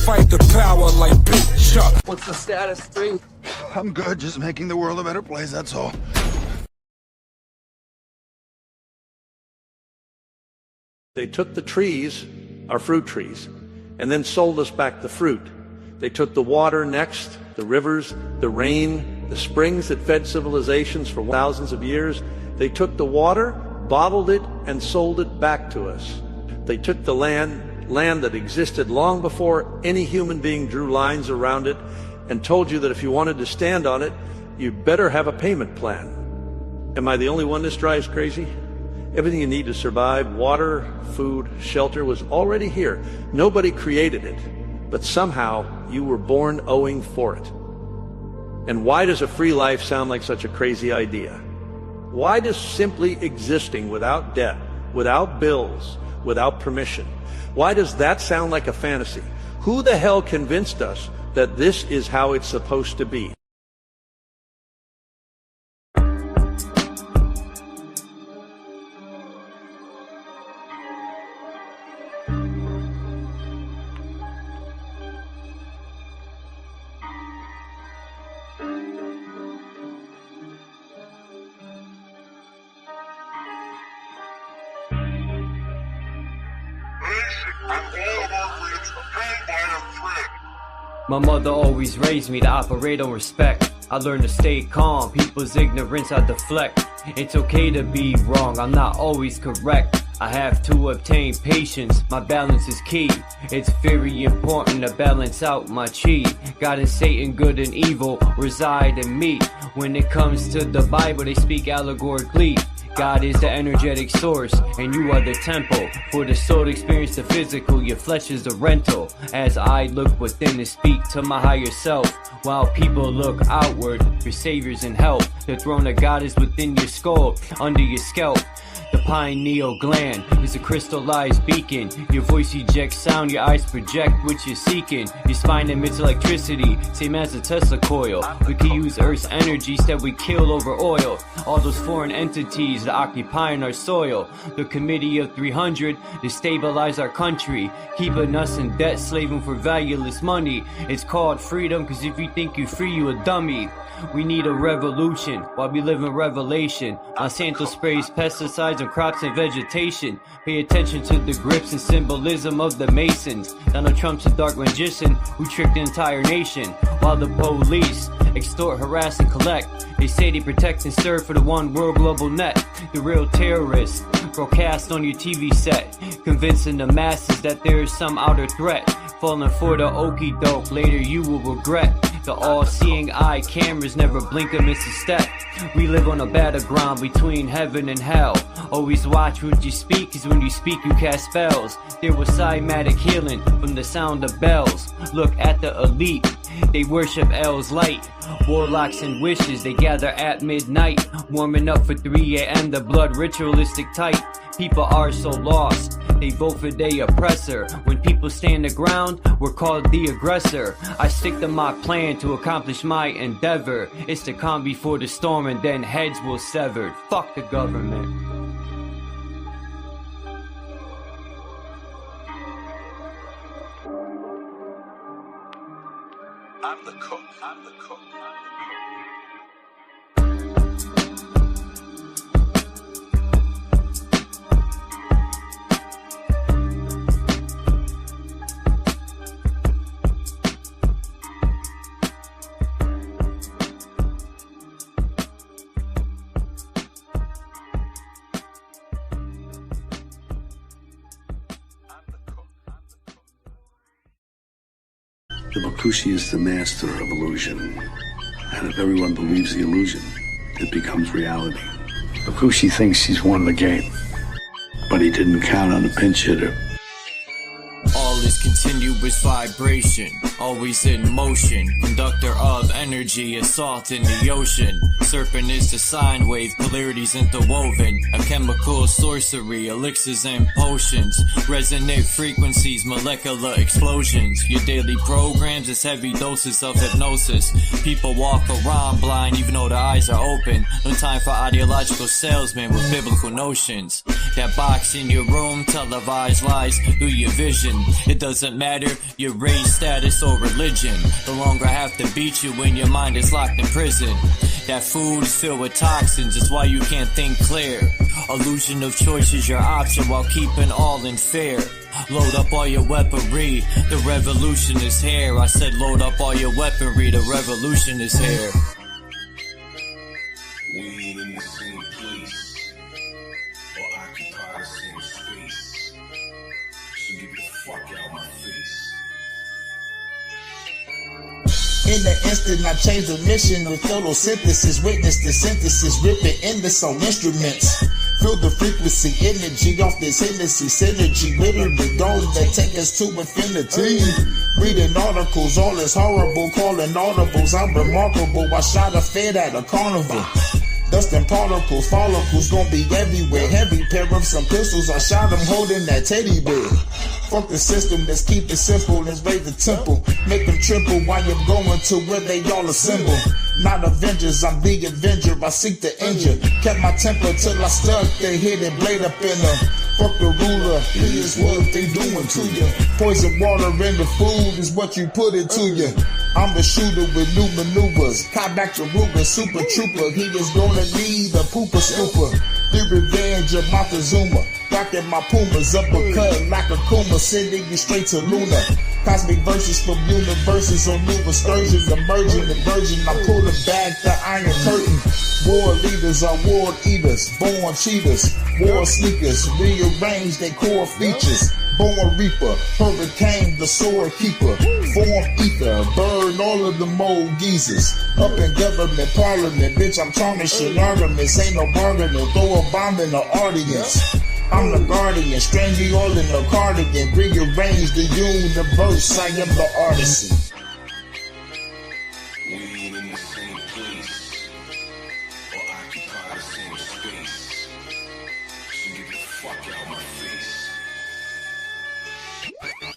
fight the power like Big Chuck. What's the status, 3? I'm good, just making the world a better place, that's all. They took the trees, our fruit trees, and then sold us back the fruit. They took the water next, the rivers, the rain, the springs that fed civilizations for thousands of years. They took the water, bottled it, and sold it back to us. They took the land that existed long before any human being drew lines around it, and told you that if you wanted to stand on it, you'd better have a payment plan. Am I the only one this drives crazy? Everything you need to survive, water, food, shelter, was already here. Nobody created it, but somehow you were born owing for it. And why does a free life sound like such a crazy idea? Why does simply existing without debt, without bills, without permission, why does that sound like a fantasy? Who the hell convinced us that this is how it's supposed to be? My mother always raised me to operate on respect. I learned to stay calm, people's ignorance I deflect. It's okay to be wrong, I'm not always correct. I have to obtain patience, my balance is key. It's very important to balance out my chi. God and Satan, good and evil, reside in me. When it comes to the Bible, they speak allegorically. God is the energetic source, and you are the temple. For the soul to experience the physical, your flesh is the rental. As I look within and speak to my higher self, while people look outward for saviors and help. The throne of God is within your skull, under your scalp. The pineal gland is a crystallized beacon. Your voice ejects sound, your eyes project what you're seeking. Your spine emits electricity, same as a Tesla coil. We can use Earth's energy, instead we kill over oil. All those foreign entities that occupying our soil. The Committee of 300 to stabilize our country, keeping us in debt, slaving for valueless money. It's called freedom, cause if you think you're free, you a dummy. We need a revolution while we live in revelation. Monsanto sprays pesticides on crops and vegetation. Pay attention to the grips and symbolism of the Masons. Donald Trump's a dark magician who tricked the entire nation. While the police extort, harass, and collect, they say they protect and serve for the one world global net. The real terrorists broadcast on your TV set, convincing the masses that there is some outer threat. Falling for the okie doke, later you will regret. The all-seeing eye cameras never blink or miss a step. We live on a battleground between heaven and hell. Always watch what you speak, cause when you speak you cast spells. There was cymatic healing from the sound of bells. Look at the elite, they worship L's light. Warlocks and wishes, they gather at midnight. Warming up for 3 a.m. the blood ritualistic type. People are so lost, they vote for their oppressor. When people stand the ground, we're called the aggressor. I stick to my plan to accomplish my endeavor. It's the calm before the storm and then heads will sever. Fuck the government. I'm the cook. I'm the cook. The Bakushi is the master of illusion, and if everyone believes the illusion, it becomes reality. Bakushi thinks he's won the game, but he didn't count on a pinch hitter. All is continuous vibration, always in motion. Conductor of energy, a salt in the ocean. Serpent is the sine wave, polarities interwoven. A chemical sorcery, elixirs and potions. Resonant frequencies, molecular explosions. Your daily programs is heavy doses of hypnosis. People walk around blind even though their eyes are open. No time for ideological salesmen with biblical notions. That box in your room, televised lies through your vision. It doesn't matter your race, status, or religion. The longer I have to beat you when your mind is locked in prison. That food is filled with toxins, it's why you can't think clear. Illusion of choice is your option while keeping all in fear. Load up all your weaponry, the revolution is here. I said load up all your weaponry, the revolution is here. We ain't in the same place, or occupy the same space. So get the fuck out my face. In the instant, I changed the mission with photosynthesis. Witness the synthesis, rip it endless on instruments. Feel the frequency, energy off this Hennessy synergy. Literally, those that take us to infinity. Reading articles, all is horrible, calling audibles. I'm remarkable, I shot a fed at a carnival. Dust and particles, follicles gon' be everywhere. Heavy pair of some pistols, I shot them holding that teddy bear. Fuck the system, let's keep it simple, let's raise the temple. Make them triple while you're going to where they all assemble. Not Avengers, I'm the Avenger, I seek the injure. Kept my temper till I stuck the hidden blade up in them. Fuck the ruler, here's what they doing to you. Poison water in the food is what you put into you. I'm the shooter with new maneuvers. Cop back to Ruger, super trooper. He is gonna need a pooper scooper. The revenge of Montezuma. Rockin' my Pumas, uppercut like a Kuma, sending you straight to Luna. Cosmic verses from universes on new excursions, emerging the virgin. I pull it back the iron curtain. War leaders are war eaters, born cheaters, war sneakers, rearrange their core features. Born reaper, hurricane, the sword keeper, form ether, burn all of the mold geezers. Up in government, parliament, bitch, I'm tarnishing arguments, ain't no bargaining, throw a bomb in the audience. I'm the guardian, strand you all in the cardigan, rearrange the universe, I am the artisan. We ain't in the same place, or occupy the same space. So get the fuck out my face.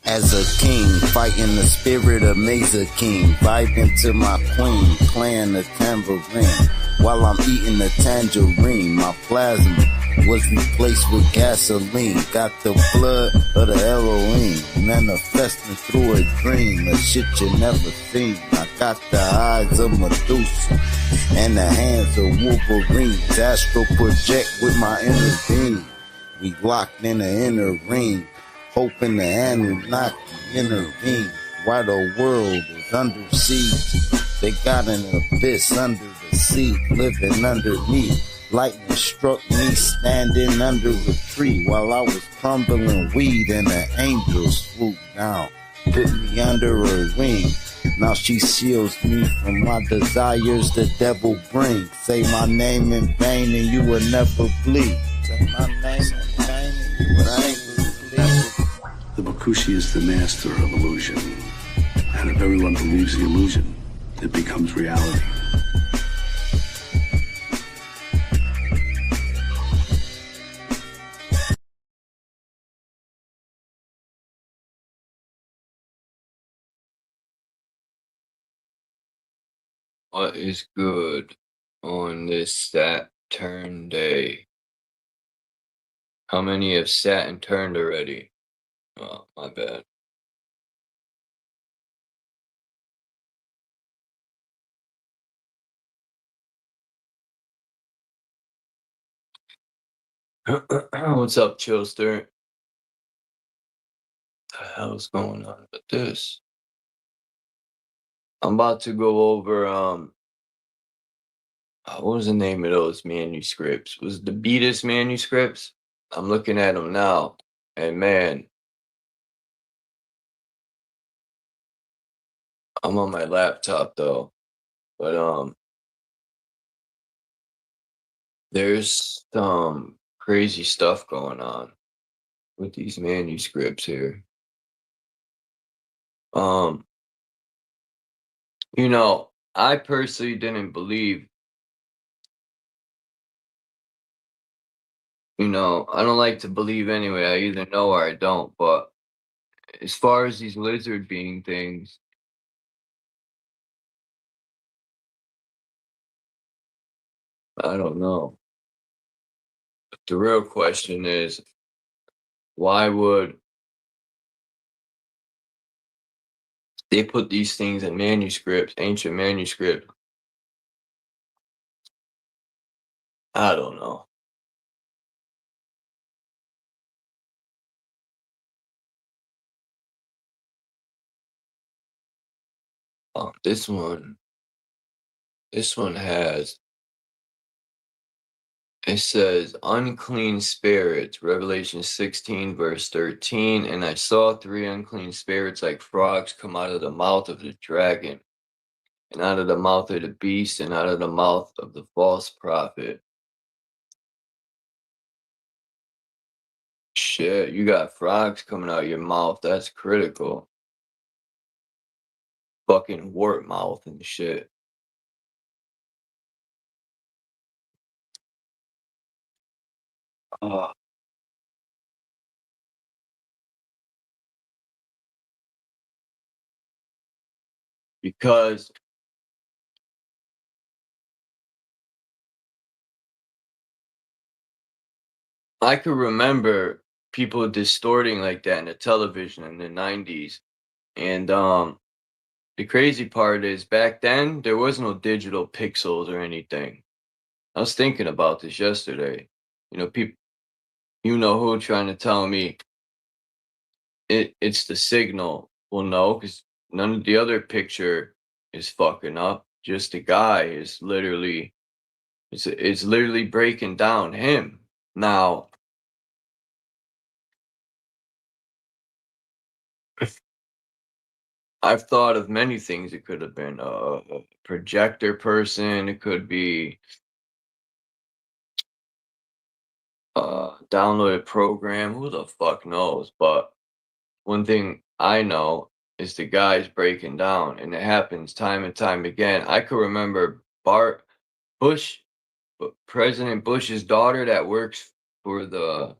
As a king, fighting the spirit of Mesa King, vibing to my queen, playing the tambourine, while I'm eating the tangerine. My plasma was replaced with gasoline, got the blood of the Elohim, manifesting through a dream, a shit you never seen. I got the eyes of Medusa, and the hands of Wolverine, astral project with my inner being. We locked in the inner ring, hoping the Anunnaki intervene. While the world is under siege, they got an abyss under the sea, living underneath. Lightning struck me standing under a tree while I was crumbling weed, and an angel swooped down, put me under her wing. Now she shields me from my desires the devil brings. Say my name in vain and you will never bleed. Say my name in vain and you will never bleed. The Bakushi is the master of illusion. And if everyone believes the illusion, it becomes reality. What is good on this Saturn day? How many have sat and turned already? Oh, my bad. What's up, Chillster? What the hell's going on with this? I'm about to go over what was the name of those manuscripts? Was it the Beatus manuscripts? I'm looking at them now, and man, I'm on my laptop though, but there's some crazy stuff going on with these manuscripts here. You know, I personally didn't believe, I don't like to believe anyway. I either know or I don't, but as far as these lizard being things, I don't know. But the real question is, why would They put these things in manuscripts, ancient manuscripts. I don't know. This one has, it says unclean spirits, Revelation 16 verse 13, and I saw 3 unclean spirits like frogs come out of the mouth of the dragon, and out of the mouth of the beast, and out of the mouth of the false prophet. Shit, you got frogs coming out of your mouth. That's critical. Fucking wart mouth and shit. Because I could remember people distorting like that in the television in the 90s. And the crazy part is back then there was no digital pixels or anything. I was thinking about this yesterday. You know, people, you know who trying to tell me it's the signal. Well, no, because none of the other picture is fucking up. Just the guy is literally, it's literally breaking down him. Now, I've thought of many things. It could have been a projector person. It could be a downloaded program. Who the fuck knows? But one thing I know is the guy's breaking down, and it happens time and time again. I could remember Bart Bush, President Bush's daughter that works for the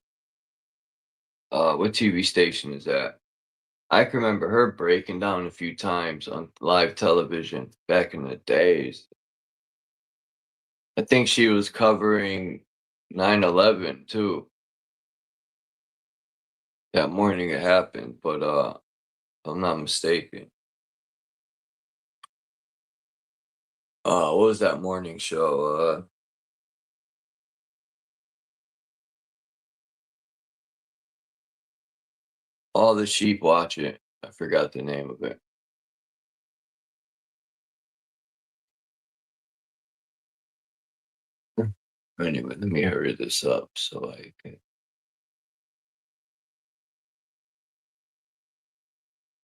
what TV station is that? I can remember her breaking down a few times on live television back in the days. I think she was covering 9/11 too. That morning it happened, but if I'm not mistaken. What was that morning show? All the Sheep Watch It. I forgot the name of it. Anyway, let me hurry this up so I can.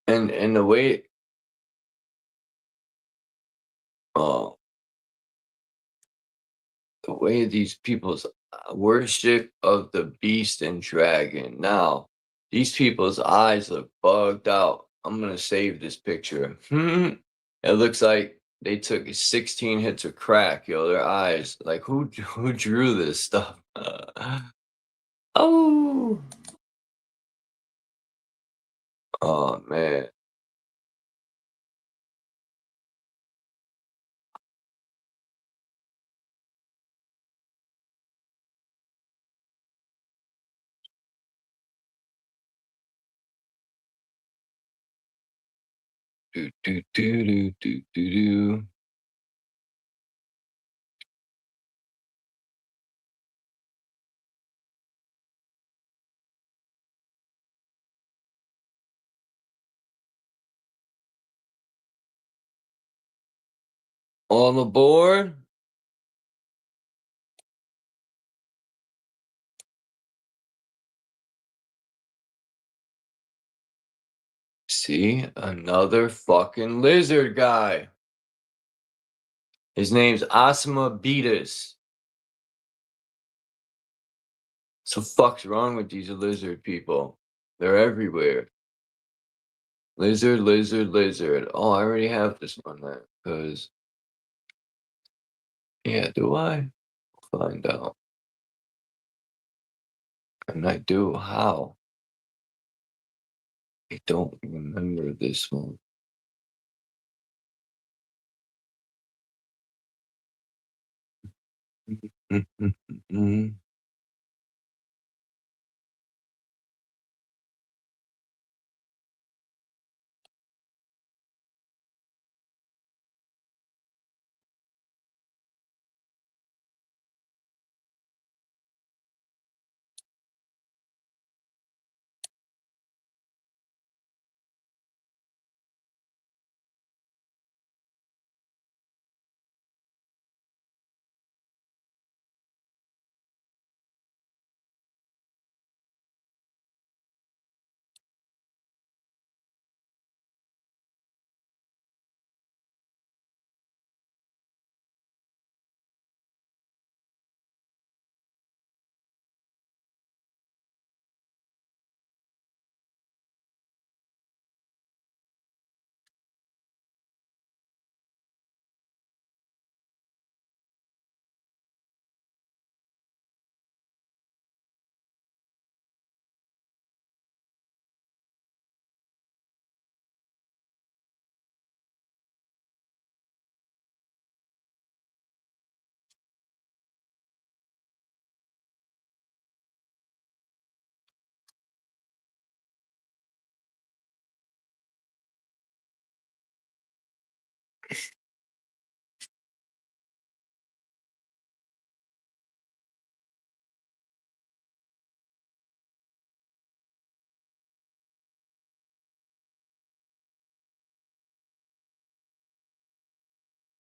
And the way, uh, the way these people's worship of the beast and dragon. Now, these people's eyes look bugged out. I'm gonna save this picture. It looks like they took 16 hits of crack, yo. Their eyes, like who drew this stuff? Oh, oh man. Do do do do do do do. All aboard. See, another fucking lizard guy. His name's Asima Beatus. So fuck's wrong with these lizard people? They're everywhere. Lizard, lizard, lizard. Oh, I already have this one then. Cause yeah, do I? Find out. And I do. How? I don't remember this one.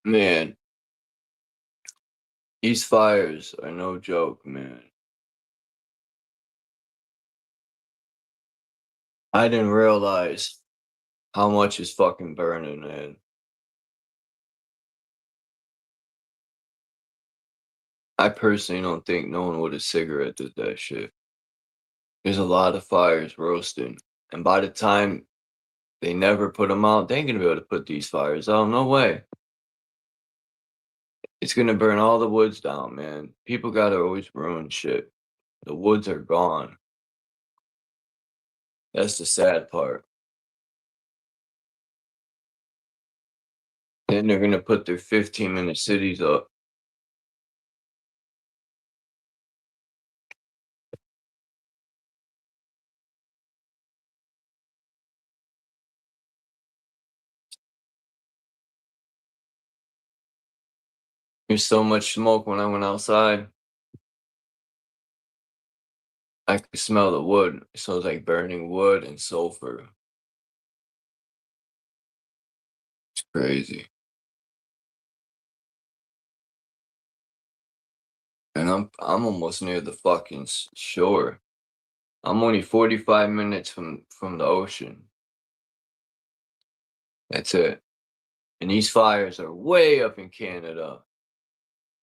Man, these fires are no joke, man. I didn't realize how much is fucking burning, man. I personally don't think no one with a cigarette did that shit. There's a lot of fires roasting, and by the time they never put them out, they ain't gonna be able to put these fires out. No way. It's gonna burn all the woods down, man. People gotta always ruin shit. The woods are gone. That's the sad part. Then they're gonna put their 15-minute cities up. There's so much smoke when I went outside. I could smell the wood. It smells like burning wood and sulfur. It's crazy. And I'm almost near the fucking shore. I'm only 45 minutes from the ocean. That's it. And these fires are way up in Canada.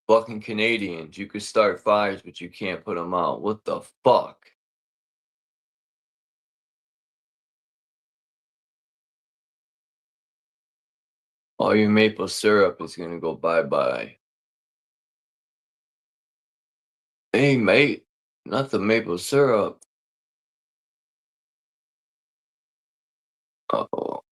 Fucking Canadians, you could start fires, but you can't put them out. What the fuck? All your maple syrup is gonna go bye-bye. Hey, mate, not the maple syrup. Uh-oh.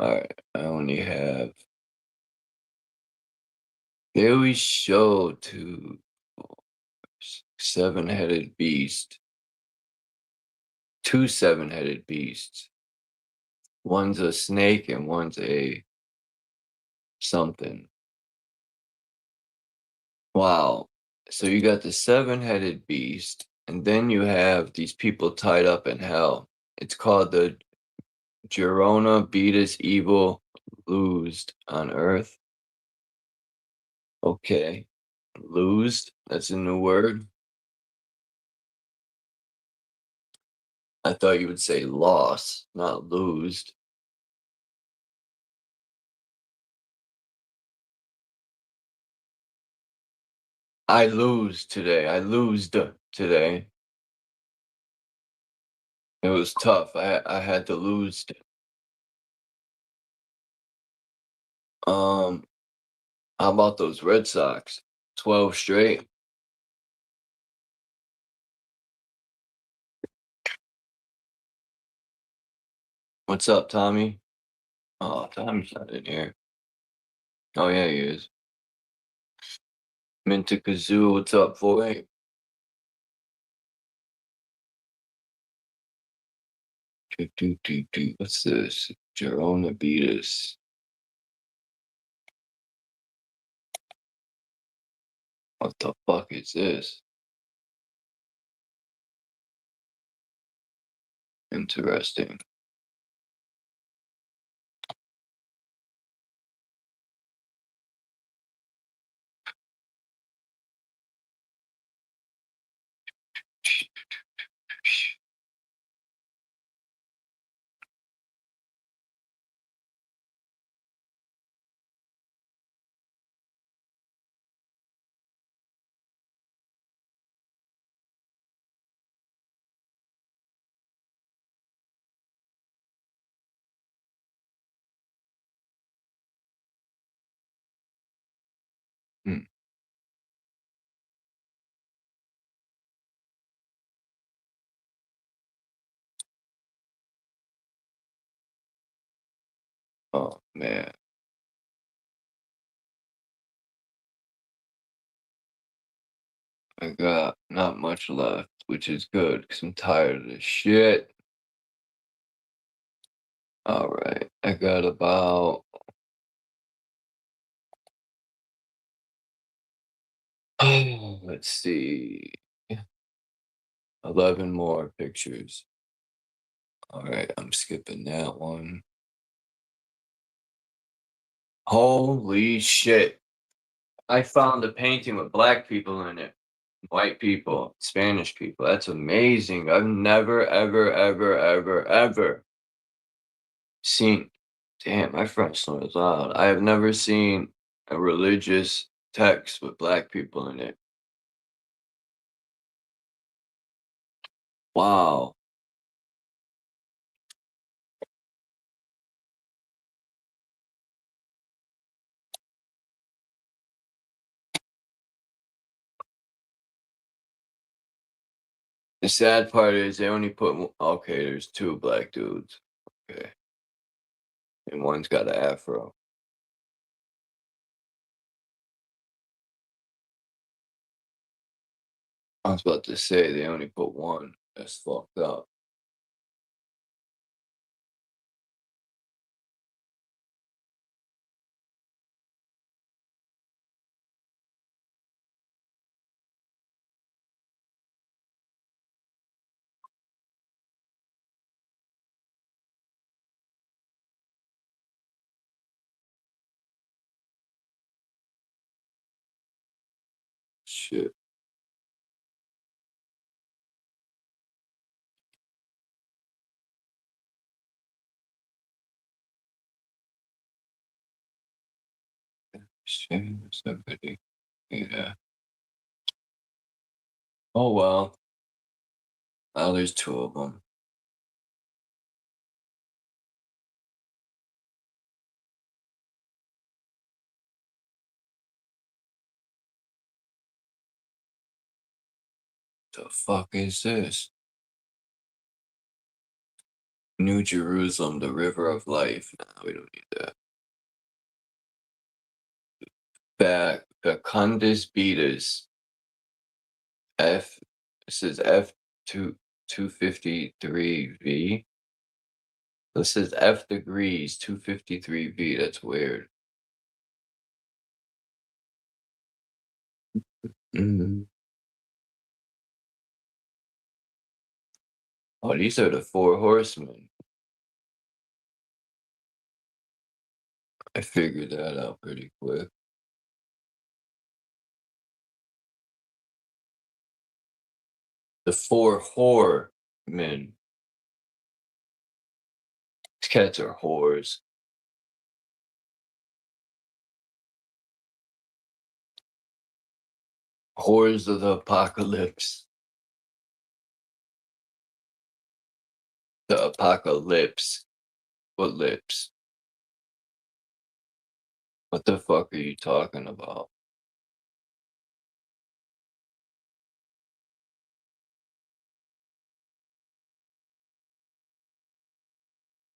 Alright, I only have Daily Show to seven-headed beast. Two seven-headed beasts. One's a snake and one's a something. Wow. So you got the seven-headed beast, and then you have these people tied up in hell. It's called the Gerona Beatus Evil Loosed on Earth. Okay. Loosed? That's a new word? I thought you would say loss, not loosed. I lose today. I loosed today. It was tough. I had to lose. How about those Red Sox? 12 straight. What's up, Tommy? Oh, Tommy's not in here. Oh yeah, he is. Minta Kazoo, what's up, boy? What's this? Gerona Beatus. What the fuck is this? Interesting. Hmm. Oh man. I got not much left, which is good because I'm tired of this shit. Alright, I got about let's see, 11 more pictures. Alright, I'm skipping that one. Holy shit. I found a painting with black people in it. White people, Spanish people. That's amazing. I've never, ever seen. Damn, my French is loud. I have never seen a religious text with black people in it. Wow. The sad part is they only put, okay, there's 2 black dudes. Okay. And one's got an afro. I was about to say they only put 1. That's fucked up. Shit. Shit, somebody. Yeah. Oh well. Oh, there's 2 of them. The fuck is this? New Jerusalem, the river of life. Nah, we don't need that. Facundus Beatus. F. This is F2 253V. This is F degrees 253V. That's weird. Oh, these are the 4 horsemen. I figured that out pretty quick. The 4 whoremen. These cats are whores. Whores of the apocalypse. The apocalypse. What lips? What the fuck are you talking about?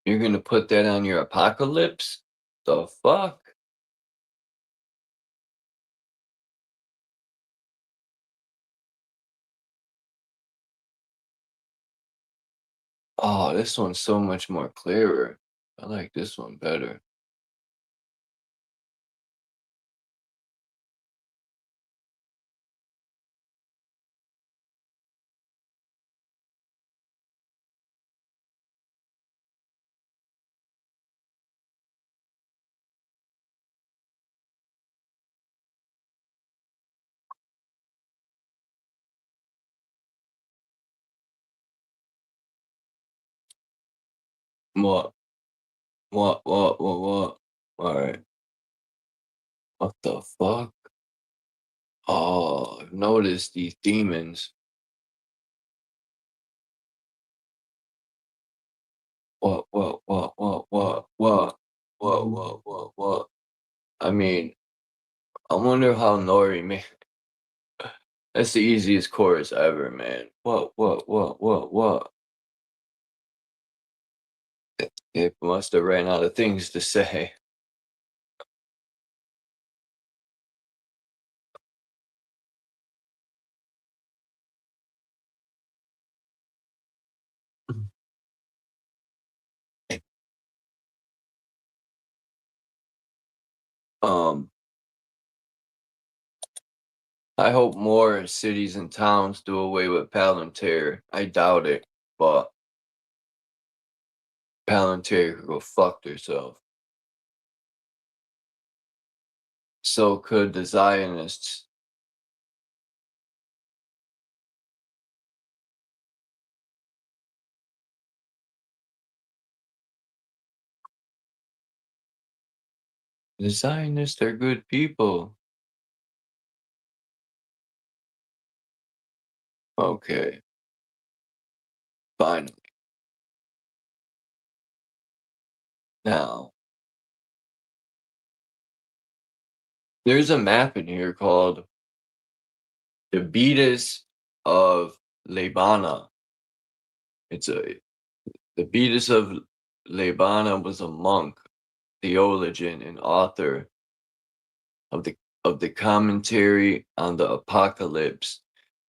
You're gonna put that on your apocalypse? The fuck? Oh, this one's so much more clearer. I like this one better. What? What? Alright. What the fuck? Oh, I've noticed these demons. What? I mean, I wonder how Nori made. That's the easiest chorus ever, man. What? It must have ran out of things to say. I hope more cities and towns do away with Palantir. I doubt it, but Palantir could go fuck themselves. So could the Zionists. The Zionists are good people. Okay. Finally. Now, there's a map in here called the Beatus of Labana. The Beatus of Labana was a monk, theologian, and author of the commentary on the Apocalypse,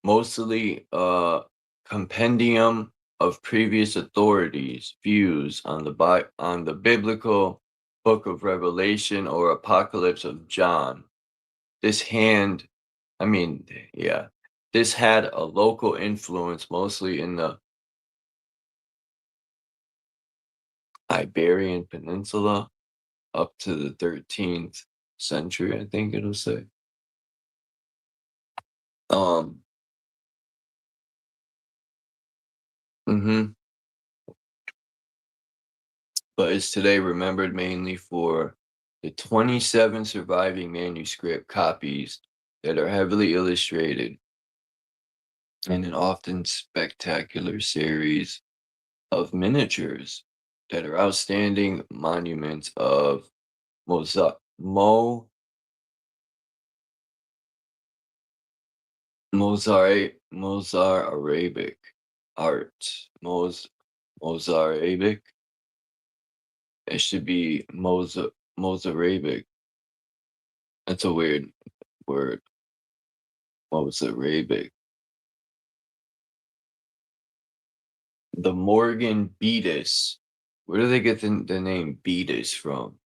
mostly a compendium of previous authorities' views on the biblical book of Revelation or Apocalypse of John. This had a local influence mostly in the Iberian Peninsula up to the 13th century, I think it'll say. But is today remembered mainly for the 27 surviving manuscript copies that are heavily illustrated and an often spectacular series of miniatures that are outstanding monuments of Mozart Arabic art. Mozarabic. It should be Mozarabic. That's a weird word. Mozarabic. The Morgan Beatus. Where do they get the name Beatus from?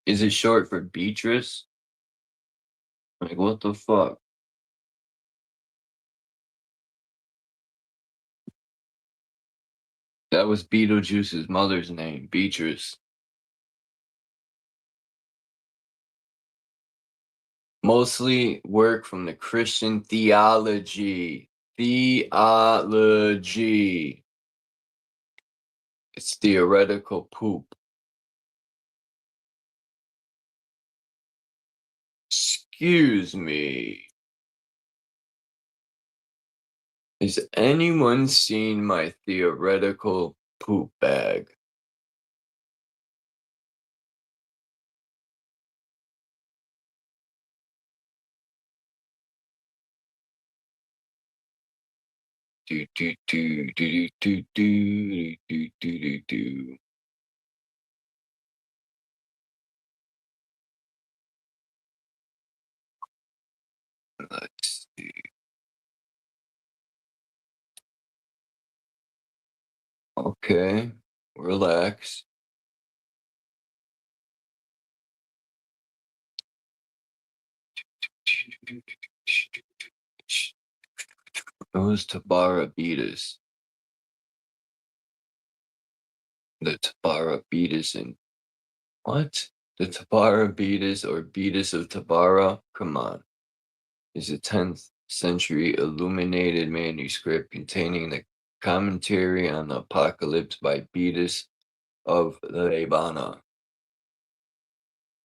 Is it short for Beatrice? Like, what the fuck? That was Beetlejuice's mother's name, Beatrice. Mostly work from the Christian theology. Theology. It's theoretical poop. Excuse me. Has anyone seen my theoretical poop bag? Do do do do do do do do do do. Let's see. Okay, relax. Those Tabara Beatus. The Tabara Beatus and what? The Tabara Beatus or Beatus of Tabara? Come on. Is a 10th century illuminated manuscript containing the commentary on the Apocalypse by Beatus of Labana.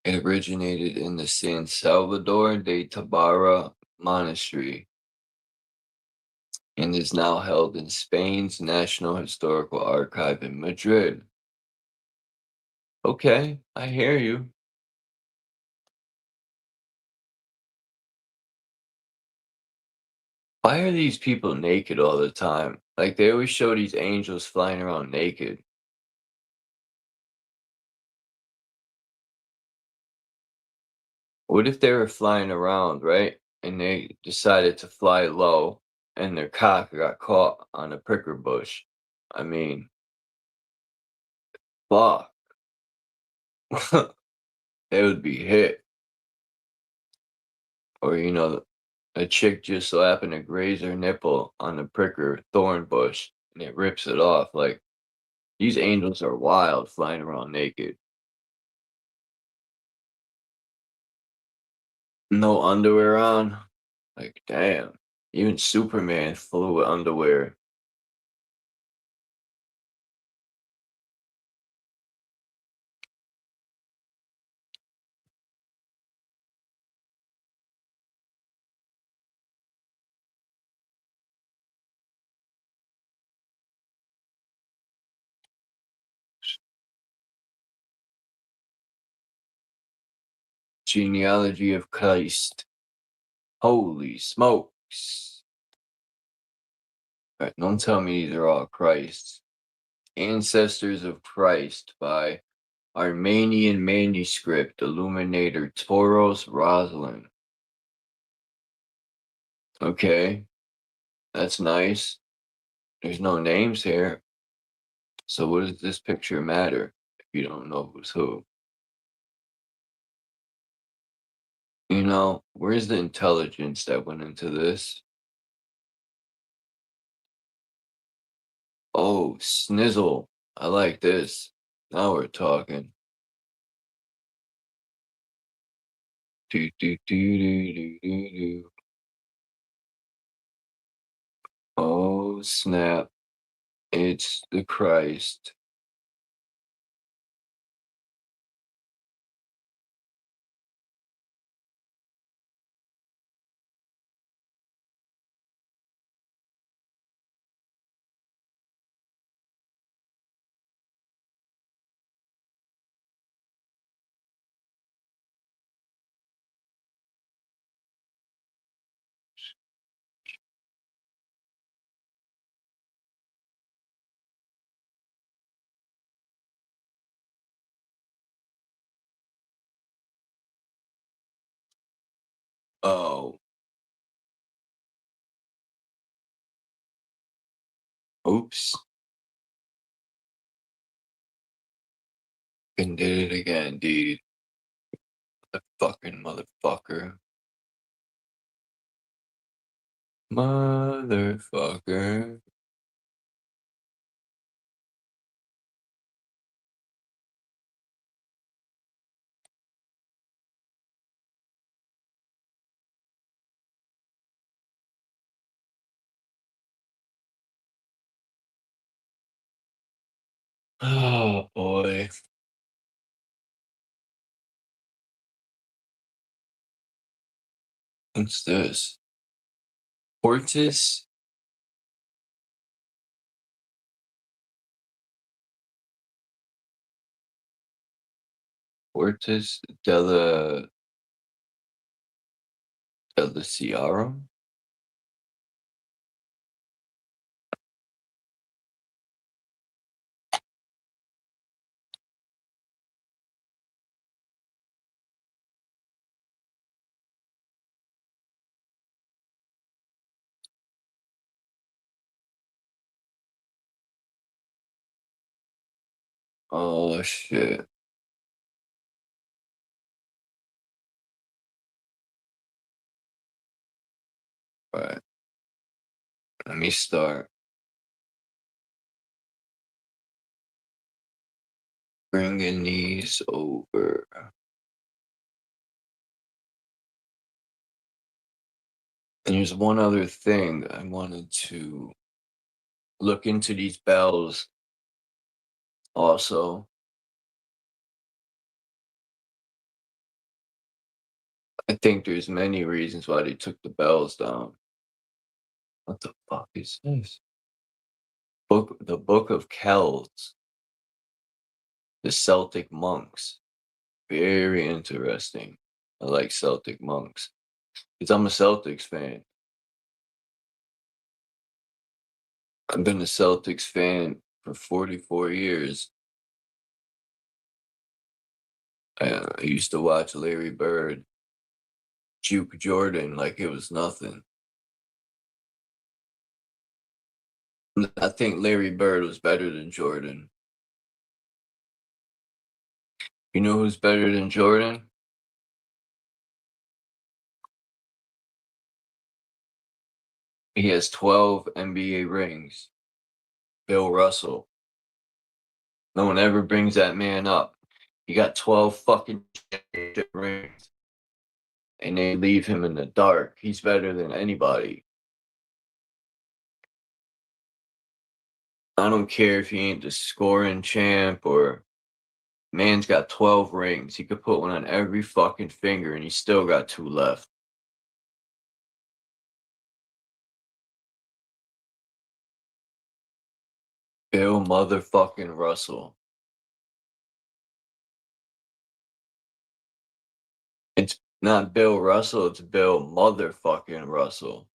It originated in the San Salvador de Tabara monastery and is now held in Spain's National Historical Archive in Madrid. Okay, I hear you. Why are these people naked all the time? Like, they always show these angels flying around naked. What if they were flying around, right? And they decided to fly low and their cock got caught on a pricker bush? I mean, fuck. They would be hit. Or, you know, a chick just so happened to graze her nipple on the pricker thorn bush and it rips it off. Like, these angels are wild flying around naked. No underwear on. Like, damn. Even Superman flew with underwear. Genealogy of Christ. Holy smokes. Alright, don't tell me these are all Christ. Ancestors of Christ by Armenian manuscript illuminator Toros Roslin. Okay, that's nice. There's no names here. So what does this picture matter if you don't know who's who? You know, where's the intelligence that went into this? Oh, Snizzle. I like this. Now we're talking. Do, do, do, do, do, do, do. Oh, snap. It's the Christ. Oh, oops. And did it again, dude. The fucking motherfucker. Motherfucker. Oh, boy. What's this? Hortus? Hortus Deliciarum? Oh, shit. Right. Let me start. Bringing these over. And there's one other thing I wanted to look into these bells also. I think there's many reasons why they took the bells down. What the fuck is this? The Book of Kells. The Celtic monks. Very interesting. I like Celtic monks. Because I'm a Celtics fan. I've been a Celtics fan for 44 years. I used to watch Larry Bird juke Jordan like it was nothing. I think Larry Bird was better than Jordan. You know who's better than Jordan? He has 12 NBA rings. Bill Russell. No one ever brings that man up. He got 12 fucking championship rings. And they leave him in the dark. He's better than anybody. I don't care if he ain't the scoring champ or man's got 12 rings. He could put one on every fucking finger and he still got 2 left. Bill motherfucking Russell. It's not Bill Russell, it's Bill motherfucking Russell.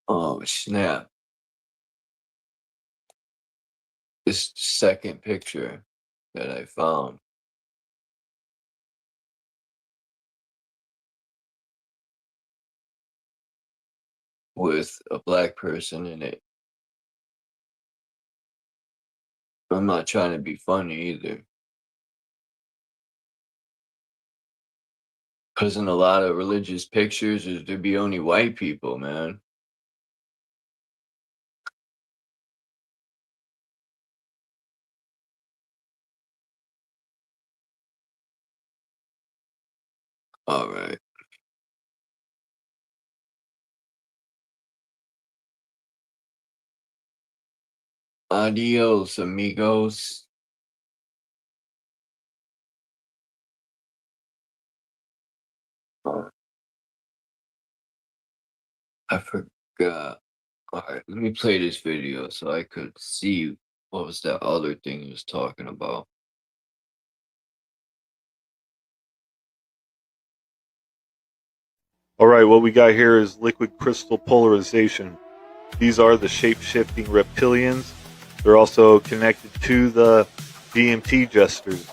Oh, snap. This second picture that I found. With a black person in it. I'm not trying to be funny either. Because in a lot of religious pictures, there'd be only white people, man. All right. Adios, amigos. I forgot. All right, let me play this video so I could see what was that other thing he was talking about. All right, what we got here is liquid crystal polarization. These are the shape-shifting reptilians. They're also connected to the DMT jesters,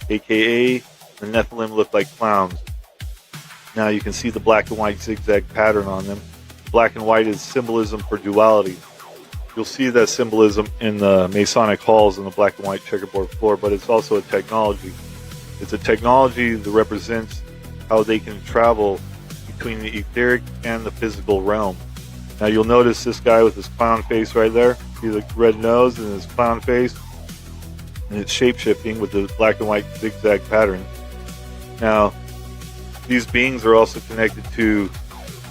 aka the Nephilim look like clowns. Now you can see the black and white zigzag pattern on them. Black and white is symbolism for duality. You'll see that symbolism in the Masonic halls on the black and white checkerboard floor, but it's also a technology. It's a technology that represents how they can travel between the etheric and the physical realm. Now you'll notice this guy with his clown face right there. See the red nose and his clown face? And it's shape-shifting with the black and white zigzag pattern. Now, these beings are also connected to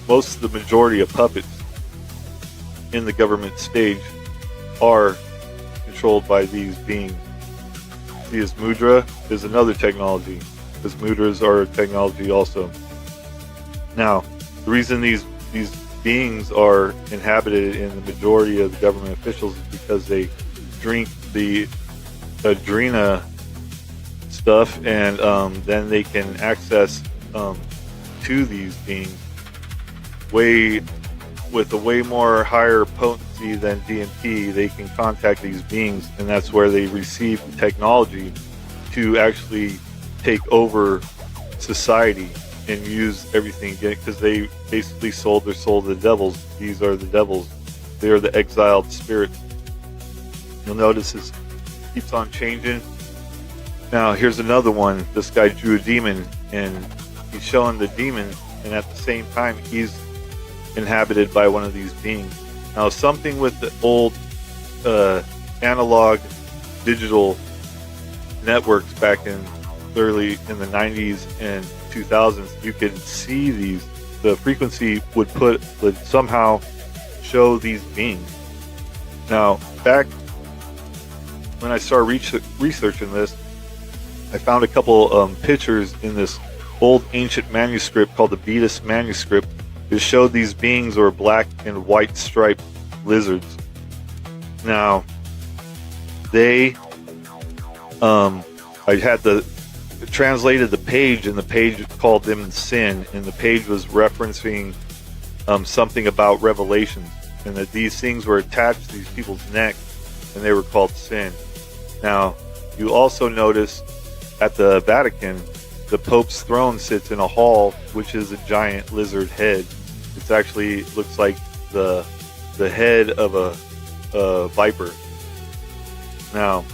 most of the majority of puppets in the government stage are controlled by these beings. See, his mudra is another technology. His mudras are a technology also. Now, the reason these beings are inhabited in the majority of the government officials is because they drink the adrena stuff, and then they can access to these beings with a way more higher potency than DMT. They can contact these beings, and that's where they receive the technology to actually take over society and use everything again, because they basically sold their soul to the devils. These are the devils. They are the exiled spirits. You'll notice this keeps on changing. Now here's another one. This guy drew a demon, and he's showing the demon, and at the same time he's inhabited by one of these beings. Now something with the old analog digital networks back in early in the 90s and 2000s, you could see these. The frequency would somehow show these beings. Now, back when I started researching this, I found a couple pictures in this old ancient manuscript called the Vedas manuscript. It showed these beings were black and white striped lizards. Now, they, I had translated the page, and the page called them sin, and the page was referencing something about revelations, and that these things were attached to these people's neck, and they were called sin. Now, you also notice at the Vatican, the Pope's throne sits in a hall, which is a giant lizard head. It actually looks like the head of a viper. Now,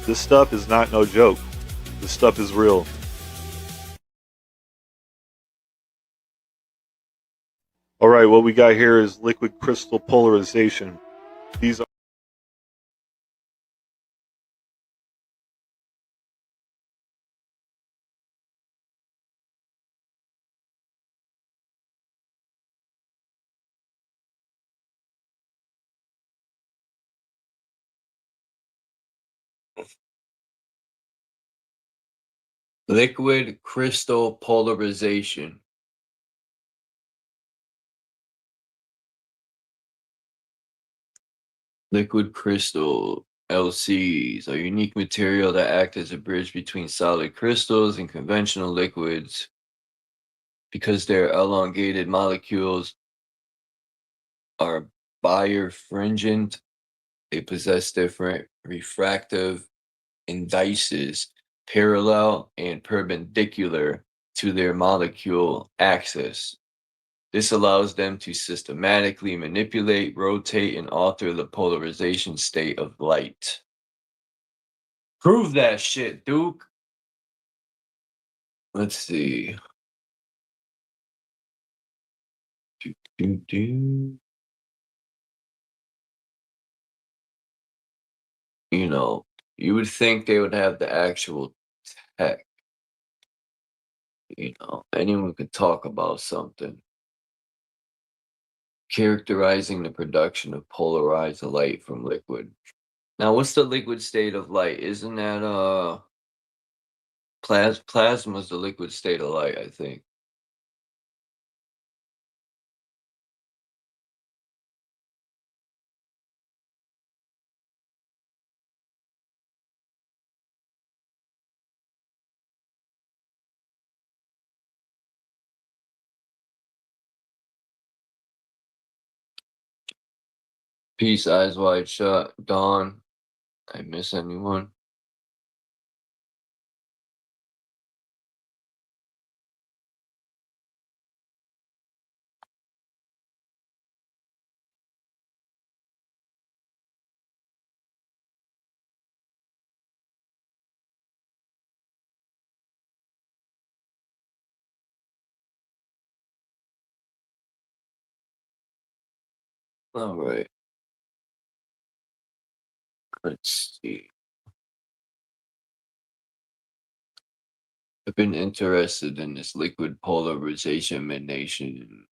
this stuff is not no joke. This stuff is real. All right, what we got here is liquid crystal polarization. These are Liquid crystal polarization. Liquid crystal LCs are unique material that act as a bridge between solid crystals and conventional liquids. Because their elongated molecules are birefringent, they possess different refractive indices, parallel and perpendicular to their molecule axis. This allows them to systematically manipulate, rotate, and alter the polarization state of light. Prove that shit, Duke. Let's see. You know, you would think they would have the actual tech. You know, anyone could talk about something. Characterizing the production of polarized light from liquid. Now, what's the liquid state of light? Isn't that plasma is the liquid state of light, I think. Peace, eyes wide shut. Dawn. I miss anyone? All right. Let's see. I've been interested in this liquid polarization emanation.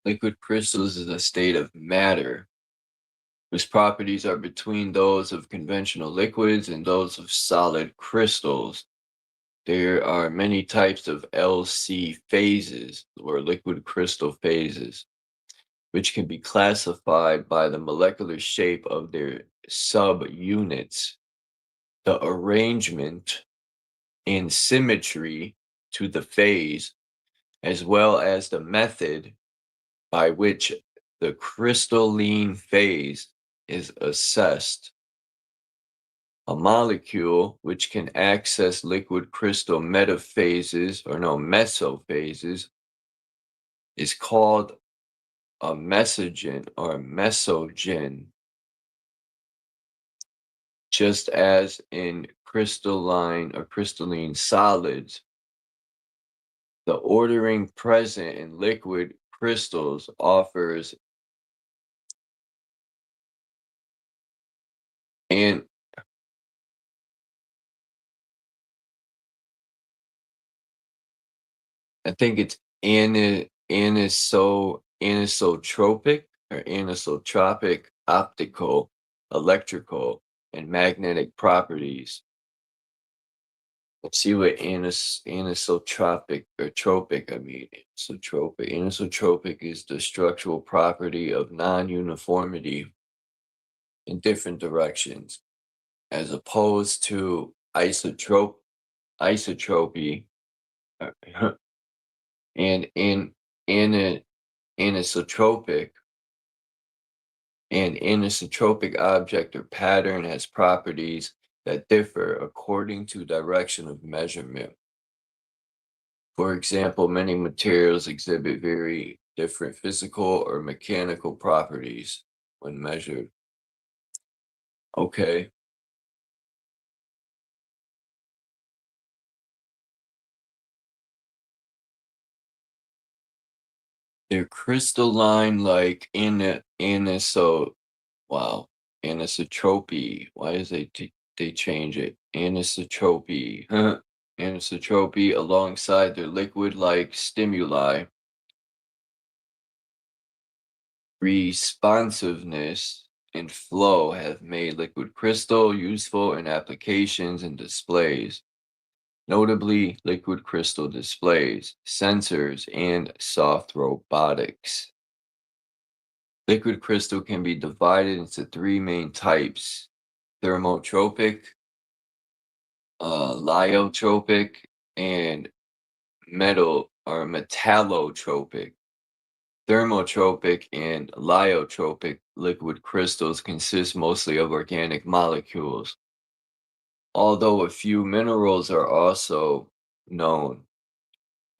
Liquid crystals is a state of matter whose properties are between those of conventional liquids and those of solid crystals. There are many types of LC phases, or liquid crystal phases, which can be classified by the molecular shape of their subunits, the arrangement and symmetry to the phase, as well as the method by which the crystalline phase is assessed. A molecule which can access liquid crystal metaphases, or no, mesophases, is called a mesogen or mesogen. Just as in crystalline or crystalline solids, the ordering present in liquid crystals offers and I think it's anisotropic or anisotropic optical, electrical, and magnetic properties. Let's see what anisotropic or tropic, I mean. Anisotropic is the structural property of non-uniformity in different directions, as opposed to isotropy, and in anisotropic. An anisotropic object or pattern has properties that differ according to direction of measurement. For example, many materials exhibit very different physical or mechanical properties when measured. Okay. They're crystalline like wow, anisotropy. Why is they change it? Anisotropy. Anisotropy alongside their liquid-like stimuli. Responsiveness and flow have made liquid crystal useful in applications and displays, notably liquid crystal displays, sensors, and soft robotics. Liquid crystal can be divided into three main types: thermotropic, lyotropic, and metallotropic. Thermotropic and lyotropic liquid crystals consist mostly of organic molecules, although a few minerals are also known.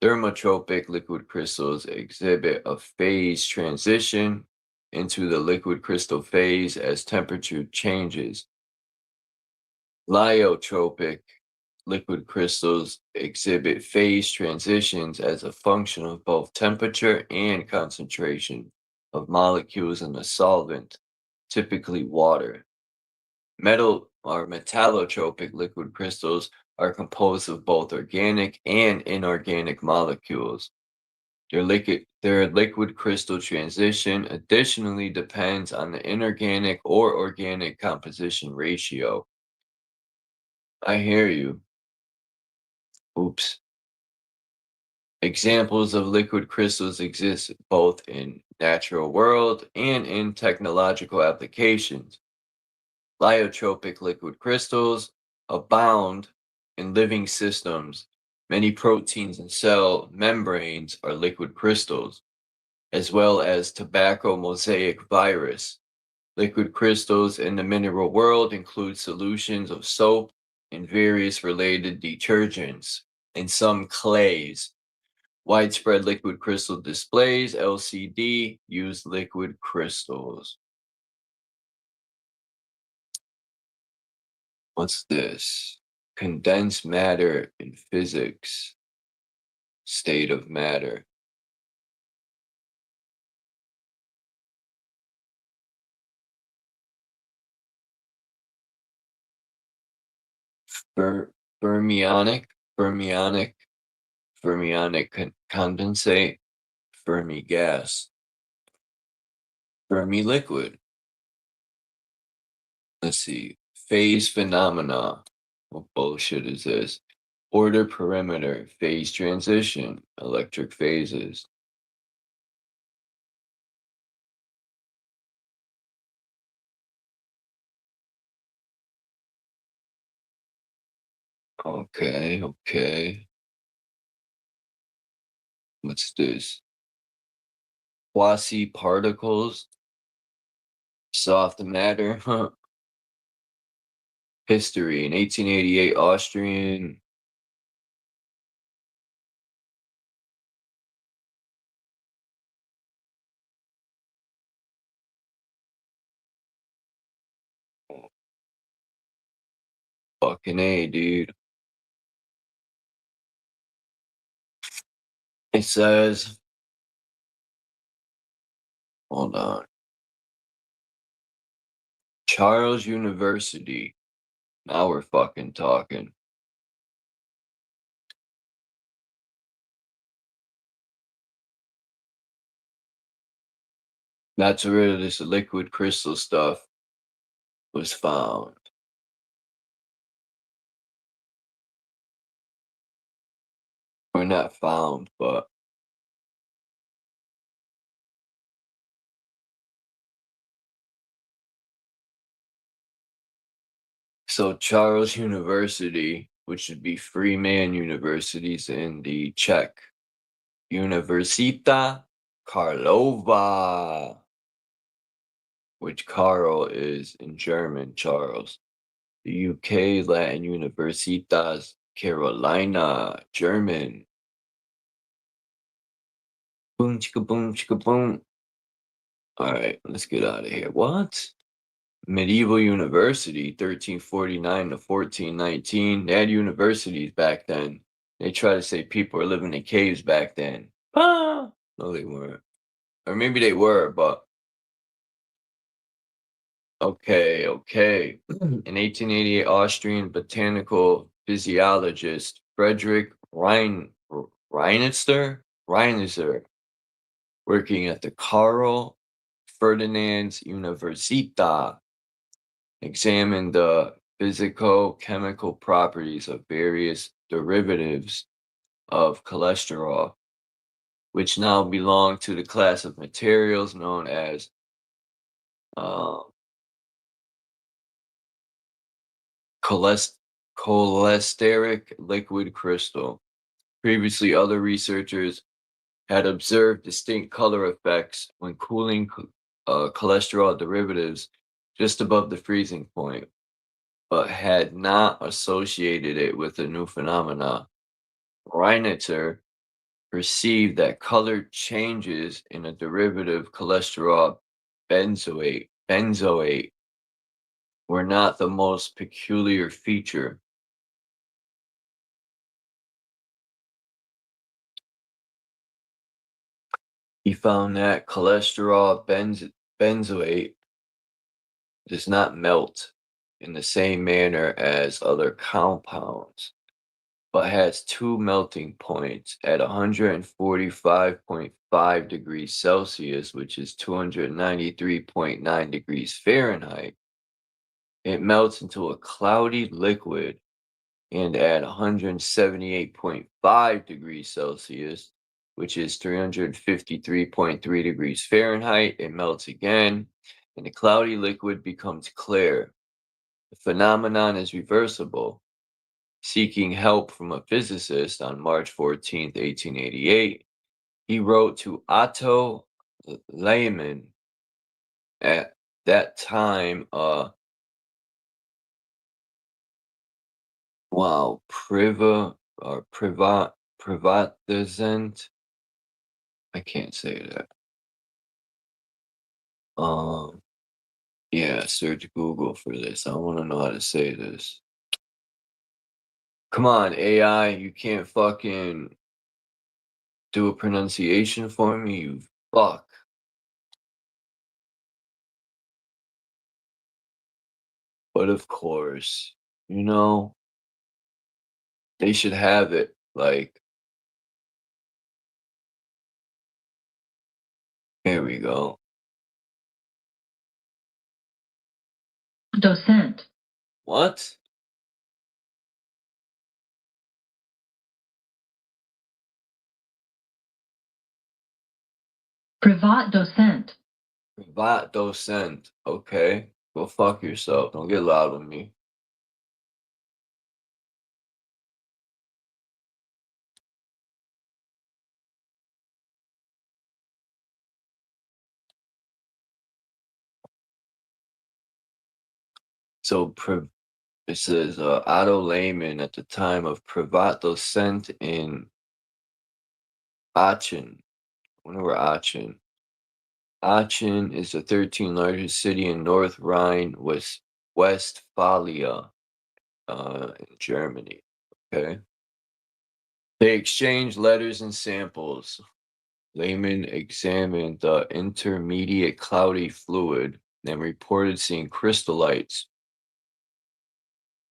Thermotropic liquid crystals exhibit a phase transition into the liquid crystal phase as temperature changes. Lyotropic liquid crystals exhibit phase transitions as a function of both temperature and concentration of molecules in a solvent, typically water. Metallotropic liquid crystals are composed of both organic and inorganic molecules. Their liquid crystal transition additionally depends on the inorganic or organic composition ratio. I hear you. Oops. Examples of liquid crystals exist both in natural world and in technological applications. Lyotropic liquid crystals abound in living systems. Many proteins and cell membranes are liquid crystals, as well as tobacco mosaic virus. Liquid crystals in the mineral world include solutions of soap and various related detergents, and some clays. Widespread liquid crystal displays, LCD, use liquid crystals. What's this? Condensed matter in physics. State of matter. Fermionic, fermionic, condensate, Fermi gas, Fermi liquid. Let's see. Phase phenomena. What bullshit is this? Order perimeter, phase transition, electric phases. Okay. What's this? Quasi particles, soft matter. History in 1888, Austrian. Fucking A, dude. It says, hold on. Charles University. Now we're fucking talking. That's where this liquid crystal stuff was found. Or not found, but so Charles University, which would be free man universities in the Czech. Universita Karlova, which Karl is in German, Charles. The UK Latin Universitas Carolina, German. Boom, chicka boom, chicka boom. All right, let's get out of here. What? Medieval University, 1349 to 1419. They had universities back then. They try to say people were living in caves back then. Ah! No, they weren't. Or maybe they were, but okay. In 1888, Austrian botanical physiologist Frederick Reinitzer, working at the Karl Ferdinand Universität, examined the physico-chemical properties of various derivatives of cholesterol, which now belong to the class of materials known as cholesteric liquid crystal. Previously, other researchers had observed distinct color effects when cooling cholesterol derivatives just above the freezing point, but had not associated it with a new phenomena. Reinitzer perceived that color changes in a derivative cholesterol benzoate were not the most peculiar feature. He found that cholesterol benzoate does not melt in the same manner as other compounds, but has two melting points at 145.5 degrees Celsius, which is 293.9 degrees Fahrenheit. It melts into a cloudy liquid, and at 178.5 degrees Celsius, which is 353.3 degrees Fahrenheit, it melts again, and the cloudy liquid becomes clear. The phenomenon is reversible. Seeking help from a physicist on March 14th, 1888, he wrote to Otto Lehmann, at that time privatizant. I can't say that. Yeah, search Google for this. I want to know how to say this. Come on, AI, you can't fucking do a pronunciation for me, you fuck. But of course, you know, they should have it like, here we go. Docent. What? Privat docent. Privat docent. Okay. Go fuck yourself. Don't get loud with me. So it says Otto Lehmann at the time of Privat docent in Aachen. I wonder where Aachen. Aachen is the 13th largest city in North Rhine-Westphalia, in Germany. Okay. They exchanged letters and samples. Lehman examined the intermediate cloudy fluid and reported seeing crystallites.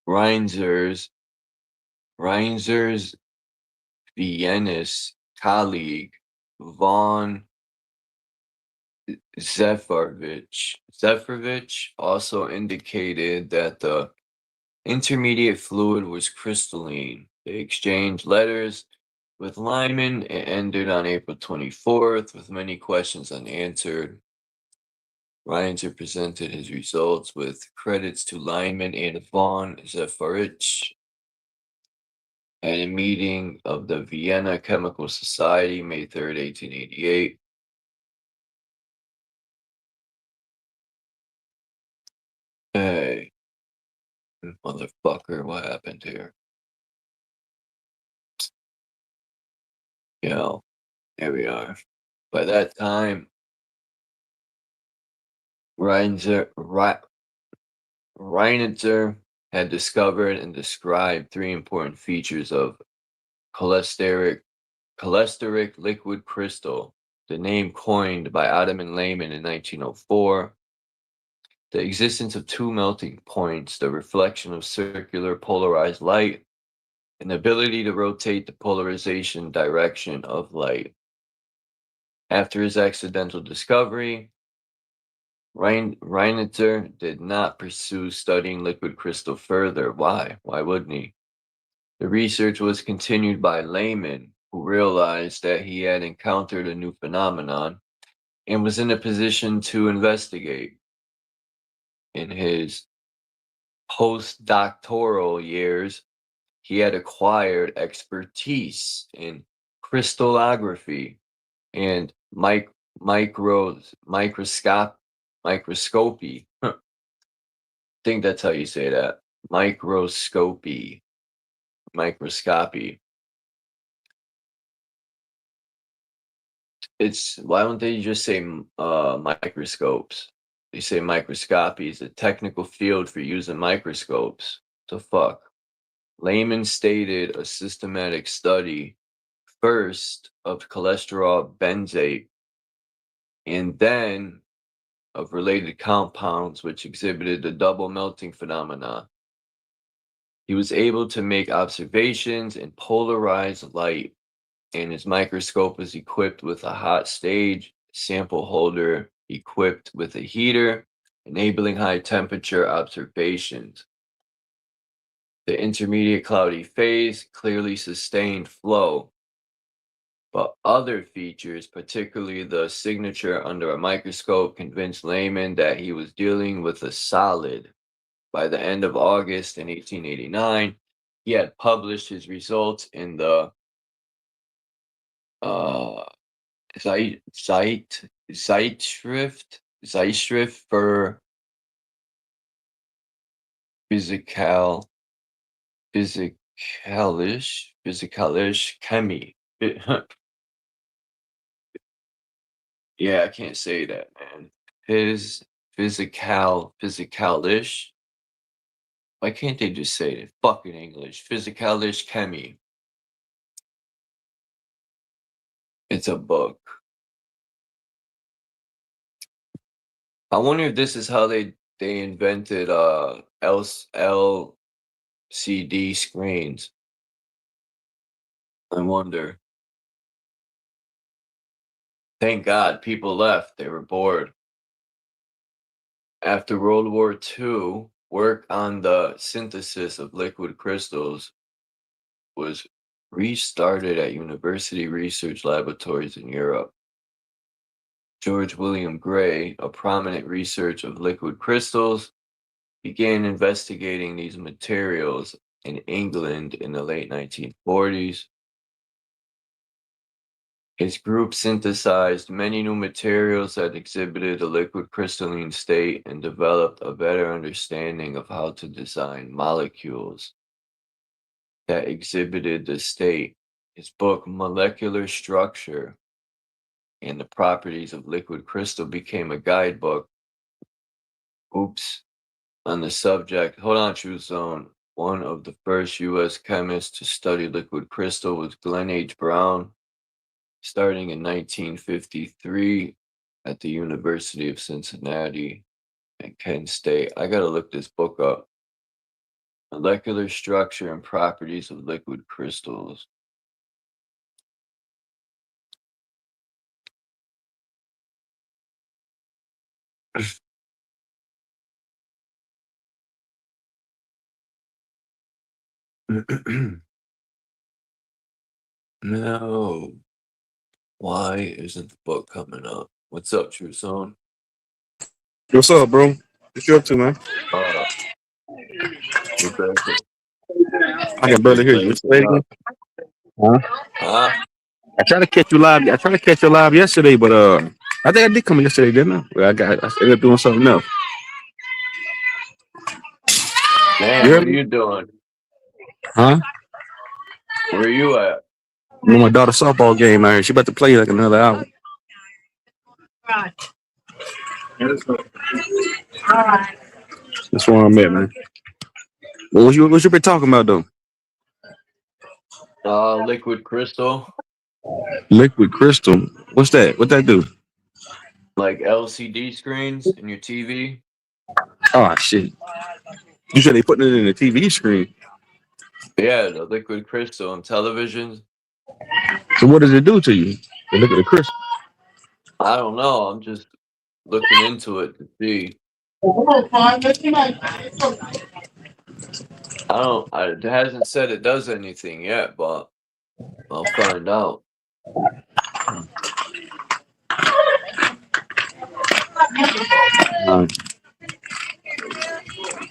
Reinzer's Viennese colleague von Zephyrovich also indicated that the intermediate fluid was crystalline. They exchanged letters with Lyman. It ended on April 24th with many questions unanswered. Reinzer presented his results with credits to Lyman and von Zephyrovich at a meeting of the Vienna Chemical Society, May 3rd, 1888. Hey, motherfucker, what happened here? Yo, here we are. By that time, Reinzer had discovered and described three important features of cholesteric liquid crystal, the name coined by Ottoman Lehman in 1904, the existence of two melting points, the reflection of circular polarized light, and the ability to rotate the polarization direction of light. After his accidental discovery, Reinzer did not pursue studying liquid crystal further. Why? Why wouldn't he? The research was continued by Lehman, who realized that he had encountered a new phenomenon and was in a position to investigate. In his postdoctoral years, he had acquired expertise in crystallography and microscopy. I think that's how you say that. Microscopy. It's why don't they just say microscopes? They say microscopy is a technical field for using microscopes. The fuck? Lehman stated a systematic study first of cholesterol benzate and then of related compounds which exhibited the double melting phenomena. He was able to make observations in polarized light, and his microscope was equipped with a hot stage sample holder equipped with a heater, enabling high temperature observations. The intermediate cloudy phase clearly sustained flow, but other features, particularly the signature under a microscope, convinced Lehman that he was dealing with a solid. By the end of August in 1889, he had published his results in the Zeitschrift für Physikalische Chemie. Yeah, I can't say that, man. Physikalisch. Why can't they just say it fucking English? Physikalische Chemie. It's a book. I wonder if this is how they invented LCD screens. I wonder. Thank God people left. They were bored. After World War II, work on the synthesis of liquid crystals was restarted at university research laboratories in Europe. George William Gray, a prominent researcher of liquid crystals, began investigating these materials in England in the late 1940s. His group synthesized many new materials that exhibited a liquid crystalline state and developed a better understanding of how to design molecules that exhibited the state. His book, Molecular Structure and the Properties of Liquid Crystal, became a guidebook on the subject. Hold on, True Zone. One of the first U.S. chemists to study liquid crystal was Glenn H. Brown, starting in 1953 at the University of Cincinnati and Kent State. I gotta look this book up. Molecular Structure and Properties of Liquid Crystals. No. Why isn't the book coming up? What's up, True Zone? What's up, bro? What you up to, man? I can barely hear you. Huh? I tried to catch you live. I tried to catch you live yesterday, but I think I did come yesterday, didn't I? Well, I ended up doing something else. Man, what are you doing? Huh? Where are you at? I'm on my daughter's softball game out here. She about to play like another hour. That's where I'm at, man. What you been talking about though? Liquid crystal, Liquid crystal. What's that? What that do? like LCD screens in your TV. Oh shit! You said they putting it in the TV screen. Yeah, the liquid crystal on televisions. So what does it do to you? The liquid crystal. I don't know. I'm just looking into it to see. It hasn't said it does anything yet, but I'll find out.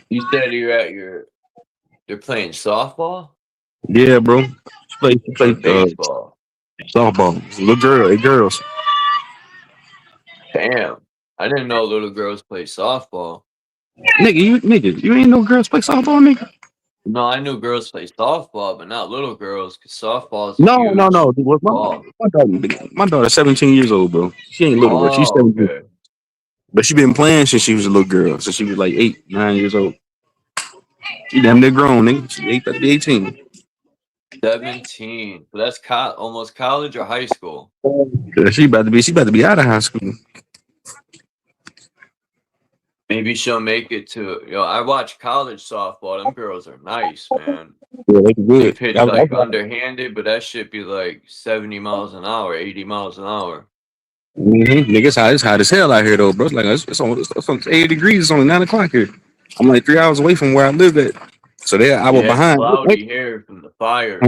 You said you're playing softball? Yeah, bro. Play baseball. Softball. It's a little girl. Hey, girls. Damn. I didn't know little girls play softball. Nigga, you ain't no girls play softball, nigga. No, I knew girls play softball, but not little girls, because softball is No. huge. My daughter's 17 years old, bro. She ain't little, bro. She's 17. Okay. But she been playing since she was a little girl. Since she was like 8, 9 years old. She damn near grown, nigga. She 18. 17. So that's almost college or high school. Yeah, she about to be out of high school. Maybe she'll make it to. I watch college softball. Them girls are nice, man. Yeah, they good. They pitch like underhanded, but that shit be like 70 miles an hour, 80 miles an hour. Nigga, it's hot as hell out here though, bro. It's like it's 80 degrees. It's only 9 o'clock here. I'm like 3 hours away from where I live at. So I was behind. It's cloudy here from the fires.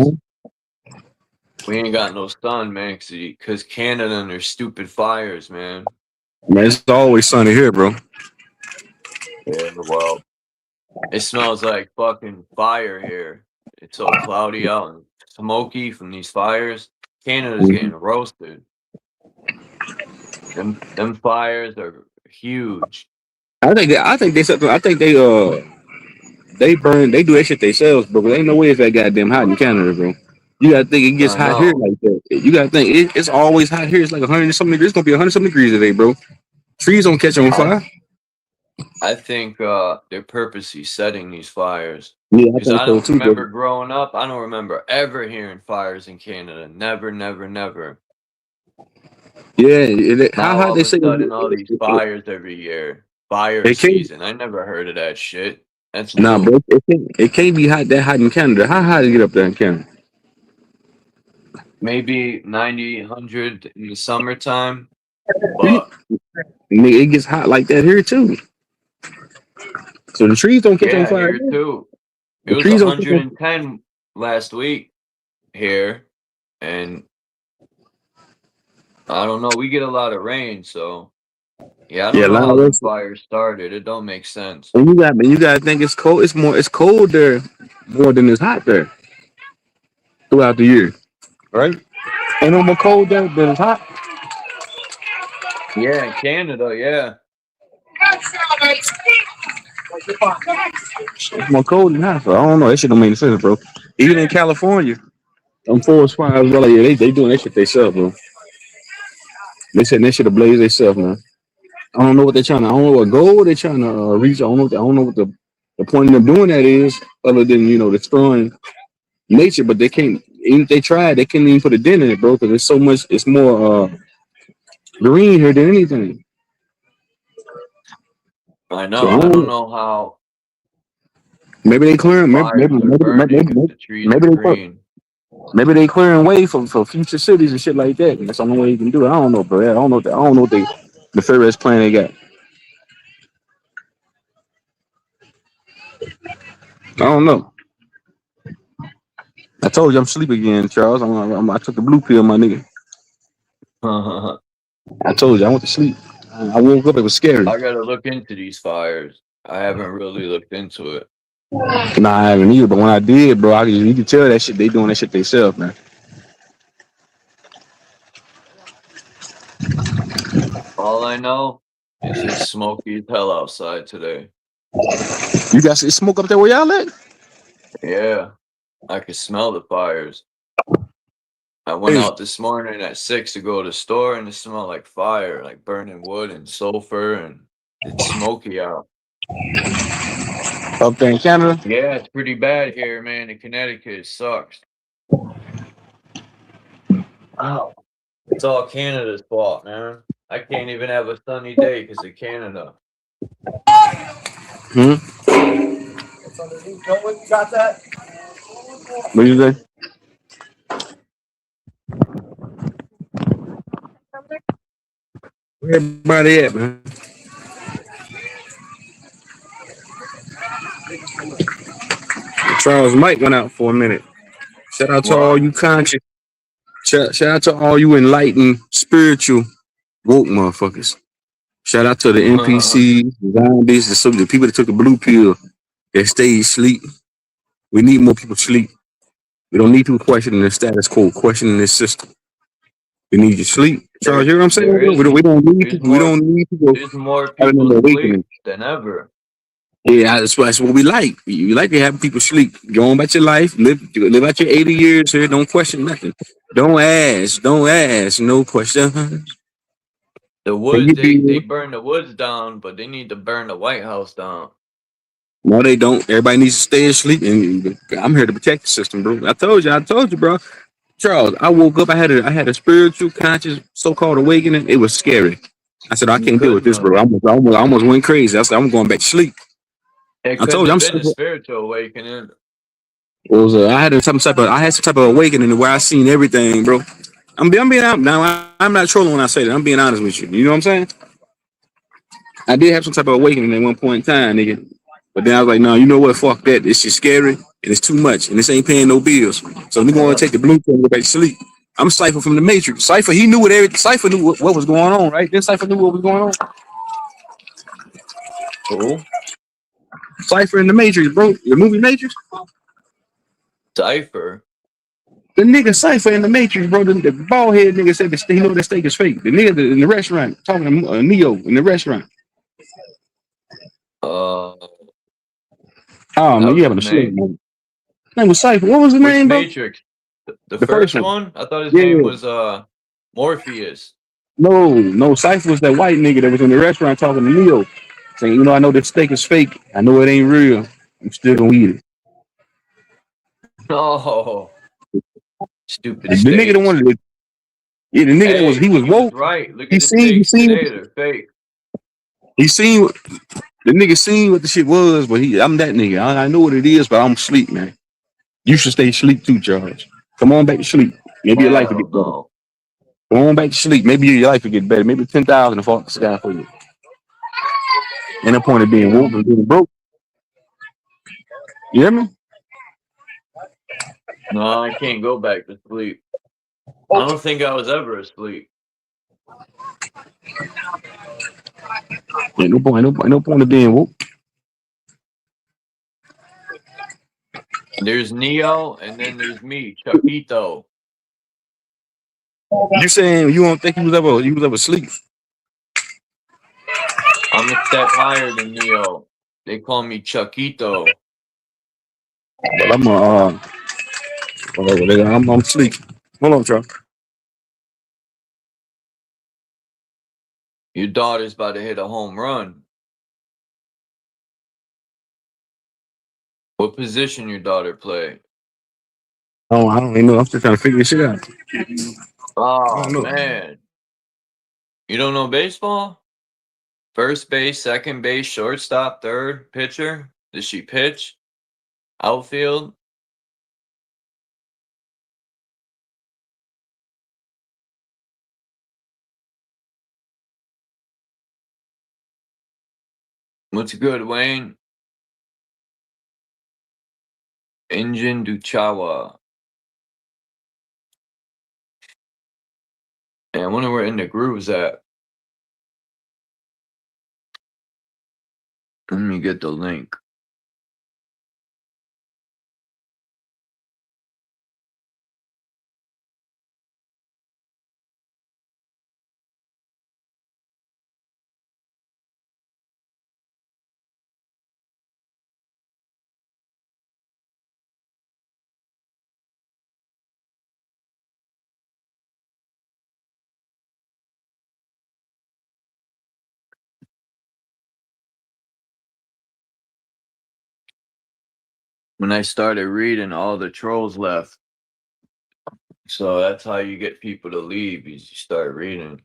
We ain't got no sun, man, because Canada and their stupid fires, man. Man, it's always sunny here, bro. Yeah, well, it smells like fucking fire here. It's so cloudy out and smoky from these fires. Canada's getting roasted. Them fires are huge. I think they do that shit themselves, bro. But ain't no way it's that goddamn hot in Canada, bro. You gotta think it gets hot here like that. You gotta think it's always hot here. It's like 100 something degrees. It's gonna be 100 something degrees today, bro. Trees don't catch on fire. I think they're purposely setting these fires. Yeah, because I don't remember growing up. I don't remember ever hearing fires in Canada. Never, never, never. Yeah, how hot they say all these fires every year. Fire season. I never heard of that shit. That's bro. It can't be that hot in Canada. How hot it get up there in Canada? Maybe 90, 100 in the summertime. But it gets hot like that here too. So the trees don't catch on fire here too. It was 110 last week here, and I don't know. We get a lot of rain, so yeah, I don't know how the fire started. It don't make sense. And you got to think it's cold. It's cold there more than it's hot there throughout the year, right? Ain't no more cold there than it's hot. Yeah, in Canada, yeah. It's more cold than hot, so I don't know. That shit don't make sense, bro. Even in California, them forest fires, bro, like, yeah, they doing that shit themselves, bro. They setting that shit ablaze themselves, man. I don't know what they're trying to. I don't know what goal they're trying to reach. I don't know what the point of them doing that is, other than destroying nature. But they can't. Even if they tried, they can't even put a dent in it, bro. Because it's so much. It's more green here than anything. I know. So I don't know how. Maybe they clearing. Maybe they clearing way for future cities and shit like that. And that's the only way you can do it. I don't know, bro. I don't know what the nefarious plan they got. I don't know. I told you I'm sleepy again, Charles. I took the blue pill, my nigga. I told you I went to sleep. I woke up. It was scary. I gotta look into these fires. I haven't really looked into it. Nah, I haven't either. But when I did, bro, you can tell that shit. They doing that shit themselves, man. All I know is it's smoky as hell outside today. You guys see smoke up there where y'all at? Yeah, I can smell the fires. I went Hey, out this morning at 6 to go to the store, and it smelled like fire, like burning wood and sulfur, and it's smoky out. up there in Canada. Yeah, it's pretty bad here, man. In Connecticut, it sucks. Oh, it's all Canada's fault, man. I can't even have a sunny day because of Canada. Hmm? What you say? Where everybody at, man? Charles Mike went out for a minute. Shout out to all What? you conscious. Shout out to all you enlightened, spiritual, woke motherfuckers. Shout out to the NPCs, the zombies, the people that took the blue pill that stayed asleep. We need more people sleep. We don't need people questioning the status quo, questioning this system. We need you to sleep. Charles, you hear what I'm saying? There Bro? is We don't need there's people. We more don't need people there's more having an people awakening. asleep than ever. Yeah, that's what we like. We like to have people sleep. Go on about your life. Live out your 80 years here. Don't question nothing. Don't ask. Don't ask. No question. The And woods you they be burn the woods down, but they need to burn the White House down. no, they don't. Everybody needs to stay asleep. And I'm here to protect the system, bro. I told you, bro. Charles, I woke up. I had a spiritual, conscious, so-called awakening. It was scary. I said, I You can't deal with couldn't this, have. bro. I almost went crazy. I said, I'm going back to sleep. It I told couldn't you, have I'm been a sleeping. spiritual awakening. I had some type of awakening where I seen everything, bro. I'm being out now. I'm not trolling when I say that. I'm being honest with you. You know what I'm saying? I did have some type of awakening at one point in time, nigga. But then I was like, no, you know what? Fuck that. This shit's scary and it's too much, and this ain't paying no bills. So we're going to take the blue pill and go back to sleep. I'm Cypher from the Matrix. Cypher, he knew what everything. Cypher knew what was going on, right? Then Cypher knew what was going on. Oh, Cypher in the Matrix, bro. The movie Matrix. Cipher. The nigga Cypher in the Matrix, bro. The bald head nigga said he know that steak is fake. The nigga in the restaurant talking to Neo in the restaurant. Uh, Oh that man, you was his having a slow name. moment. His name was Cypher. What was his Which name, bro? Matrix? The The first first one. one? I thought his name Yeah. was Morpheus. No. Cypher was that white nigga that was in the restaurant talking to Neo, saying, I know this steak is fake. I know it ain't real. I'm still gonna eat it. Oh, stupid The nigga that steaks. wanted it. Yeah, the nigga that Hey, he was he was woke. right. Look He at the seen he steaks seen today. They're fake. he seen what the nigga seen what the shit was, but I'm that nigga. I know what it is, but I'm asleep, man. You should stay asleep too, Charles. Come on back to sleep. Maybe your life will Hell get better. no. Come on back to sleep. Maybe your life will get better. Maybe 10,000 will fall off the sky for you. And the point of being woke and being broke. You hear me? No, I can't go back to sleep. I don't think I was ever asleep. Ain't no point of being woke. There's Neo, and then there's me, Chuckito. You saying you don't think you was ever asleep? I'm a step higher than Neo. They call me Chuckito. But I'm asleep. Hold on, Charles. Your daughter's about to hit a home run. What position your daughter play? Oh, I don't even know. I'm still trying to figure this shit out. I Oh don't know. man, you don't know baseball? First base, second base, shortstop, third, pitcher. Does she pitch? Outfield? What's good, Wayne? Engine Duchawa. And I wonder where In the Groove's at. Let me get the link. When I started reading, all the trolls left. So that's how you get people to leave, is you start reading.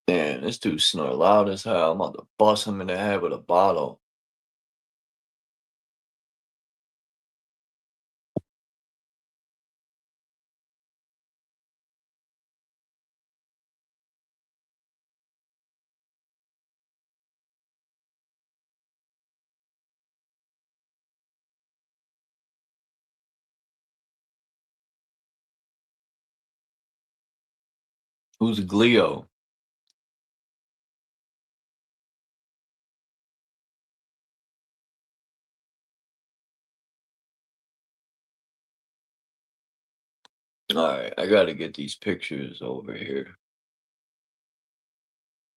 Damn, this dude snore loud as hell. I'm about to bust him in the head with a bottle. Who's Gleo? Alright, I gotta get these pictures over here.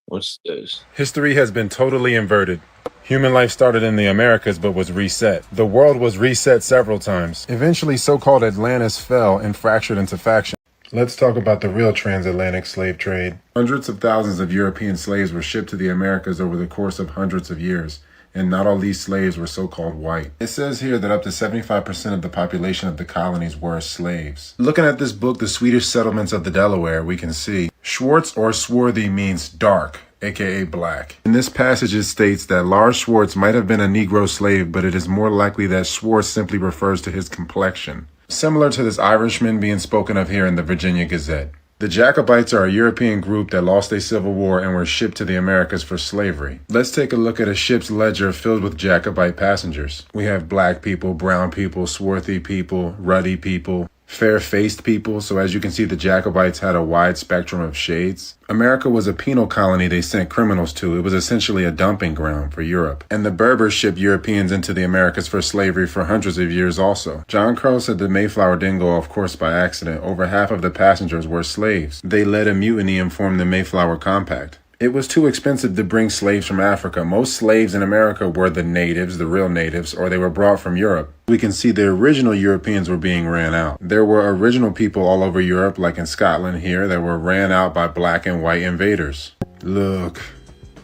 What's this? History has been totally inverted. Human life started in the Americas but was reset. The world was reset several times. Eventually, so-called Atlantis fell and fractured into factions. Let's talk about the real transatlantic slave trade. Hundreds of thousands of European slaves were shipped to the Americas over the course of hundreds of years, and not all these slaves were so-called white. It says here that up to 75% of the population of the colonies were slaves. Looking at this book, The Swedish Settlements of the Delaware, we can see Schwartz or swarthy means dark, aka black. In this passage it states that Lars Schwartz might have been a Negro slave, but it is more likely that Schwartz simply refers to his complexion. Similar to this Irishman being spoken of here in the Virginia Gazette. The Jacobites are a European group that lost a civil war and were shipped to the Americas for slavery. Let's take a look at a ship's ledger filled with Jacobite passengers. We have black people, brown people, swarthy people, ruddy people, fair-faced people, so as you can see, the Jacobites had a wide spectrum of shades. America was a penal colony they sent criminals to. It was essentially a dumping ground for Europe. And the Berbers shipped Europeans into the Americas for slavery for hundreds of years also. John Crow said the Mayflower didn't go off course by accident. Over half of the passengers were slaves. They led a mutiny and formed the Mayflower Compact. It was too expensive to bring slaves from Africa. Most slaves in America were the natives, the real natives, or they were brought from Europe. We can see the original Europeans were being ran out. There were original people all over Europe, like in Scotland here, that were ran out by black and white invaders. Look.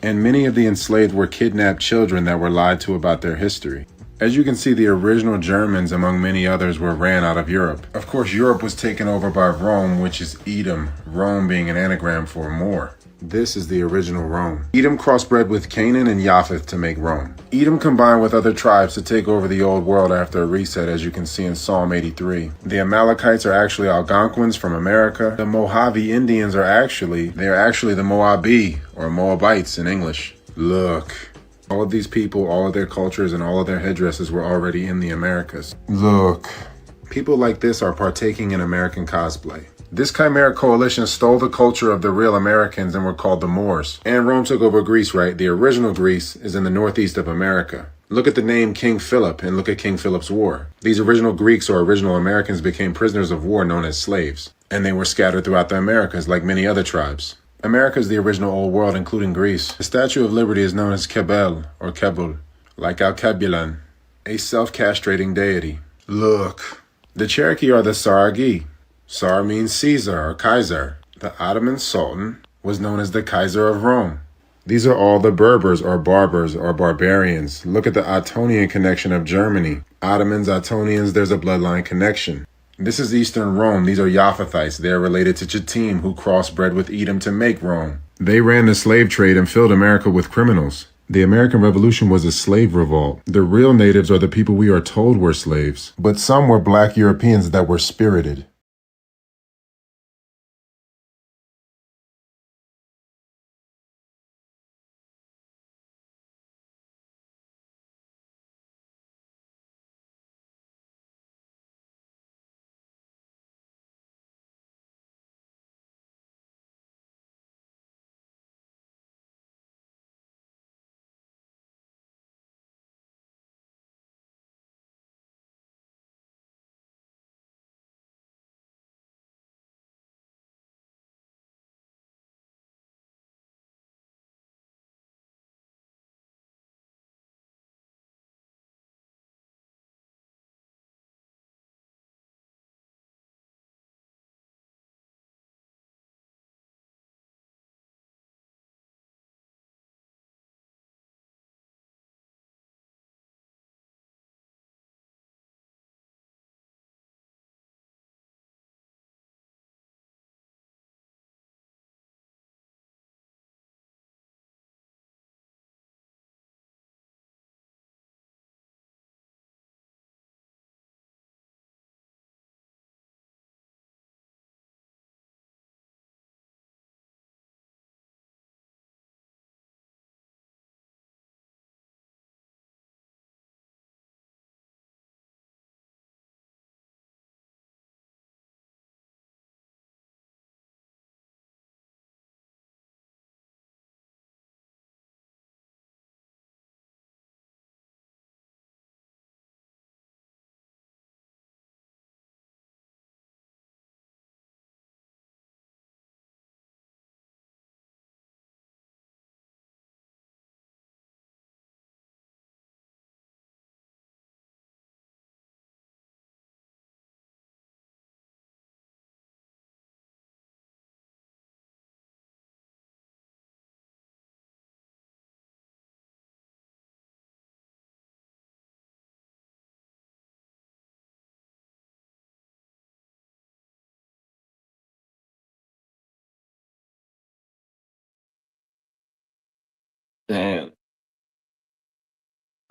And many of the enslaved were kidnapped children that were lied to about their history. As you can see, the original Germans, among many others, were ran out of Europe. Of course, Europe was taken over by Rome, which is Edom, Rome being an anagram for more. This is the original Rome. Edom crossbred with Canaan and Japheth to make Rome. Edom combined with other tribes to take over the old world after a reset, as you can see in Psalm 83. The Amalekites are actually Algonquins from America. The Mojave Indians are actually the Moabi, or Moabites in English. Look. All of these people, all of their cultures, and all of their headdresses were already in the Americas. Look. People like this are partaking in American cosplay. This chimera coalition stole the culture of the real Americans and were called the Moors. And Rome took over Greece, right? The original Greece is in the northeast of America. Look at the name King Philip and look at King Philip's War. These original Greeks or original Americans became prisoners of war known as slaves. And they were scattered throughout the Americas like many other tribes. America is the original old world, including Greece. The Statue of Liberty is known as Kebel or Kebul, like Alkebulan, a self-castrating deity. Look. The Cherokee are the Saragi. Sar means Caesar or Kaiser. The Ottoman Sultan was known as the Kaiser of Rome. These are all the Berbers or Barbers or barbarians. Look at the Ottonian connection of Germany. Ottomans, Ottonians, there's a bloodline connection. This is Eastern Rome. These are Japhethites. They are related to Chittim, who crossbred with Edom to make Rome. They ran the slave trade and filled America with criminals. The American Revolution was a slave revolt. The real natives are the people we are told were slaves. But some were black Europeans that were spirited.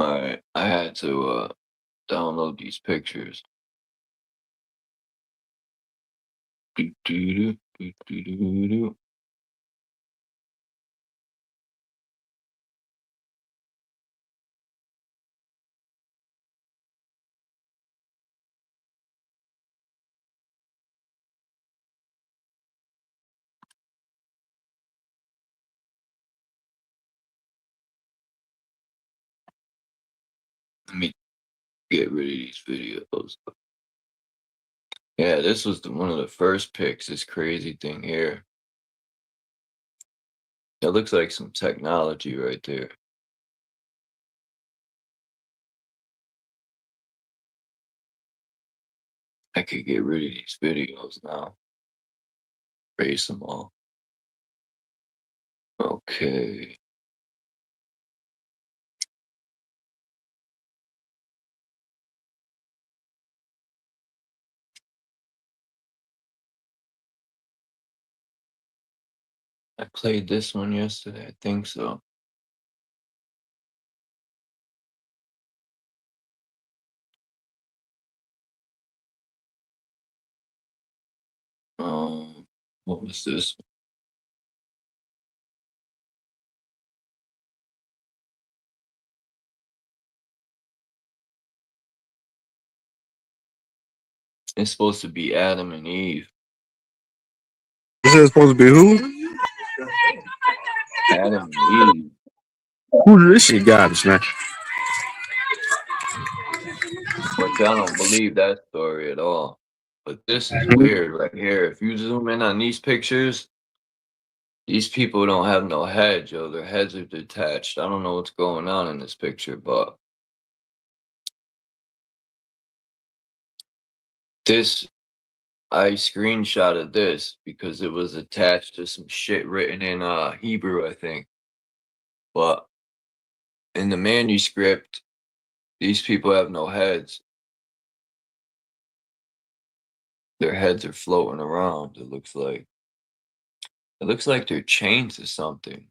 Alright, I had to download these pictures. Doo-doo-doo, doo-doo-doo-doo. Let me get rid of these videos. Yeah, this was one of the first pics, this crazy thing here. That looks like some technology right there. I could get rid of these videos now. Erase them all. Okay. I played this one yesterday, I think so. What was this? It's supposed to be Adam and Eve. This is supposed to be who? Adam and Eve. Who this shit garbage, man? Which I don't believe that story at all. But this is weird right here. If you zoom in on these pictures, these people don't have no heads, yo. Their heads are detached. I don't know what's going on in this picture, but this, I screenshotted this because it was attached to some shit written in Hebrew, I think. But in the manuscript, these people have no heads. Their heads are floating around, it looks like. It looks like they're chained to something.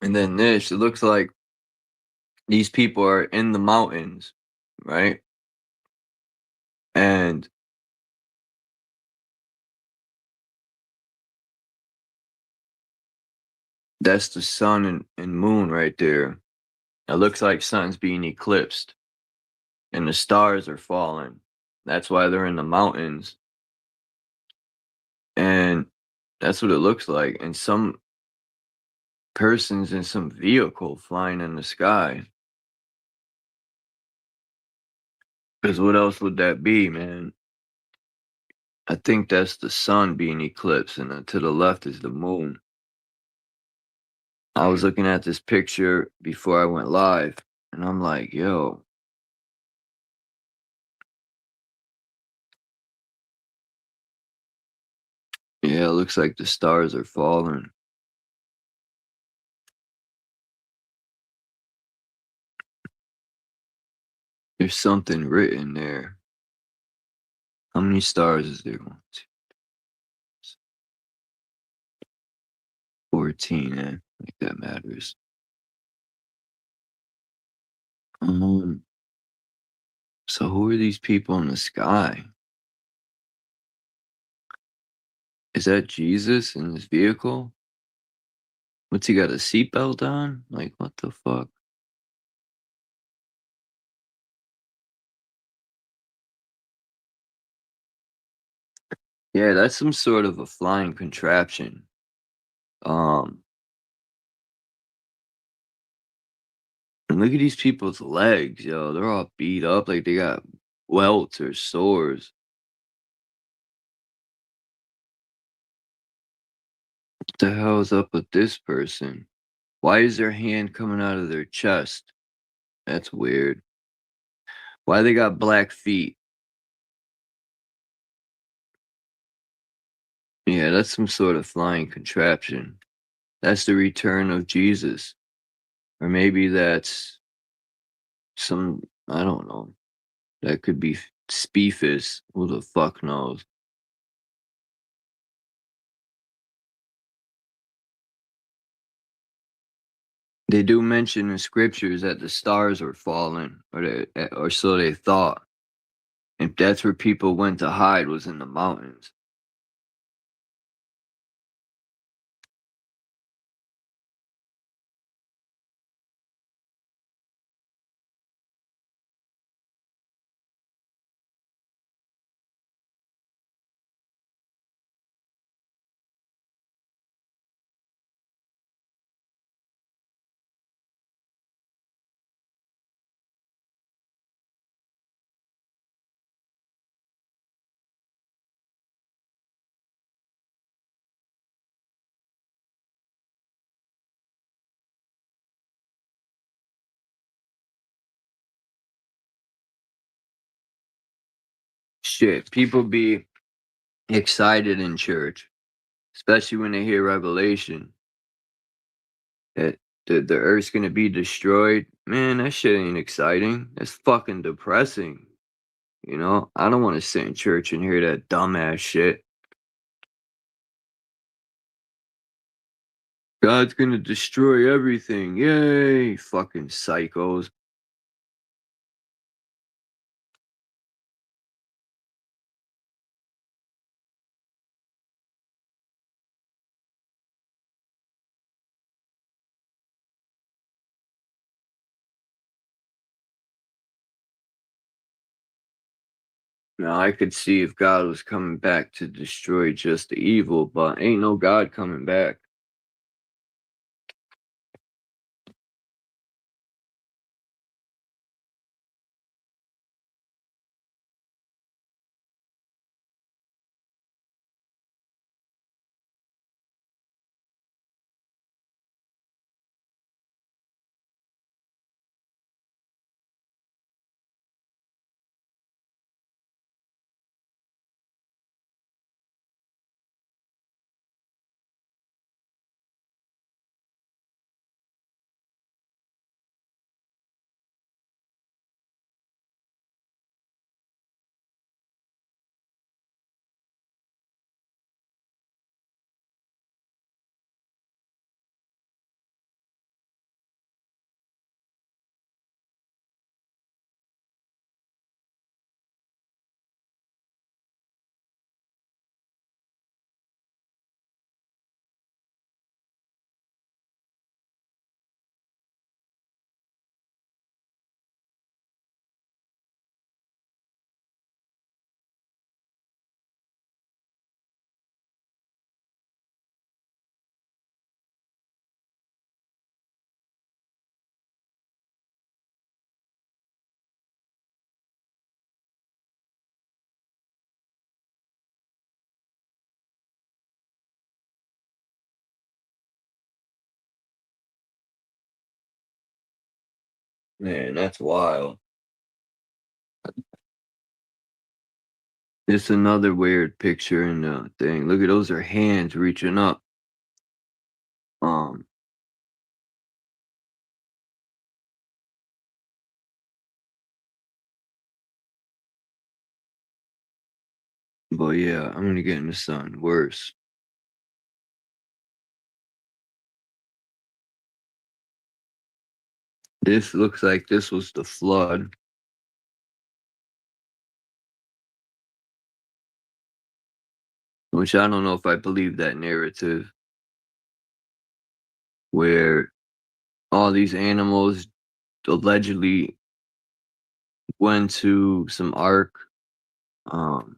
And then this, it looks like these people are in the mountains, right? And that's the sun and moon right there. It looks like sun's being eclipsed and the stars are falling. That's why they're in the mountains. And that's what it looks like. And some person's in some vehicle flying in the sky. Because what else would that be, man? I think that's the sun being eclipsed, and then to the left is the moon. I was looking at this picture before I went live, and I'm like, yo. Yeah, it looks like the stars are falling. There's something written there. How many stars is there? 1, 2, 14, eh? Like that matters. So who are these people in the sky? Is that Jesus in his vehicle? What's he got, a seatbelt on? Like, what the fuck? Yeah, that's some sort of a flying contraption. And look at these people's legs, yo. They're all beat up like they got welts or sores. What the hell is up with this person? Why is their hand coming out of their chest? That's weird. Why they got black feet? Yeah, that's some sort of flying contraption. That's the return of Jesus. Or maybe that's some, I don't know. That could be Speefus. Who the fuck knows? They do mention in scriptures that the stars were falling, or so they thought. And that's where people went to hide, was in the mountains. Shit, people be excited in church, especially when they hear Revelation that the earth's gonna be destroyed. Man, that shit ain't exciting. That's fucking depressing. You know, I don't want to sit in church and hear that dumbass shit. God's gonna destroy everything. Yay, fucking psychos. Now, I could see if God was coming back to destroy just the evil, but ain't no God coming back. Man, that's wild. It's another weird picture in the thing. Look at those are hands reaching up. Um, but yeah, I'm gonna get into something worse. This looks like this was the flood. Which I don't know if I believe that narrative where all these animals allegedly went to some ark. Um,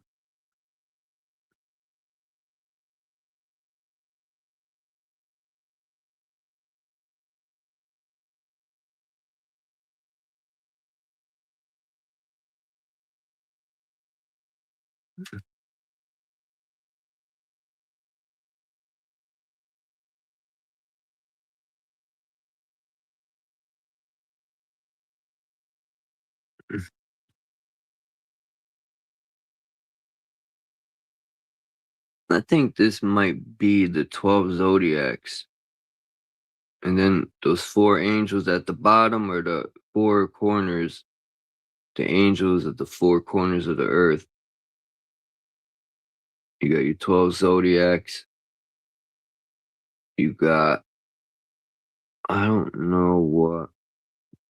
I think this might be the 12 zodiacs. And then those 4 angels at the bottom are the 4 corners, the angels at the 4 corners of the earth. You got your 12 zodiacs. You got, I don't know what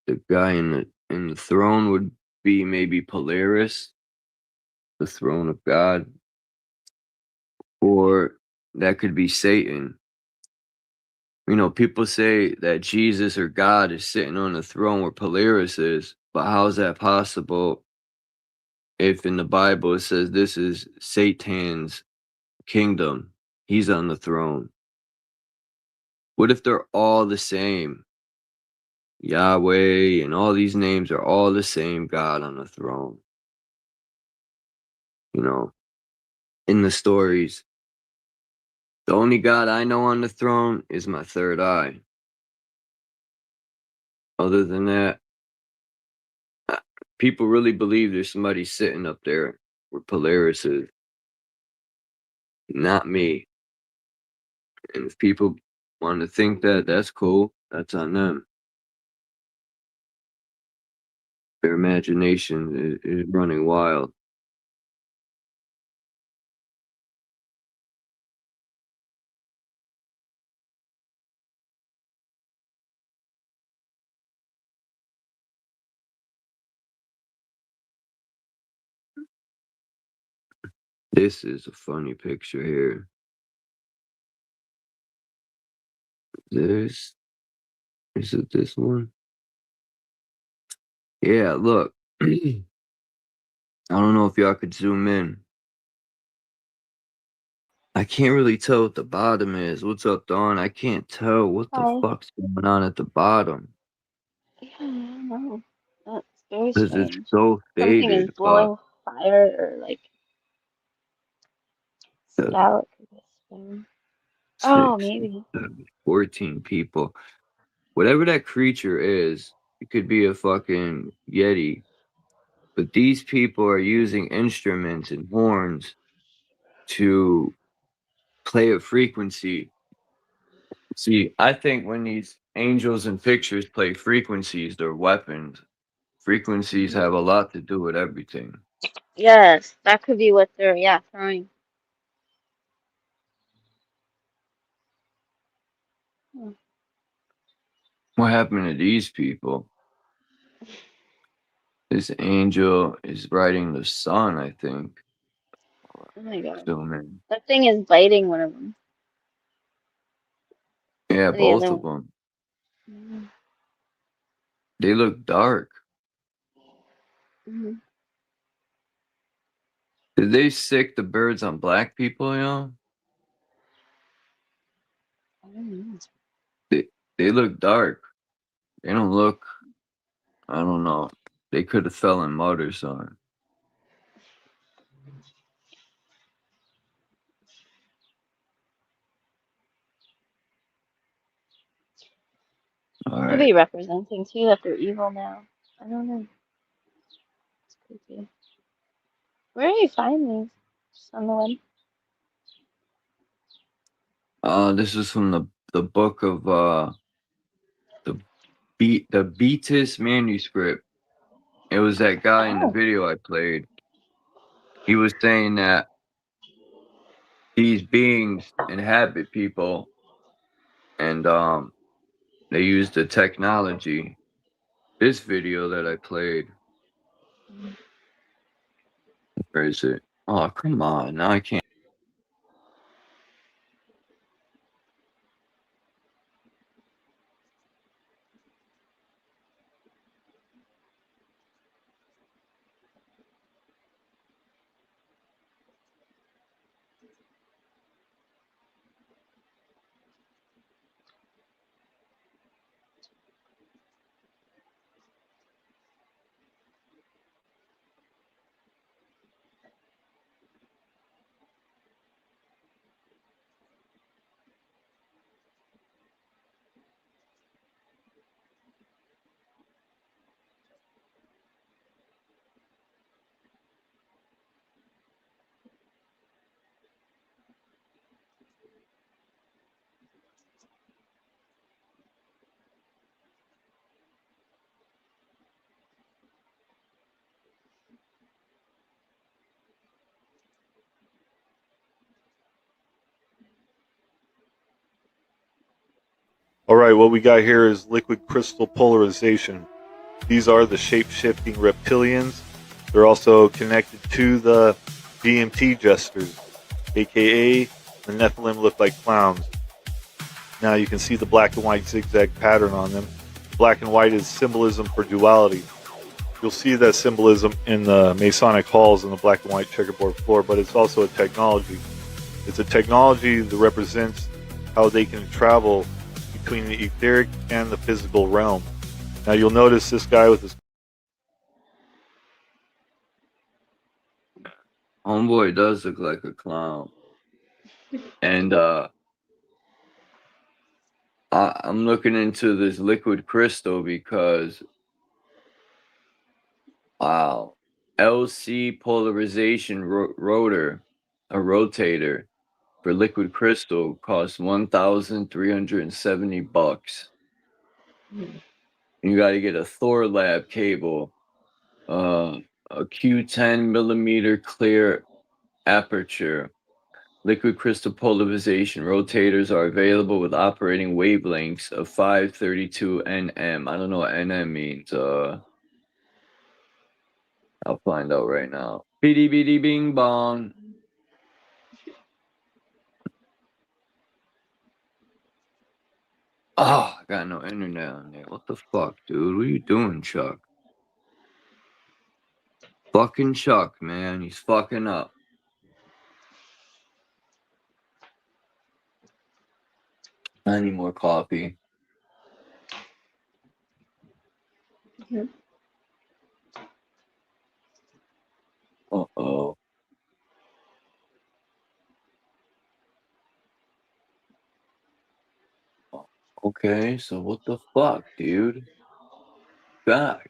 the guy in the throne would be, maybe Polaris, the throne of God, or that could be Satan. You know, people say that Jesus or God is sitting on the throne where Polaris is, but how is that possible if in the Bible it says this is Satan's kingdom? He's on the throne. What if they're all the same? Yahweh and all these names are all the same God on the throne. You know, in the stories, the only God I know on the throne is my third eye. Other than that, people really believe there's somebody sitting up there where Polaris is. Not me. And if people want to think that, that's cool. That's on them. Their imagination is running wild. This is a funny picture here. Is it this one? Yeah, look. I don't know if y'all could zoom in. I can't really tell what the bottom is. What's up, Dawn? I can't tell what the Hi. fuck's going on at the bottom. Yeah, I don't know. That's very Because it's strange. so Something is faded, but blowing fire or like the scout could be spin. Oh, 6, maybe. 7, 14 people. Whatever that creature is, it could be a fucking Yeti. But these people are using instruments and horns to play a frequency. See, I think when these angels and pictures play frequencies, they're weapons. Frequencies have a lot to do with everything. Yes, that could be what they're, yeah, throwing. Hmm. What happened to these people? This angel is riding the sun, I think. Oh my God. Zoom in. That thing is biting one of them. Yeah, Or the both other of one. them. Mm-hmm. They look dark. Mm-hmm. Did they sick the birds on black people, you know? I don't know. They look dark. They don't look, I don't know. They could have fell in mud or something. All Could right. be representing too that they're evil now. I don't know. It's creepy. Where do you find these? Just on the web? This is from the book of the the Beatus manuscript. It was that guy in the Oh. video I played. He was saying that these beings inhabit people and they use the technology. This video that I played, where is it? Oh, come on. Now I can't. All right, what we got here is liquid crystal polarization. These are the shape-shifting reptilians. They're also connected to the DMT jesters, aka the Nephilim look like clowns. Now you can see the black and white zigzag pattern on them. Black and white is symbolism for duality. You'll see that symbolism in the Masonic halls on the black and white checkerboard floor, but it's also a technology. It's a technology that represents how they can travel between the etheric and the physical realm. Now you'll notice this guy with his Homeboy does look like a clown. And I'm looking into this liquid crystal because wow, LC polarization rotor, a rotator for liquid crystal costs $1,370. You got to get a Thor Lab cable, a Q10 millimeter clear aperture. Liquid crystal polarization rotators are available with operating wavelengths of 532 nm. I don't know what nm means. I'll find out right now. Biddy biddy bing bong. Oh, I got no internet on there. What the fuck, dude? What are you doing, Chuck? Fucking Chuck, man. He's fucking up. I need more coffee. Uh-oh. Okay, so what the fuck, dude? Back.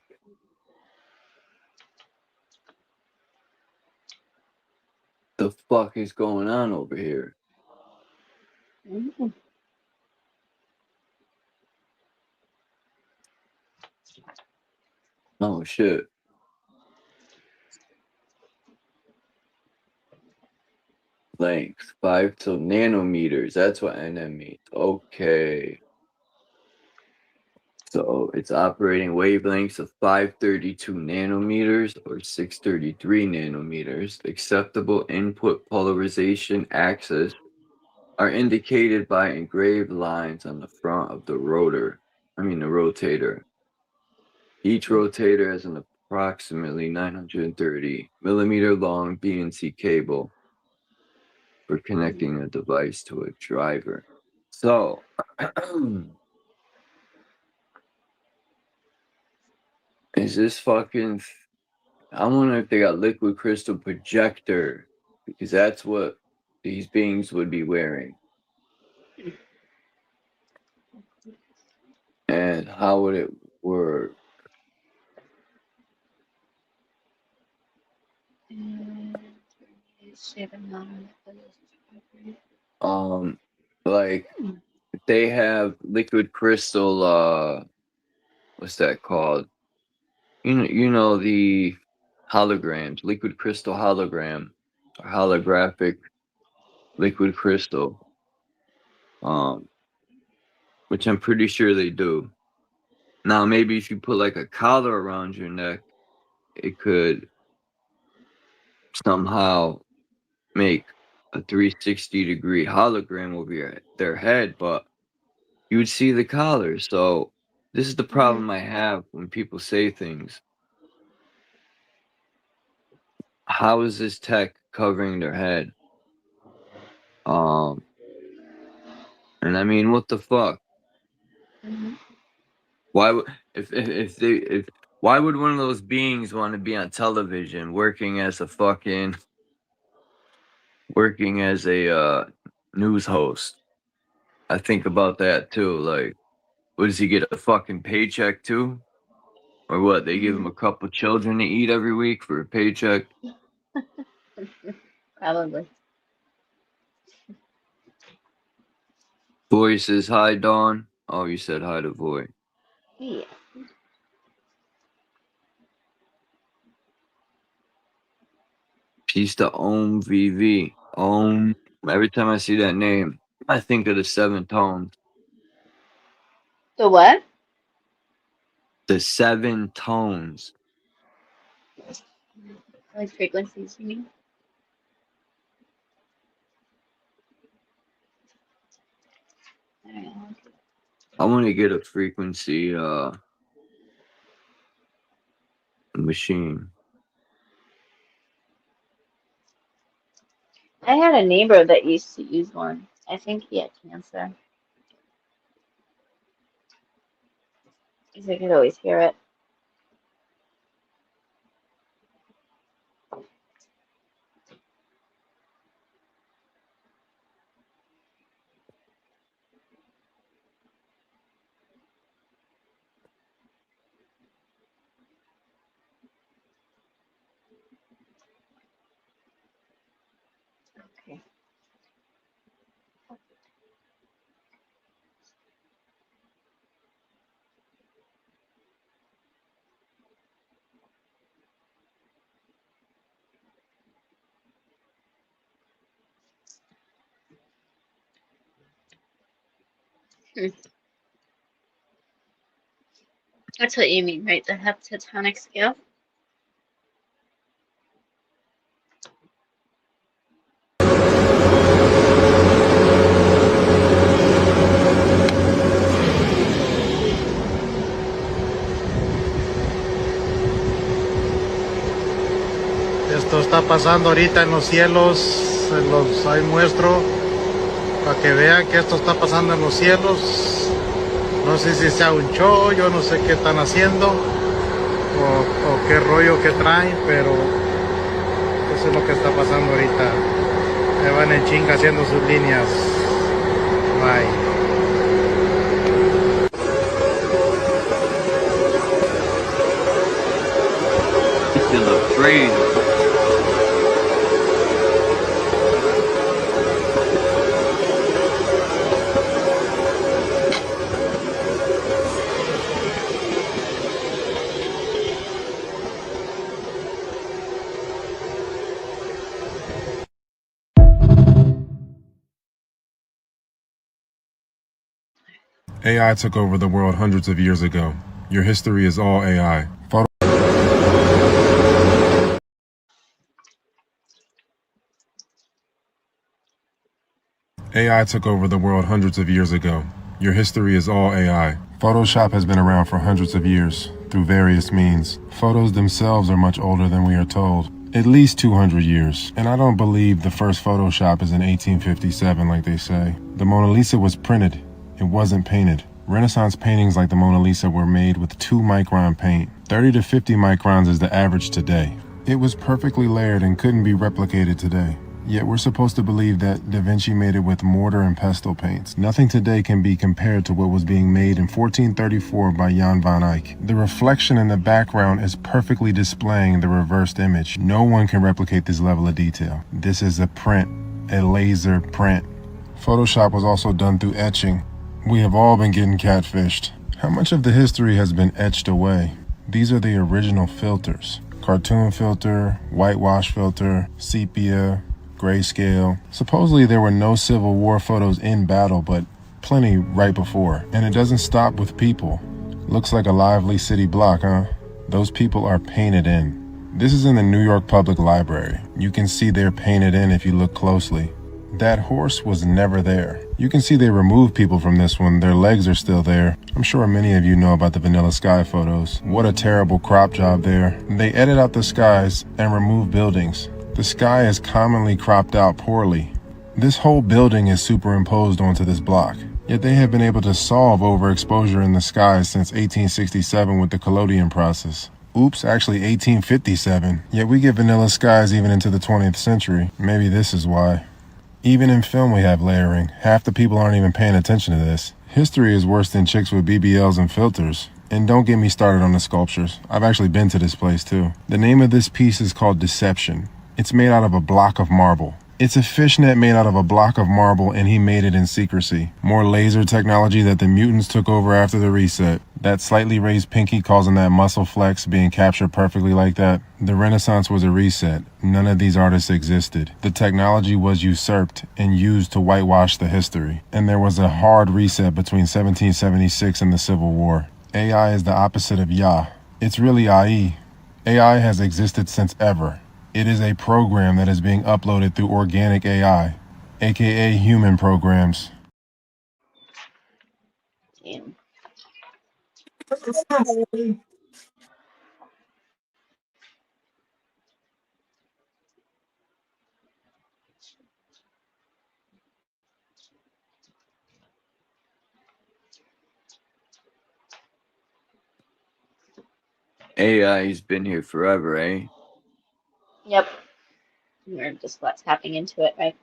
The fuck is going on over here? Oh shit. Length 5 to nanometers. That's what NM means. Okay. So it's operating wavelengths of 532 nanometers or 633 nanometers. Acceptable input polarization axis are indicated by engraved lines on the front of the rotator. Each rotator has an approximately 930 millimeter long BNC cable for connecting a device to a driver. So, is this fucking... I wonder if they got liquid crystal projector, because that's what these beings would be wearing. And how would it work? Like they have liquid crystal. What's that called? You know the holograms, liquid crystal hologram, or holographic liquid crystal. Which I'm pretty sure they do. Now maybe if you put like a collar around your neck, it could somehow make a 360-degree hologram over their head, but you would see the collar. So this is the problem I have when people say things. How is this tech covering their head? And I mean, what the fuck? Why would why would one of those beings want to be on television working as a news host? I think about that too. Like, what does he get, a fucking paycheck too? Or what? They give him a couple children to eat every week for a paycheck? Probably. Boy says hi, Dawn. Oh, you said hi to Boy. Yeah. Peace to Om VV. Om. Every time I see that name, I think of the 7 tones. The what? The 7 tones. Like frequencies, you mean? I don't know. I want to get a frequency machine. I had a neighbor that used to use one. I think he had cancer. Because I could always hear it. Okay. Hmm. That's what you mean, right? The heptatonic scale? Esto está pasando ahorita en los cielos, ahí muestro, para que vean que esto está pasando en los cielos. No sé si sea un show, yo no sé qué están haciendo, o qué rollo que traen, pero eso es lo que está pasando ahorita. Me van en chinga haciendo sus líneas. Bye. AI took over the world hundreds of years ago. Your history is all AI. AI took over the world hundreds of years ago. Your history is all AI. Photoshop has been around for hundreds of years, through various means. Photos themselves are much older than we are told. At least 200 years. And I don't believe the first Photoshop is in 1857 like they say. The Mona Lisa was printed. It wasn't painted. Renaissance paintings like the Mona Lisa were made with 2-micron paint. 30 to 50 microns is the average today. It was perfectly layered and couldn't be replicated today. Yet we're supposed to believe that Da Vinci made it with mortar and pestle paints. Nothing today can be compared to what was being made in 1434 by Jan van Eyck. The reflection in the background is perfectly displaying the reversed image. No one can replicate this level of detail. This is a print, a laser print. Photoshop was also done through etching. We have all been getting catfished. How much of the history has been etched away? These are the original filters. Cartoon filter, whitewash filter, sepia, grayscale. Supposedly there were no Civil War photos in battle, but plenty right before. And it doesn't stop with people. Looks like a lively city block, huh? Those people are painted in. This is in the New York Public Library. You can see they're painted in if you look closely. That horse was never there. You can see they removed people from this one. Their legs are still there. I'm sure many of you know about the Vanilla Sky photos. What a terrible crop job there. They edit out the skies and remove buildings. The sky is commonly cropped out poorly. This whole building is superimposed onto this block. Yet they have been able to solve overexposure in the skies since 1867 with the collodion process. Oops, actually 1857. Yet we get vanilla skies even into the 20th century. Maybe this is why. Even in film we have layering. Half the people aren't even paying attention to this. History is worse than chicks with BBLs and filters. And don't get me started on the sculptures. I've actually been to this place too. The name of this piece is called Deception. It's made out of a block of marble. It's a fishnet made out of a block of marble, and he made it in secrecy. More laser technology that the mutants took over after the reset. That slightly raised pinky causing that muscle flex being captured perfectly like that. The Renaissance was a reset. None of these artists existed. The technology was usurped and used to whitewash the history. And there was a hard reset between 1776 and the Civil War. AI is the opposite of Yah. It's really AI. AI has existed since ever. It is a program that is being uploaded through organic AI, aka human programs. Damn. AI's been here forever, eh? Yep. We're just what's tapping into it, right?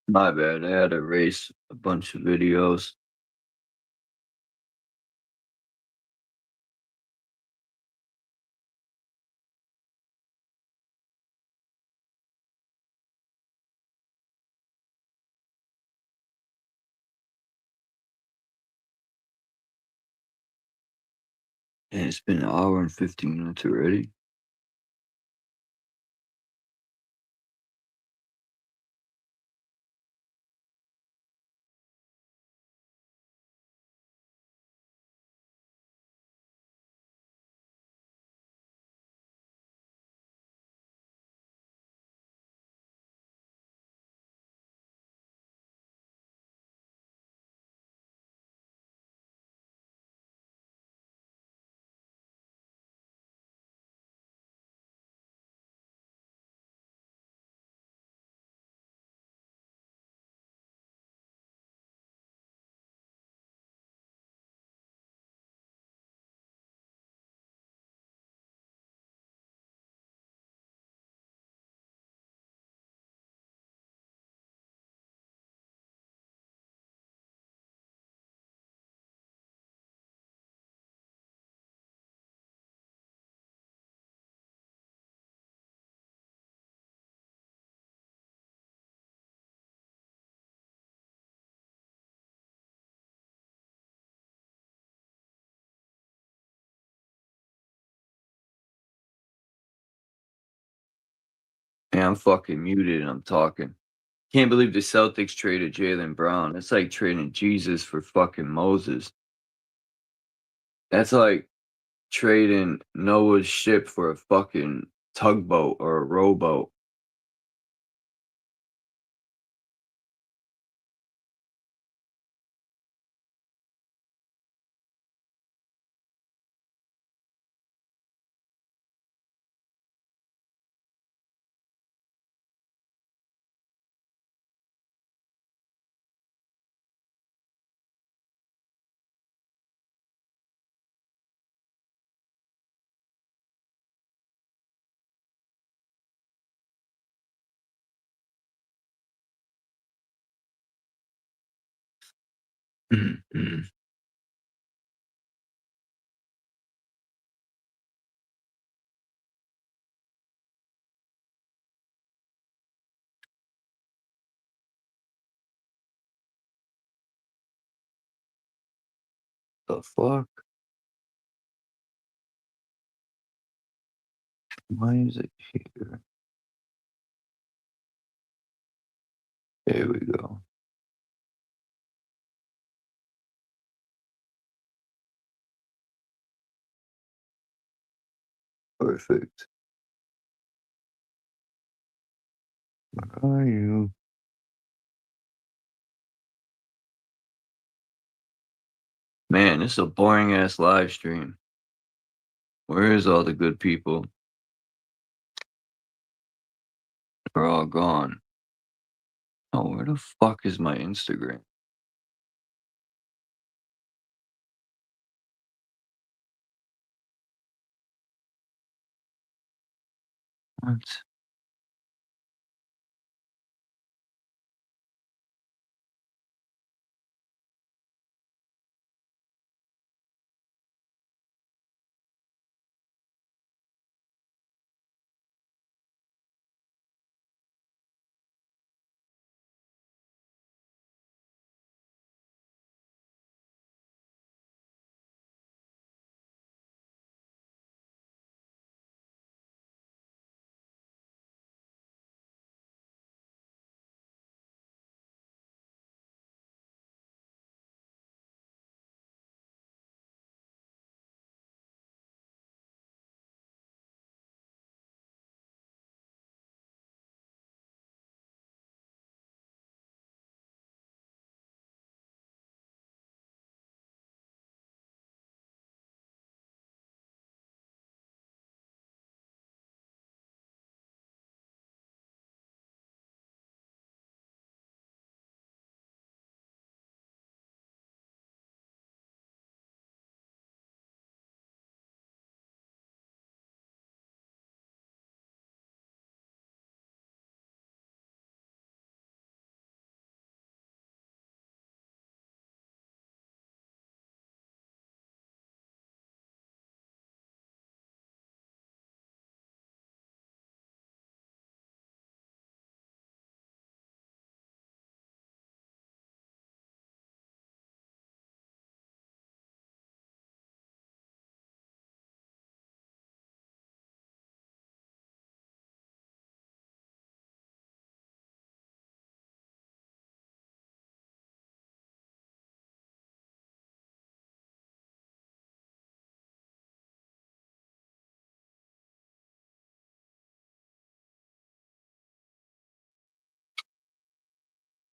My bad. I had to erase a bunch of videos. And it's been an hour and 15 minutes already. I'm fucking muted and I'm talking. Can't believe the Celtics traded Jaylen Brown. It's like trading Jesus for fucking Moses. That's like trading Noah's ship for a fucking tugboat or a rowboat. The fuck? Why is it here? There we go. Perfect. Where are you? Man, this is a boring ass live stream. Where is all the good people? They're all gone. Oh, where the fuck is my Instagram? What?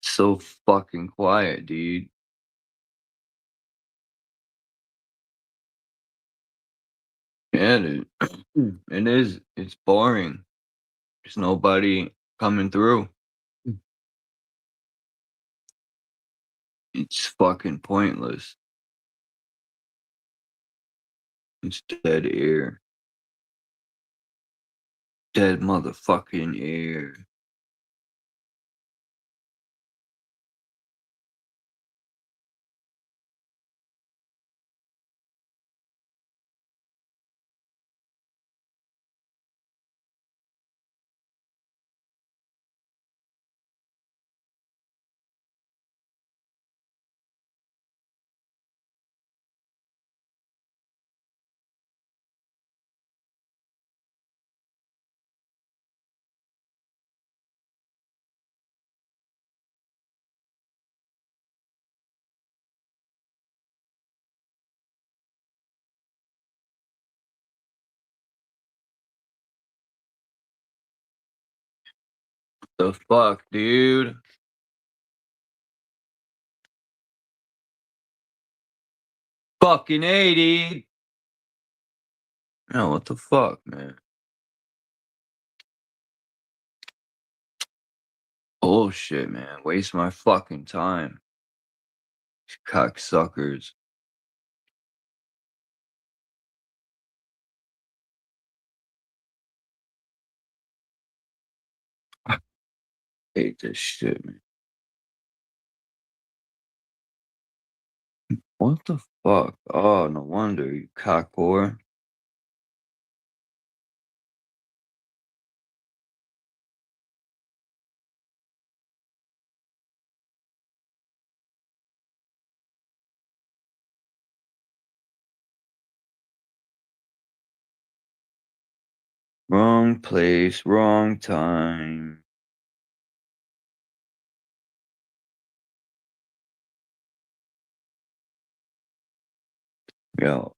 So fucking quiet, dude. Yeah, dude. It is. It's boring. There's nobody coming through. It's fucking pointless. It's dead air. Dead motherfucking air. The fuck, dude? Fucking 80. No, what the fuck, man? Bullshit, man. Waste my fucking time. These cocksuckers. I hate this shit, man. What the fuck? Oh, no wonder, you cock whore. Wrong place, wrong time. Yo.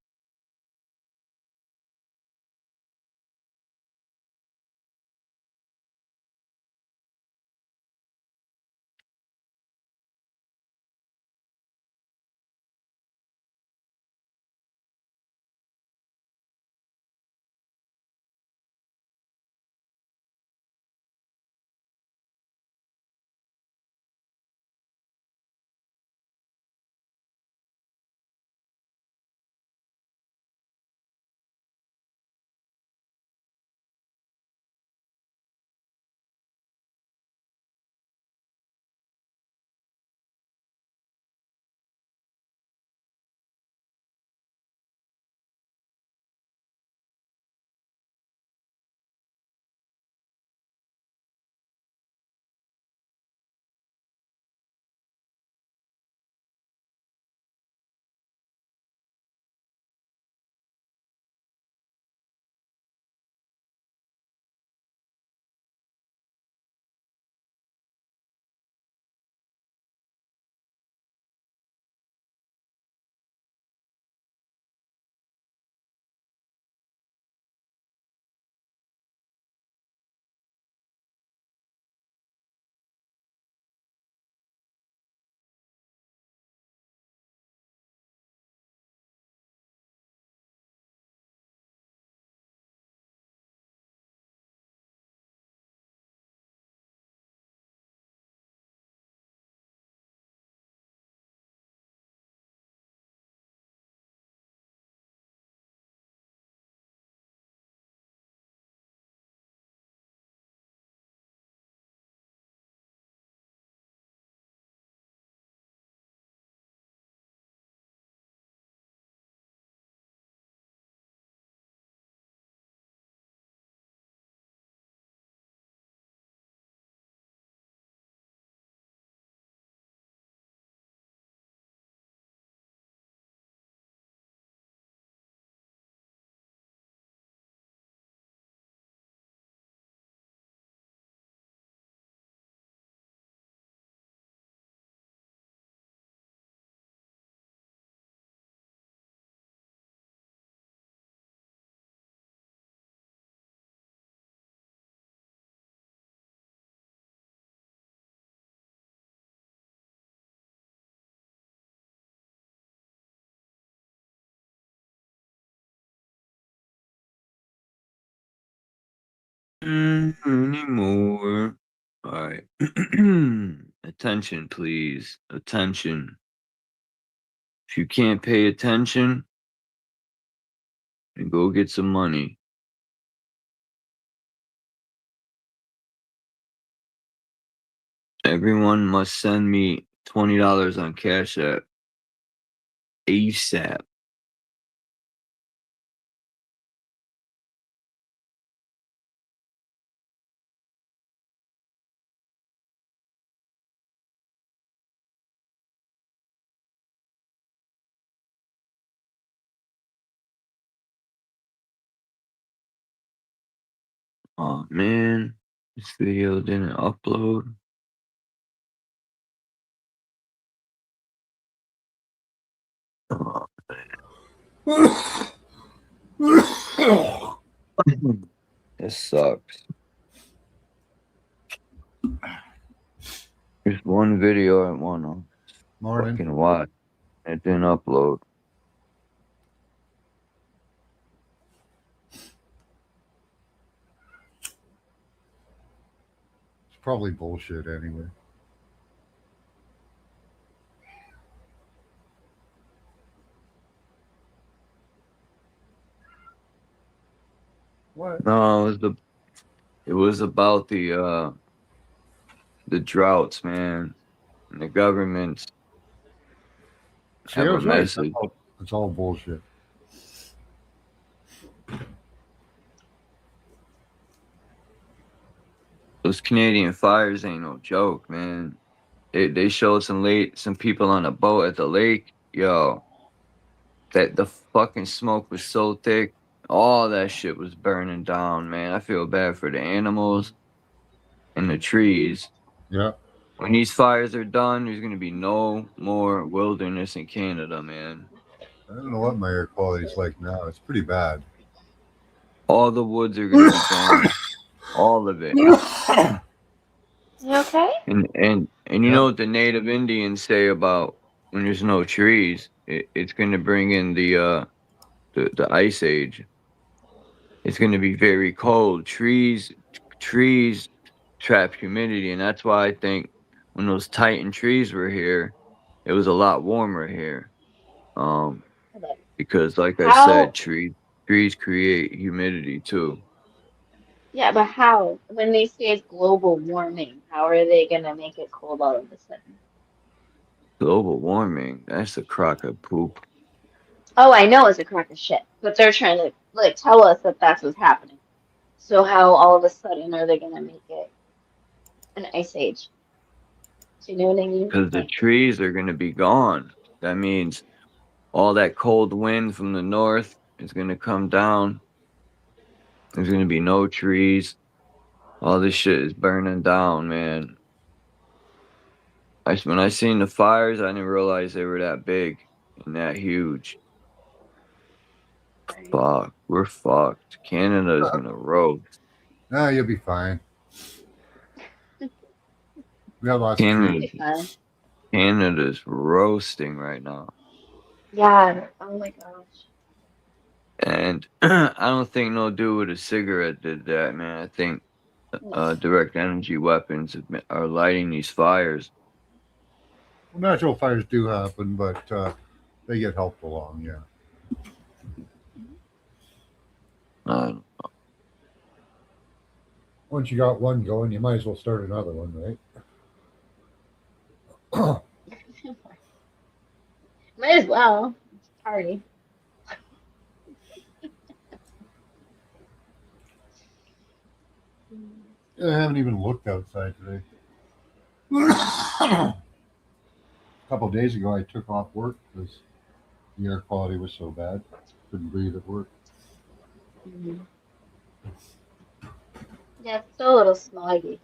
Anymore. Alright. Attention, please. Attention. If you can't pay attention, then go get some money. Everyone must send me $20 on Cash App ASAP. Oh man, this video didn't upload. Oh, man. This sucks. There's one video I wanna Morning. fucking watch. It didn't upload. It's probably bullshit anyway. What? No, it was about the droughts, man. And the governments See, have I a was right. message. It's all bullshit. Those Canadian fires ain't no joke, man. They showed some people on a boat at the lake. Yo, that the fucking smoke was so thick. All that shit was burning down, man. I feel bad for the animals and the trees. Yeah. When these fires are done, there's gonna be no more wilderness in Canada, man. I don't know what my air quality is like now. It's pretty bad. All the woods are gonna be gone. All of it. You okay? And you know what the native Indians say about when there's no trees? It's gonna bring in the ice age. It's gonna be very cold. Trees trap humidity, and that's why I think when those titan trees were here, it was a lot warmer here. Because like I How? said, trees create humidity too. Yeah, but how? When they say it's global warming, how are they gonna make it cold all of a sudden? Global warming, that's a crock of poop. Oh, I know it's a crock of shit, but they're trying to like tell us that that's what's happening. So how all of a sudden are they gonna make it an ice age? Do you know what I mean? Because the trees are gonna be gone. That means all that cold wind from the north is gonna come down. There's gonna be no trees. All this shit is burning down, man. When I seen the fires, I didn't realize they were that big and that huge. Fuck, we're fucked. Canada is gonna roast. Nah, you'll be fine. We have lots of trees. Canada's roasting right now. Yeah. Oh my gosh. And I don't think no dude with a cigarette did that, man. I think direct energy weapons are lighting these fires. Well, natural fires do happen, but they get helped along, yeah. Once you got one going, you might as well start another one, right? Might as well. Party. I haven't even looked outside today. A couple of days ago, I took off work because the air quality was so bad. Couldn't breathe at work. Yeah, it's still a little smoggy.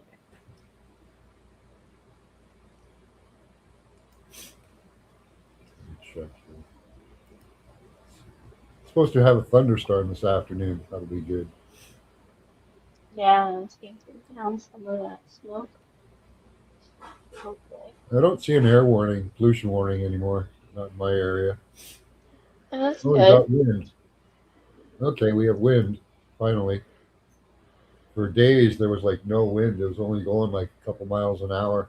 Supposed to have a thunderstorm this afternoon. That'll be good. Yeah, it's going to take down some of that smoke. Hopefully. I don't see an air warning, pollution warning anymore. Not in my area. Oh, that's We good. got wind. Okay, we have wind, finally. For days, there was like no wind. It was only going like a couple miles an hour.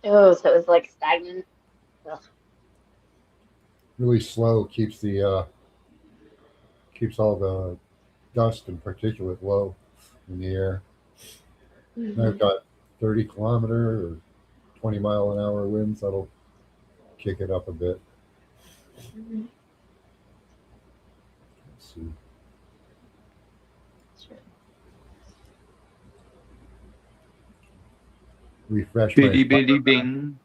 Oh, so it was like stagnant. Ugh. Really slow, keeps all the dust and particulate low in the air. And I've got 30 kilometer or 20 mile an hour winds. That'll kick it up a bit. Mhm. Let's see. Sure. Refresh Bitty my. bitty bing.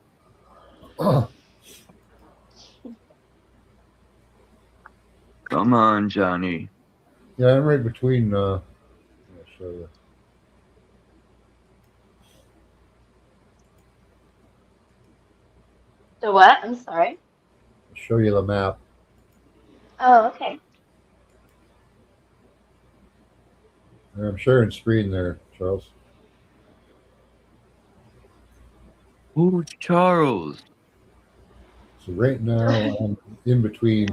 Come on, Johnny. Yeah, I'm right between. I'll show you. The what? I'm sorry. I'll show you the map. Oh, okay. I'm sharing screen there, Charles. Who, Charles? So right now I'm in between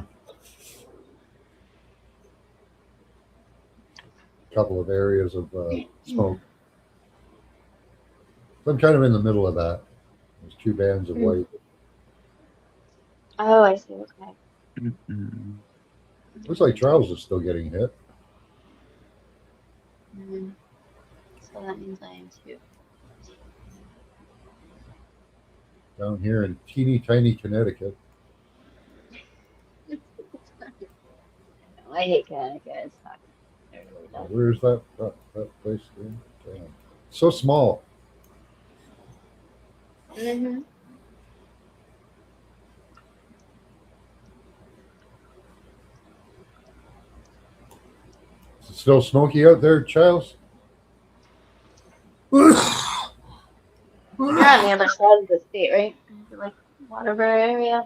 a couple of areas of smoke. So I'm kind of in the middle of that. There's two bands of white. Oh, I see. Okay. Looks like Charles is still getting hit. So that means I am too. Down here in teeny tiny Connecticut. I hate Connecticut. It sucks. It really does. Where's that place? Damn. So small. Mm-hmm. Is it still smoky out there, Charles? You're on the other side of the state, right? Like Waterbury area.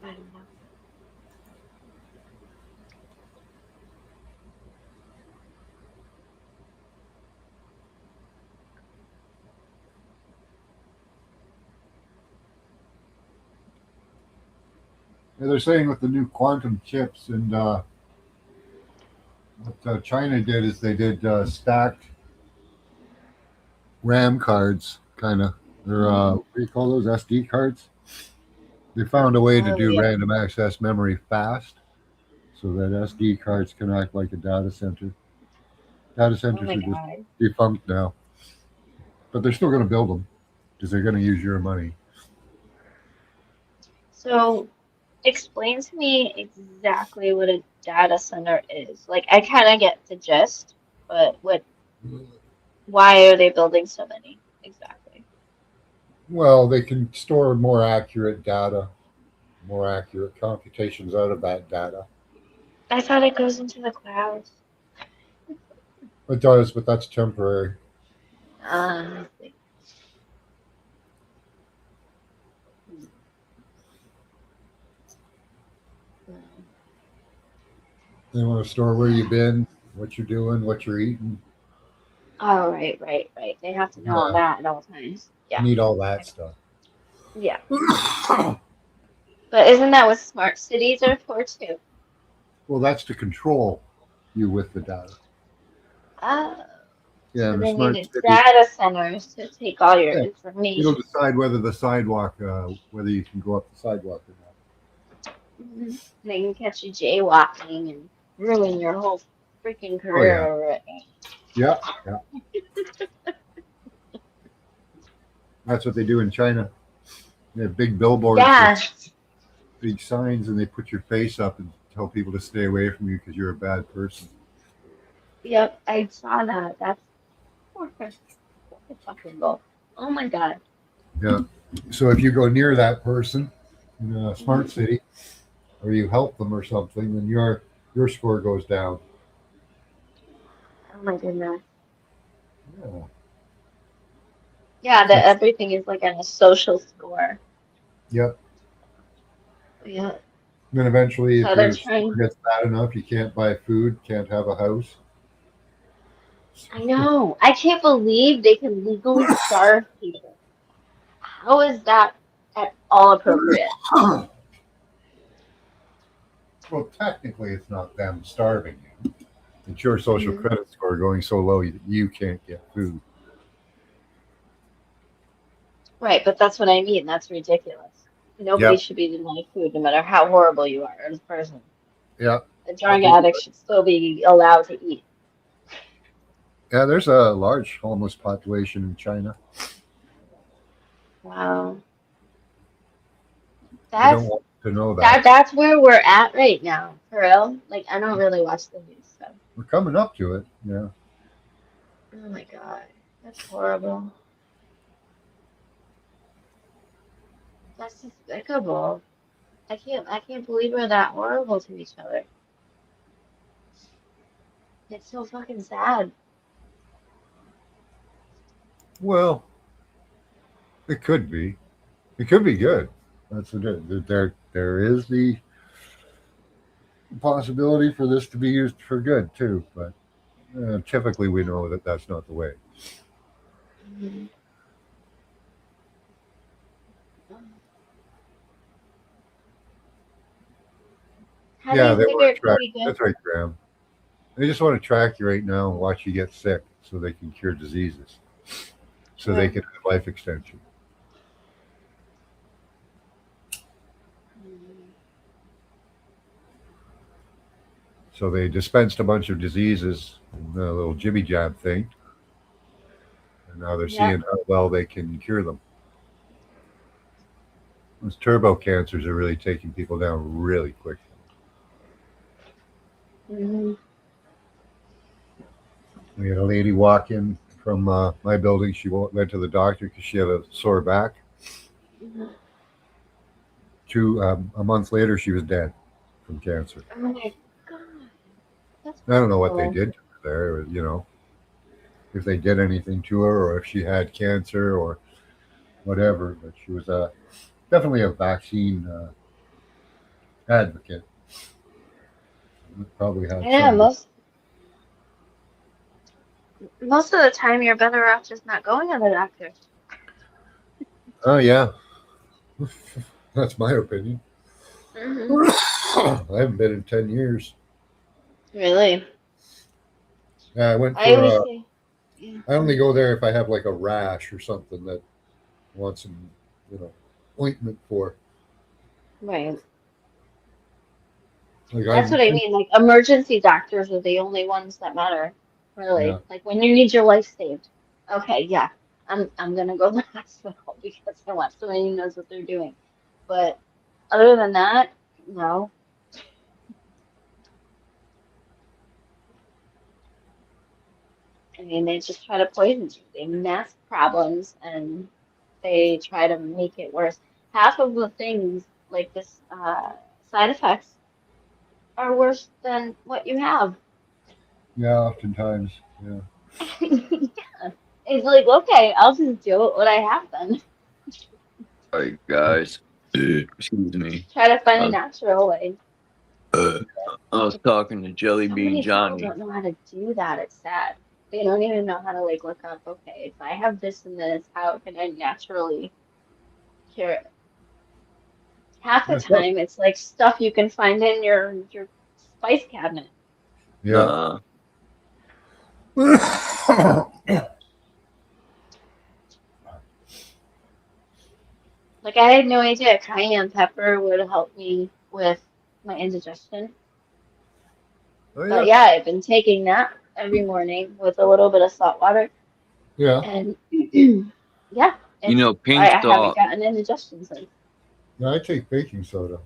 I don't know. Yeah, they're saying with the new quantum chips and what China did is they did stacked RAM cards, kind of. They're what do you call those, SD cards? They found a way to do random access memory fast, so that SD cards can act like a data center. Data centers are just defunct now, but they're still going to build them because they're going to use your money. So, explain to me exactly what a data center is. Like, I kind of get the gist, but why are they building so many exactly? Well, they can store more accurate data, more accurate computations out of that data. I thought it goes into the clouds. It does, but that's temporary. I see. They want to store where you've been, what you're doing, what you're eating. Oh, right. They have to know all that at all times. Yeah. Need all that stuff. Yeah. But isn't that what smart cities are for too? Well, that's to control you with the data. Oh. Yeah, So the they smart needed city, data centers to take all your information. it'll decide whether the sidewalk, whether you can go up the sidewalk or not. Mm-hmm. They can catch you jaywalking and ruin your whole freaking career over it. Yeah. That's what they do in China. They have big billboards, with big signs, and they put your face up and tell people to stay away from you because you're a bad person. Yep, I saw that. That's fucking bull. Oh my god. Yeah. So if you go near that person in a smart city, or you help them or something, then your score goes down. Oh my goodness. Yeah. Yeah, that everything is like on a social score. Yep. Yeah. Then eventually, So if they're your score trying. gets bad enough, you can't buy food, can't have a house. I know. I can't believe they can legally starve people. How is that at all appropriate? Well, technically, it's not them starving you. It's your social credit score going so low that you can't get food. Right, but that's what I mean. That's ridiculous. Nobody should be denied food, no matter how horrible you are as a person. Yeah. A drug addict should still be allowed to eat. Yeah, there's a large homeless population in China. Wow. I don't want to know That's where we're at right now, for real. Like, I don't really watch the news, so. We're coming up to it, yeah. Oh my god, that's horrible. That's despicable. I can't believe we're that horrible to each other. It's so fucking sad. Well, it could be. It could be good. That's what there is the possibility for this to be used for good too, but Typically, we know that that's not the way. Mhm. How do Yeah, you they figure want it to could track. be good? That's right, Graham. They just want to track you right now and watch you get sick so they can cure diseases, so they Sure. can have life extension. Mhm. So they dispensed a bunch of diseases in a little jibby jab thing, and now they're Yep. seeing how well they can cure them. Those turbo cancers are really taking people down really quick. Mhm. We had a lady walk in from my building. She went to the doctor because she had a sore back. Mhm. A month later, she was dead from cancer. Oh my god, that's I don't know what they horrible. did to her there, you know, if they did anything to her or if she had cancer or whatever. But she was definitely a vaccine advocate. Probably had Yeah, some. most of the time you're better off just not going to the doctor. Oh yeah, that's my opinion. Hmm. I haven't been in 10 years. Really? Yeah, I went I for. always say, yeah. I only go there if I have like a rash or something that I want some, you know, ointment for. Right. Like That's what I mean. Like emergency doctors are the only ones that matter, yeah, really. Like when you need your life saved. Okay, yeah. I'm gonna go to the hospital because I want somebody who knows what they're doing. But other than that, no. I mean, they just try to poison you. They mask problems and they try to make it worse. Half of the things like this side effects are worse than what you have. yeah, oftentimes, yeah. Yeah. It's like, okay, I'll just deal with what I have then. Alright, guys. Excuse me. Try to find I a was, natural way. I was talking to Jelly So Bean many people Johnny. don't know how to do that. It's sad. They don't even know how to like look up, okay, if I have this and this, how can I naturally cure it? Half the That's what- time it's like stuff you can find in your spice cabinet. yeah. Like I had no idea cayenne pepper would help me with my indigestion. Oh But yeah, yeah, I've been taking that every morning with a little bit of salt water. yeah. And yeah, You it's know, I pink haven't salt. gotten indigestion since. Yeah, I take baking soda.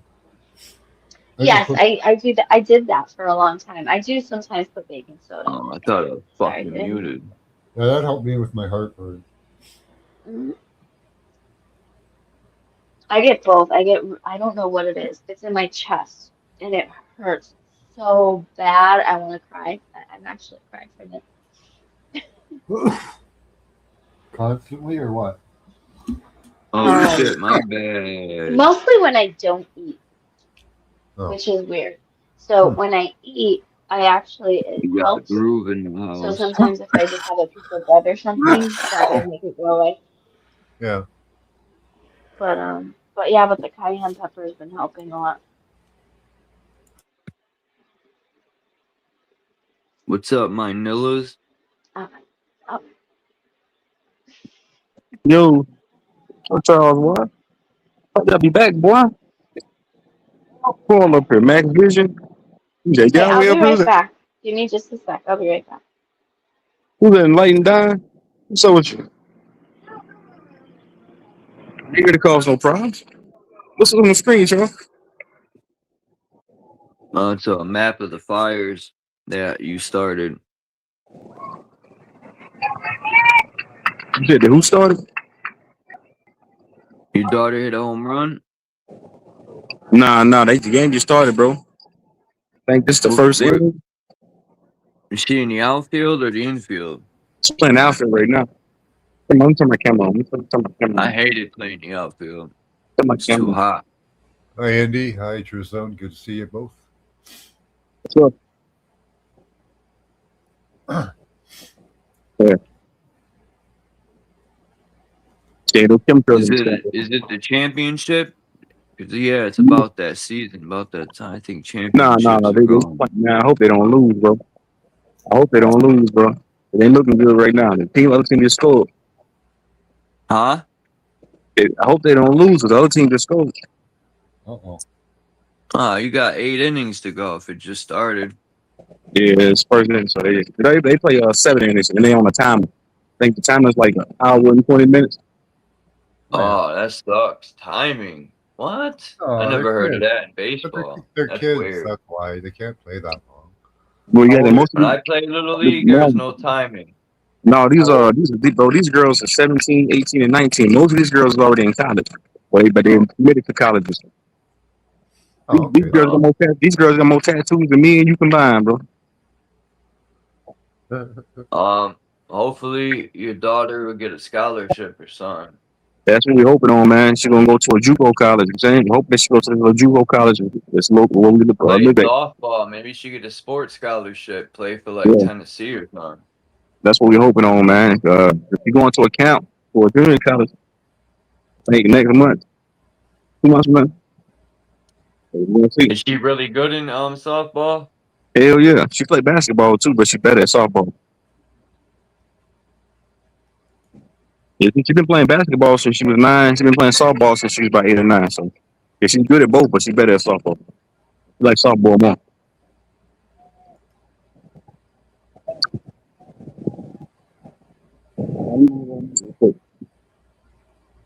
I just Yes, put. I do that. I did that for a long time. I do sometimes put baking soda in Oh, I it. thought it was Sorry, fucking did I mean? muted. Yeah, that helped me with my heartburn. Mhm. I get both. I don't know what it is. It's in my chest and it hurts so bad. I want to cry. I'm actually crying from it. Constantly or what? Oh shit, my bad. Mostly when I don't eat, Oh, which is weird. So hmm. when I eat, I actually it You got a helps. groove in the So house. sometimes if I just have a piece of bread or something, that will make it go away. Yeah. But yeah, but the cayenne pepper has been helping a lot. What's up, my Nillas? Oh, oh, Yo, what's Charles, boy? I'll be back, boy. Pull up here, Max Vision. Who's that? okay, John I'll Way up be here? Who's right that? back. Give me just a sec. I'll be right back. Who's that Enlightened Don? What's up with you? Ain't gonna cause no problems. What's on the screen, Charles? It's a map of the fires that you started. You said that who started? Your daughter hit a home run? Nah, the game just started, bro. I think this is the first Where, inning. is she in the outfield or the infield? It's playing outfield right now. Come on, I'm turning my camera on. Turn my camera I on. hated playing the outfield. Turn my It's too camera on. hot. Hi, Andy. Hi, True Zone. Good to see you both. What's up? Yeah. Yeah, those chemtrails Is and stuff. it the championship? 'Cause, yeah, it's about that season, about that time. I think Nah, championships are going. man, I hope they don't lose, bro. I hope they don't lose, bro. It ain't looking good right now. The other team just scored. Huh? I hope they don't lose, because the other team just scored. Uh-oh. You got 8 innings to go if it just started. Yeah, it's first inning, so they play 7 innings, and they on a timer. I think the timer's like an hour and 20 minutes. Oh, that sucks. Timing. What? I Oh, they're never heard of kids. that in But baseball. they're That's kids. weird. That's why they can't play that long. Well, yeah, How old most When of I play Little these, League, there's no timing. no, these girls are 17, 18, and 19. Most of these girls are already in college, but they're committed to colleges. Oh, These okay. girls got more tattoos than me and you combined, bro. Hopefully your daughter will get a scholarship or something. That's what we're hoping on, man. She's gonna go to a JUCO college. I'm saying, hope that she goes to a JUCO college. It's local where we Play live at. softball. Maybe she get a sports scholarship. Play for like Yeah. Tennessee or something. That's what we're hoping on, man. If you go into a camp for a junior college, like next month, 2 months from now, we'll see. Is she really good in softball? Hell yeah, she played basketball too, but she better at softball. Yeah, she's been playing basketball since she was 9. She's been playing softball since she was about 8 or 9. So yeah, she's good at both, but she's better at softball. She like softball more.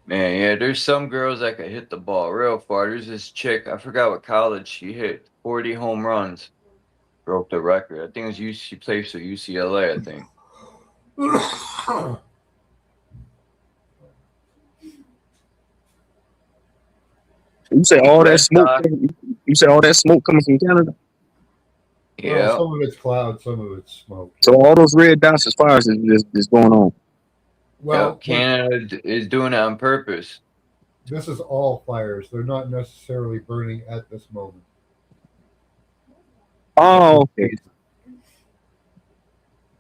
Man, yeah, there's some girls that can hit the ball real far. There's this chick, I forgot what college she hit, 40 home runs. Broke the record. I think it was she plays for UCLA, I think. You say all that smoke? Sox. You say all that smoke coming from Canada? Yeah. Well, some of it's cloud, some of it's smoke. So all those red dots as far as is going on. Well, Canada is doing it on purpose. this is all fires. They're not necessarily burning at this moment. Oh, okay.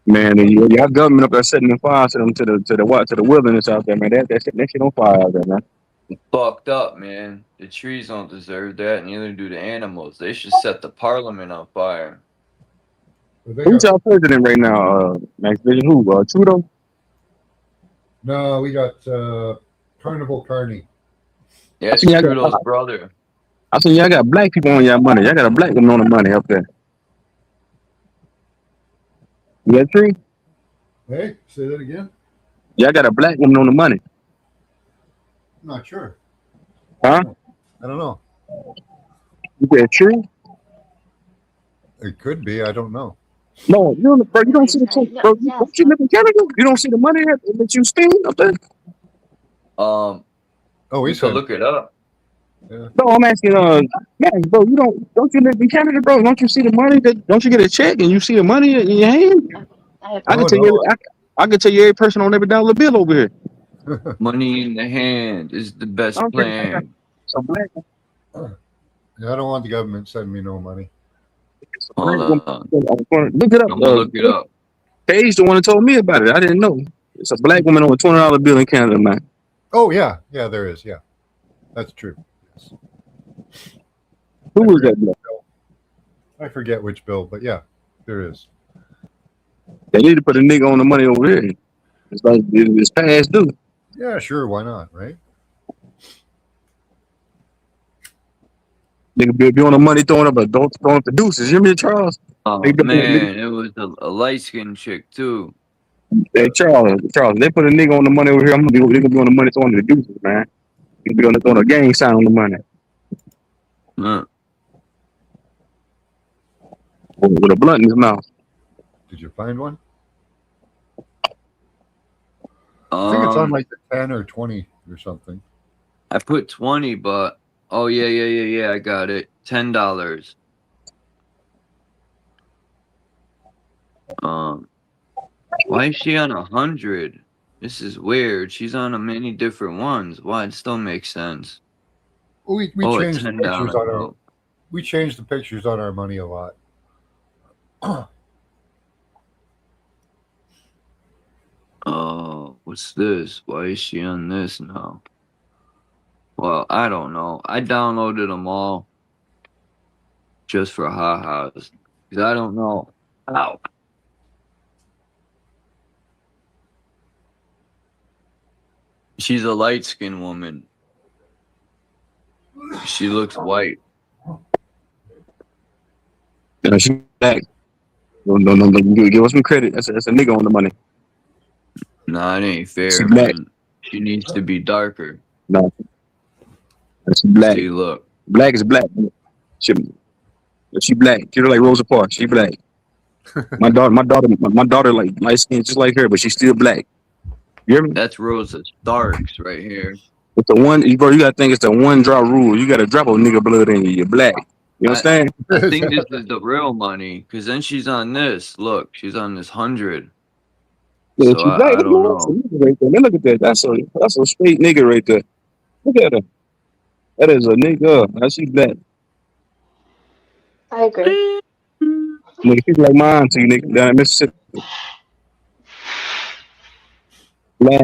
Man, y'all government up there setting the fire to them to the wilderness out there, man. That shit on fire out there, man. Fucked up, man. The trees don't deserve that, neither do the animals. They should set the parliament on fire. Who's our president right now? Max Vision? Who? Trudeau? No, we got Carnival Carney. Yeah, it's I seen Trudeau's brother. I said, y'all got black people on y'all money. Y'all got a black woman on the money up there. You that true? Hey, say that again? Y'all got a black woman on the money. I'm not sure. Huh? I don't know. Is that true? It could be. I don't know. No, you don't, bro. You don't see the bro. Don't you live in Canada? You don't see the money that you spend up there. Oh, we could look it up. Yeah. No, I'm asking. Max, bro, don't you live in Canada, bro? Don't you see the money? Don't you get a check and you see the money in your hand? I can tell you. I can tell you every person on every dollar bill over here. Money in the hand is the best plan. Yeah, I don't want the government sending me no money. Look it up. I'm gonna look it up. Paige the one that told me about it. I didn't know. It's a black woman on a $20 bill in Canada, man. Oh yeah, there is. Yeah, that's true. Yes. Who was that black? I forget which bill, but yeah, there is. They need to put a nigga on the money over here. It's like it's past due. Yeah, sure. Why not? Right? Nigga be on the money throwing up the deuces. You hear me, Charles? Oh man, it was a light skinned chick too. Hey, Charles, they put a nigga on the money over here. They gonna be on the money throwing the deuces, man. They be on throwing a gang sign on the money. With a blunt in his mouth. Did you find one? I think it's on like the 10 or 20 or something. I put 20, but oh yeah, I got it. $10. Why is she on 100? This is weird. She's on many different ones. Why? It still makes sense. We changed the pictures on our. We changed the pictures on our money a lot. Oh, what's this? Why is she on this now? Well, I don't know. I downloaded them all just for ha-has. Because I don't know. Ow. She's a light-skinned woman. She looks white. Yeah, she black. No. Give us some credit. That's a nigga on the money. Nah, it ain't She fair, black. man. She needs to be darker. No, that's black. See, look. Black is black. She black. She look like Rosa Parks. She black. My daughter like light skin just like her, but she's still black. You hear me? That's Rosa Starks right here. It's the one, bro. You gotta think it's the one drop rule. You gotta drop a nigga blood in you. You're black. You understand? I think this is the real money, because then she's on this. Look, she's on this 100. Yeah, So she's black. I don't know. That's a nigga right there. Man, look at that. That's a straight nigga right there. Look at her. That is a nigga. Now she's black. I agree. Nigga, people like mine to you, nigga, down in Mississippi. Black.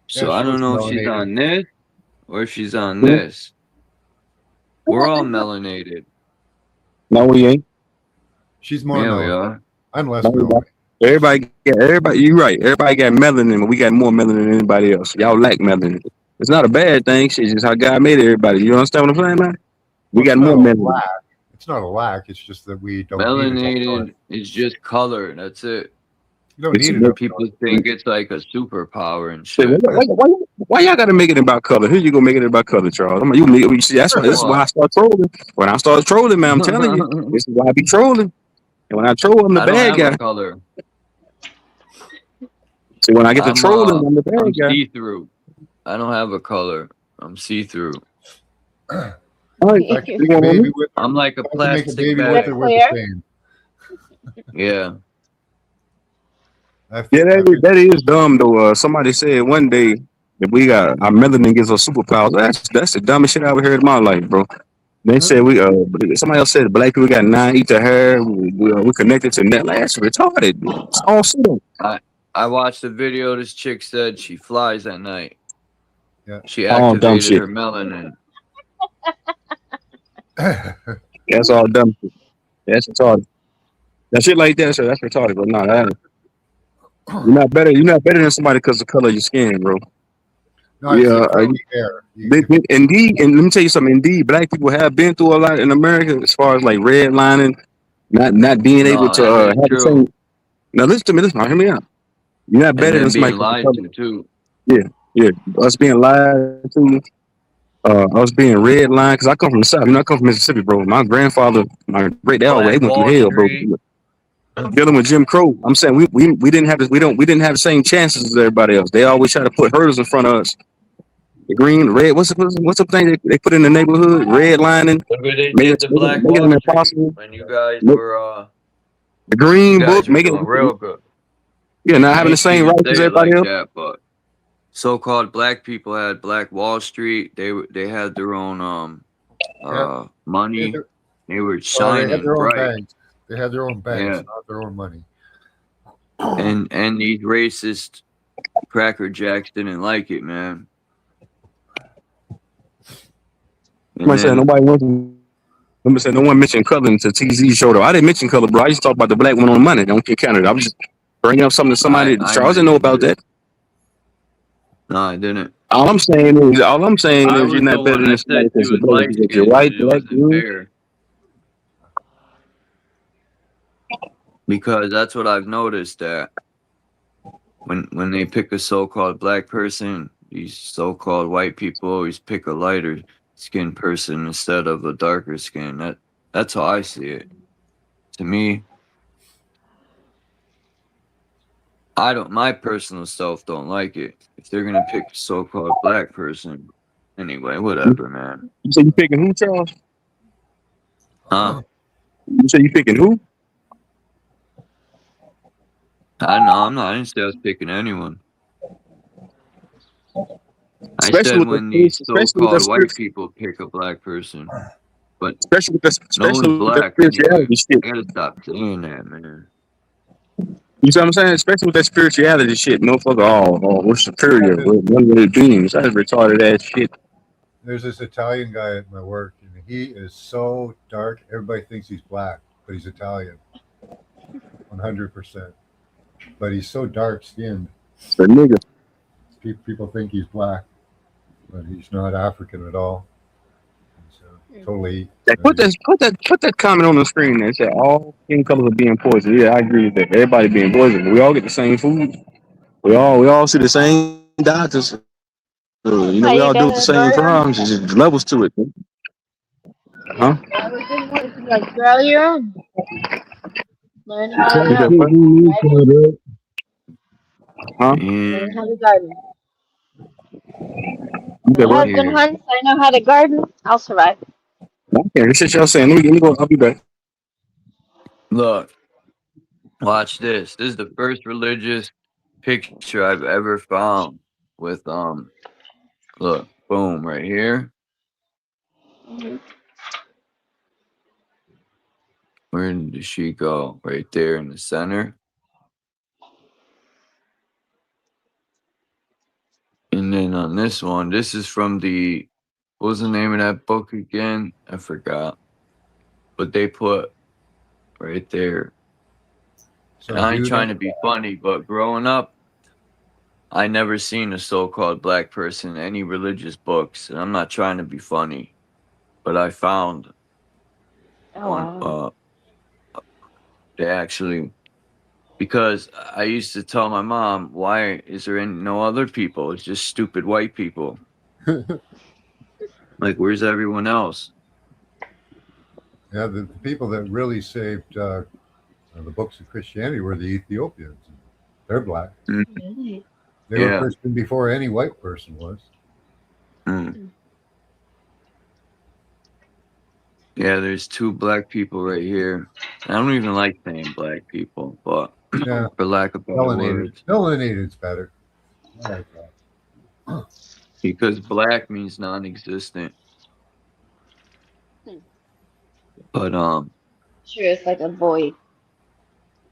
So Yeah, I she don't was know if she's melanated. on this or if she's on this. We're all melanated. No, we ain't. She's more Yeah, we melanated. are. I'm less No, we melanated. not. Everybody, you're right. Everybody got melanin, but we got more melanin than anybody else. Y'all lack melanin. It's not a bad thing. It's just how God made everybody. You understand what I'm saying, man? We Well, got it's not more a melanin. lack. It's not a lack. It's just that we don't need it. Melanated is just color. That's it. You don't It's need it. People think it's like a superpower and Say, shit. why y'all gotta make it about color? Here you go, make it about color, Charles. I'm like, you see, this is why I start trolling. When I start trolling, man, I'm telling you, this is why I be trolling. And when I troll, I'm the I don't bad have guy. a color. See, when I get to trolling, I'm the bad I'm guy. see-through. I don't have a color. I'm see-through. All right, I can make a baby with, I'm like a I can make a plastic baby bag. with it with the same. Yeah. Yeah, that is dumb though. Somebody said one day that we got our melanin gives us superpowers. That's the dumbest shit I ever heard in my life, bro. They said somebody else said black people got 9 ether hair. We connected to net. Like, that's retarded. It's all shit. I watched a video. This chick said she flies at night. Yeah. She All dumb activated shit. her melanin. That's all dumb shit. That's retarded. That shit like that, so that's retarded. But no, that ain't. You're not better. You're not better than somebody because of the color of your skin, bro. No, it's the curly hair. Indeed, and let me tell you something. Indeed, black people have been through a lot in America as far as like redlining, not being able to have the same. Now listen to me. Listen, hear me out. You're not better than And then somebody. being lied to too. Yeah. Us being lied to. Us being redlined because I come from the South. I come from Mississippi, bro. My grandfather, my great dad, they went through hell, bro. Dealing with Jim Crow. I'm saying we didn't have we didn't have the same chances as everybody else. They always try to put hurdles in front of us. The green, the red. What's the thing they put in the neighborhood? Red lining. They did the Black make it Wall impossible. Street when you guys were the green you guys book, were make it doing real good. Yeah, not having the same rights as everybody like else. that, but so-called black people had Black Wall Street. They had their own money. They were shining they had their own bright. banks. They had their own banks, Yeah. not their own money. And these racist cracker jacks didn't like it, man. Somebody said nobody wants. Somebody said no one mentioned color until TZ showed up. I didn't mention color, bro. I just talked about the black one on the money. Don't get counted. I was just bringing up something to somebody. Charles didn't know about that. No, I didn't. All I'm saying is you're not better than somebody because you're black. If you're white, black, blue. Because that's what I've noticed, that when they pick a so-called black person, these so-called white people always pick a lighter skinned person instead of a darker skin. That's how I see it. To me, my personal self don't like it. If they're gonna pick a so-called black person, anyway, whatever, man. You say you picking who, Charles? Huh? You say you picking who? I know, I'm not. I didn't say I was picking anyone. I Especially said with when the- these especially with so-called the white spirit- people pick a black person, but especially with the no one's spirituality black anyway. shit. I gotta stop saying that, man. You see what I'm saying? Especially with that spirituality shit, motherfucker. We're superior. Yeah, We're one with the beings. That's retarded ass shit. there's this Italian guy at my work, and he is so dark. Everybody thinks he's black, but he's Italian, 100%. But he's so dark skinned. The nigga. People think he's black, but he's not African at all. He's totally. Hey, put that comment on the screen that said all skin colors are being poisoned. Yeah, I agree with that. Everybody being poisoned. We all get the same food. We all see the same doctors. How We you all deal with the gonna same garden? problems. There's just levels to it. Huh? Like grow your own. Learn how You said to what? garden. Huh? Learn how to garden. You said My what? husband hunts. I know how to garden. I'll survive. Okay, this shit y'all saying. Let me go. I'll be back. Look, watch this. This is the first religious picture I've ever found with look, boom, right here. Where did she go? Right there in the center. And then on this one, this is from the, what was the name of that book again? I forgot. But they put right there. So And I ain't Judah, trying to be funny, but growing up, I never seen a so-called black person in any religious books. And I'm not trying to be funny, but I found one, they actually, because I used to tell my mom, why is there no other people? It's just stupid white people. Like, where's everyone else? yeah, the people that really saved the books of Christianity were the Ethiopians. They're black. Really? They were Yeah. Christian before any white person was. Yeah, there's two black people right here. I don't even like saying black people, but Yeah, for lack of better words, melanated's better. I like that. because black means non-existent. But Sure, it's like a void.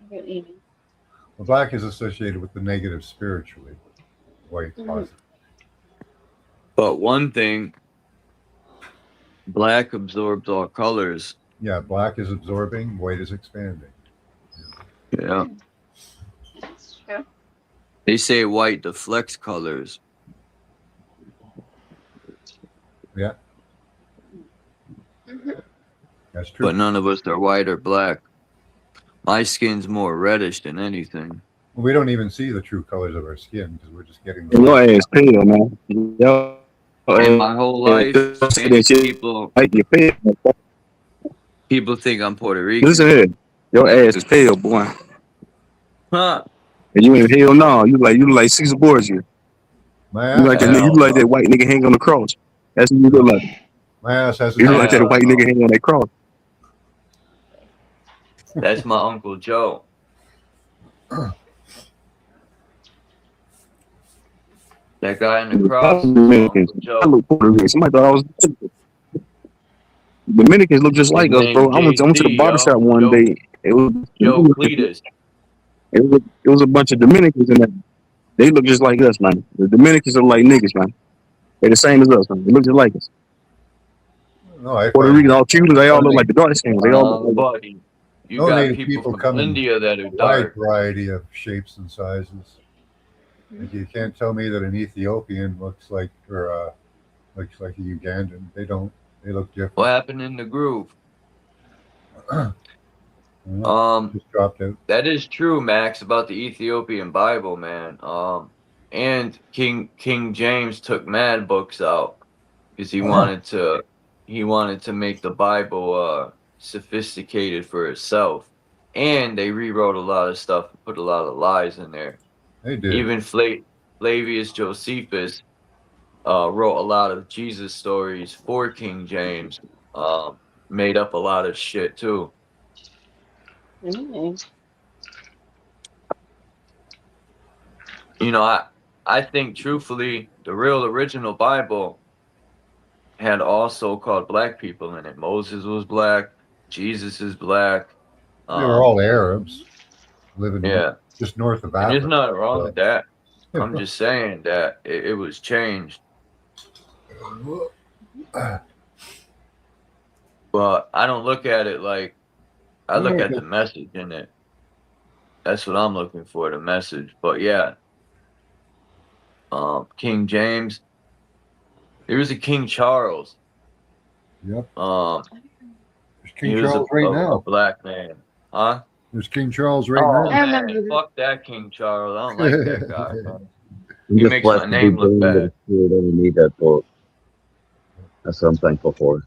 Really. Well, black is associated with the negative spiritually. White positive. but one thing, black absorbs all colors. Yeah, black is absorbing, white is expanding. Yeah. That's true. They say white deflects colors. Yeah. That's true. But none of us are white or black. My skin's more reddish than anything. We don't even see the true colors of our skin because we're just getting Your ass pale, man. In my whole life, people think I'm Puerto Rican. Listen here, your ass is pale, boy. Huh? And you ain't hell no. You like Caesar Borgia. You like that? You like that white nigga hanging on the cross? That's what you look like. My ass has. You look like that white nigga hanging on that cross. That's my Uncle Joe. That guy in the cross. I look Puerto Rican. Somebody thought I was. Dominicans look just like us, bro. I went to the barbershop one day. It was Joe Cletus. It was a bunch of Dominicans in there. They look just like us, man. The Dominicans are like niggas, man. They're the same as us, man. They look just like us. No, Puerto Rican, all Cubans, they all look like the dark skins. They all look like buddy. You got people from India that are dark. Wide variety of shapes and sizes. Like, you can't tell me that an Ethiopian looks like a Ugandan. They don't. They look different. What happened in the groove? Just dropped out. That is true, Max, about the Ethiopian Bible, man. And King James took mad books out because he wanted to make the Bible sophisticated for itself. And they rewrote a lot of stuff and put a lot of lies in there. They did. Even Flavius Josephus wrote a lot of Jesus stories for King James. Made up a lot of shit too. Really? You know, I think truthfully, the real original Bible had all so-called black people in it. Moses was black. Jesus is black. They were all Arabs living just north of And there's Africa. nothing wrong with that. Yeah. I'm just saying that it was changed. But I don't look at it like I look at the message in it. That's what I'm looking for, the message. But yeah, King James. There was a King Charles. Yep. There's King Charles right a now. black man, huh? There's King Charles right Oh now. man, fuck that King Charles. I don't like that guy, man. I'm He just makes my blessed to be name look born with a bad. spirit. I didn't need that book. That's what I'm thankful for.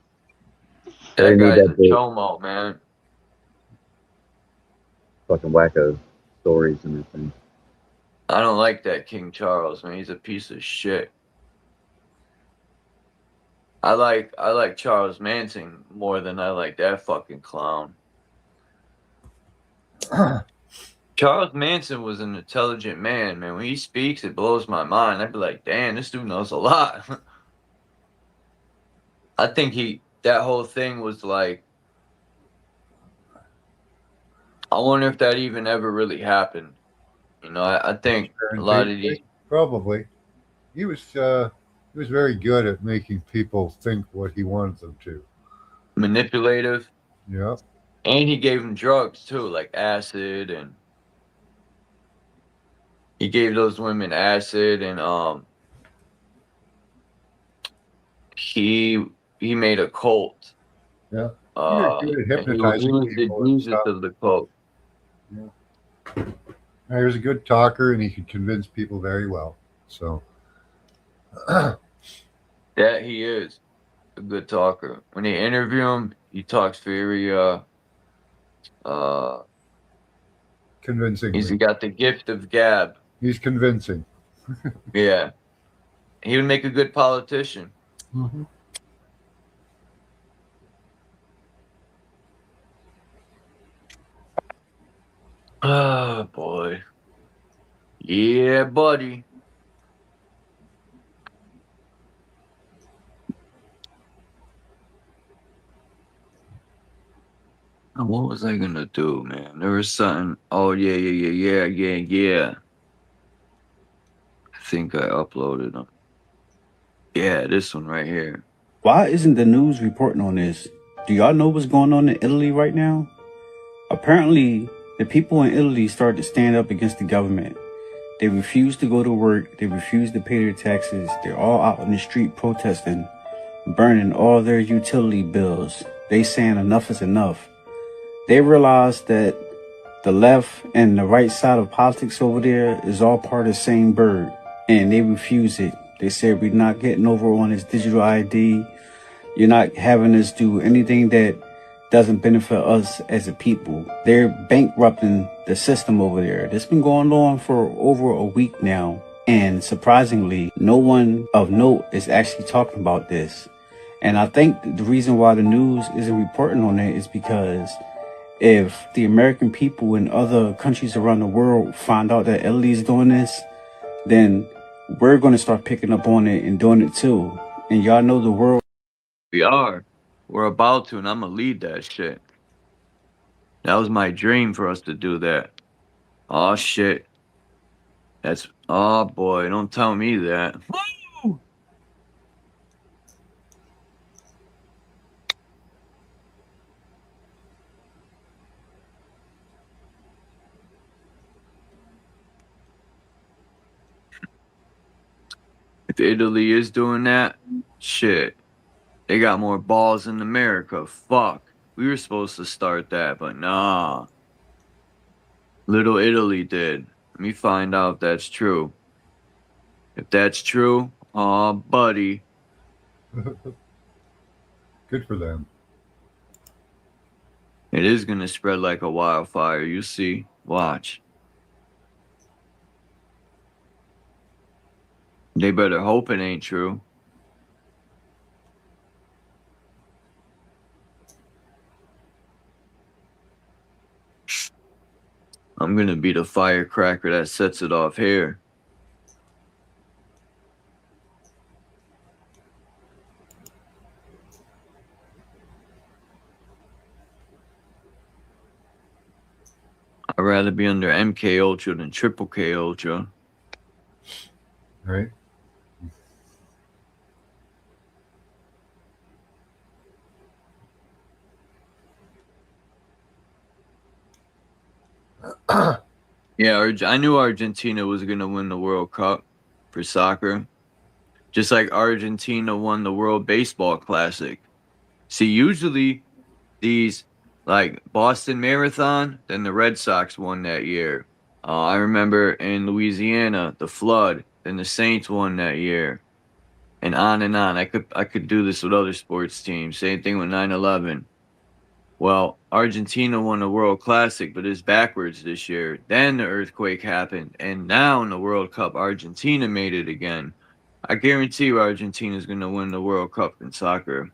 I That didn't need guy's a that book. chomo, man. Fucking wacko stories and everything. I don't like that King Charles, man. He's a piece of shit. I like Charles Manson more than I like that fucking clown. Charles Manson was an intelligent man, man. When he speaks, it blows my mind. I'd be like, damn, this dude knows a lot. I think that whole thing was like, I wonder if that even ever really happened. You know, I think a lot of these. Probably. He was very good at making people think what he wanted them to. Manipulative. Yep. And he gave them drugs too, like acid, and he gave those women acid, and he made a cult. Yeah. And Good at he was hypnotizing the people and Jesus stuff. of the cult. Yeah. He was a good talker, and he could convince people very well. So. That he is a good talker. When they interview him, he talks very convincingly. He's got the gift of gab. He's convincing. Yeah. He would make a good politician. Mm-hmm. Oh boy. Yeah, buddy. What was I gonna do, man? There was something. Oh yeah. I think I uploaded them. Yeah, this one right here. Why isn't the news reporting on this? Do y'all know what's going on in Italy right now? Apparently, the people in Italy started to stand up against the government. They refuse to go to work. They refuse to pay their taxes. They're all out in the street protesting, burning all their utility bills. They saying enough is enough. They realize that the left and the right side of politics over there is all part of the same bird, and they refuse it. They said, we're not getting over on this digital ID. You're not having us do anything that doesn't benefit us as a people. They're bankrupting the system over there. This has been going on for over a week now. And surprisingly, no one of note is actually talking about this. And I think the reason why the news isn't reporting on it is because if the American people in other countries around the world find out that Italy is doing this, then we're going to start picking up on it and doing it too. And y'all know the world. We are. We're about to, and I'm gonna lead that shit. That was my dream for us to do that. Oh shit. Oh boy, don't tell me that. Woo! If Italy is doing that, shit. They got more balls in America. Fuck. We were supposed to start that, but nah. Little Italy did. Let me find out if that's true. If that's true, aw, buddy. Good for them. It is gonna spread like a wildfire. You see. Watch. They better hope it ain't true. I'm gonna be the firecracker that sets it off here. I I'd rather be under MK Ultra than Triple K Ultra. Right. Yeah, I knew Argentina was going to win the World Cup for soccer. Just like Argentina won the World Baseball Classic. See, usually these, like Boston Marathon, then the Red Sox won that year. I remember in Louisiana, the flood, then the Saints won that year. And on and on. I could do this with other sports teams. Same thing with 9/11. Well, Argentina won the World Classic, but it's backwards this year. Then the earthquake happened, and now in the World Cup, Argentina made it again. I guarantee you Argentina's going to win the World Cup in soccer.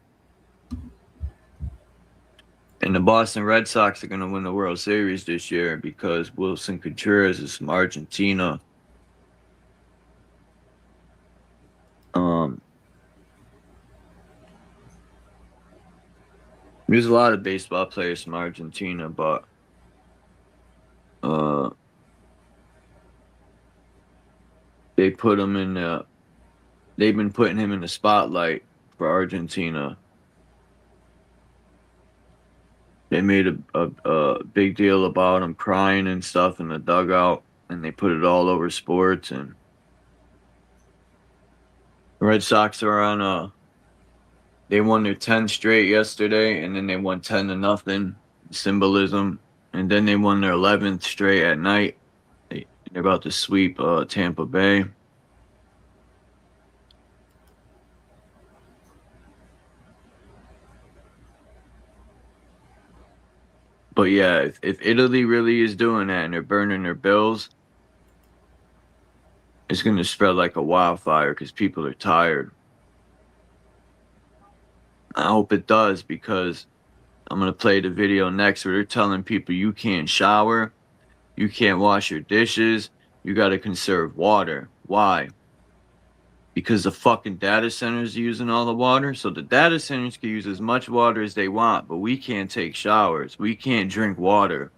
And the Boston Red Sox are going to win the World Series this year because Wilson Contreras is from Argentina. There's a lot of baseball players from Argentina, but they put him in they've been putting him in the spotlight for Argentina. They made a big deal about him crying and stuff in the dugout, and they put it all over sports. And the Red Sox are on they won their 10th straight yesterday, and then they won 10-0, symbolism. And then they won their 11th straight at night. They're about to sweep Tampa Bay. But yeah, if Italy really is doing that and they're burning their bills, it's going to spread like a wildfire because people are tired. I hope it does, because I'm going to play the video next where they're telling people you can't shower, you can't wash your dishes, you got to conserve water. Why? Because the fucking data centers are using all the water. So the data centers can use as much water as they want, but we can't take showers. We can't drink water.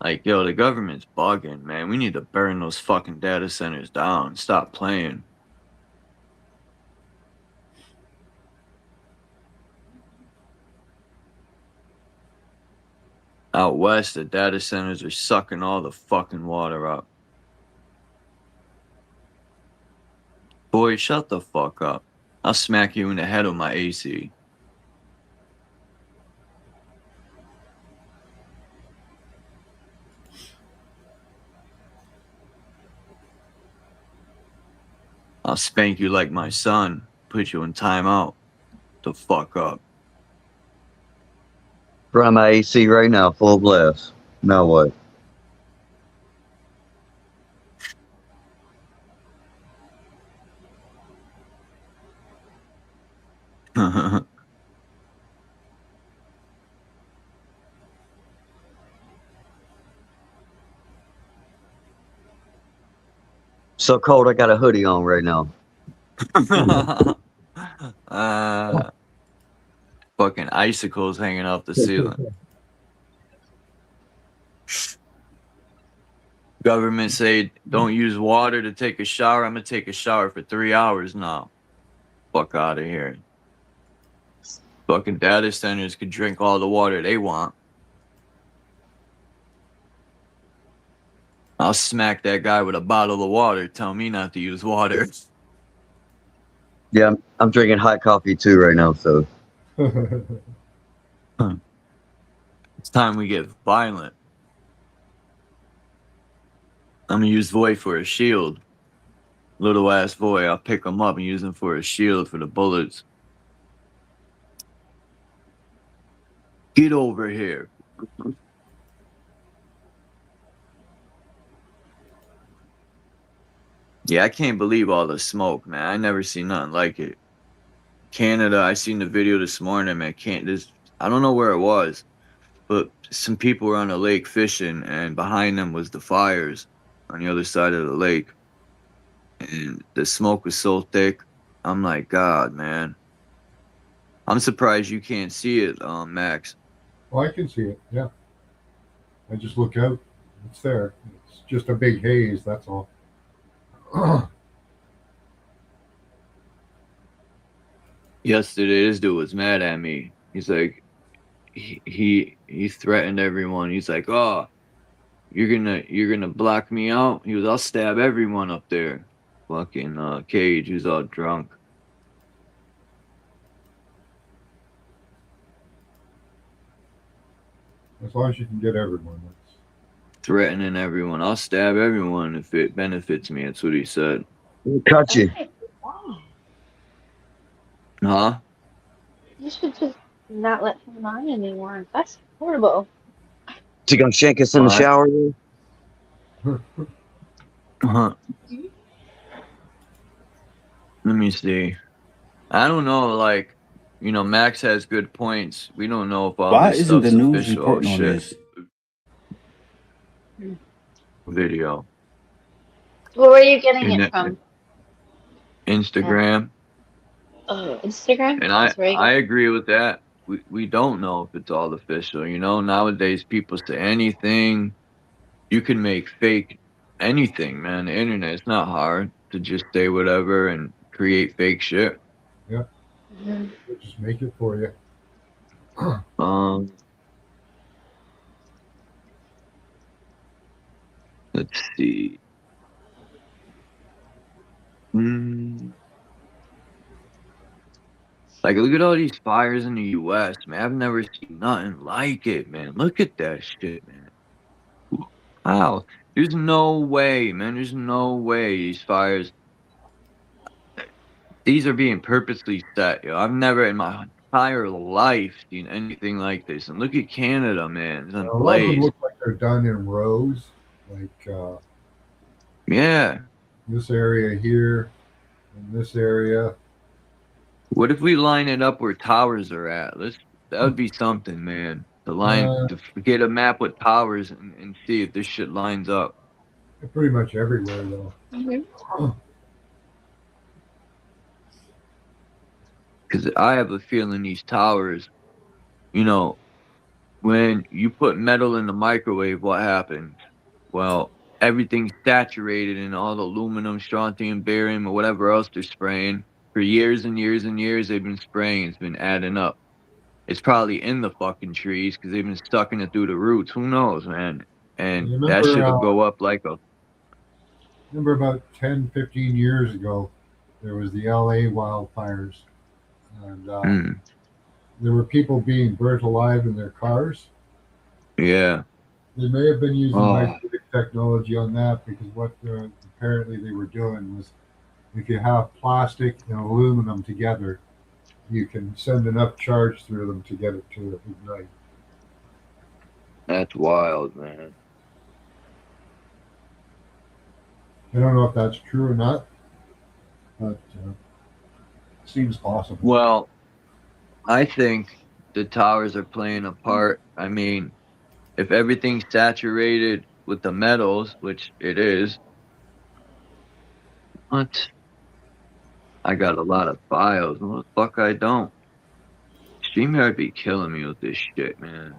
Like, yo, the government's bugging, man. We need to burn those fucking data centers down. Stop playing. Out west, the data centers are sucking all the fucking water up. Boy, shut the fuck up. I'll smack you in the head with my AC. I'll spank you like my son. Put you in timeout. The fuck up. Run my AC right now, full blast. Now what? So cold, I got a hoodie on right now. Fucking icicles hanging off the ceiling. Government say don't use water to take a shower. I'm gonna take a shower for 3 hours now. Fuck out of here. Fucking data centers could drink all the water they want. I'll smack that guy with a bottle of water. Tell me not to use water. Yeah, I'm drinking hot coffee too right now, so. It's time we get violent. I'm gonna use Void for a shield. Little ass Void, I'll pick him up and use him for a shield for the bullets. Get over here. Yeah, I can't believe all the smoke, man. I never seen nothing like it. Canada, I seen the video this morning, man. I don't know where it was, but some people were on a lake fishing, and behind them was the fires on the other side of the lake. And the smoke was so thick. I'm like, God, man. I'm surprised you can't see it, Max. Oh, I can see it, yeah. I just look out. It's there. It's just a big haze. That's all. Yesterday, this dude was mad at me. He's like, he threatened everyone. He's like, "Oh, you're gonna block me out." He was, "I'll stab everyone up there." Fucking Cage, who's all drunk, As long as you can get everyone. That's, threatening everyone. "I'll stab everyone if it benefits me." That's what he said. Cut you. Huh? You should just not let him on anymore. That's horrible. She gonna shank us in the What? shower? Huh? Let me see. I don't know. Like, Max has good points. We don't know if all Why this isn't the stuff's news official. Oh reporting on shit! this? Video. Where were you getting In it the- from? Instagram. Oh, Instagram? And That's where you I get it. agree with that. We don't know if it's all official. Nowadays people say anything. You can make fake anything, man. The internet, it's not hard to just say whatever and create fake shit. yeah. Mhm. We'll just make it for you. Let's see. Like, look at all these fires in the U.S., man. I've never seen nothing like it, man. Look at that shit, man. Wow. There's no way, man. There's no way these fires, these are being purposely set, yo. I've never in my entire life seen anything like this. And look at Canada, man. It's on A lot of them blaze. look like they're done in rows, like Yeah. this area here and this area. What if we line it up where towers are at? That would be something, man. To get a map with towers and see if this shit lines up. They're pretty much everywhere, though. Because I have a feeling these towers, when you put metal in the microwave, what happens? Well, everything's saturated in all the aluminum, strontium, barium, or whatever else they're spraying. For years and years and years, they've been spraying. It's been adding up. It's probably in the fucking trees because they've been sucking it through the roots. Who knows, man? And that shit will go up like a... Remember about 10, 15 years ago, there was the LA wildfires. And there were people being burnt alive in their cars. Yeah. They may have been using microwave technology on that because what apparently they were doing was if you have plastic and aluminum together, you can send enough charge through them to get it to ignite. That's wild, man. I don't know if that's true or not, but it seems possible. Well, I think the towers are playing a part. I mean, if everything's saturated with the metals, which it is, what? I got a lot of files. What the fuck I don't? StreamYard be killing me with this shit, man.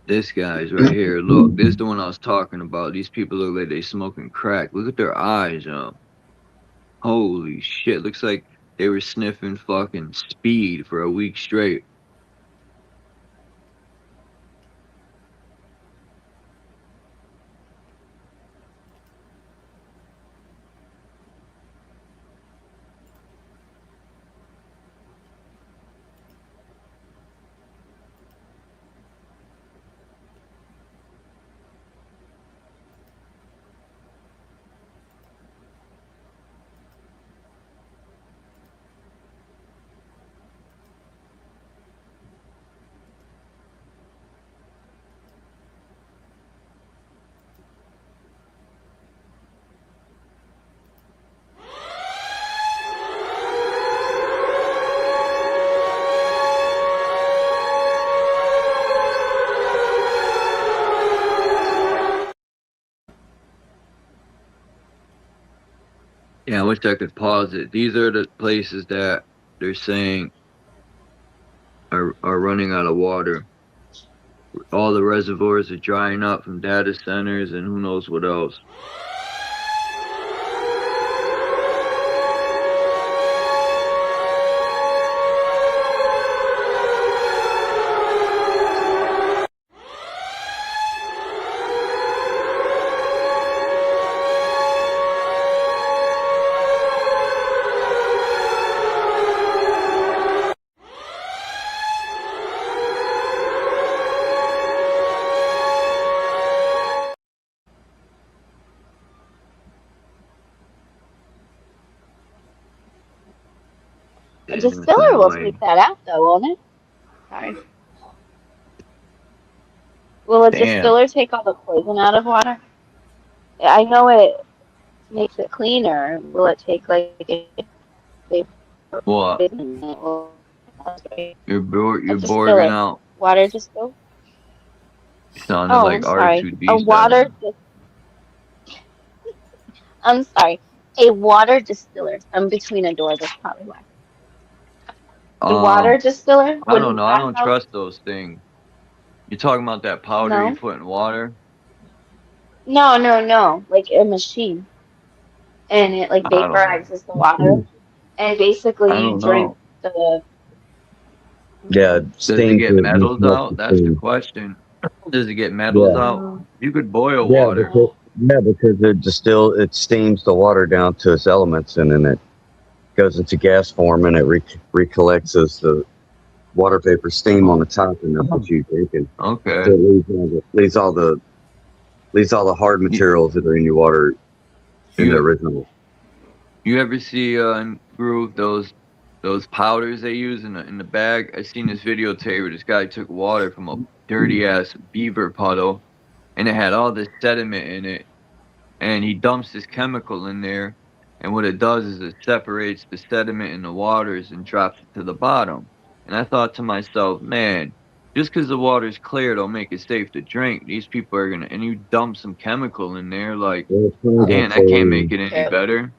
This guy's right here. Look, this is the one I was talking about. These people look like they smoking crack. Look at their eyes, yo. Holy shit. Looks like they were sniffing fucking speed for a week straight. Yeah, I wish I could pause it. These are the places that they're saying are running out of water. All the reservoirs are drying up from data centers and who knows what else. A distiller will take that out, though, won't it? Sorry. Will a Damn. distiller take all the poison out of water? I know it makes it cleaner. Will it take like What? You're borging out. Water distill? You sounded Oh, like I'm sorry. A R2D7. water. I'm sorry. A water distiller. I'm between a door. That's probably why. A water distiller? I don't Wouldn't know. I that don't help? trust those things. You talking about that powder you No. put in water? No. Like a machine, and it like I don't know. vaporizes the water, and basically I you don't drink know. the. Yeah, Does it steams get it. metals out? That's the question. Does it get metals Yeah. out? You could boil Yeah, water. because it steams the water down to its elements, and then it goes into gas form, and it recollects as the water vapor steam on the top, and that's what you drinking. Okay. So it leaves all the hard materials that are in your water in the original. You ever see Groove those powders they use in the bag? I seen this video today where this guy took water from a dirty ass beaver puddle, and it had all this sediment in it, and he dumps this chemical in there, and what it does is it separates the sediment in the waters and drops it to the bottom. And I thought to myself, man, just because the water's clear don't make it safe to drink. These people are gonna, and you dump some chemical in there, like, damn, that can't make it any better.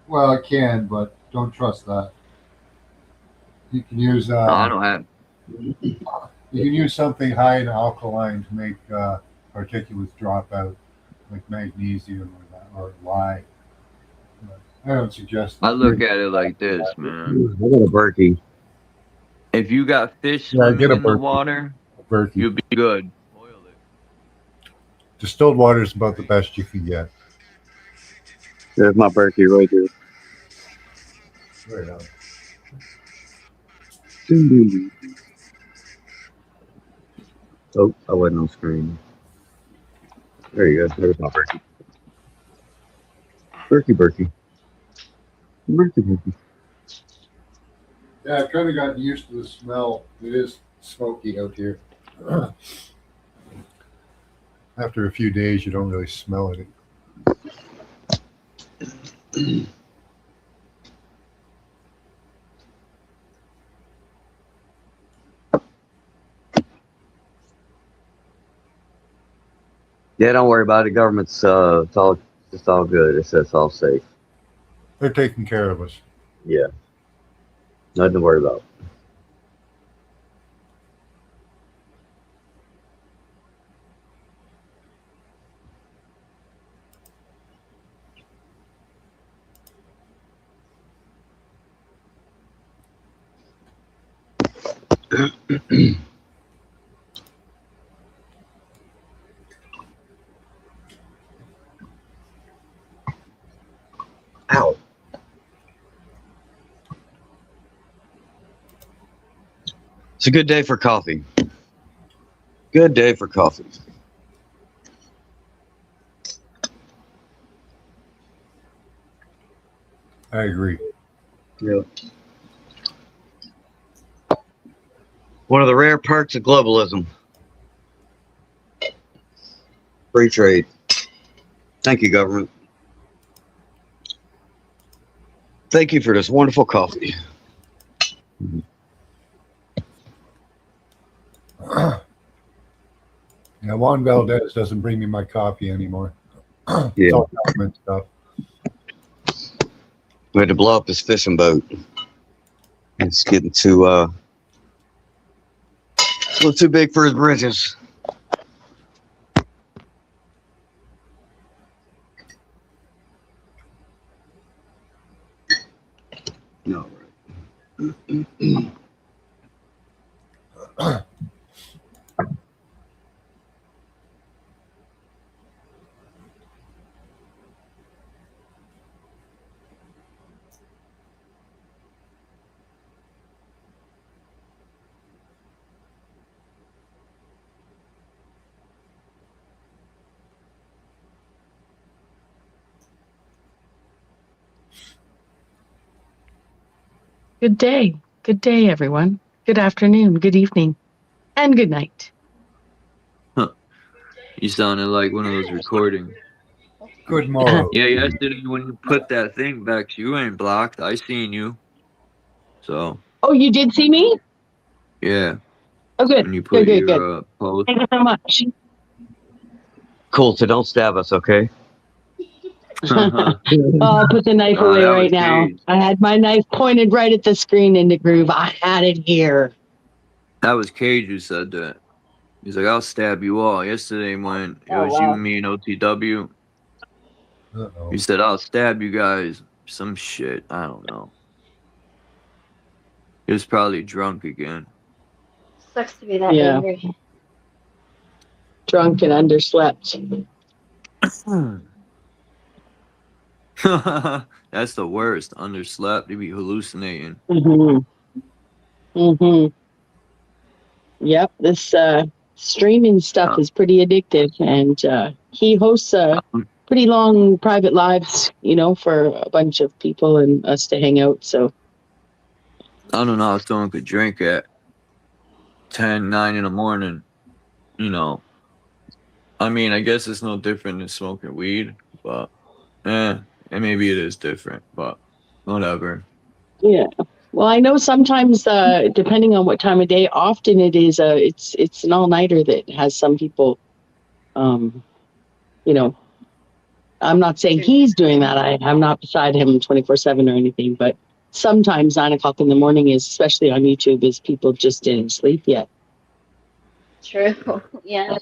Well, it can, but don't trust that. You can use. No, I don't have. You can use something high in alkaline to make particulates drop out, like magnesium or lye. But I don't suggest. I look at it like this, man. I got a Berkey. If you got fish Yeah, swimming get a in the Berkey. water, Berkey. you'll be good. Distilled water is about the best you can get. There's my Berkey right there. Right on. Oh, I wasn't on screen. There you go. There's my Berkey. Berkey. Yeah, I've kind of gotten used to the smell. It is smoky out here. After a few days, you don't really smell it. Yeah, don't worry about it. Government's it's all good. It's all safe. They're taking care of us. Yeah, nothing to worry about. Ow. It's a good day for coffee. Good day for coffee. I agree. Yeah. One of the rare perks of globalism. Free trade. Thank you, government. Thank you for this wonderful coffee. Yeah, Juan Valdez doesn't bring me my coffee anymore. It's Yeah. all government stuff. We had to blow up his fishing boat. It's getting too a little too big for his britches. No. Good day. Good day, everyone. Good afternoon, good evening, and good night. You sounded like one of those recordings. Good morrow. Yeah, yesterday when you put that thing back, you ain't blocked. I seen you. So, Oh, you did see me? yeah. Oh, good. When you Good, put good, good. your post. Thank you so much. Cool, so don't stab us, okay? I'll put the knife away that was right now. Cage. I had my knife pointed right at the screen in the groove. I had it here. That was Cage who said that. He's like, I'll stab you all. Yesterday when it Oh, was you, wow. me, and OTW, Uh-oh. he said, I'll stab you guys. Some shit. I don't know. He was probably drunk again. Sucks to be that Yeah. angry. Drunk and underslept. That's the worst. Underslept. He'd be hallucinating. Yep, this streaming stuff is pretty addictive, and he hosts pretty long private lives, you know, for a bunch of people and us to hang out. So I don't know how someone could drink at 10, 9 in the morning. You know. I mean, I guess it's no different than smoking weed, but and maybe it is different, but whatever. yeah. Well, I know sometimes, depending on what time of day, often it is it's an all nighter that has some people. You know, I'm not saying he's doing that. I'm not beside him 24/7 or anything, but sometimes 9 o'clock in the morning is, especially on YouTube, is people just didn't sleep yet. True. Yeah.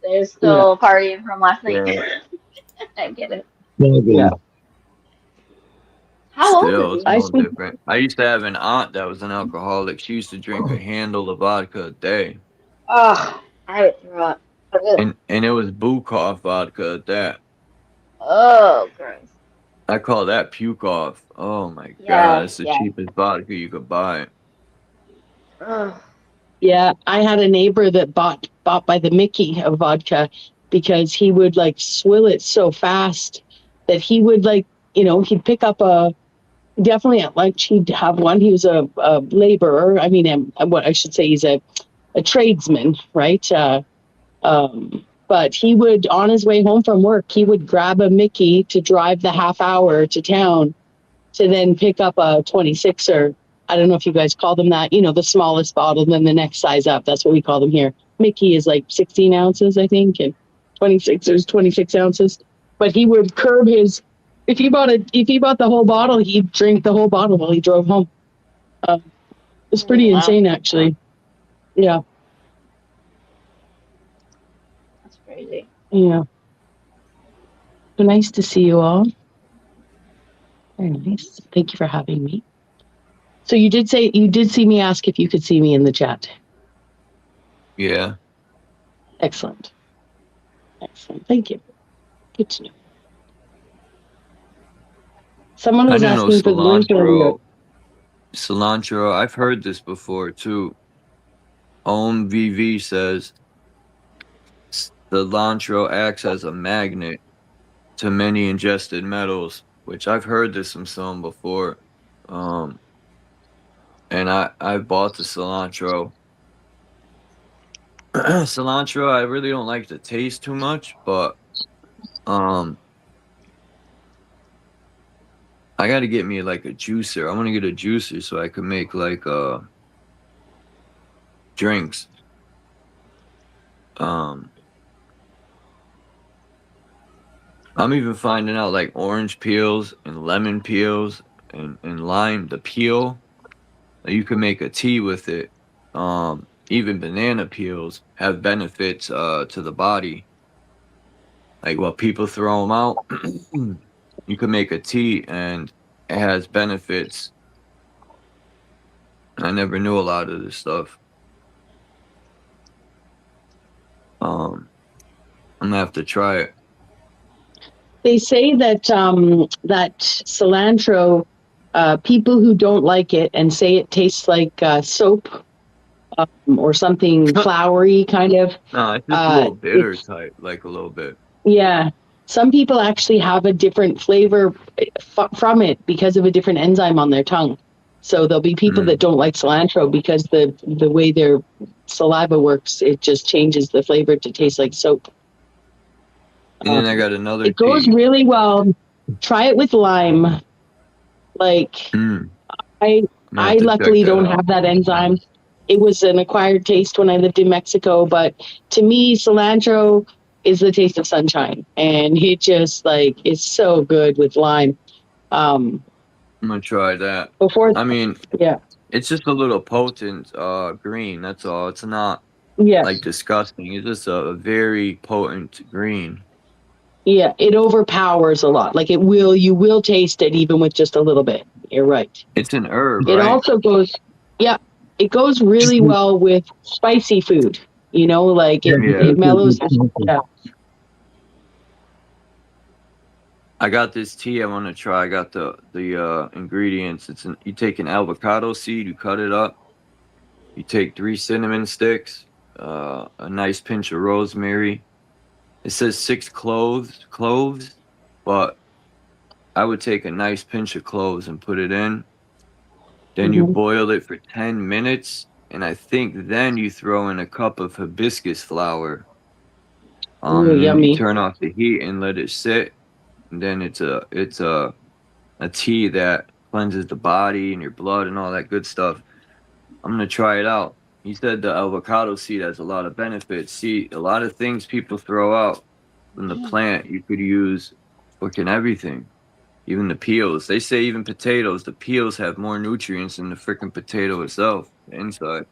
They're still partying from last night. Yeah. I get it. Yeah. How old Still, is it's he? no different. I used to have an aunt that was an alcoholic. She used to drink a handle of vodka a day. Ugh, I would throw up. Ugh. And it was Bukov vodka at that. Oh, gross. I call that puke off. Oh my Yeah, god, it's the yeah. cheapest vodka you could buy. Ugh. Yeah, I had a neighbor that bought by the Mickey of vodka because he would like swill it so fast that he would he'd pick up definitely at lunch he'd have one. He was a laborer. I mean, what I should say, he's a tradesman, right? But he would, on his way home from work, he would grab a Mickey to drive the half hour to town to then pick up a 26er. I don't know if you guys call them that, the smallest bottle, then the next size up. That's what we call them here. Mickey is like 16 ounces, I think, and 26ers, 26 ounces. But he would curb his, if he bought the whole bottle, he'd drink the whole bottle while he drove home. It's pretty insane, actually. Yeah. That's crazy. Yeah. So nice to see you all. Very nice. Thank you for having me. So you did see me ask if you could see me in the chat. Yeah. Excellent. Excellent. Thank you. Good to know. Someone I was didn't know asking for the link earlier. cilantro. I've heard this before too. VV says cilantro acts as a magnet to many ingested metals, which I've heard this from someone before. And I bought the cilantro. Cilantro, I really don't like the taste too much, but I got to get me like a juicer. I want to get a juicer so I can make like drinks. I'm even finding out like orange peels and lemon peels and lime, the peel. You can make a tea with it. Even banana peels have benefits to the body. Like, while people throw them out, you can make a tea and it has benefits. I never knew a lot of this stuff. I'm gonna have to try it. They say that that cilantro, people who don't like it and say it tastes like soap or something floury kind of. No, it's just a little bitter type, like a little bit. Yeah. Some people actually have a different flavor from it because of a different enzyme on their tongue. So there'll be people that don't like cilantro because the way their saliva works, it just changes the flavor to taste like soap. And then I got another It goes tea. really well. Try it with lime. Like I have to luckily check that don't out. have that enzyme. It was an acquired taste when I lived in Mexico, but to me, cilantro is the taste of sunshine, and it just like is so good with lime. I'm gonna try that. I mean, yeah, it's just a little potent green. That's all. It's not Yes. like disgusting. It's just a very potent green. yeah, it overpowers a lot. Like you will taste it even with just a little bit. You're right. It's an herb, It right? also goes, yeah, it goes really well with spicy food. You know, like it mellows. Yeah. I got this tea I want to try. I got the ingredients. You take an avocado seed, you cut it up. You take 3 cinnamon sticks, a nice pinch of rosemary. It says 6 cloves, but I would take a nice pinch of cloves and put it in. Then you boil it for 10 minutes, and I think then you throw in a cup of hibiscus flower. Ooh, And then you yummy. turn off the heat and let it sit. And then it's a tea that cleanses the body and your blood and all that good stuff. I'm gonna try it out. He said the avocado seed has a lot of benefits. See, a lot of things people throw out from the plant you could use fucking everything. Even the peels. They say even potatoes, the peels have more nutrients than the freaking potato itself, the inside.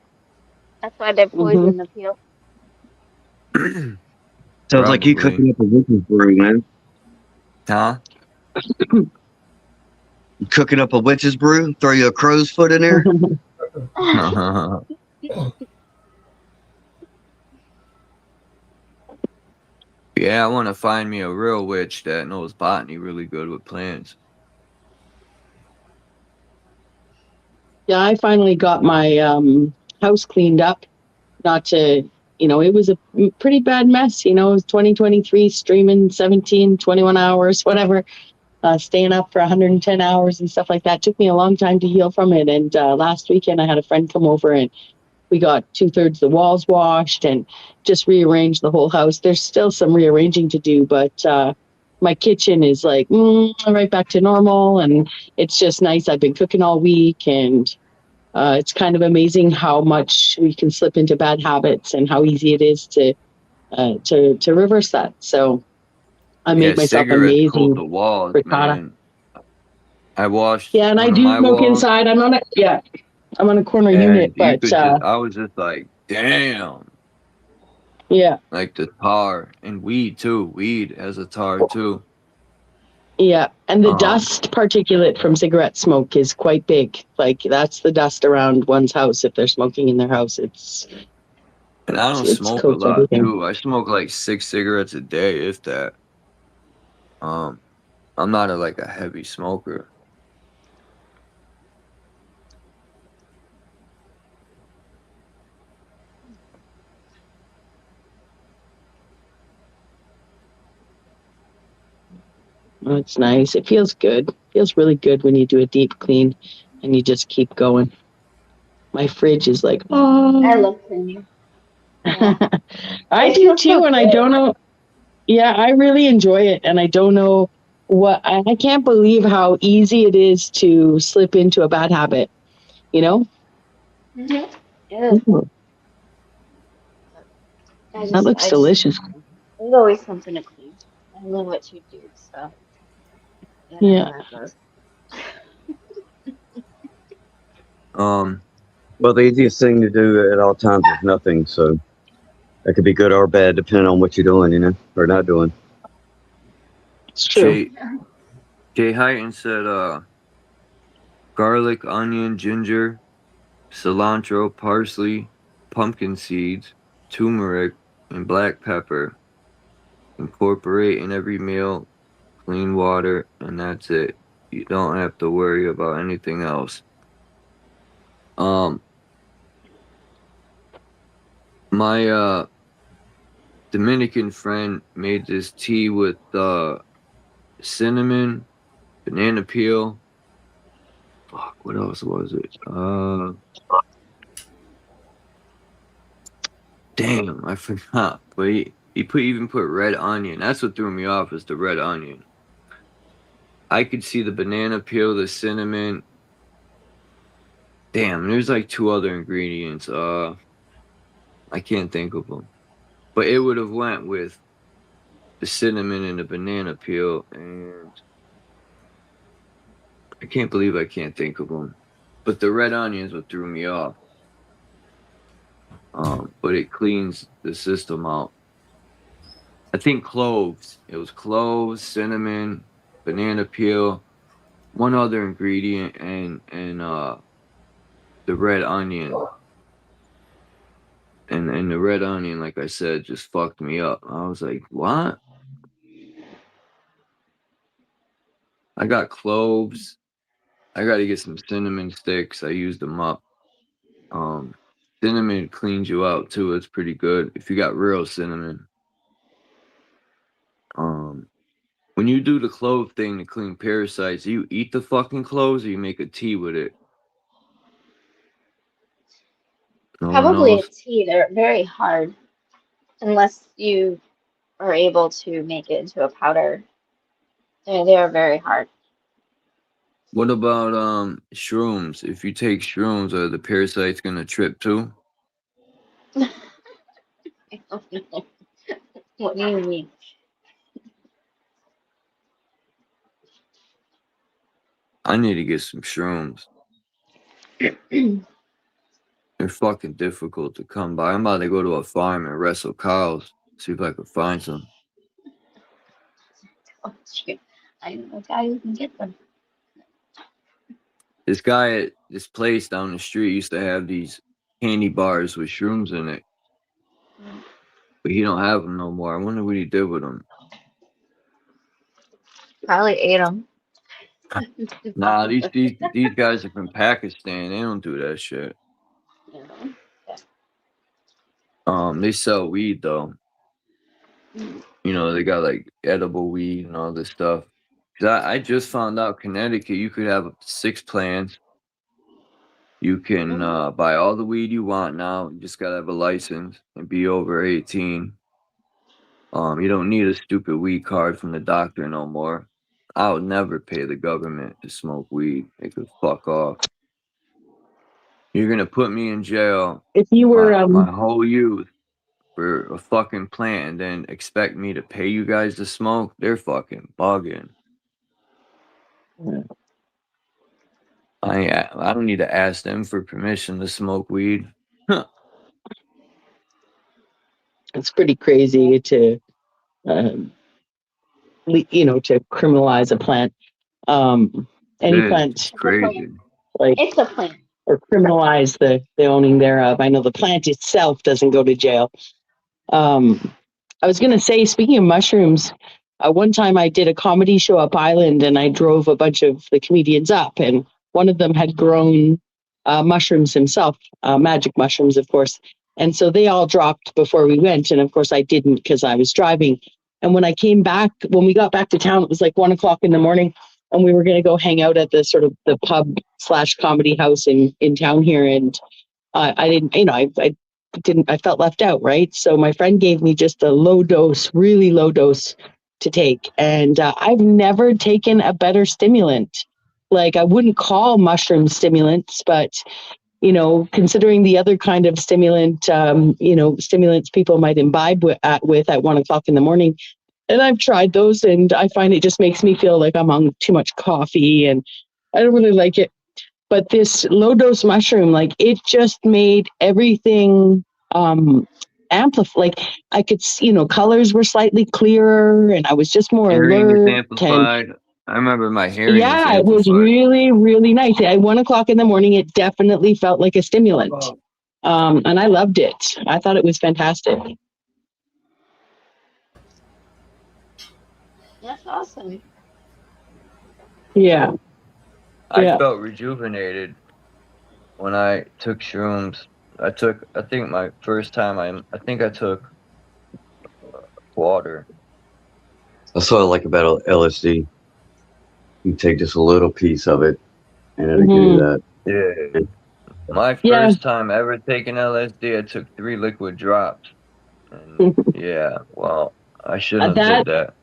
That's why they poison the peel. Sounds like you cooking up a witch's brew, man. Huh? You cooking up a witch's brew? Throw you a crow's foot in there? Yeah, I want to find me a real witch that knows botany really good with plants. Yeah, I finally got my house cleaned up. Not to, it was a pretty bad mess. It was 2023, streaming 17, 21 hours, whatever, staying up for 110 hours and stuff like that. Took me a long time to heal from it. And last weekend, I had a friend come over and we got 2/3 of the walls washed and just rearranged the whole house. There's still some rearranging to do, but my kitchen is like right back to normal. And it's just nice. I've been cooking all week, and it's kind of amazing how much we can slip into bad habits and how easy it is to reverse that. So I made myself cigarettes coat amazing the walls, frittata. man. I washed Yeah, and I one of do my smoke walls, inside. I'm on a corner and unit, you but could just, I was just like, damn. yeah. Like the tar and weed too. Weed has a tar too. Yeah, and the dust particulate from cigarette smoke is quite big. Like that's the dust around one's house if they're smoking in their house. And I don't It smoke a coats lot everything. too. I smoke like 6 cigarettes a day, if that. I'm not like a heavy smoker. Oh, it's nice. It feels good. Feels really good when you do a deep clean and you just keep going. My fridge is like, oh. I love cleaning. Yeah. I It do feels too, so and I good. don't know. Yeah, I really enjoy it, and I don't know I can't believe how easy it is to slip into a bad habit. Yeah. Ooh, that looks delicious. There's always something to clean. I love what you do, so you know Yeah. how that goes. Well, the easiest thing to do at all times is nothing, so that could be good or bad depending on what you're doing, or not doing. It's true. Jay Hyten said, garlic, onion, ginger, cilantro, parsley, pumpkin seeds, turmeric, and black pepper. Incorporate in every meal, clean water, and that's it. You don't have to worry about anything else. My Dominican friend made this tea with cinnamon, banana peel. Fuck, what else was it? Damn, I forgot. But he even put red onion. That's what threw me off, is the red onion. I could see the banana peel, the cinnamon. Damn, there's like 2 other ingredients. I can't think of them. But it would have went with the cinnamon and the banana peel, and I can't believe I can't think of them. But the red onions what threw me off. But it cleans the system out. I think cloves. It was cloves, cinnamon, banana peel, one other ingredient, and the red onion. And the red onion, like I said, just fucked me up. I was like, what? I got cloves. I got to get some cinnamon sticks. I used them up. Cinnamon cleans you out too. It's pretty good if you got real cinnamon. When you do the clove thing to clean parasites, you eat the fucking cloves or you make a tea with it? No one Probably a knows. tea. They're very hard unless you are able to make it into a powder. They are very hard. What about shrooms? If you take shrooms, are the parasites gonna trip too? I don't know. What do you mean? I need to get some shrooms. They're fucking difficult to come by. I'm about to go to a farm and wrestle cows. See if I can find some. Oh, shit. I know a guy who can get them. This guy at this place down the street used to have these candy bars with shrooms in it. But he don't have them no more. I wonder what he did with them. Probably ate them. Nah, these guys are from Pakistan. They don't do that shit. They sell weed though. You know, they got like edible weed and all this stuff. 'Cause I just found out Connecticut, you could have up to 6 plants. You can buy all the weed you want now. You just gotta have a license and be over 18. You don't need a stupid weed card from the doctor no more. I would never pay the government to smoke weed. They could fuck off. You're gonna put me in jail If you were my whole youth for a fucking plant and then expect me to pay you guys to smoke? They're fucking bugging. I don't need to ask them for permission to smoke weed. Huh. it's pretty crazy to to criminalize a plant. Any plant, It's crazy. like, It's a plant. or criminalize the owning thereof. I know the plant itself doesn't go to jail. I was going to say, speaking of mushrooms, one time I did a comedy show up Island and I drove a bunch of the comedians up, and one of them had grown mushrooms himself, magic mushrooms, of course. And so they all dropped before we went. And of course I didn't because I was driving. And when we got back to town, it was like 1:00 in the morning, and we were going to go hang out at the sort of the pub / comedy house in town here. And I didn't, I felt left out. Right. So my friend gave me just a really low dose to take. And I've never taken a better stimulant. Like, I wouldn't call mushroom stimulants, but considering the other kind of stimulant, stimulants people might imbibe with at 1:00 in the morning. And I've tried those, and I find it just makes me feel like I'm on too much coffee, and I don't really like it. But this low dose mushroom, like it just made everything amplify. Like I could see, colors were slightly clearer, and I was just more Hearing is alert. And amplified. I remember my hearing was yeah, it was amplified. really, really nice. At 1:00 in the morning, it definitely felt like a stimulant. And I loved it. I thought it was fantastic. That's awesome. Yeah. I felt rejuvenated when I took shrooms. I think my first time I think I took water. That's what I like about LSD. You take just a little piece of it, and it'll give you that. Yeah. My first time ever taking LSD, I took 3 liquid drops. And yeah, well, I shouldn't have did that.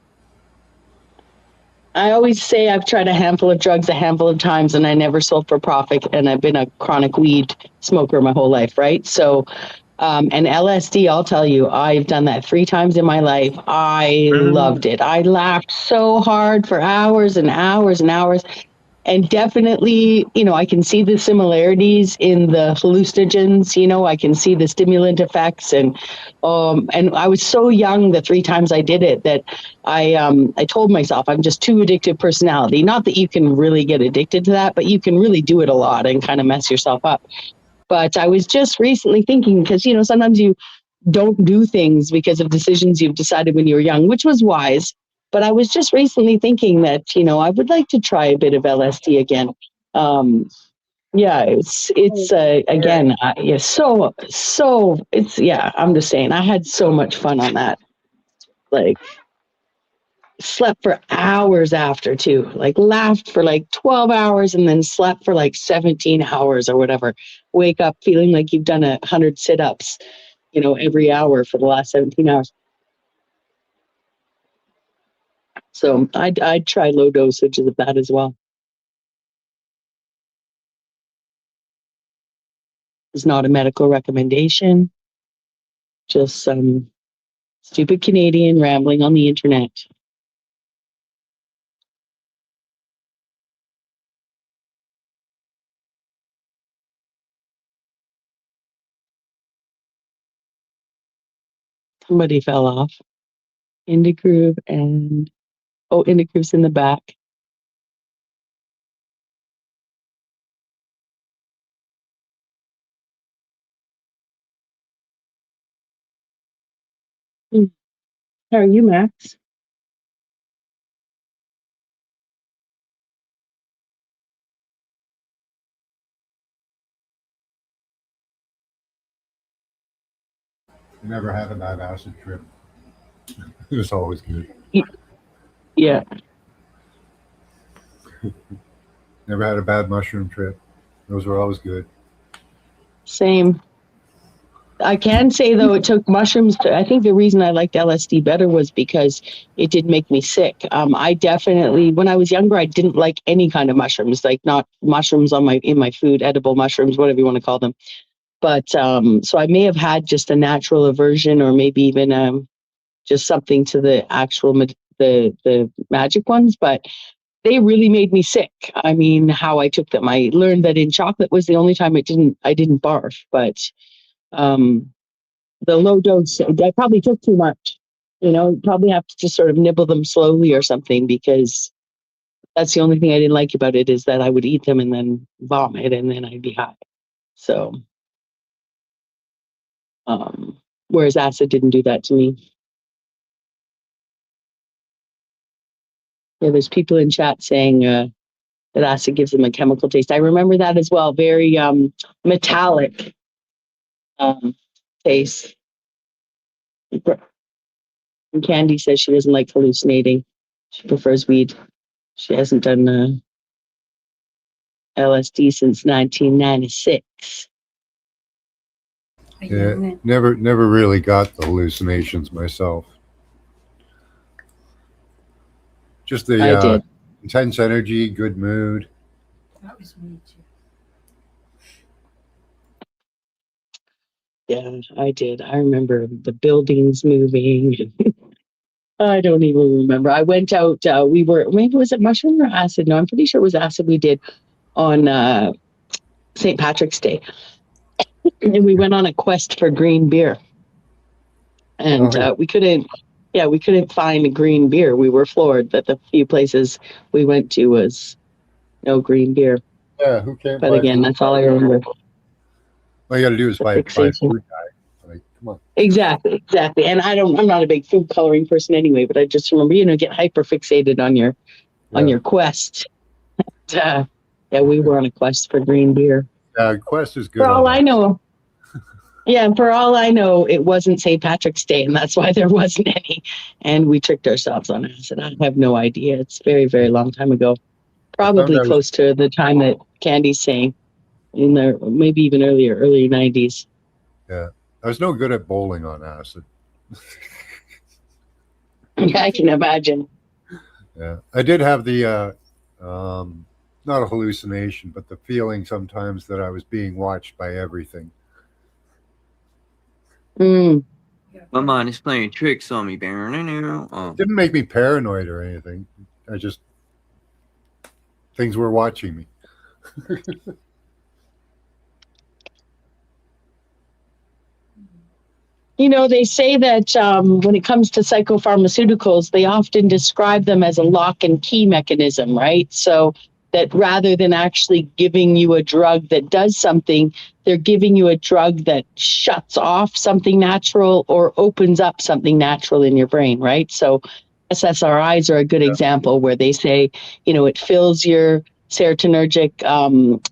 I always say I've tried a handful of drugs a handful of times, and I never sold for profit, and I've been a chronic weed smoker my whole life, right? So, and LSD, I'll tell you, I've done that 3 times in my life. I loved it. I laughed so hard for hours and hours and hours. And definitely, I can see the similarities in the hallucinogens. I can see the stimulant effects, and I was so young the 3 times I did it that I told myself I'm just too addictive personality. Not that you can really get addicted to that, but you can really do it a lot and kind of mess yourself up. But I was just recently thinking, because sometimes you don't do things because of decisions you've decided when you were young, which was wise. But I was just recently thinking that, I would like to try a bit of LSD again. Yeah, it's again, I'm just saying, I had so much fun on that. Like, slept for hours after too, like laughed for like 12 hours and then slept for like 17 hours or whatever. Wake up feeling like you've done 100 sit-ups, every hour for the last 17 hours. So I'd try low dosages of that as well. It's not a medical recommendation, just some stupid Canadian rambling on the internet. Somebody fell off. Indigroove and Indigroove's in the back. How are you, Max? Never had a bad acid trip. It was always good. Yeah. Never had a bad mushroom trip. Those were always good. Same. I can say, though, it took mushrooms I think the reason I liked LSD better was because it did make me sick. I definitely, when I was younger, I didn't like any kind of mushrooms, like not mushrooms in my food, edible mushrooms, whatever you want to call them. But so I may have had just a natural aversion, or maybe even just something to the actual the magic ones, but they really made me sick. I mean, how I took them. I learned that in chocolate was the only time I didn't barf, but the low dose, I probably took too much. Probably have to just sort of nibble them slowly or something, because that's the only thing I didn't like about it, is that I would eat them and then vomit and then I'd be high. So, whereas acid didn't do that to me. Yeah, there's people in chat saying that acid gives them a chemical taste. I remember that as well. Very metallic taste. And Candy says she doesn't like hallucinating. She prefers weed. She hasn't done LSD since 1996. Yeah, never really got the hallucinations myself. Just the intense energy, good mood. That was me too. Yeah, I did. I remember the buildings moving. I don't even remember. I went out. Maybe was it mushroom or acid? No, I'm pretty sure it was acid we did on St. Patrick's Day. And we went on a quest for green beer. And we couldn't find a green beer. We were floored that the few places we went to was no green beer. Yeah, who can't But buy again, food? that's all I remember. All you got to do is buy Fixation. food guy. Like, come on. Exactly. And I'm not a big food coloring person anyway, but I just remember, get hyper fixated on your quest. Yeah, we were on a quest for green beer. Quest is good. For all I know. Yeah, and for all I know, it wasn't St. Patrick's Day, and that's why there wasn't any. And we tricked ourselves on it. I said, I have no idea. It's very, very long time ago. Probably close to the time that Candy's saying, in the maybe even early 90s. Yeah, I was no good at bowling on acid. I can imagine. Yeah, I did have the not a hallucination, but the feeling sometimes that I was being watched by everything. Mm. My mind is playing tricks on me. Oh. Didn't make me paranoid or anything. I just things were watching me. They say that when it comes to psychopharmaceuticals, they often describe them as a lock and key mechanism, right? So that rather than actually giving you a drug that does something, they're giving you a drug that shuts off something natural or opens up something natural in your brain, right? So SSRIs are a good example where they say, it fills your serotonergic,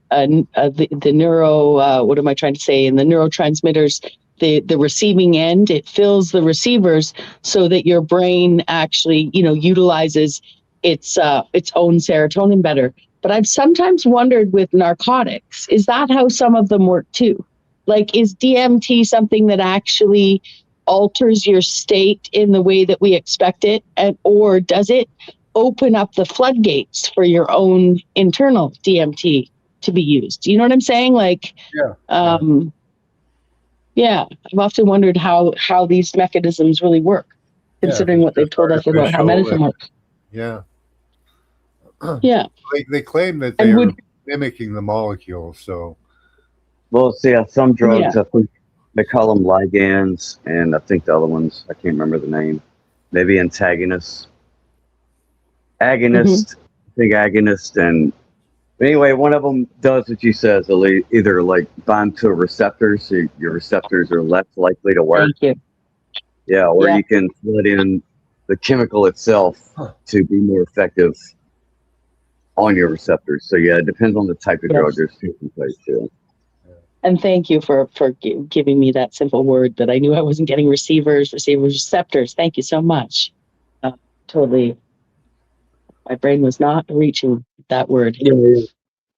the neuro, what am I trying to say? And the neurotransmitters, the receiving end, it fills the receivers so that your brain actually, utilizes its own serotonin better. But I've sometimes wondered with narcotics, is that how some of them work too? Like, is DMT something that actually alters your state in the way that we expect it? Or does it open up the floodgates for your own internal DMT to be used? You know what I'm saying? Like, yeah, I've often wondered how these mechanisms really work, considering what they've told us about how medicine works. Yeah. Yeah. They claim that they are mimicking the molecule, so. Well, see, some drugs, I think they call them ligands, and I think the other ones, I can't remember the name. Maybe antagonists. Agonist, big agonist, and anyway, one of them does what you says, either like bind to a receptor, so your receptors are less likely to work. Thank you. Yeah, or you can let in the chemical itself to be more effective on your receptors. So yeah, it depends on the type of drug. There's different ways too. And thank you for giving me that simple word that I knew I wasn't getting receivers, receptors. Thank you so much. Totally. My brain was not reaching that word. Yeah.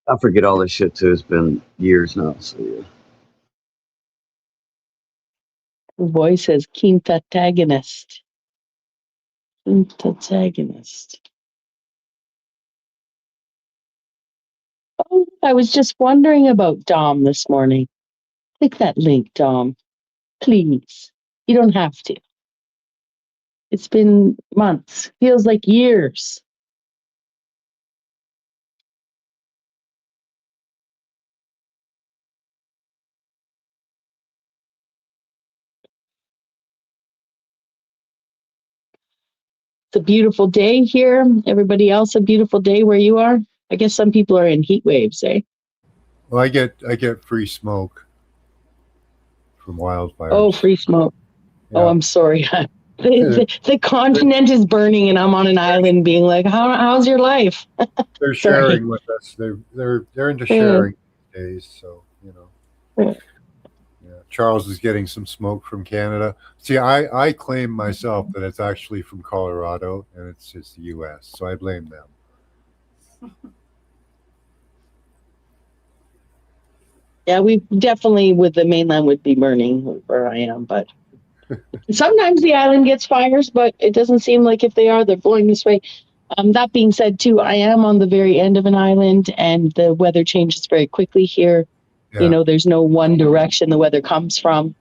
I forget all this shit too. It's been years now. So yeah. The voice says quintagonist. Quintagonist. Oh, I was just wondering about Dom this morning. Click that link, Dom. Please. You don't have to. It's been months. Feels like years. It's a beautiful day here. Everybody else a beautiful day where you are? I guess some people are in heat waves, eh? Well, I get free smoke from wildfires. Oh, free smoke. Yeah. Oh, I'm sorry. the continent is burning and I'm on an island being like, how's your life? They're sharing with us. They're into sharing days, so Yeah. Charles is getting some smoke from Canada. See, I claim myself that it's actually from Colorado and it's just the US, so I blame them. Yeah, we definitely with the mainland would be burning where I am, but sometimes the island gets fires, but it doesn't seem like if they are, they're blowing this way. That being said, too, I am on the very end of an island and the weather changes very quickly here. Yeah. There's no one direction the weather comes from.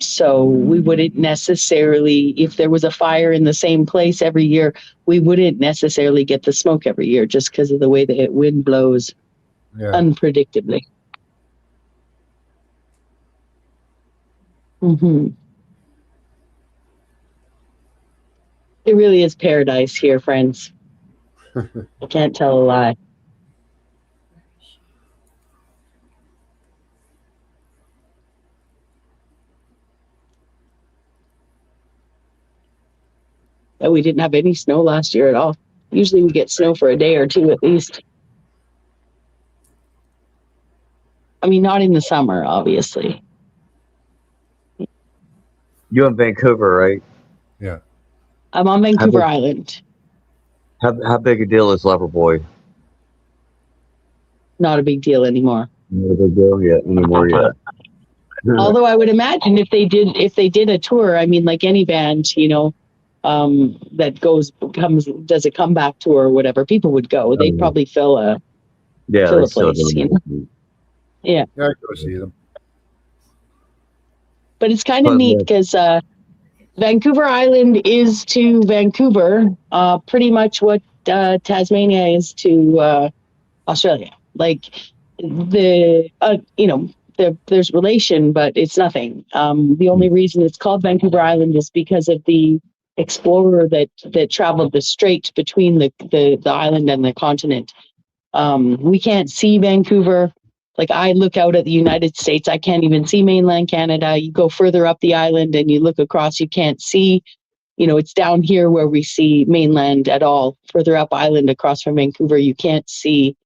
So we wouldn't necessarily, if there was a fire in the same place every year, we wouldn't necessarily get the smoke every year just because of the way the wind blows. unpredictably. hmm It really is paradise here, friends. I can't tell a lie. And we didn't have any snow last year at all. Usually we get snow for a day or two at least. I mean, not in the summer, obviously. You're in Vancouver, right? Yeah. I'm on Vancouver Island. How big a deal is Loverboy? Not a big deal anymore. Not a big deal yet anymore yet. Although I would imagine if they did a tour, I mean, like any band, you know, that does a comeback tour or whatever, people would go. They'd probably fill a place, you know. Yeah. Yeah, I'd go see them. But it's kind of neat because Vancouver Island is to Vancouver pretty much what Tasmania is to Australia. Like the you know, there's relation, but it's nothing. The only reason it's called Vancouver Island is because of the explorer that traveled the strait between the island and the continent. We can't see Vancouver. Like I look out at the United States, I can't even see mainland Canada. You go further up the island and you look across, you can't see, you know, it's down here where we see mainland at all. Further up island across from Vancouver, you can't see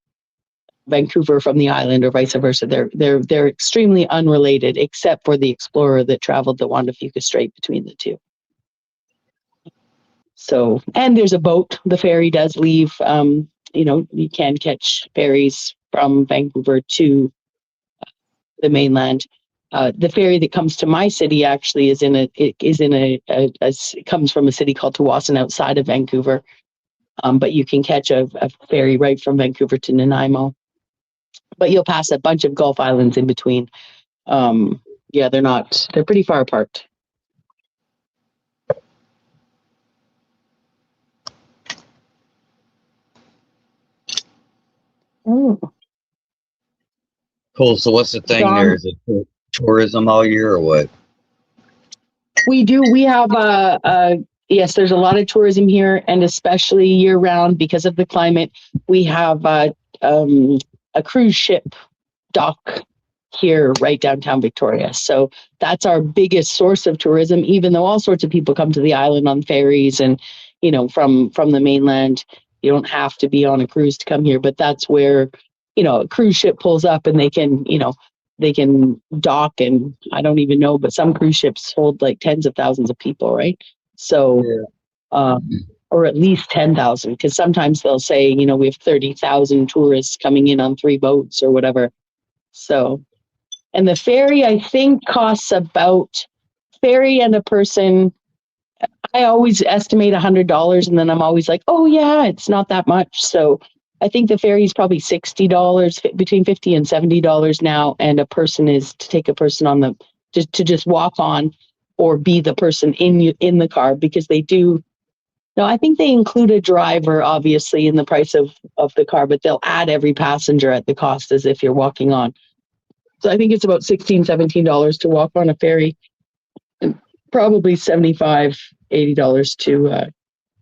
Vancouver from the island or vice versa. They're extremely unrelated, except for the explorer that traveled the Juan de Fuca Strait between the two. So, and there's a boat. The ferry does leave. You know, you can catch ferries from Vancouver to the mainland. The ferry that comes to my city actually comes from a city called Tawasin outside of Vancouver. But you can catch a ferry right from Vancouver to Nanaimo. But you'll pass a bunch of Gulf islands in between. Yeah, they're pretty far apart. Oh. Cool. So what's the thing there? Is it tourism all year or what? We do. We have yes, there's a lot of tourism here, and especially year round because of the climate. We have a cruise ship dock here right downtown Victoria. So that's our biggest source of tourism, even though all sorts of people come to the island on ferries and, you know, from the mainland. You don't have to be on a cruise to come here, but that's where, you know, a cruise ship pulls up and they can, you know, they can dock, and I don't even know, but some cruise ships hold like tens of thousands of people, right? So, or at least 10,000, because sometimes they'll say, you know, we have 30,000 tourists coming in on 3 boats or whatever. So, and the ferry, I think, costs about, ferry and a person, I always estimate $100, and then I'm always like, oh yeah, it's not that much. So I think the ferry is probably $60, between $50 and $70 now, and a person is to take a person on the to just walk on or be the person in the car, because they do. No, I think they include a driver obviously in the price of the car, but they'll add every passenger at the cost as if you're walking on. So I think it's about $16, $17 to walk on a ferry, and probably $75, $80 to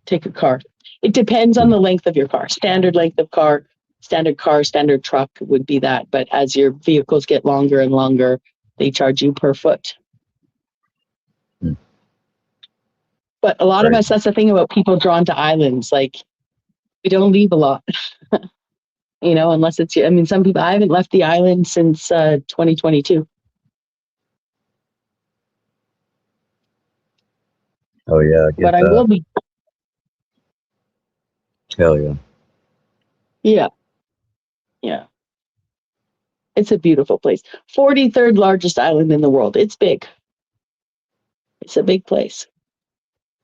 take a car. It depends on the length of your car. Standard length of car, standard truck would be that. But as your vehicles get longer and longer, they charge you per foot. But a lot of us, that's the thing about people drawn to islands. Like, we don't leave a lot, you know, unless it's, I mean, some people, I haven't left the island since 2022. Oh yeah, But I will be. Hell yeah. Yeah. Yeah. It's a beautiful place. 43rd largest island in the world. It's big. It's a big place.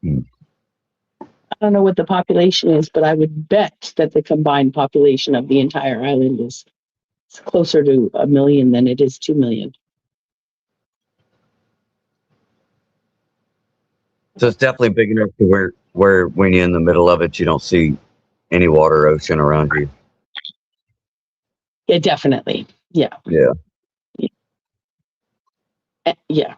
I don't know what the population is, but I would bet that the combined population of the entire island is closer to 1 million than it is 2 million. So it's definitely big enough to where when you're in the middle of it, you don't see any water, ocean around you. Yeah, definitely. Yeah. Yeah. Yeah.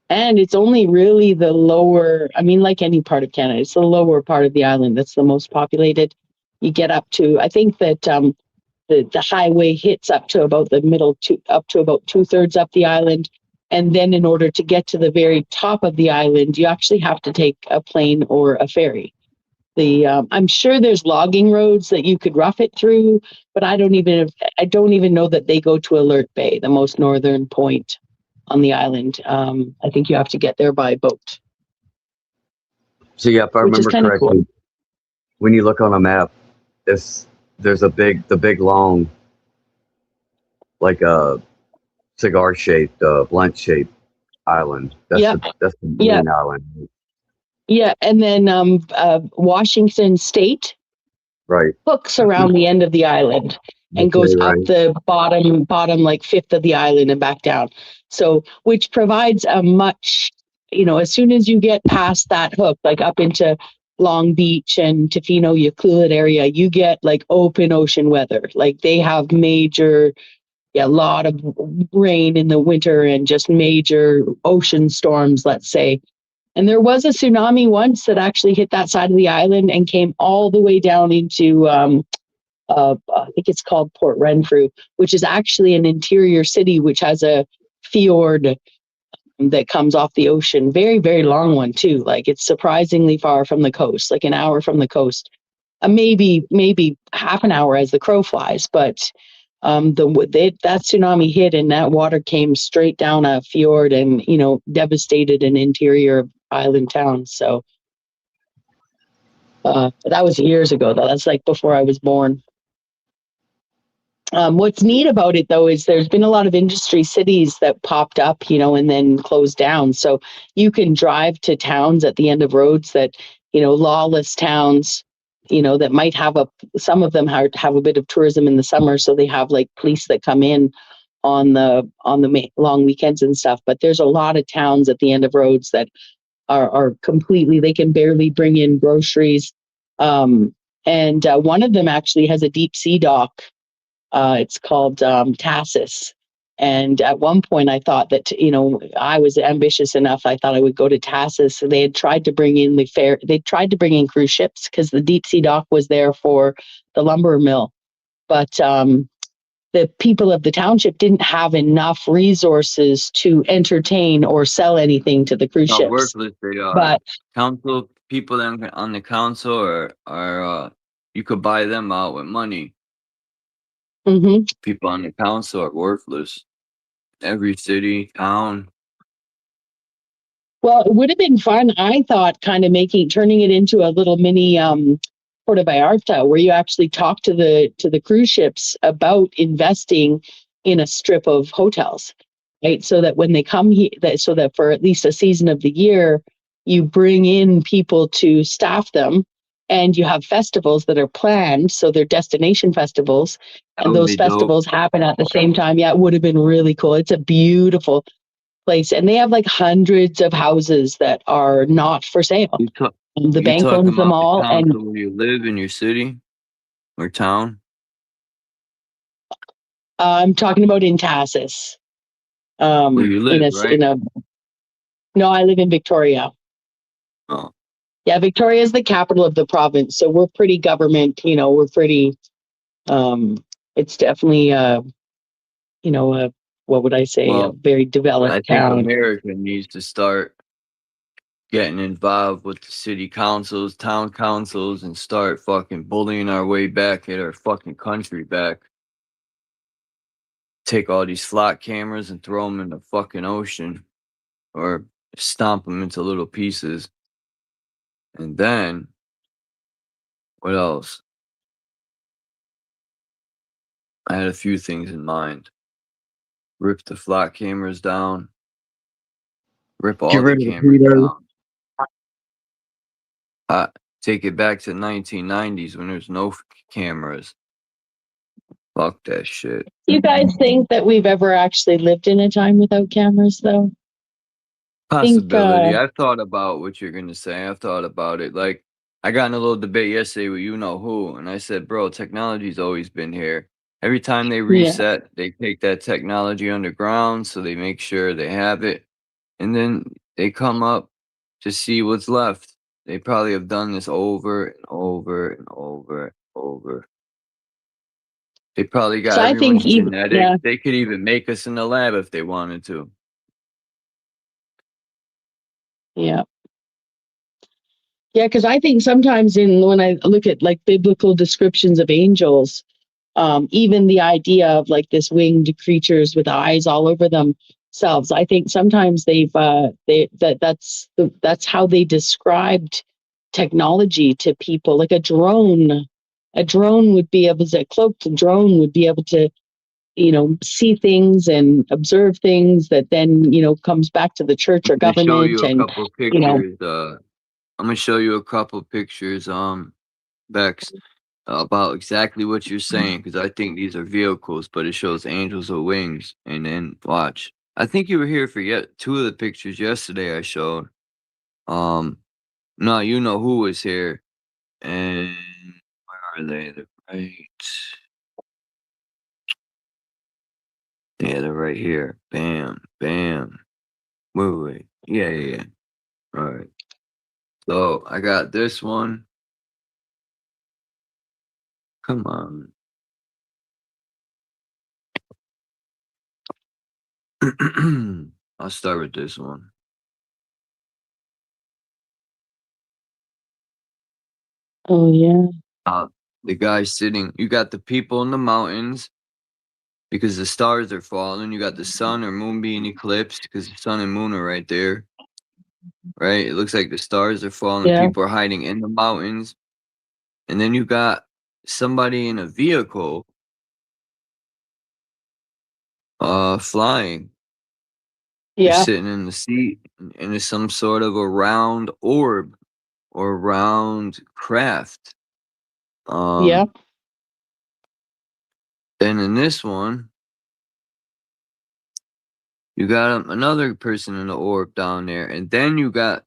And it's only really the lower, I mean, like any part of Canada, it's the lower part of the island that's the most populated. You get up to, I think that the highway hits up to about the middle, up to about 2/3 up the island. And then in order to get to the very top of the island, you actually have to take a plane or a ferry. I'm sure there's logging roads that you could rough it through, but I don't even know that they go to Alert Bay, the most northern point on the island. I think you have to get there by boat. So yeah, if I Which is remember kinda correctly, cool. when you look on a map, there's the big long, like a cigar shaped, blunt shaped island. That's Yeah. the Yeah. main island. Yeah, and then Washington State Right. hooks around the end of the island and goes Okay, up right. the bottom like fifth of the island and back down. So, which provides a much, as soon as you get past that hook, like up into Long Beach and Tofino, Yakulit area, you get like open ocean weather. Like they have a lot of rain in the winter and just major ocean storms, let's say. And there was a tsunami once that actually hit that side of the island and came all the way down into, I think it's called Port Renfrew, which is actually an interior city, which has a fjord that comes off the ocean. Very, very long one too. Like it's surprisingly far from the coast, like an hour from the coast. Maybe half an hour as the crow flies, but that tsunami hit and that water came straight down a fjord and devastated an interior island town. So that was years ago though. That's like before I was born. What's neat about it though is there's been a lot of industry cities that popped up, and then closed down. So you can drive to towns at the end of roads that, lawless towns, that might have some of them have a bit of tourism in the summer. So they have like police that come in on the long weekends and stuff. But there's a lot of towns at the end of roads that are completely, they can barely bring in groceries. And one of them actually has a deep sea dock. It's called Tassis. And at one point I thought that, I was ambitious enough. I thought I would go to Tassis. They had tried to bring in they tried to bring in cruise ships because the deep sea dock was there for the lumber mill. But the people of the township didn't have enough resources to entertain or sell anything to the cruise How ships. worthless they are. But Council people on the council are you could buy them out with money. mhm. People on the council are worthless. Every city, town. Well, it would have been fun, I thought, kind of turning it into a little mini Puerto Vallarta, where you actually talk to the cruise ships about investing in a strip of hotels, right? So that when they come here, so that for at least a season of the year, you bring in people to staff them, and you have festivals that are planned, so they're destination festivals, That and would those be dope. festivals happen at the same time. Yeah, it would have been really cool. It's a beautiful place, and they have like hundreds of houses that are not for sale. The You bank talking owns them about the all, and council where you live in your city or town? I'm talking about in Tassis. Where you live, right? No, I live in Victoria. Oh. Yeah, Victoria is the capital of the province, so we're pretty government. We're pretty. It's definitely what would I say? A Well, very developed I think town. America needs to start getting involved with the city councils, town councils, and start fucking bullying our way back, get our fucking country back. Take all these slot cameras and throw them in the fucking ocean or stomp them into little pieces. And then, what else? I had a few things in mind. Rip the flock cameras down. Rip all Get the rid of the cameras Pluto. down. Take it back to the 1990s when there's no cameras. Fuck that shit. Do you guys think that we've ever actually lived in a time without cameras, though? Possibility. I've thought about what you're gonna say. I've thought about it. Like I got in a little debate yesterday with you know who, and I said, bro, technology's always been here. Every time they Yeah. reset, they take that technology underground, so they make sure they have it, and then they come up to see what's left. They probably have done this over and over and over and over. They probably So got I think everyone's even genetics. They could even make us in the lab if they wanted to. yeah. Yeah, because I think sometimes when I look at like biblical descriptions of angels, even the idea of like this winged creatures with eyes all over themselves, I think sometimes that's how they described technology to people. Like a drone would be able to, a cloaked drone would be able to, see things and observe things that then, comes back to the church or I'm gonna show government you a and, couple you know, pictures. I'm gonna show you a couple pictures, Bex, about exactly what you're saying, because I think these are vehicles, but it shows angels with wings. And then watch. I think you were here for yet 2 of the pictures yesterday I showed. No, you know who was here, and where are they? They're right. Yeah, they're right here. Bam, bam. Wait. Yeah. All right. So I got this one. Come on. I'll start with this one. oh yeah. The guy sitting, you got the people in the mountains because the stars are falling. You got the sun or moon being eclipsed because the sun and moon are right there. Right? It looks like the stars are falling. Yeah. People are hiding in the mountains. And then you got somebody in a vehicle flying. They're Yeah. sitting in the seat and it's some sort of a round orb or round craft. Yeah. Then in this one, you got another person in the orb down there, and then you got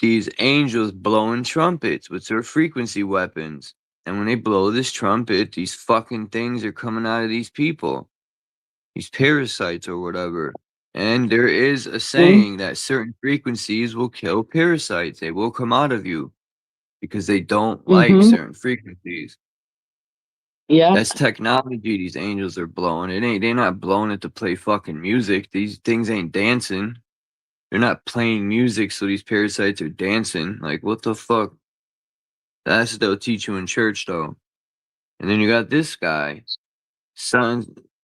these angels blowing trumpets, which are frequency weapons. And when they blow this trumpet, these fucking things are coming out of these people, these parasites or whatever. And there is a saying that certain frequencies will kill parasites. They will come out of you because they don't like Mm-hmm. certain frequencies. Yeah. That's technology these angels are blowing. They're not blowing it to play fucking music. These things ain't dancing. They're not playing music so these parasites are dancing. Like, what the fuck? That's what they'll teach you in church, though. And then you got this guy.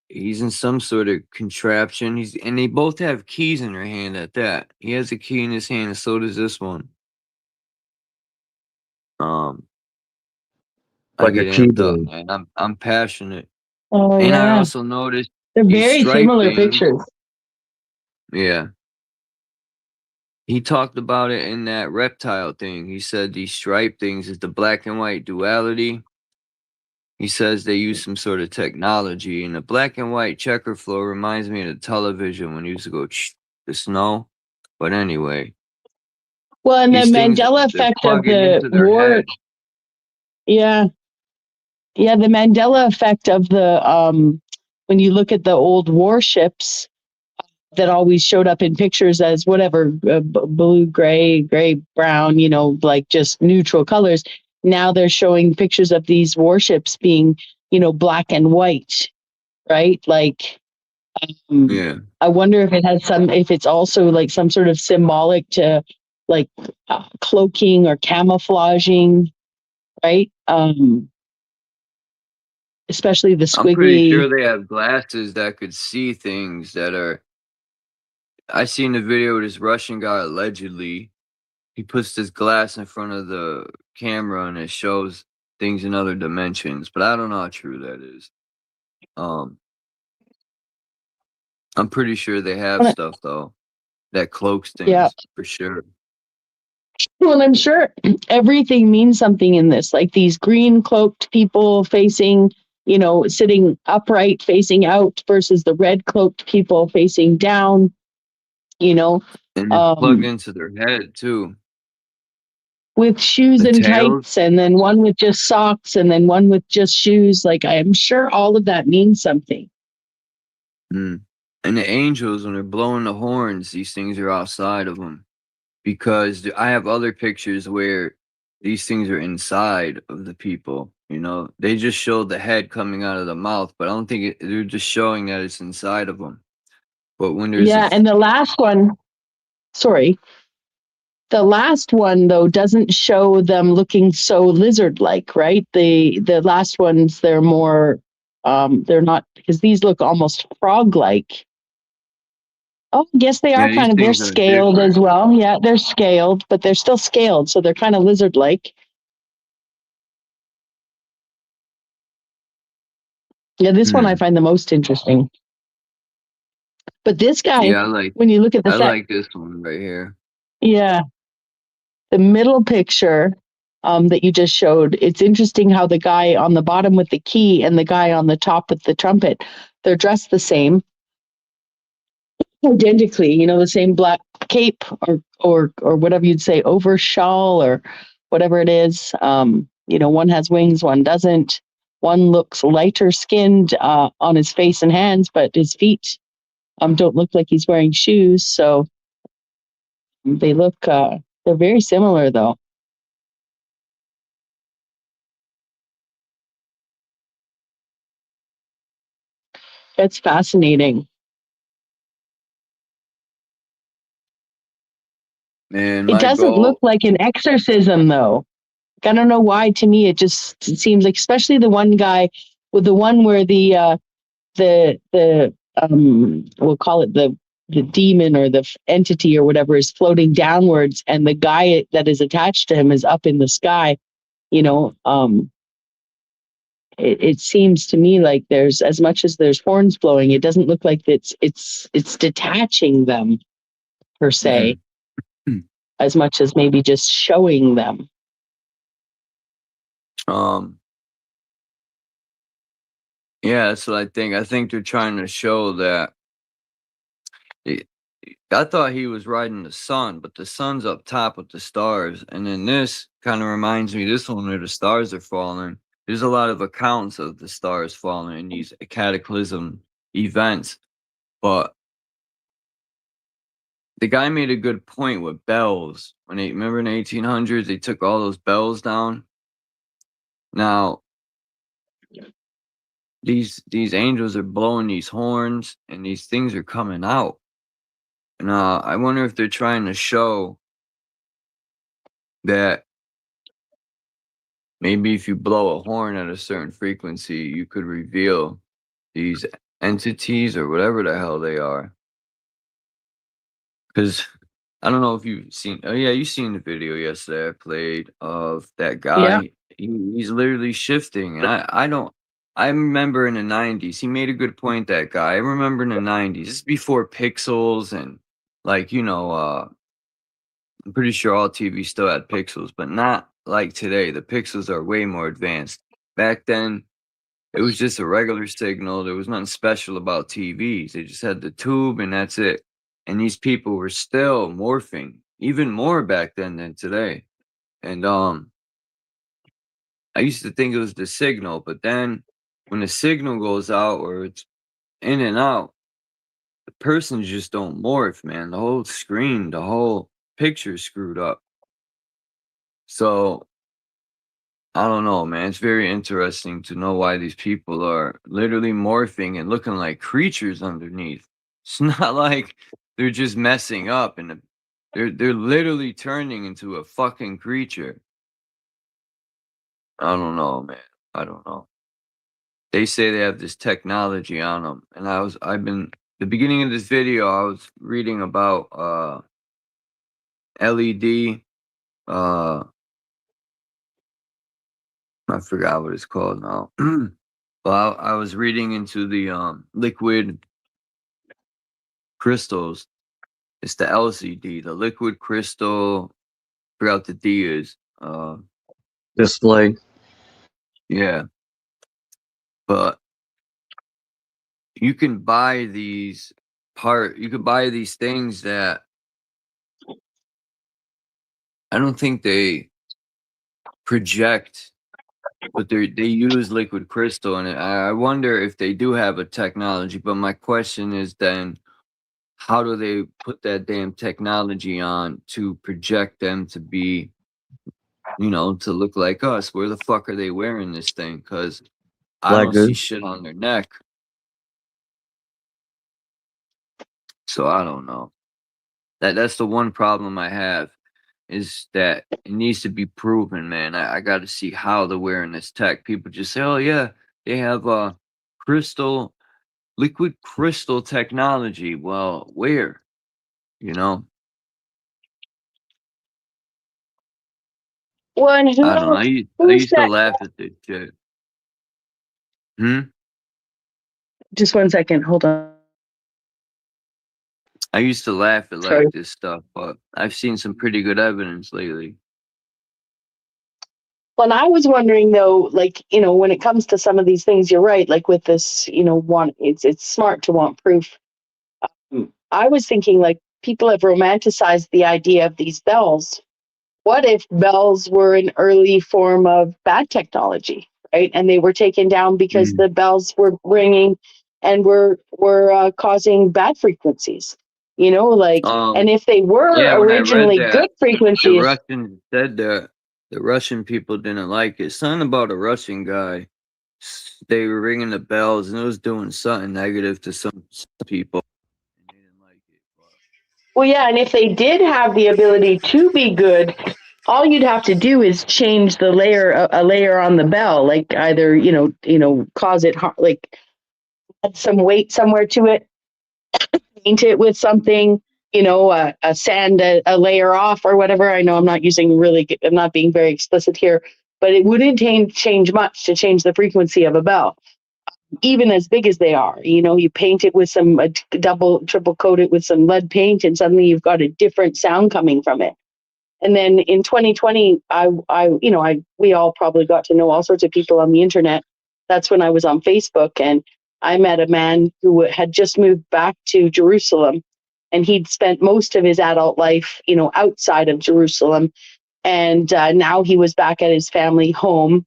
He's in some sort of contraption. And they both have keys in their hand at that. He has a key in his hand, and so does this one. I Like a get amped up, keyboard. man. I'm passionate. Oh And I yeah. also noticed They're these very stripe similar things. pictures. Yeah. He talked about it in that reptile thing. He said these stripe things is the black and white duality. He says they use some sort of technology, and the black and white checker flow reminds me of the television when you used to go the snow. But anyway, Well, and the these things Mandela they're effect of plugging the into their war. head. Yeah. Yeah, the Mandela effect of the when you look at the old warships that always showed up in pictures as whatever blue, gray, brown, like just neutral colors. Now they're showing pictures of these warships being, black and white, right? Like, Yeah. I wonder if it's also like some sort of symbolic to like cloaking or camouflaging, right? Especially the I'm pretty squiggly. sure they have glasses that could see things that are. I seen the video of this Russian guy allegedly. He puts this glass in front of the camera and it shows things in other dimensions, but I don't know how true that is. I'm pretty sure they have stuff though that cloaks Yeah. things for sure. Well, I'm sure everything means something in this, like these green cloaked people facing, sitting upright, facing out versus the red cloaked people facing down, And it's plugged into their head too. with shoes The and tails? tights, and then one with just socks, and then one with just shoes. Like, I am sure all of that means something. Mm. And the angels, when they're blowing the horns, these things are outside of them. Because I have other pictures where these things are inside of the people. You know, they just show the head coming out of the mouth, but I don't think they're just showing that it's inside of them. But when there's Yeah, and the last one, sorry, the last one though doesn't show them looking so lizard-like, right? The last ones, they're more, they're not, because these look almost frog-like. Oh, yes, they yeah, are these kind of, they're things are scaled different. as well. Yeah, they're scaled, but they're still scaled, so they're kind of lizard-like. Yeah, this one I find the most interesting. But this guy, Yeah, when you look at the I like this one right here. yeah, the middle picture that you just showed, it's interesting how the guy on the bottom with the key and the guy on the top with the trumpet, they're dressed the same, identically, you know, the same black cape or whatever you'd say, over shawl or whatever it is. You know, one has wings, one doesn't. One looks lighter skinned on his face and hands, but his feet don't look like he's wearing shoes. So they look, they're very similar though. That's fascinating. Man, It my doesn't look goal. like an exorcism though. I don't know why. To me, it seems like, especially the one guy with the one where the we'll call it the demon or the entity or whatever is floating downwards, and the guy that is attached to him is up in the sky. You know, it seems to me like there's, as much as there's horns blowing, it doesn't look like it's detaching them per se, as much as maybe just showing them. Yeah, that's what I think. I think they're trying to show that. I thought he was riding the sun, but the sun's up top with the stars. And then this kind of reminds me, this one where the stars are falling. There's a lot of accounts of the stars falling in these cataclysm events. But the guy made a good point with bells. When they remember in the 1800s, they took all those bells down. Now, these angels are blowing these horns, and these things are coming out. And I wonder if they're trying to show that maybe if you blow a horn at a certain frequency, you could reveal these entities or whatever the hell they are. Because I don't know if you've seen. Oh yeah, you seen the video yesterday I played of that Yeah. guy. He's literally shifting, and I don't. I remember in the 90s, he made a good point. That guy. I remember in the 90s, this is before pixels and like I'm pretty sure all TV still had pixels, but not like today. The pixels are way more advanced. Back then, it was just a regular signal. There was nothing special about TVs. They just had the tube and that's it. And these people were still morphing, even more back then than today. And I used to think it was the signal, but then when the signal goes out or it's in and out, the persons just don't morph, man. The whole screen, the whole picture screwed up. So I don't know, man. It's very interesting to know why these people are literally morphing and looking like creatures underneath. It's not like they're just messing up and they're literally turning into a fucking creature. I don't know, man. I don't know. They say they have this technology on them, and I've been the beginning of this video. I was reading about LED. I forgot what it's called now. Well, I was reading into the liquid crystals. It's the LCD, the liquid crystal. Forgot what the D is. Display. Yeah, but you can buy these You can buy these things that I don't think they project, but they use liquid crystal in it. I wonder if they do have a technology, but my question is then, how do they put that damn technology on to project them to be, to look like us? Where the fuck are they wearing this thing? Because I Black don't see dude. shit on their neck. So I don't know. That's the one problem I have, is that it needs to be proven, man. I got to see how they're wearing this tech. People just say, "Oh yeah, they have liquid crystal technology." Well, where? You know, Well, and I don't know. I who's used to that? laugh at this shit. Hmm. Just 1 second. Hold on. I used to laugh at Sorry. like this stuff, but I've seen some pretty good evidence lately. Well, and I was wondering though, like, when it comes to some of these things, you're right. Like with this, it's smart to want proof. I was thinking like people have romanticized the idea of these bells. What if bells were an early form of bad technology, right? And they were taken down because the bells were ringing and were causing bad frequencies. And if they were Yeah, when I read originally good that, the frequencies, Russians said that the Russian people didn't like it. Something about a Russian guy. They were ringing the bells and it was doing something negative to some people. well, yeah, and if they did have the ability to be good, all you'd have to do is change a layer on the bell, like either cause it like add some weight somewhere to it, paint it with something, sand a layer off or whatever. I know I'm not being very explicit here, but it wouldn't change much to change the frequency of a bell, even as big as they are. You paint it with some triple coat it with some lead paint, and suddenly you've got a different sound coming from it. And then in 2020, we all probably got to know all sorts of people on the internet. That's when I was on Facebook, and I met a man who had just moved back to Jerusalem, and he'd spent most of his adult life, outside of Jerusalem. And now he was back at his family home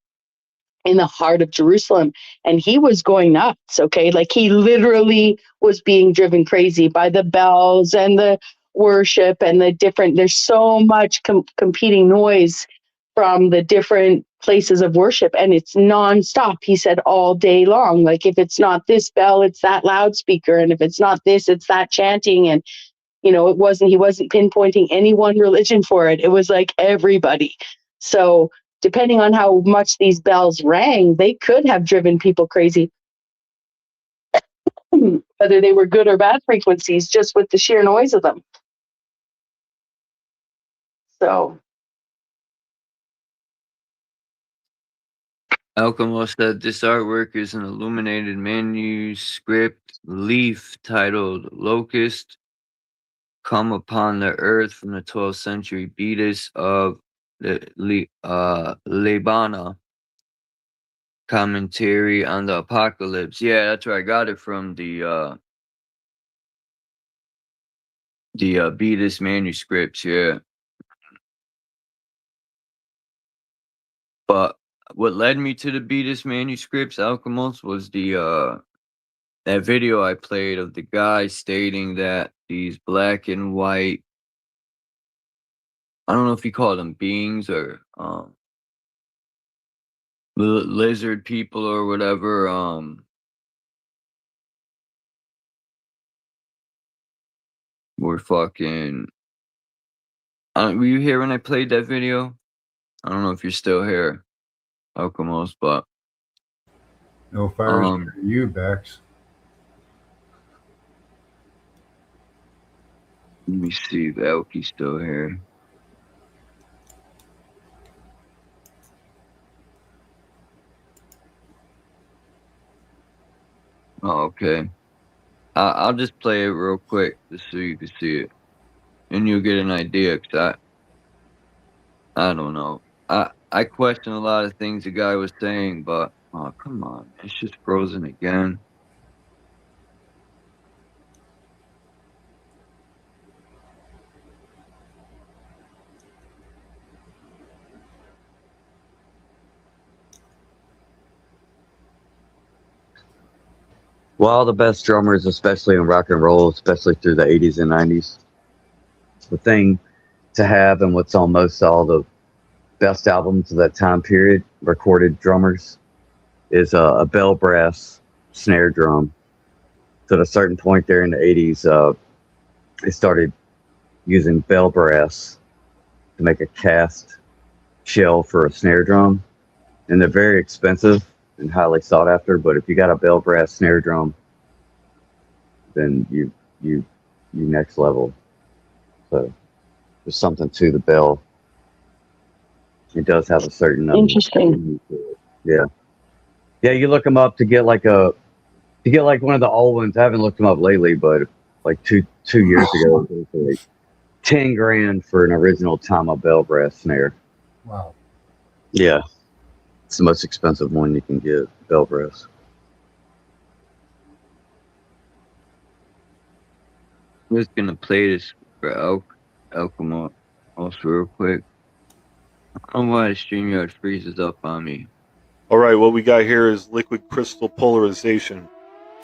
in the heart of Jerusalem, and he was going nuts. Okay. Like he literally was being driven crazy by the bells and the worship and there's so much competing noise from the different places of worship, and it's nonstop. He said all day long, like if it's not this bell, it's that loudspeaker. And if it's not this, it's that chanting. And he wasn't pinpointing any one religion for it. It was like everybody. So depending on how much these bells rang, they could have driven people crazy, whether they were good or bad frequencies, just with the sheer noise of them. So Alchemist said this artwork is an illuminated manuscript leaf titled Locust Come Upon the Earth from the 12th century Beatus of the Labana commentary on the apocalypse. Yeah, that's where I got it from, the Beatus manuscripts, yeah. But what led me to the Beatus manuscripts, Alchemist, was that video I played of the guy stating that these black and white, I don't know if he called them beings or lizard people or whatever, were fucking. Were you here when I played that video? I don't know if you're still here, Alchemist, but No fires for you, Bex. let me see if Elky's still here. Oh, okay. I'll just play it real quick just so you can see it, and you'll get an idea. Cause I don't know. I question a lot of things the guy was saying, but oh come on, it's just frozen again. Well, all the best drummers, especially in rock and roll, especially through the 80s and 90s, the thing to have and what's on most all the best albums of that time period, recorded drummers, is a bell brass snare drum. So at a certain point there in the 80s, they started using bell brass to make a cast shell for a snare drum. And they're very expensive and highly sought after, but if you got a bell brass snare drum, then you next level. So there's something to the bell. It does have a certain Interesting. yeah. Yeah, you look them up to get like one of the old ones. I haven't looked them up lately, but like two years ago, it was like 10 grand for an original Tama bell brass snare. Wow. Yeah, it's the most expensive one you can get, bell brass. I'm just gonna play this for Alchemo also real quick. I don't know why the StreamYard freezes up on me. All right, what we got here is liquid crystal polarization.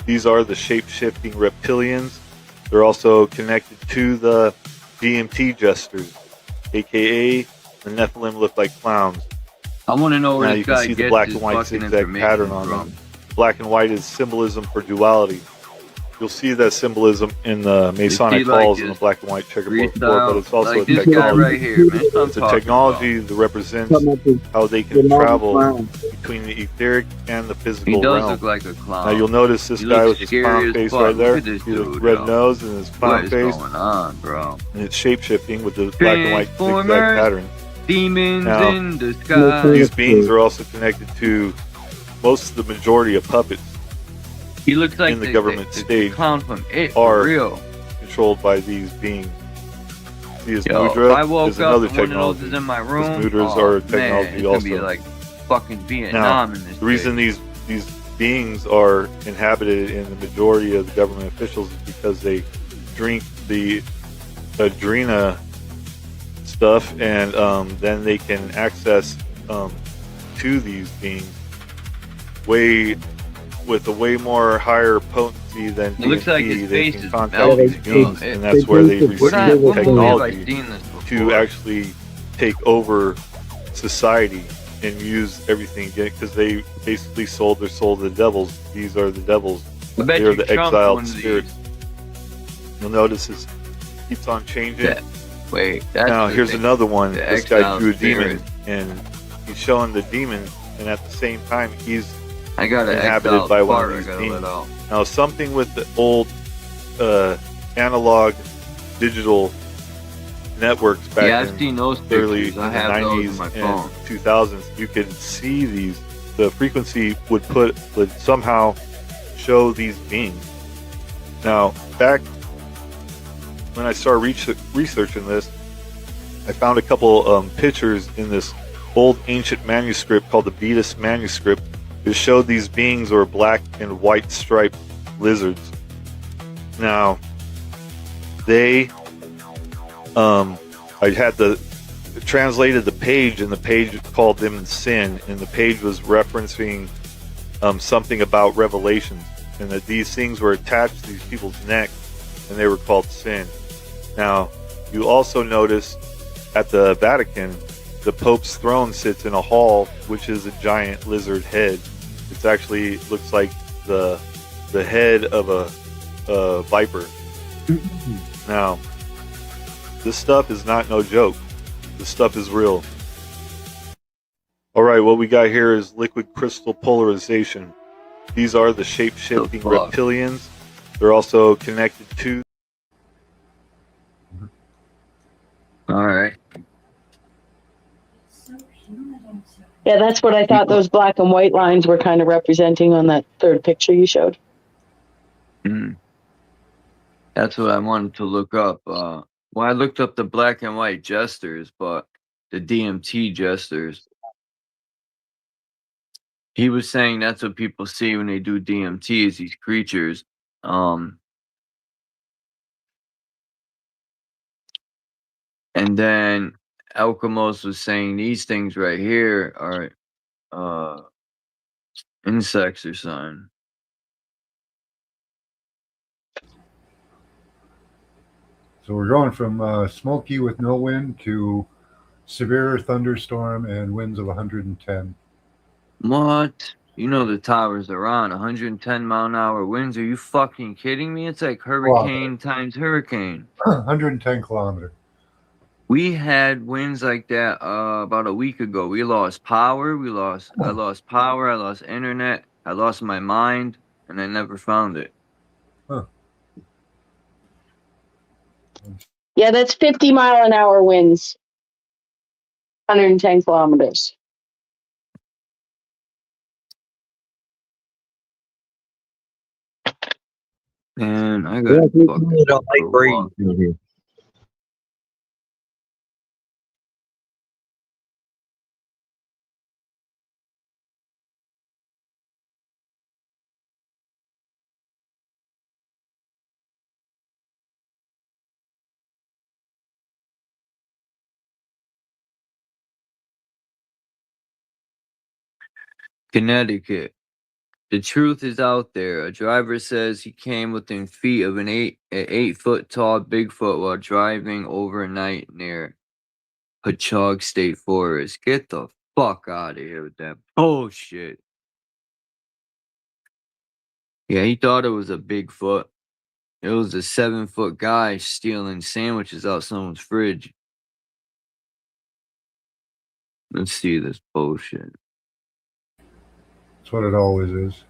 These are the shape-shifting reptilians. They're also connected to the DMT jesters, aka the Nephilim look like clowns. I want to know where Now this you can guy see the gets black his and white fucking zigzag pattern information on from. them. Black and white is symbolism for duality. You'll see that symbolism in the Masonic halls in the black and white checkerboard floor, but it's also Like a this guy technology. right here, man. That's what I'm It's a talking technology that represents how they can travel between the etheric and the physical He does realm. look like a clown. Now you'll notice this He guy looks with his scary clown as face fuck. right Look there. at this See his dude, red yo. nose and his clown What is face. going on, bro? And it's shape-shifting with the black and white zigzag Transformers, pattern. demons Now, in the sky. these beings are also connected to most of the majority of puppets He looks like in the government stage clown from It, are for real. controlled by these beings. See his Yo, if I mudra woke is up another and one of those technology. is in my His room, mudras oh, are man, technology it's gonna also. be like fucking Now, Vietnam in this the reason bitch. these beings are inhabited in the majority of the government officials is because they drink the adrena stuff, and then they can access to these beings with a way more higher potency than It looks like his DMT. They face can is contact melting, these yo. beings, and that's where they receive What movie have I technology seen this before? to actually take over society and use everything again, because they basically sold their soul to the devils. These are the devils. I bet They are you the Trump's exiled one of these. spirits. You'll notice it keeps on changing. Yeah. Wait, that's Now the here's thing. another one. The This guy exiled drew a demon, spirit. and he's showing the demon, and at the same time he's I got an inhabited exiled by one fart of I these gotta demons. let out. Now something with the old analog digital networks back Yeah, I've in seen those early pictures. I in the have those 90s in my and phone. 2000s, you could see these. The frequency would somehow show these beings. Now, back when I started researching this, I found a couple pictures in this old ancient manuscript called the Vedas manuscript. It showed these beings were black and white striped lizards. Now, they, I had translated the page, and the page called them sin, and the page was referencing something about Revelations, and that these things were attached to these people's neck, and they were called sin. Now, you also notice at the Vatican, the Pope's throne sits in a hall, which is a giant lizard head. It actually looks like the head of a viper. Now, this stuff is not no joke. This stuff is real. All right, what we got here is liquid crystal polarization. These are the shape-shifting reptilians. They're also connected to. All right. Yeah, that's what I thought those black and white lines were kind of representing on that third picture you showed. Mm. That's what I wanted to look up. Well, I looked up the black and white jesters, but the DMT jesters. He was saying that's what people see when they do DMT is these creatures. And then Alchemos was saying these things right here are insects or something. So we're going from smoky with no wind to severe thunderstorm and winds of 110. What? You know the towers are on 110-mile-an-hour winds. Are you fucking kidding me? It's like hurricane times hurricane. 110 kilometer. We had winds like that about a week ago. We lost power. I lost power. I lost internet. I lost my mind, and I never found it. Huh. Yeah, that's 50-mile-an-hour winds. 110 kilometers. Man, I Yeah, got we fucking need a light breeze in here. Connecticut. The truth is out there. A driver says he came within feet of an 8 foot tall Bigfoot while driving overnight near Pachog State Forest. Get the fuck out of here with that bullshit. Yeah, he thought it was a Bigfoot. It was a 7-foot guy stealing sandwiches out someone's fridge. Let's see this bullshit. That's what it always is.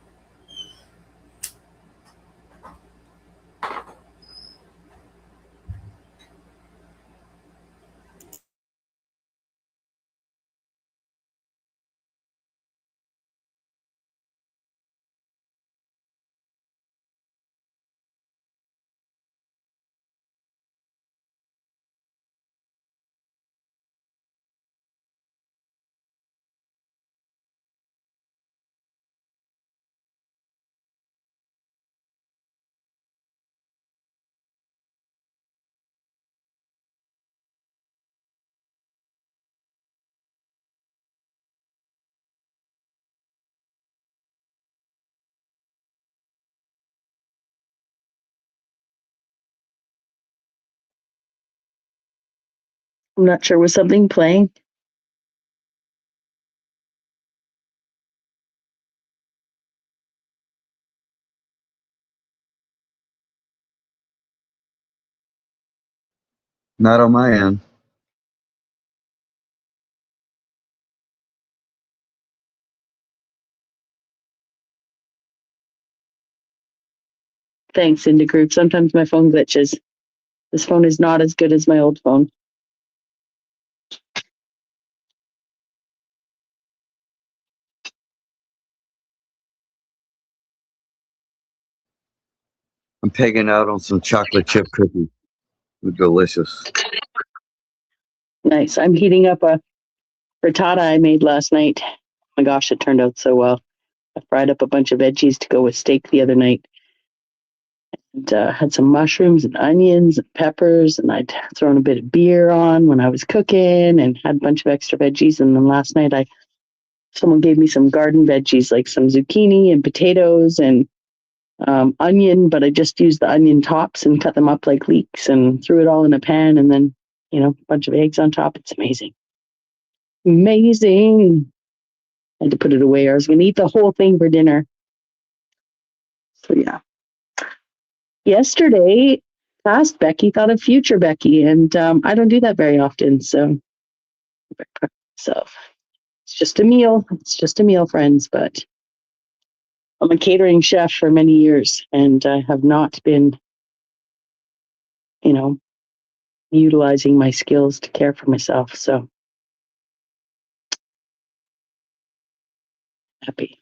I'm not sure. Was something playing? Not on my end. Thanks, Indie Group. Sometimes my phone glitches. This phone is not as good as my old phone. I'm pigging out on some chocolate chip cookies. They're delicious. Nice. I'm heating up a frittata I made last night. Oh my gosh, it turned out so well. I fried up a bunch of veggies to go with steak the other night. And had some mushrooms and onions and peppers, and I'd thrown a bit of beer on when I was cooking and had a bunch of extra veggies. And then last night someone gave me some garden veggies, like some zucchini and potatoes and onion, but I just used the onion tops and cut them up like leeks and threw it all in a pan, and then, a bunch of eggs on top. It's amazing. Amazing. I had to put it away. I was going to eat the whole thing for dinner. So, yeah. Yesterday, past Becky thought of future Becky, and I don't do that very often. So it's just a meal. It's just a meal, friends. But I'm a catering chef for many years, and I have not been, utilizing my skills to care for myself. So happy.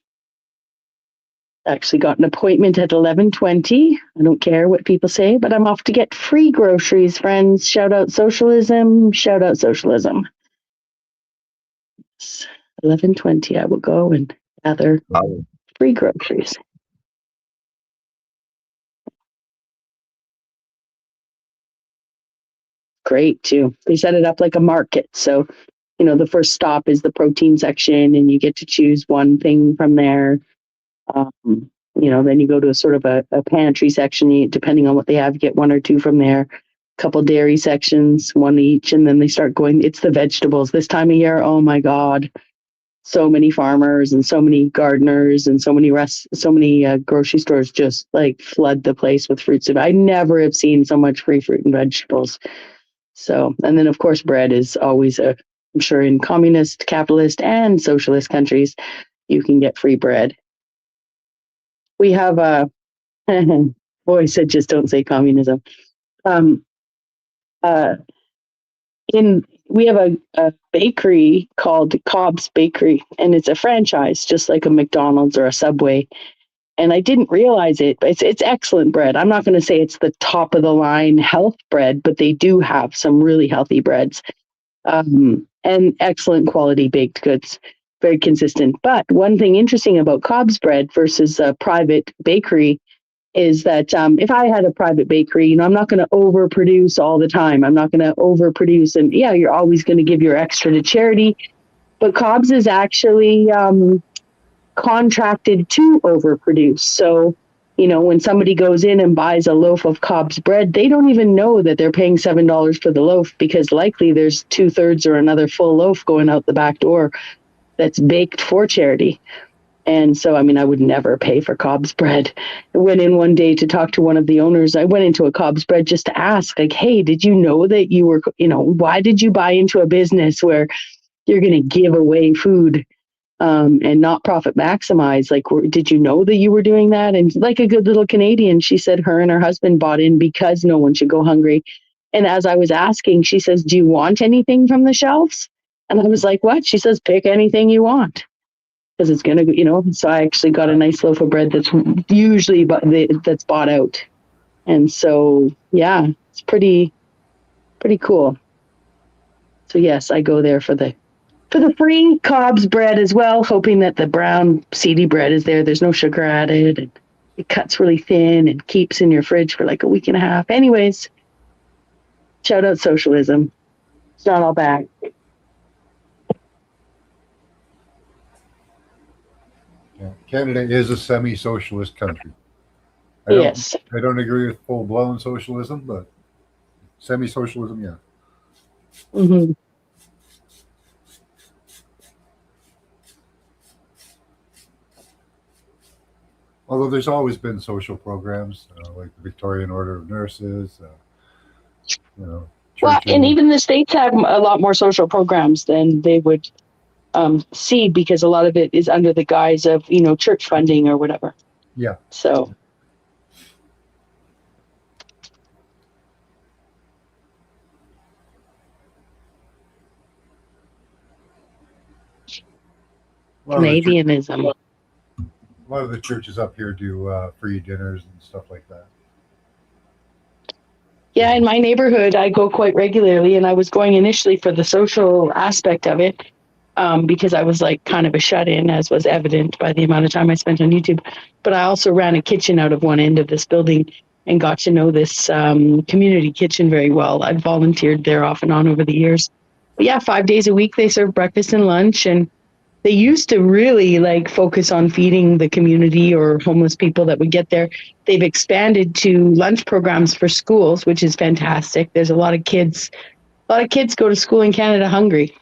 Actually got an appointment at 11:20. I don't care what people say, but I'm off to get free groceries, friends. Shout out socialism. Shout out socialism. 11:20, I will go and gather free groceries. Great, too. They set it up like a market. So, the first stop is the protein section, and you get to choose one thing from there. Then you go to a sort of a pantry section. Depending on what they have, you get one or two from there. couple dairy sections, one each, and then they start going. It's the vegetables this time of year. Oh my God. So many farmers and so many gardeners and so many grocery stores just like flood the place with fruits. And I never have seen so much free fruit and vegetables. So, and then of course, bread is always I'm sure in communist, capitalist, and socialist countries, you can get free bread. We have boy said, just don't say communism. We have a bakery called Cobb's Bakery, and it's a franchise, just like a McDonald's or a Subway. And I didn't realize it, but it's excellent bread. I'm not going to say it's the top of the line health bread, but they do have some really healthy breads, and excellent quality baked goods, very consistent. But one thing interesting about Cobb's bread versus a private bakery is that if I had a private bakery, I'm not going to overproduce all the time. I'm not going to overproduce. And yeah, you're always going to give your extra to charity. But Cobb's is actually contracted to overproduce. So, when somebody goes in and buys a loaf of Cobb's bread, they don't even know that they're paying $7 for the loaf, because likely there's 2/3 or another full loaf going out the back door that's baked for charity. And so, I would never pay for Cobb's bread. I went in one day to talk to one of the owners. I went into a Cobb's bread just to ask, like, hey, did you know that you were, why did you buy into a business where you're going to give away food and not profit maximize? Like, did you know that you were doing that? And like a good little Canadian, she said her and her husband bought in because no one should go hungry. And as I was asking, she says, do you want anything from the shelves? And I was like, what? She says, pick anything you want. Because it's going to, so I actually got a nice loaf of bread that's usually that's bought out. And so, yeah, it's pretty cool. So yes, I go there for the free Cobb's bread as well, hoping that the brown seedy bread is there. There's no sugar added, and it cuts really thin and keeps in your fridge for like a week and a half. Anyways, shout out socialism. It's not all bad. Yeah. Canada is a semi-socialist country. Yes. I don't agree with full-blown socialism, but semi-socialism, yeah. Mm-hmm. Although there's always been social programs, like the Victorian Order of Nurses, Well, and even the states have a lot more social programs than they would see, because a lot of it is under the guise of, church funding or whatever. Yeah. So. Canadianism. A lot of the churches up here do free dinners and stuff like that. Yeah, in my neighborhood, I go quite regularly, and I was going initially for the social aspect of it, because I was like kind of a shut-in, as was evident by the amount of time I spent on YouTube. But I also ran a kitchen out of one end of this building and got to know this community kitchen very well. I've volunteered there off and on over the years. But yeah, 5 days a week they serve breakfast and lunch, and they used to really focus on feeding the community or homeless people that would get there. They've expanded to lunch programs for schools, which is fantastic. There's a lot of kids go to school in Canada hungry.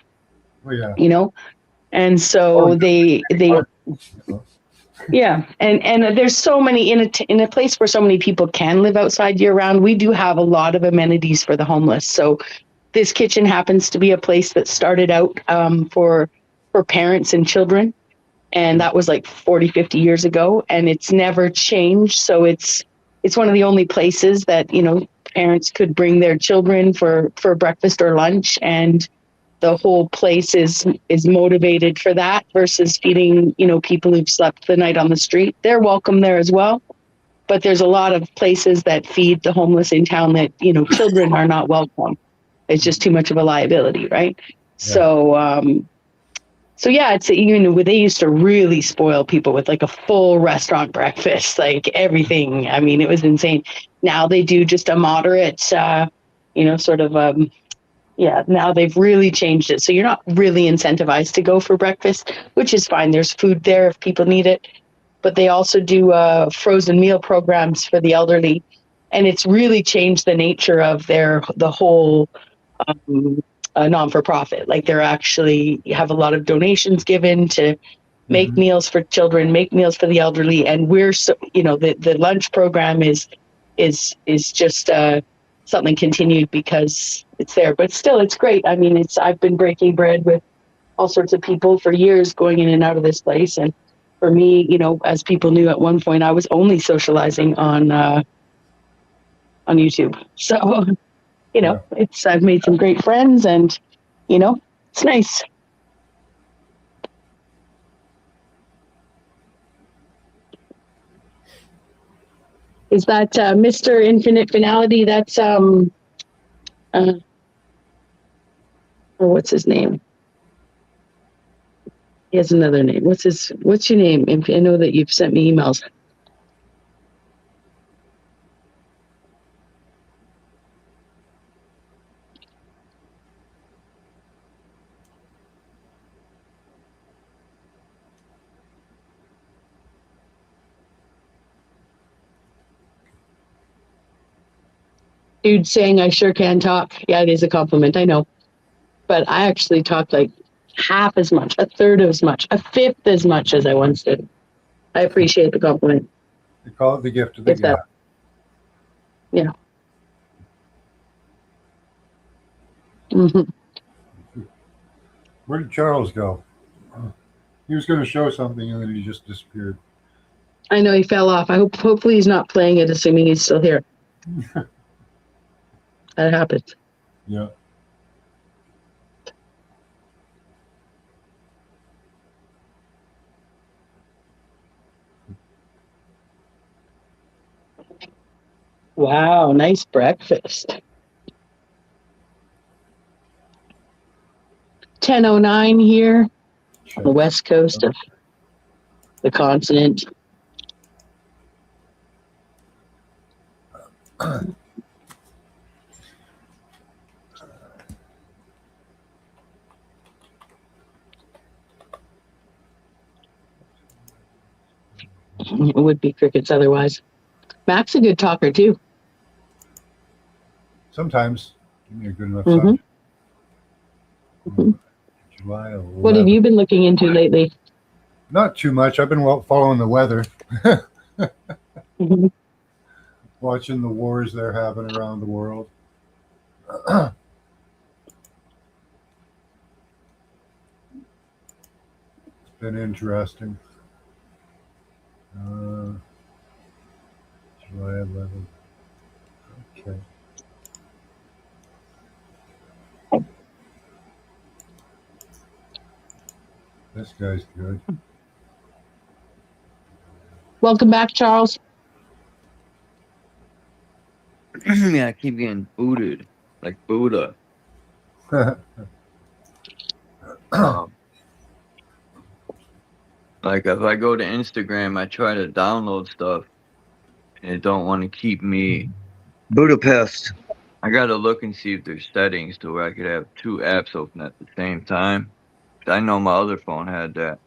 Oh, yeah. And so they yeah. And there's so many in a place where so many people can live outside year round. We do have a lot of amenities for the homeless. So this kitchen happens to be a place that started out for parents and children. And that was like 40, 50 years ago, and it's never changed. So it's one of the only places that, parents could bring their children for breakfast or lunch, and the whole place is motivated for that versus feeding, people who've slept the night on the street. They're welcome there as well. But there's a lot of places that feed the homeless in town that, children are not welcome. It's just too much of a liability, right? Yeah. So yeah, it's, they used to really spoil people with like a full restaurant breakfast, like everything. It was insane. Now they do just a moderate, now they've really changed it. So you're not really incentivized to go for breakfast, which is fine. There's food there if people need it. But they also do frozen meal programs for the elderly. and it's really changed the nature of the whole non-for-profit. Like they're actually have a lot of donations given to make meals for children, make meals for the elderly, and we're the lunch program is just something continued because it's there. But still, it's great. I mean, I've been breaking bread with all sorts of people for years, going in and out of this place, and for me, as people knew at one point, I was only socializing on YouTube. So, I've made some great friends, and it's nice. Is that Mr. Infinite Finality? That's or what's his name? He has another name. What's your name? I know that you've sent me emails. Dude saying I sure can talk. Yeah, it is a compliment, I know. But I actually talk like half as much, a third as much, a fifth as much as I once did. I appreciate the compliment. They call it the gift of the gap. Yeah. Mm-hmm. Where did Charles go? He was going to show something and then he just disappeared. I know he fell off. Hopefully he's not playing it, assuming he's still here. That happens. Yeah. Wow, nice breakfast. 10:09 here on the west coast of the continent. It would be crickets otherwise. Mac's a good talker too. Sometimes. Give me a good enough Mm-hmm. sign. Mm-hmm. July 11th. What have you been looking into lately? Not too much. I've been following the weather. Mm-hmm. Watching the wars they're having around the world. It's been interesting. July 11th. Okay. This guy's good. Welcome back, Charles. Yeah, I keep getting booted like Buddha. Like if I go to Instagram, I try to download stuff, and it don't want to keep me. Budapest. I gotta look and see if there's settings to where I could have two apps open at the same time. I know my other phone had that.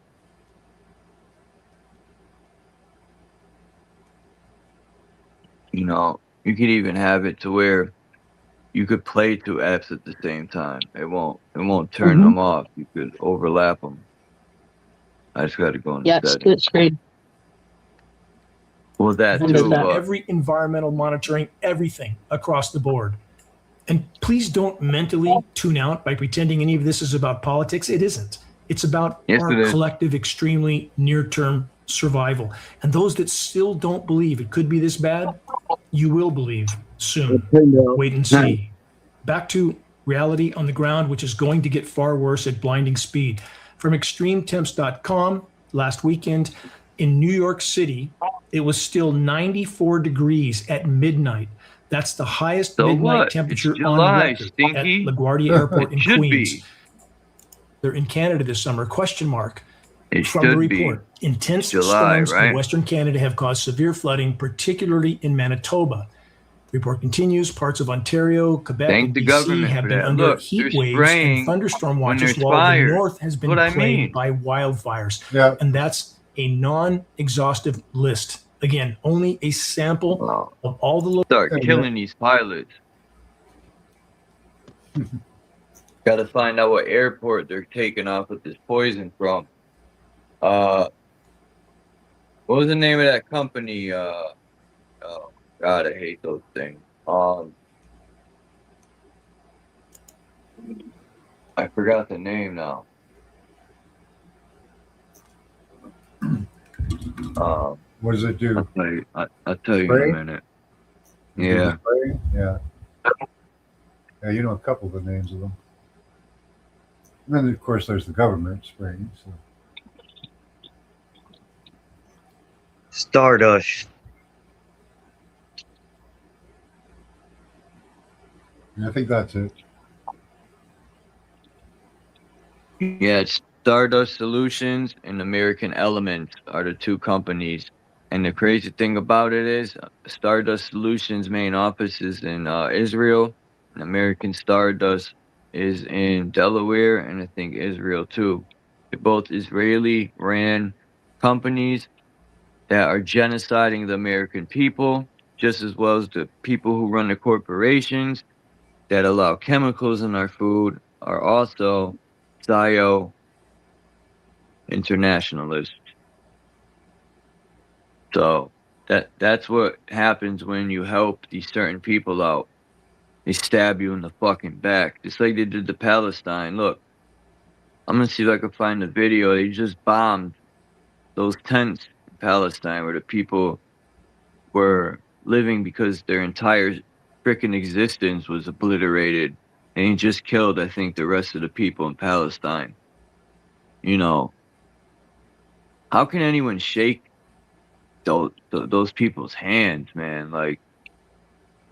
You know, you could even have it to where you could play two apps at the same time. It won't turn them off. You could overlap them. I just got to go in the settings. Split screen. Well, that too. Every environmental monitoring, everything across the board. And please don't mentally tune out by pretending any of this is about politics. It isn't. It's about our collective, extremely near-term survival. And those that still don't believe it could be this bad, you will believe soon. Wait and see. Back to reality on the ground, which is going to get far worse at blinding speed. From extremetemps.com, last weekend in New York City, it was still 94 degrees at midnight. That's the highest midnight temperature on record at LaGuardia Airport in Queens. They're in Canada this summer, question mark. From the report, intense storms in Western Canada have caused severe flooding, particularly in Manitoba. The report continues, parts of Ontario, Quebec, and BC have been under heat waves and thunderstorm watches, while the north has been plagued by wildfires. Yeah. And that's a non-exhaustive list Again, only a sample of all the Start killing these pilots. Got to find out what airport they're taking off with this poison from. What was the name of that company? Oh God, I hate those things. I forgot the name now. What does it do? I'll tell you in a minute. Yeah. Yeah. Yeah, you know a couple of the names of them. And then, of course, there's the government spraying. So. Stardust. And I think that's it. Yeah, it's Stardust Solutions and American Elements are the two companies. And the crazy thing about it is Stardust Solutions' main office is in Israel, and American Stardust is in Delaware, and I think Israel too. They're both Israeli-ran companies that are genociding the American people, just as well as the people who run the corporations that allow chemicals in our food are also internationalists. So that's what happens when you help these certain people out. They stab you in the fucking back, just like they did to Palestine. Look, I'm gonna see if I can find the video. They just bombed those tents in Palestine where the people were living because their entire freaking existence was obliterated. And he just killed, I think, the rest of the people in Palestine. You know, how can anyone shake those people's hands, man? Like,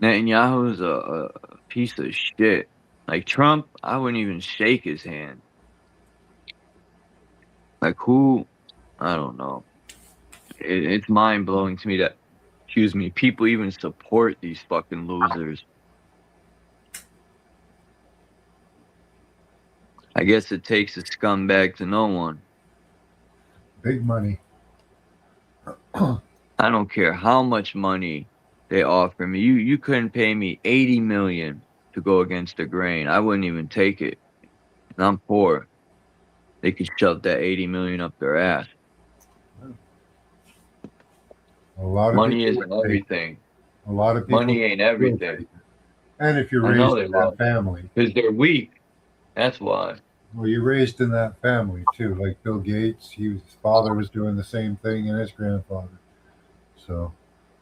Netanyahu's a piece of shit. Like, Trump, I wouldn't even shake his hand. Like, who? I don't know. It's mind-blowing to me that, people even support these fucking losers. I guess it takes a scumbag to know one. Big money. I don't care how much money they offer me. You couldn't pay me $80 million to go against the grain. I wouldn't even take it. And I'm poor. They could shove that $80 million up their ass. A lot of Money people isn't everything. A lot of people. Money ain't everything. And if you're I know raised they in that will. family. Because they're weak. That's why. Well, you're raised in that family too. Like Bill Gates, his father was doing the same thing, and his grandfather. So.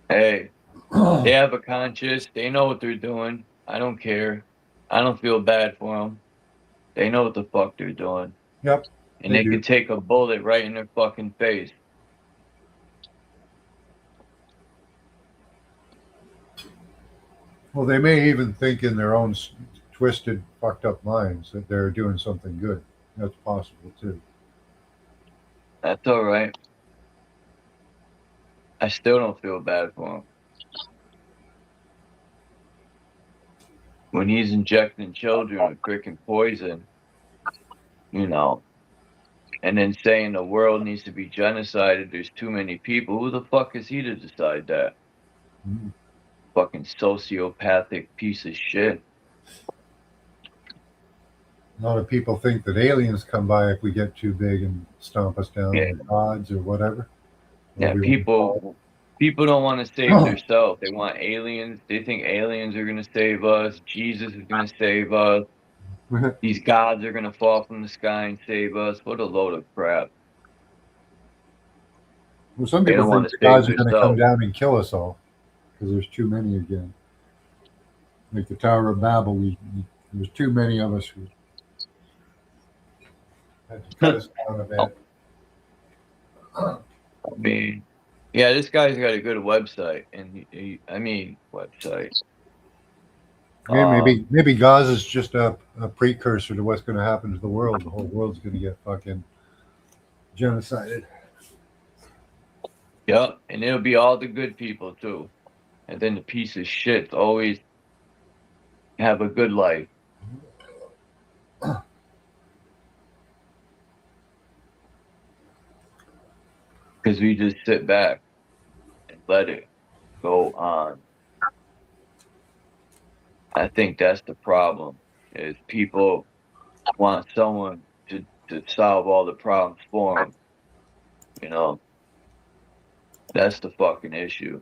Hey, they have a conscience. They know what they're doing. I don't care. I don't feel bad for them. They know what the fuck they're doing. Yep. And they could take a bullet right in their fucking face. Well, they may even think in their own twisted, fucked up minds that they're doing something good. That's possible too. That's all right. I still don't feel bad for him. When he's injecting children with freaking poison, you know, and then saying the world needs to be genocided, there's too many people. Who the fuck is he to decide that? Mm-hmm. Fucking sociopathic piece of shit. A lot of people think that aliens come by if we get too big and stomp us down, or gods or whatever. Yeah, people don't want to save themselves. They want aliens. They think aliens are going to save us. Jesus is going to save us. These gods are going to fall from the sky and save us. What a load of crap. Well, some They people don't think want the to save gods are going to come themselves. down and kill us all because there's too many again. Like the Tower of Babel, there's too many of us who had to cut us down a bit. I mean, yeah, this guy's got a good website, and website. Maybe Gaza is just a precursor to what's going to happen to the world. The whole world's going to get fucking genocided. Yep, and it'll be all the good people too, and then the piece of shit always have a good life. Because we just sit back and let it go on. I think that's the problem, is people want someone to solve all the problems for them. You know, that's the fucking issue.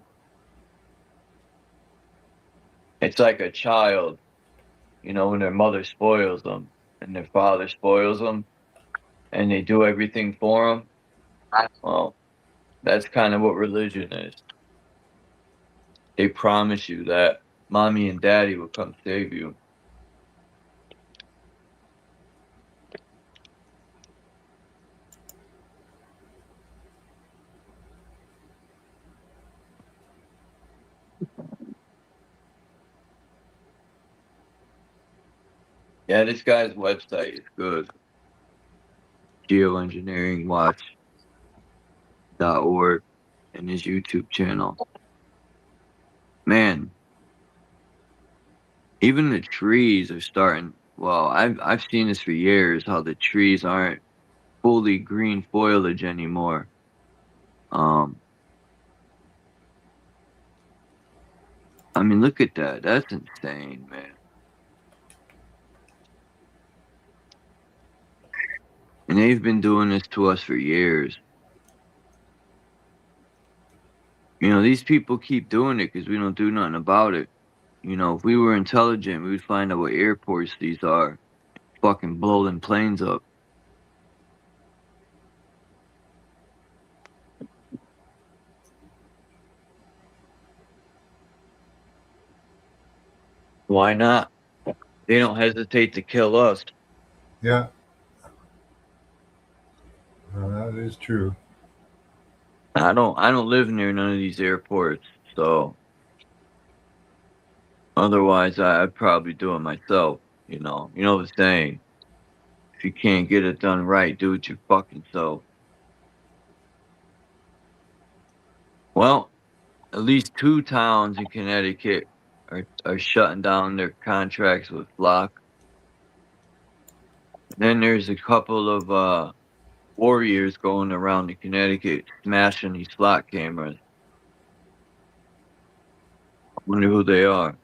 It's like a child, you know, when their mother spoils them and their father spoils them and they do everything for them. Well, that's kind of what religion is. They promise you that mommy and daddy will come save you. Yeah, this guy's website is good. Geoengineeringwatch.org and his YouTube channel. Man, even the trees are starting. Well, I've seen this for years, how the trees aren't fully green foliage anymore. I mean, look at that. That's insane, man. And they've been doing this to us for years. You know, these people keep doing it because we don't do nothing about it. You know, if we were intelligent, we would find out what airports these are. Fucking blow them planes up. Why not? They don't hesitate to kill us. Yeah. That is true. I don't live near none of these airports, so otherwise I'd probably do it myself, you know. You know the saying. If you can't get it done right, do it your fucking self. Well, at least 2 towns in Connecticut are shutting down their contracts with Flock. Then there's a couple of warriors going around in Connecticut smashing these Flock cameras. I wonder who they are.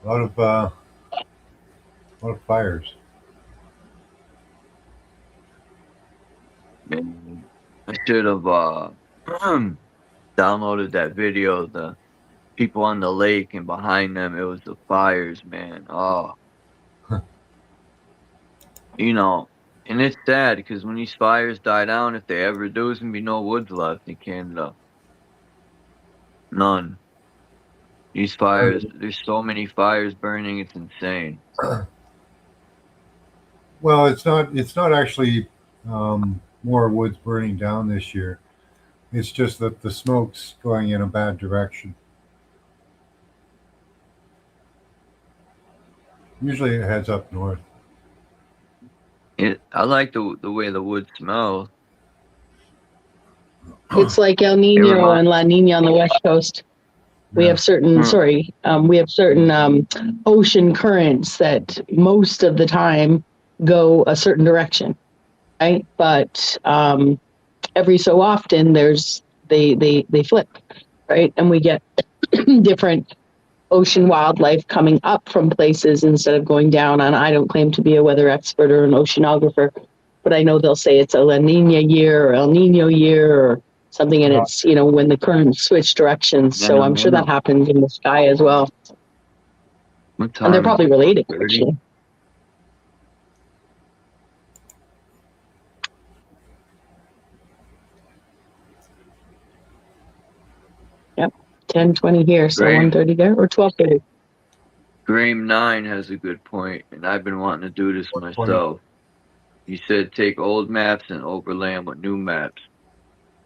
A lot of fires. I should have downloaded that video of the people on the lake, and behind them it was the fires, man. Oh, you know, and it's sad because when these fires die down, if they ever do, there's gonna be no woods left in Canada. None. These fires, there's so many fires burning, it's insane. Well, it's not actually more woods burning down this year. It's just that the smoke's going in a bad direction. Usually it heads up north. I like the way the wood smells. It's like El Nino and La Nina on the West Coast. We have certain, we have certain ocean currents that most of the time go a certain direction, right? But every so often they flip, right? And we get different ocean wildlife coming up from places instead of going down. And I don't claim to be a weather expert or an oceanographer, but I know they'll say it's a La Nina year or El Nino year or something, and it's, you know, when the currents switch directions. So I'm sure that happens in the sky as well. And they're probably related, actually. Yep, 10:20 here, so 1:30 there, or 12:30. Graham 9 has a good point, and I've been wanting to do this myself. He said take old maps and overlay them with new maps.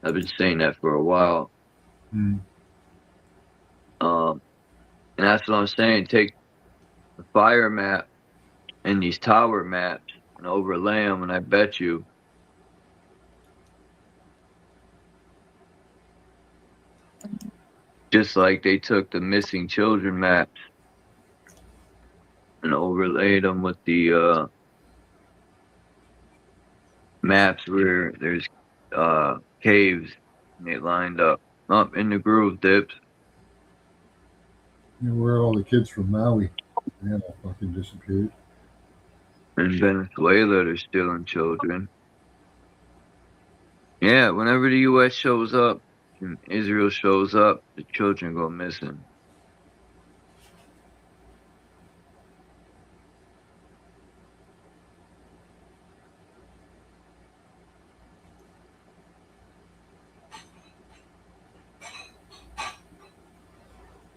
I've been saying that for a while. And that's what I'm saying. Take the fire map and these tower maps and overlay them, and I bet you just like they took the missing children maps and overlaid them with the maps where there's caves, and they lined up in the groove dips. You know, where are all the kids from Maui? They all fucking disappeared. In Venezuela, they're stealing children. Yeah, whenever the U.S. shows up and Israel shows up, the children go missing.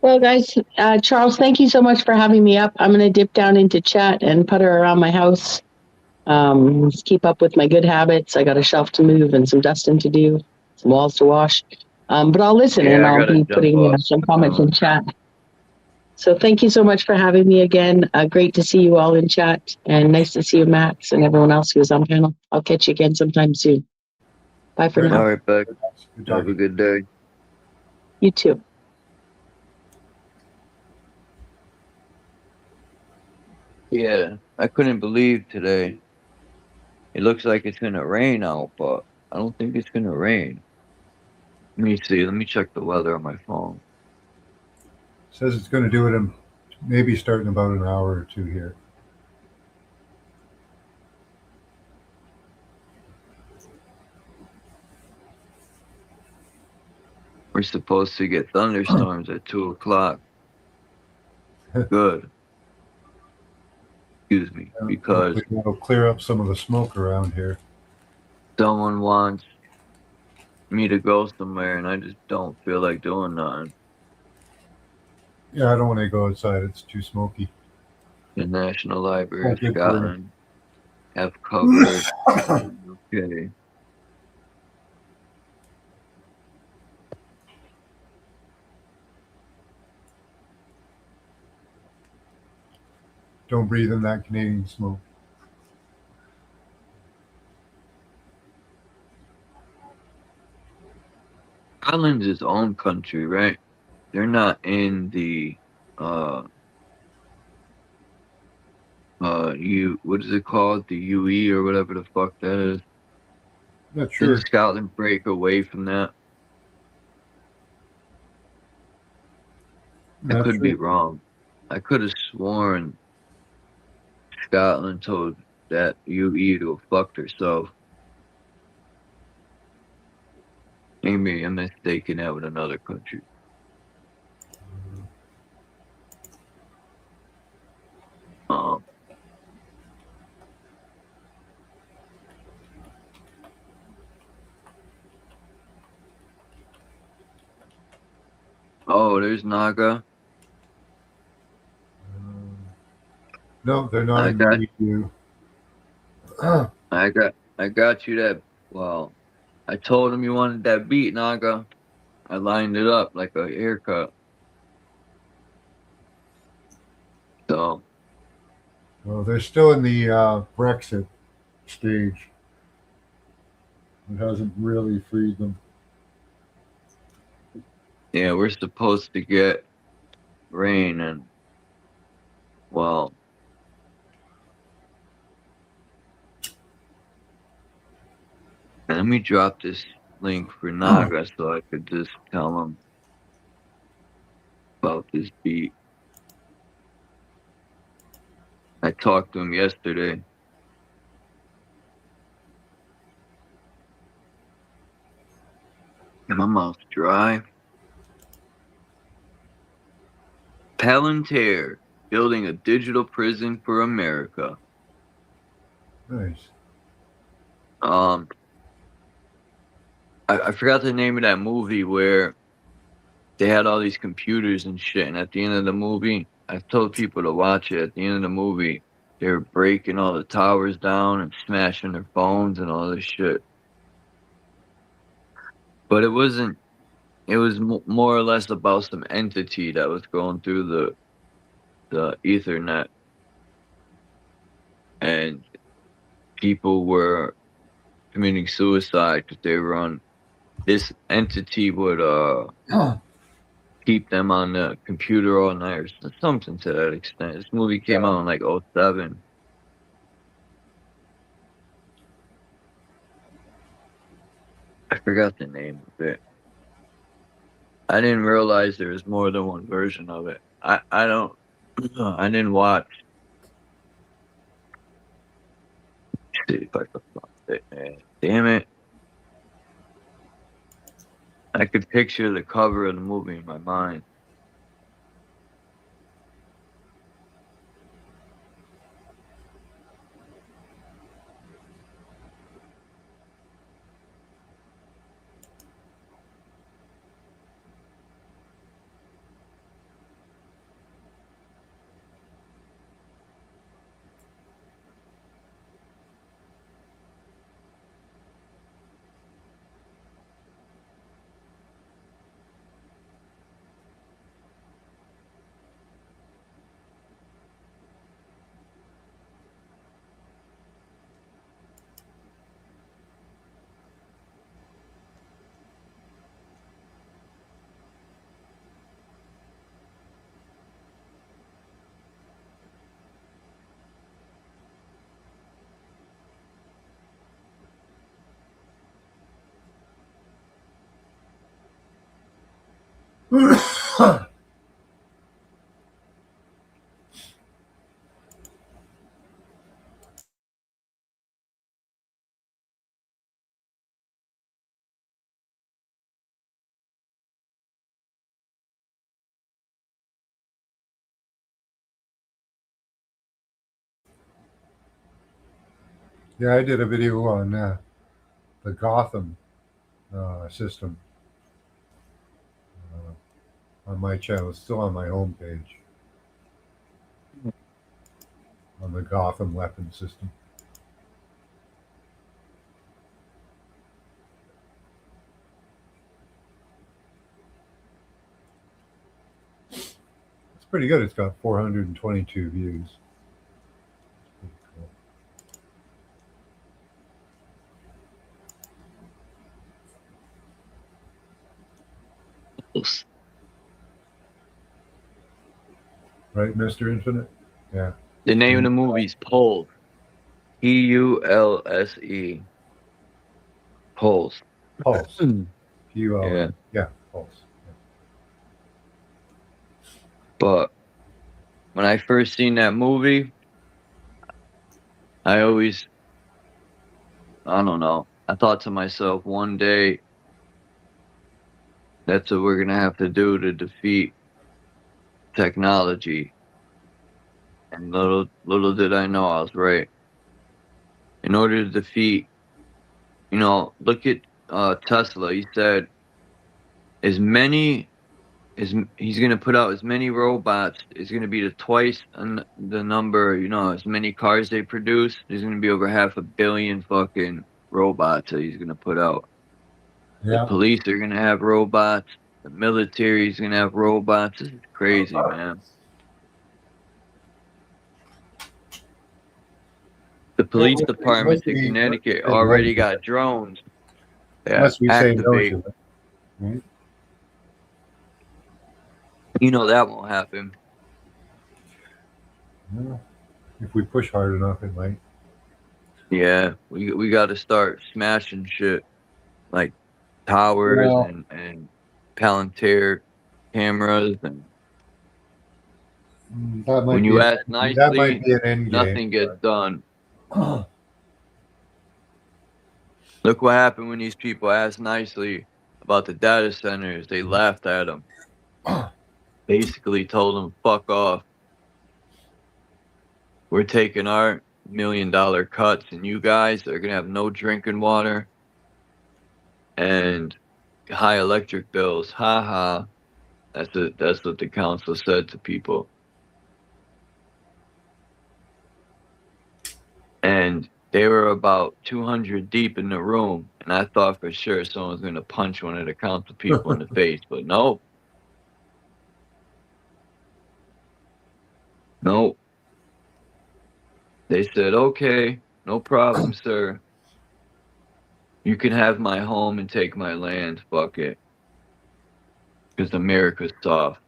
Well, guys, Charles, thank you so much for having me up. I'm going to dip down into chat and putter around my house. Just keep up with my good habits. I got a shelf to move and some dusting to do, some walls to wash. But I'll listen and I'll be putting some comments in chat. So thank you so much for having me again. Great to see you all in chat, and nice to see you, Max, and everyone else who's on panel. I'll catch you again sometime soon. Bye for now. All right, Beck. Have a good day. You too. Yeah, I couldn't believe today. It looks like it's gonna rain out, but I don't think it's gonna rain. Let me see. Let me check the weather on my phone. Says it's going to do it in maybe starting about an hour or two here. We're supposed to get thunderstorms at 2 o'clock. Good. Excuse me, because it'll clear up some of the smoke around here. someone wants me to go somewhere, and I just don't feel like doing nothing. Yeah, I don't want to go outside. It's too smoky. The National Library of good for Scotland have covered. Okay. Don't breathe in that Canadian smoke. Scotland's its own country, right? They're not in the what is it called? The UE or whatever the fuck that is. Not sure. Did Scotland break away from that? I Not could be sure. wrong. I could have sworn Scotland told that UE to have fucked herself. Maybe I'm mistaken that with another country. Oh, there's Naga. No, they're not in the EU. I got you that. Well, I told him you wanted that beat, Naga. I lined it up like a haircut. So. Well, they're still in the Brexit stage. It hasn't really freed them. Yeah, we're supposed to get rain and, well, let me drop this link for Naga so I could just tell him about this beat. I talked to him yesterday. And my mouth's dry. Palantir, building a digital prison for America. Nice. I forgot the name of that movie where they had all these computers and shit, and at the end of the movie, I told people to watch it. At the end of the movie, they were breaking all the towers down and smashing their phones and all this shit. But it wasn't. It was more or less about some entity that was going through the Ethernet, and people were committing suicide because they were on. This entity would keep them on the computer all night or something to that extent. This movie came out in like 07. I forgot the name of it. I didn't realize there was more than one version of it. I don't I didn't watch. See if I can find it, man. Damn it. I could picture the cover of the movie in my mind. Yeah, I did a video on the Gotham system on my channel. It's still on my homepage on the Gotham weapon system. It's pretty good. It's got 422 views. Right, Mr. Infinite? Yeah. The name of the movie's Pulse. P-U-L-S-E. Pulse. Pulse. P-U-L. Yeah. Yeah, Pulse. But when I first seen that movie, I don't know. I thought to myself, one day, that's what we're going to have to do to defeat technology. And little did I know I was right. In order to defeat, look at Tesla. He said he's going to put out as many robots. It's going to be twice the number, as many cars they produce. There's going to be over 500 million fucking robots that he's going to put out. Yeah. The police are going to have robots. The military is going to have robots. This is crazy, man. The police departments in Connecticut already got drones that activate. Right? That won't happen. Yeah. If we push hard enough, it might. Yeah, we got to start smashing shit like towers and Palantir cameras, and when you ask nicely, that might be an end game. Nothing gets done. Look what happened when these people asked nicely about the data centers. They laughed at them. Basically told them, fuck off. We're taking our $1 million cuts, and you guys are going to have no drinking water and high electric bills. Ha ha. That's what the council said to people. And they were about 200 deep in the room, and I thought for sure someone was going to punch one of the council people in the face, but no. Nope. They said, okay, no problem, sir. You can have my home and take my land. Fuck it. Because America's soft.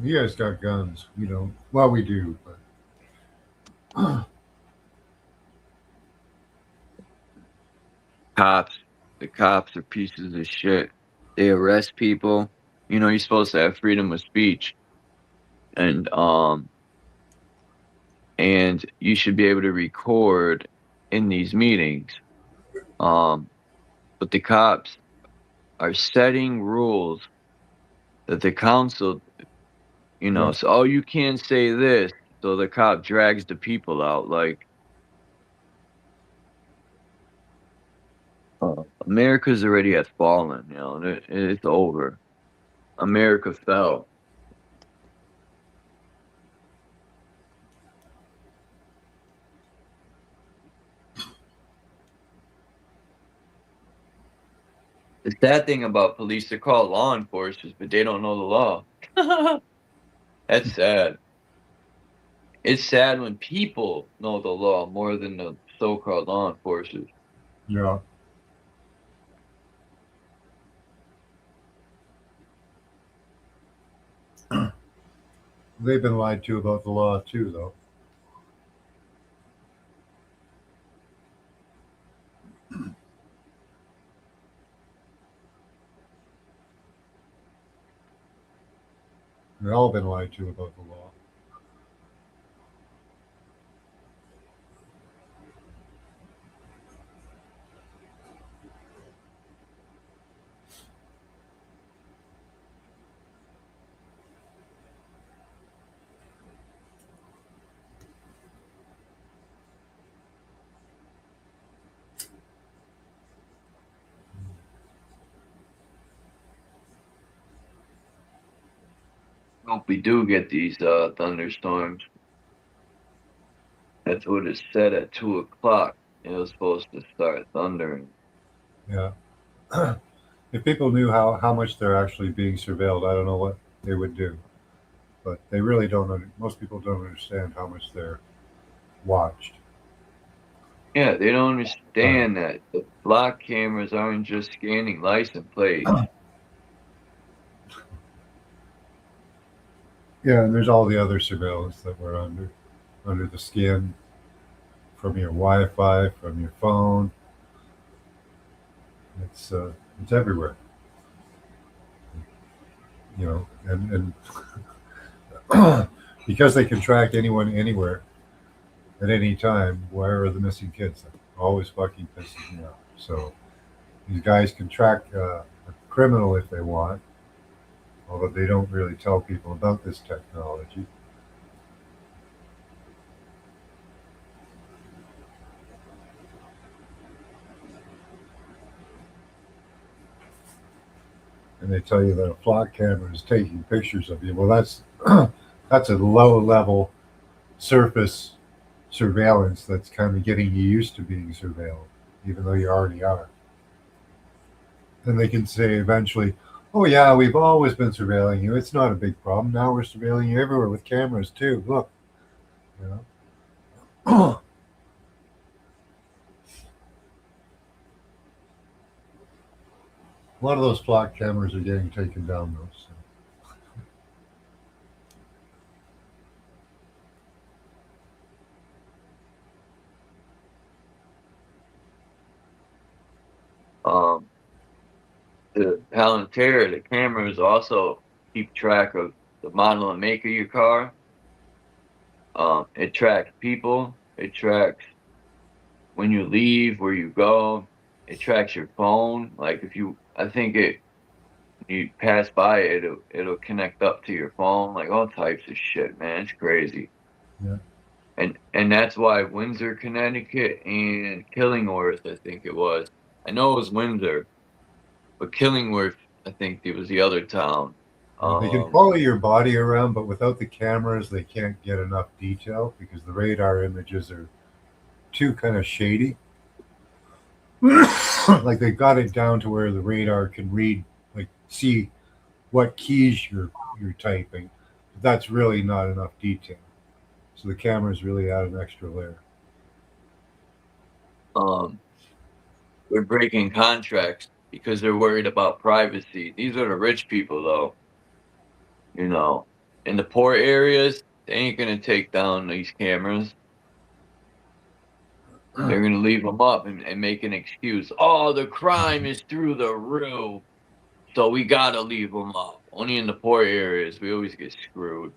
You guys got guns, you know. Well, we do, but The cops are pieces of shit. They arrest people. You know, you're supposed to have freedom of speech, and you should be able to record in these meetings. But the cops are setting rules that the council, you know, so oh, you can't say this, so the cop drags the people out. Like, America's already has fallen. You know, it's over. America fell. The sad thing about police, they're called law enforcers, but they don't know the law. That's sad. It's sad when people know the law more than the so-called law enforcers. yeah. They've been lied to about the law too, though. They've all been lied to about the law. Hope we do get these thunderstorms. That's what it said at 2 o'clock. It was supposed to start thundering. Yeah. If people knew how much they're actually being surveilled, I don't know what they would do. But they really don't. Most people don't understand how much they're watched. Yeah, they don't understand that the block cameras aren't just scanning license plates. Yeah, and there's all the other surveillance that we're under the skin, from your Wi-Fi, from your phone. It's everywhere. You know, and because they can track anyone anywhere at any time, where are the missing kids? That always fucking pisses me off. So these guys can track a criminal if they want, although they don't really tell people about this technology. And they tell you that a flock camera is taking pictures of you. Well, that's a low-level surface surveillance that's kind of getting you used to being surveilled, even though you already are. And they can say eventually, oh yeah, we've always been surveilling you. It's not a big problem. Now we're surveilling you everywhere with cameras too. Look, you know. A lot of those flock cameras are getting taken down though. So. The Palantir, the cameras also keep track of the model and make of your car. It tracks people. It tracks when you leave, where you go. It tracks your phone. Like you pass by it, it'll connect up to your phone. Like all types of shit, man. It's crazy. Yeah. And that's why Windsor, Connecticut, and Killingworth, I think it was. I know it was Windsor, but Killingworth, I think it was the other town. They can follow your body around, but without the cameras, they can't get enough detail because the radar images are too kind of shady. Like they got it down to where the radar can read, like see what keys you're typing. But that's really not enough detail. So the cameras really add an extra layer. They're breaking contracts because they're worried about privacy. These are the rich people, though. You know, in the poor areas, they ain't gonna take down these cameras. They're gonna leave them up and make an excuse. Oh, the crime is through the roof, so we gotta leave them up. Only in the poor areas, we always get screwed.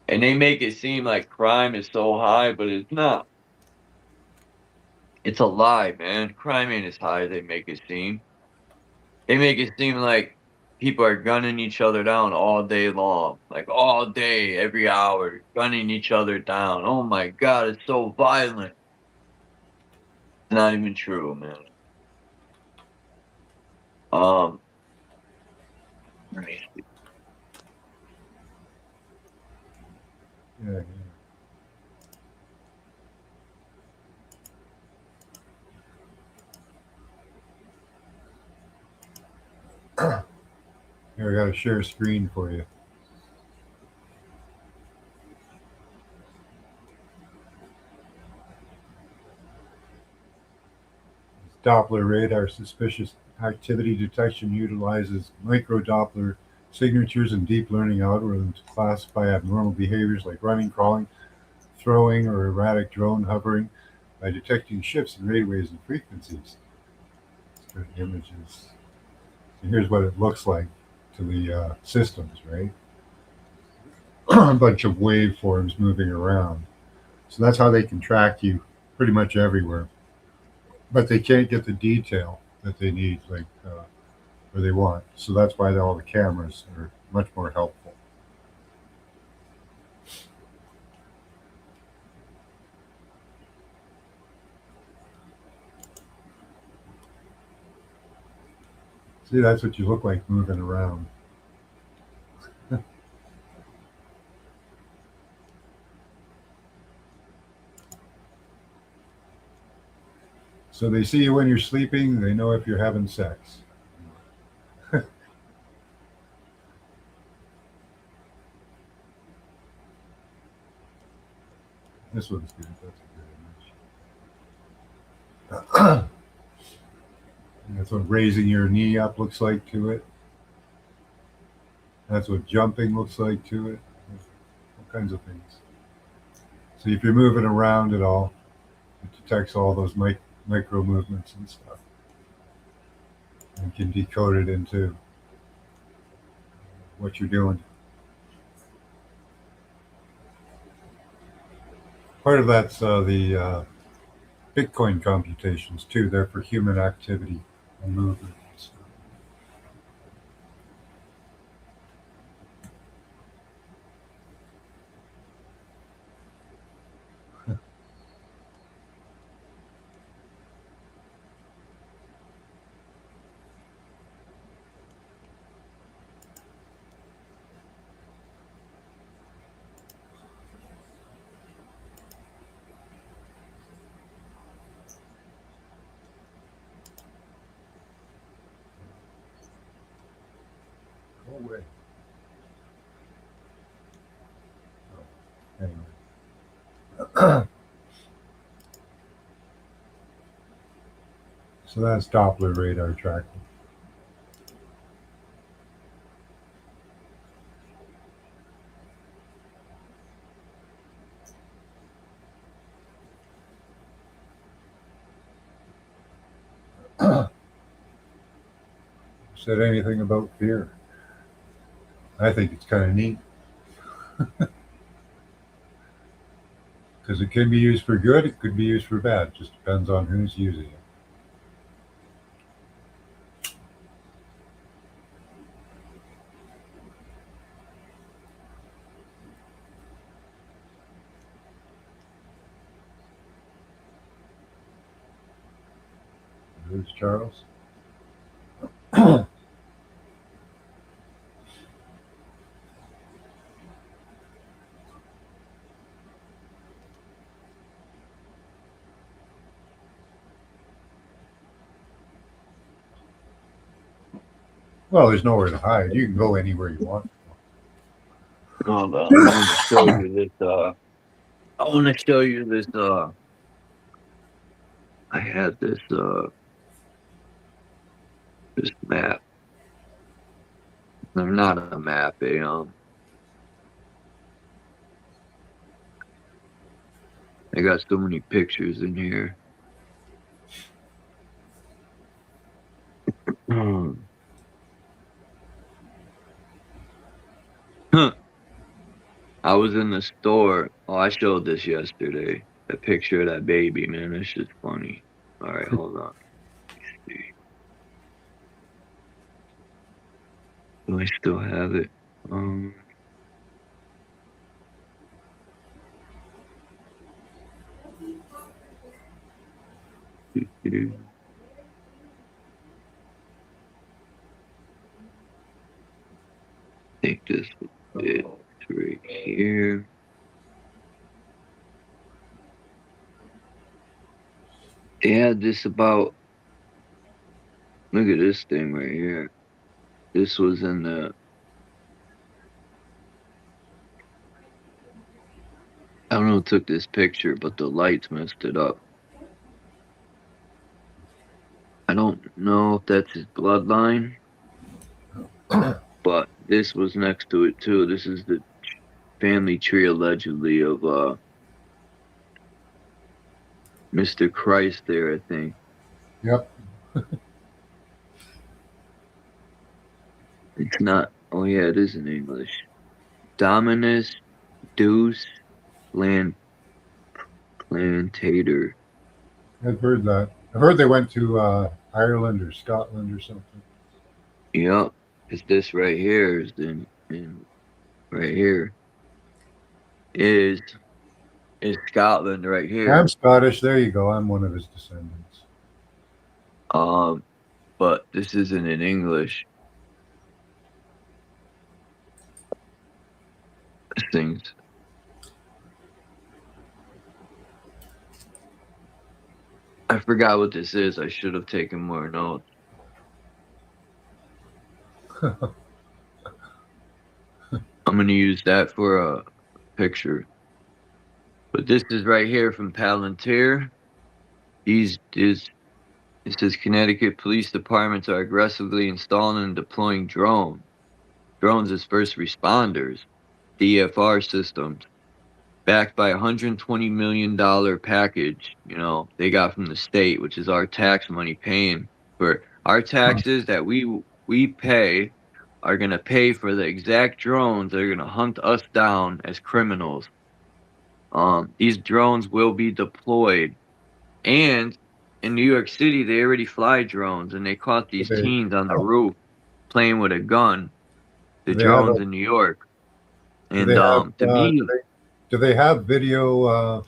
And they make it seem like crime is so high, but it's not. It's a lie, man. Crime ain't as high as they make it seem. They make it seem like people are gunning each other down all day long. Like all day, every hour, gunning each other down. Oh my God, it's so violent. It's not even true, man. Let me see. Yeah. Here, I got to share a screen for you. Doppler radar suspicious activity detection utilizes micro-Doppler signatures and deep learning algorithms to classify abnormal behaviors like running, crawling, throwing, or erratic drone hovering by detecting shifts in radio waves and frequencies. Good images. And here's what it looks like to the systems, right? A bunch of waveforms moving around. So that's how they can track you pretty much everywhere. But they can't get the detail that they need, like, or they want. So that's why all the cameras are much more helpful. See, that's what you look like moving around. So they see you when you're sleeping. They know if you're having sex. This one's good. That's a good image. That's what raising your knee up looks like to it. That's what jumping looks like to it. All kinds of things. So if you're moving around at all, it detects all those micro movements and stuff, and can decode it into what you're doing. Part of that's the Bitcoin computations too. They're for human activity and movement. No way. Oh, anyway. So that's Doppler radar tracking. Said anything about fear? I think it's kind of neat. Because it can be used for good, it could be used for bad. It just depends on who's using it. Who's Charles? Well, there's nowhere to hide. You can go anywhere you want. Hold on, let me show you this. I want to show you this I had this map. No, not a map, I got so many pictures in here. I was in the store. Oh, I showed this yesterday. The picture of that baby, man. That's just funny. All right, hold on. Let me see. Do I still have it? Take this bit right here. They had this about. Look at this thing right here. This was in the. I don't know who took this picture, but the lights messed it up. I don't know if that's his bloodline, but this was next to it too. This is the family tree allegedly of Mr. Christ there, I think. Yep. It's not. Oh yeah, it is in English. Dominus Deus Plantator. I've heard that. I've heard they went to Ireland or Scotland or something. Yep. It's this right here is in right here is Scotland right here. I'm Scottish. There you go. I'm one of his descendants. But this isn't in English. This thing's. I forgot what this is. I should have taken more notes. I'm going to use that for a picture. But this is right here from Palantir. It says Connecticut police departments are aggressively installing and deploying drones as first responders, DFR systems, backed by $120 million package, they got from the state, which is our tax money paying for our taxes that we pay are going to pay for the exact drones that are going to hunt us down as criminals. These drones will be deployed. And in New York City, they already fly drones, and they caught these teens on the roof playing with a gun. The drones in New York. And to me... Do they have video,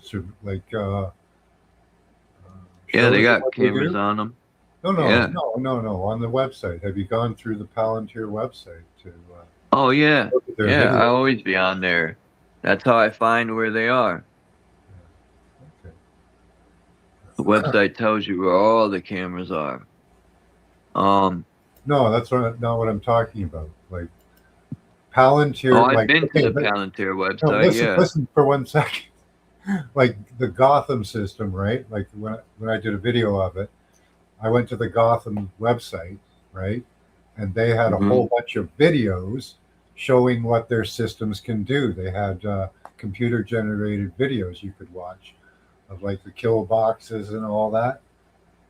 yeah, they got cameras on them. No, on the website. Have you gone through the Palantir website to? Oh yeah, I always be on there. That's how I find where they are. Okay. The website tells you where all the cameras are. No, that's not what I'm talking about. Like Palantir. Oh, I've been to the Palantir website. Listen for 1 second. Like the Gotham system, right? Like when I did a video of it, I went to the Gotham website, right? And they had a whole bunch of videos showing what their systems can do. They had computer generated videos you could watch of like the kill boxes and all that.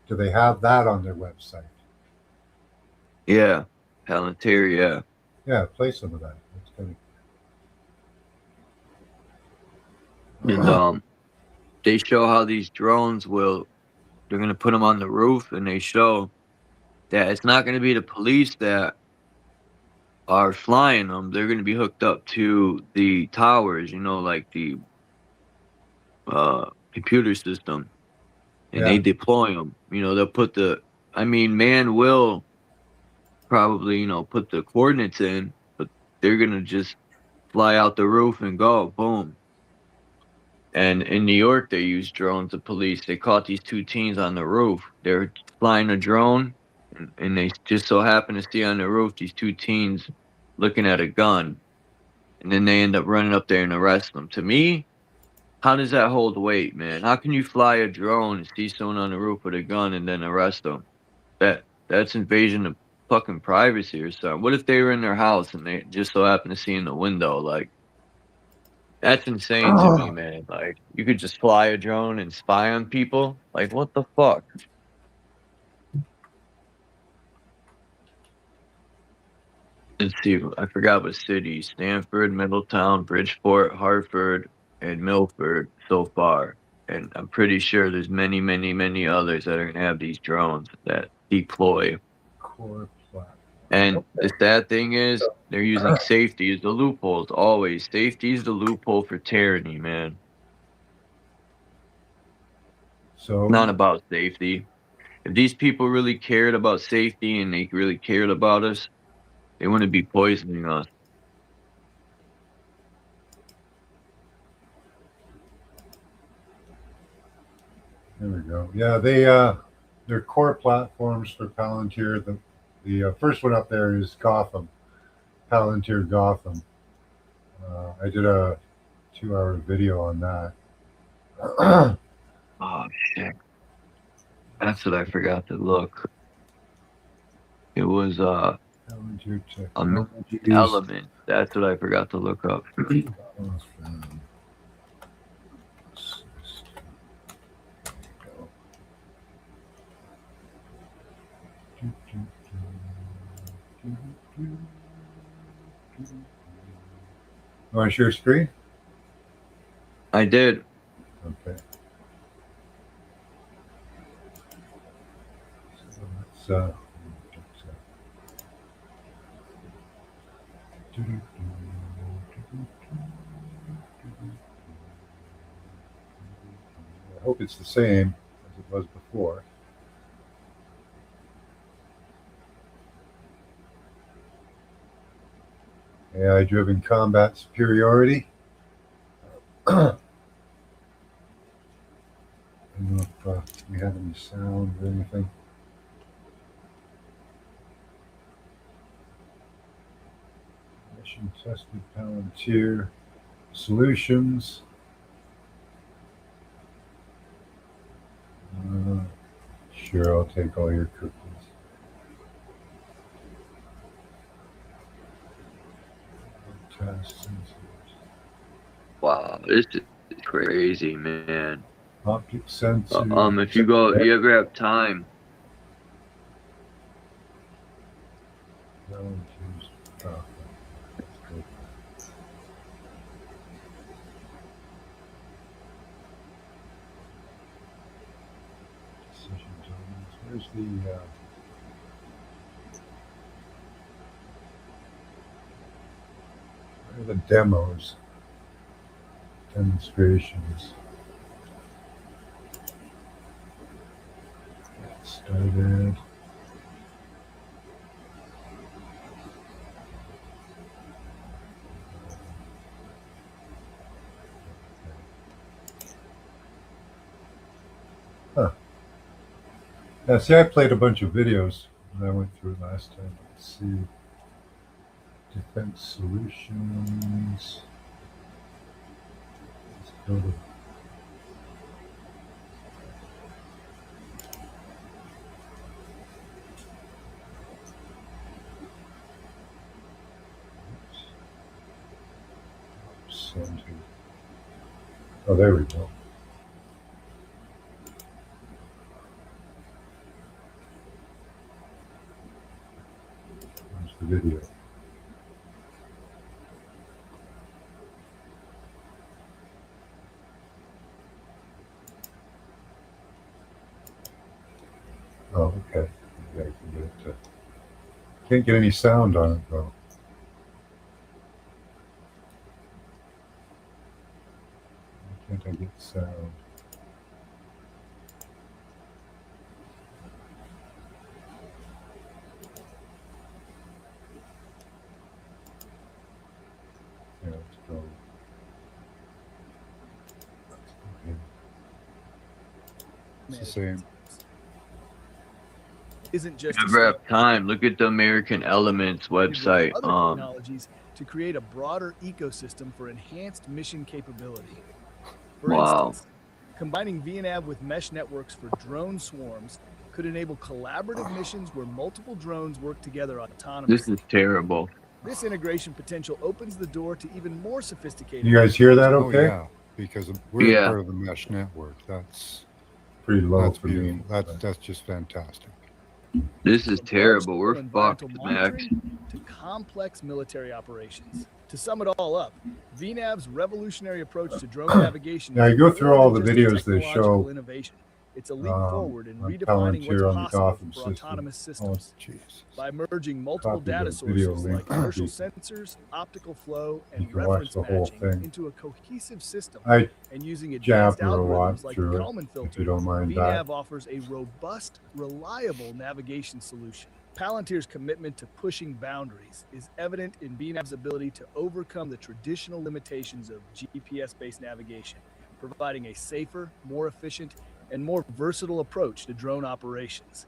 Do they have that on their website? Yeah, Palantir, yeah. Yeah, play some of that. That's funny. And they show how these drones they're going to put them on the roof, and they show that it's not going to be the police that are flying them. They're going to be hooked up to the towers, like the computer system, and they deploy them. They'll put man will probably, put the coordinates in, but they're going to just fly out the roof and go, boom. And in New York, they use drones, the police. They caught these two teens on the roof. They're flying a drone, and they just so happen to see on the roof these two teens looking at a gun. And then they end up running up there and arrest them. To me, How does that hold weight, man? How can you fly a drone and see someone on the roof with a gun and then arrest them? That's invasion of fucking privacy or something. What if they were in their house and they just so happen to see in the window? Like, that's insane to me, man. Like, you could just fly a drone and spy on people? Like, what the fuck? Let's see, I forgot what city. Stanford, Middletown, Bridgeport, Hartford, and Milford so far. And I'm pretty sure there's many, many, many others that are going to have these drones that deploy. Core platform. And the sad thing is, they're using safety as the loopholes, always. Safety is the loophole for tyranny, man. So Not about safety. If these people really cared about safety and they really cared about us, they wouldn't be poisoning us. there we go. Yeah, they're core platforms for Palantir. The first one up there is Gotham, Palantir Gotham. I did a 2-hour video on that. Oh, shit. That's what I forgot to look. It was Palantir Technologies. element. That's what I forgot to look up. You want to share screen? I did. Okay. So I hope it's the same as it was before. AI-driven combat superiority. I don't know if we have any sound or anything. Mission-tested Palantir solutions. Sure, I'll take all your cookies. Tests. Wow, this is crazy, man. Optic sensor. If you ever have time, Where's the where are the demos? Demonstrations. Get started. Huh. Yeah, see, I played a bunch of videos when I went through it last time. Let's see. Defense solutions. Let's go to center. Oh, there we go. There's the video. Oh, okay. Yeah, I can get it to... Can't get any sound on it, though. Why can't I get sound? Yeah, let's go. It's the same. Isn't just never have time. Look at the American Elements website. other technologies to create a broader ecosystem for enhanced mission capability. For instance, combining VNAV with mesh networks for drone swarms could enable collaborative missions where multiple drones work together autonomously. This is terrible. This integration potential opens the door to even more sophisticated. You guys hear that okay? Oh, yeah, because we're part of the mesh network. That's pretty low that's for beautiful. me. That's just fantastic. This is terrible. We're fucked, Max. Monitoring to complex military operations. To sum it all up, VNAV's revolutionary approach to drone navigation. Now you go through all the just a videos they technological show. innovation. It's a leap forward in on redefining Palantir what's on the possible Gotham for system. autonomous Oh, systems. Jesus. By merging multiple Copy data the video sources link. like inertial You sensors, optical flow, can and watch reference the whole matching thing. into a cohesive system, I and using advanced jabber a lot algorithms like through the it, Kalman if filter, you don't mind that. VNAV offers a robust, reliable navigation solution. Palantir's commitment to pushing boundaries is evident in VNAV's ability to overcome the traditional limitations of GPS-based navigation, providing a safer, more efficient, and more versatile approach to drone operations.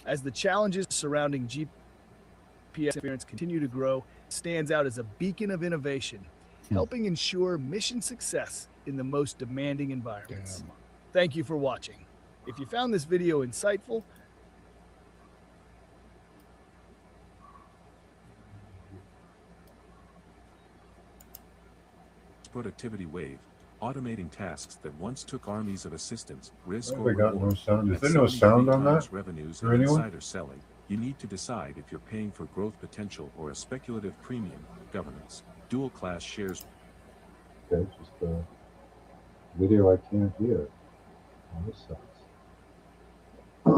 As the challenges surrounding GPS interference continue to grow, it stands out as a beacon of innovation, helping ensure mission success in the most demanding environments. Thank you for watching. If you found this video insightful, productivity wave, automating tasks that once took armies of assistants, risk Why or have I got no reward. sound? Is At there no 73 sound on times that revenues for and anyone? insider selling, you need to decide if you're paying for growth potential or a speculative premium. Governance, dual class shares. Okay, it's just a video I can't hear. Oh, this sucks.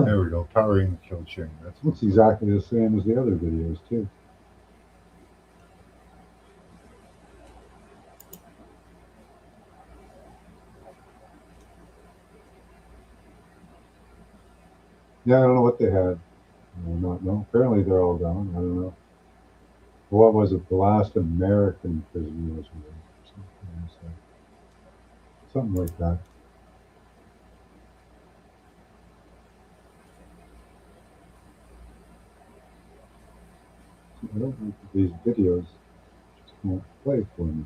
There we go. Powering the kill chain. That's exactly the same as the other videos too. Yeah, I don't know what they had. No. Apparently they're all gone. I don't know. What was it? The last American prison was something like that. I don't think that these videos just won't play for me.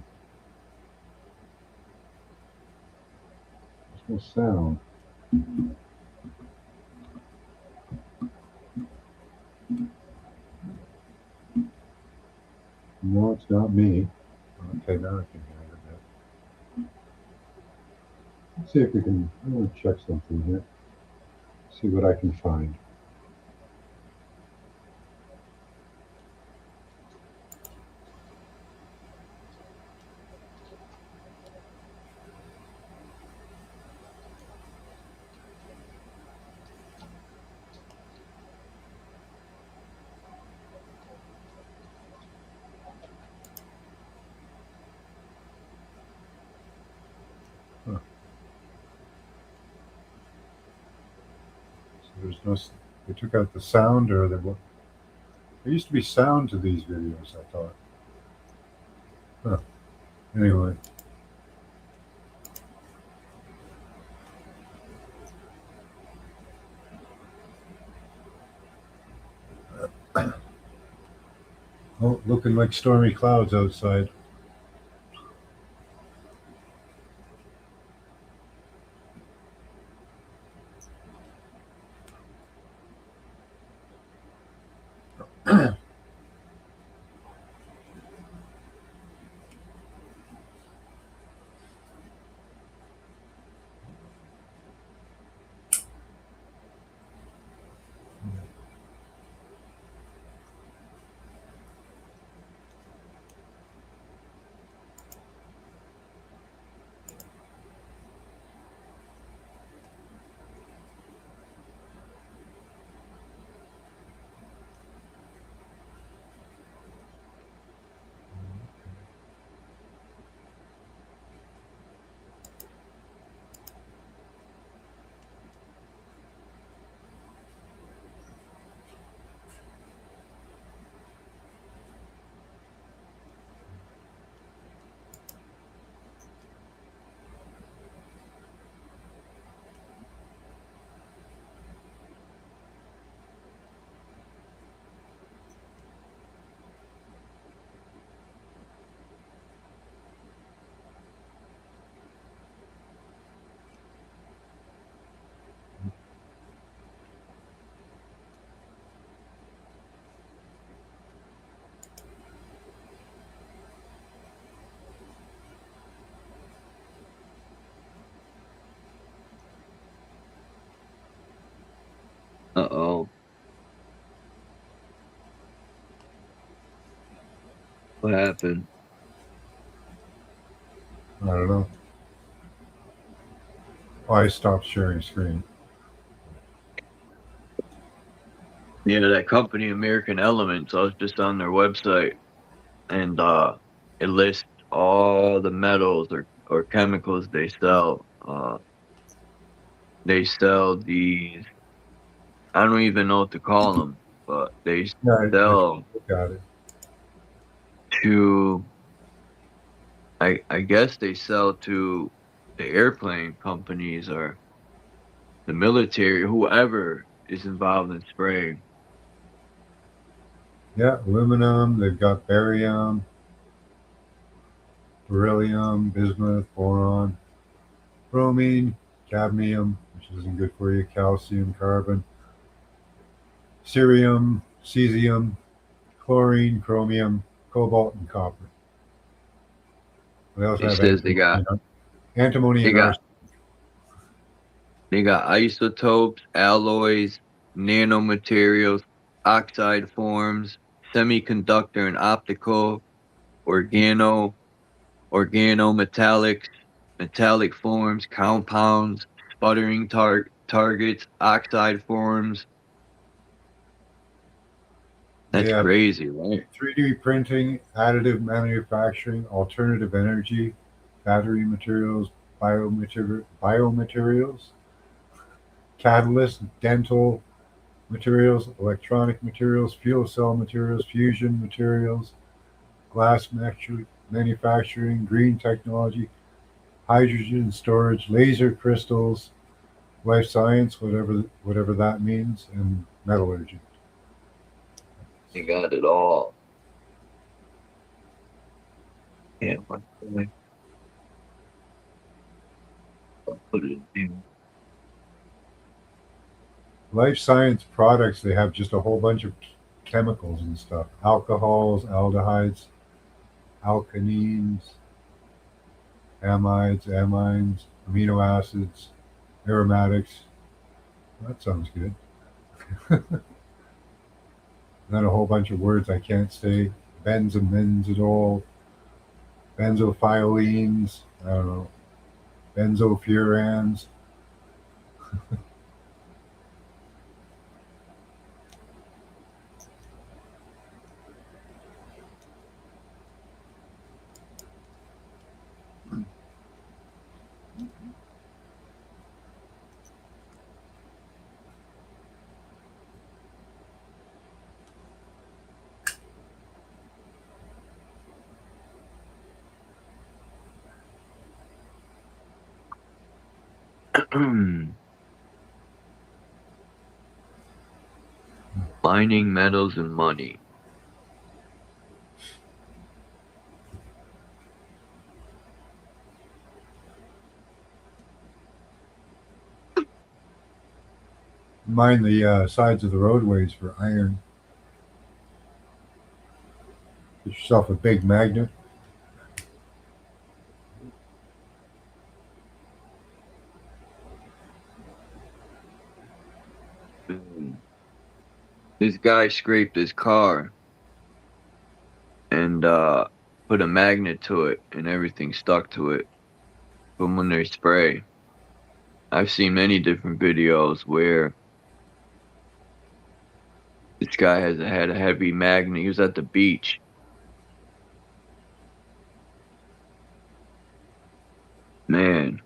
There's no sound. No, it's not me. Okay, now I can hear it a bit. Let's see if we can. I'm going to check something here. See what I can find. Huh. So there's no. They took out the sound, or there used to be sound to these videos, I thought. Huh. Anyway. Oh, looking like stormy clouds outside. Uh-oh. What happened? I don't know. Oh, I stopped sharing screen. Yeah, that company, American Elements, I was just on their website, and it lists all the metals or chemicals they sell. They sell these, I don't even know what to call them, but they Yeah, I sell got it. to, I guess they sell to the airplane companies or the military, whoever is involved in spraying. Yeah, aluminum. They've got barium, beryllium, bismuth, boron, bromine, cadmium, which isn't good for you, calcium, carbon, cerium, cesium, chlorine, chromium, cobalt, and copper. They also It have says antimony they and got arsenic. they got isotopes, alloys, nanomaterials, oxide forms, semiconductor and optical, organometallics, metallic forms, compounds, sputtering targets, oxide forms. They That's have crazy, right? 3D printing, additive manufacturing, alternative energy, battery materials, biomaterials, catalysts, dental materials, electronic materials, fuel cell materials, fusion materials, glass manufacturing, green technology, hydrogen storage, laser crystals, life science, whatever that means, and metallurgy. They got it all. Yeah, what the heck? I'll put it in. Life science products, they have just a whole bunch of chemicals and stuff: alcohols, aldehydes, alkanines, amides, amines, amino acids, aromatics. That sounds good. Then a whole bunch of words I can't say: benzimidazole, benzophyllenes, I don't know, benzofurans. Mining metals and money. Mine the sides of the roadways for iron. Get yourself a big magnet. This guy scraped his car and put a magnet to it and everything stuck to it from when they spray. I've seen many different videos where this guy had a heavy magnet. He was at the beach. Man,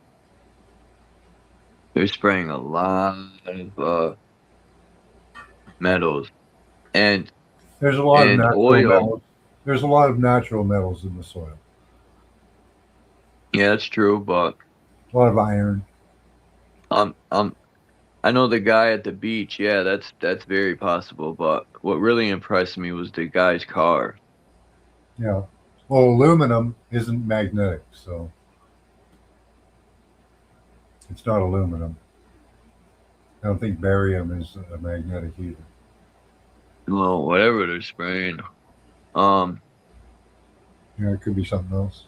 they're spraying a lot of metals and There's a lot of natural oil. metals. There's a lot of natural metals in the soil. Yeah, that's true, but A lot of iron. I know the guy at the beach. Yeah, that's very possible. But what really impressed me was the guy's car. Yeah. Well, aluminum isn't magnetic, so it's not aluminum. I don't think barium is magnetic either. Well, whatever they're spraying. Yeah, it could be something else.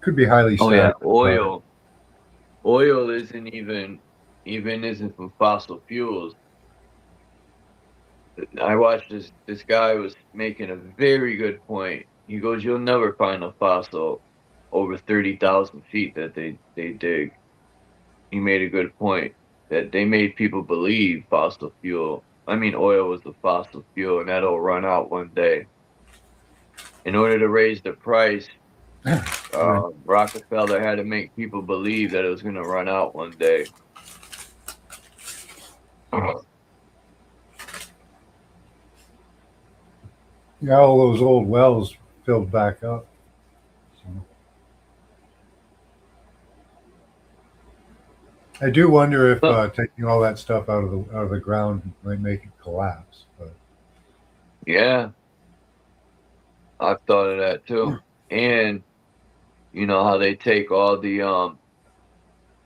Could be highly Oh yeah, stacked. oil isn't from fossil fuels. I watched this guy was making a very good point. He goes, "You'll never find a fossil over 30,000 feet that they dig." He made a good point that they made people believe oil was the fossil fuel, and that'll run out one day. In order to raise the price, Rockefeller had to make people believe that it was going to run out one day. Yeah, all those old wells filled back up. So. I do wonder if taking all that stuff out of the ground might make it collapse. But Yeah, I've thought of that too. And you know how they take all the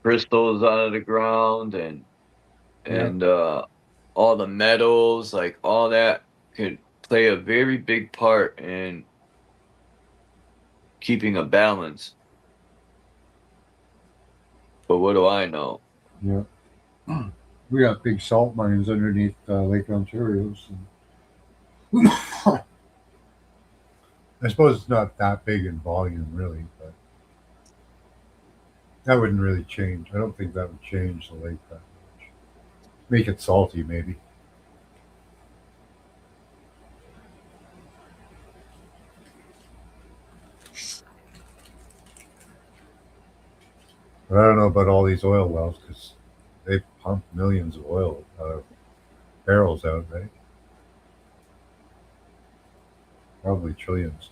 crystals out of the ground and all the metals, like all that could play a very big part in keeping a balance. But what do I know? yeah, we got big salt mines underneath Lake Ontario. So. I suppose it's not that big in volume, really, but that wouldn't really change. I don't think that would change the lake that much. Make it salty, maybe. But I don't know about all these oil wells because they pump millions of oil barrels out, right? Probably trillions.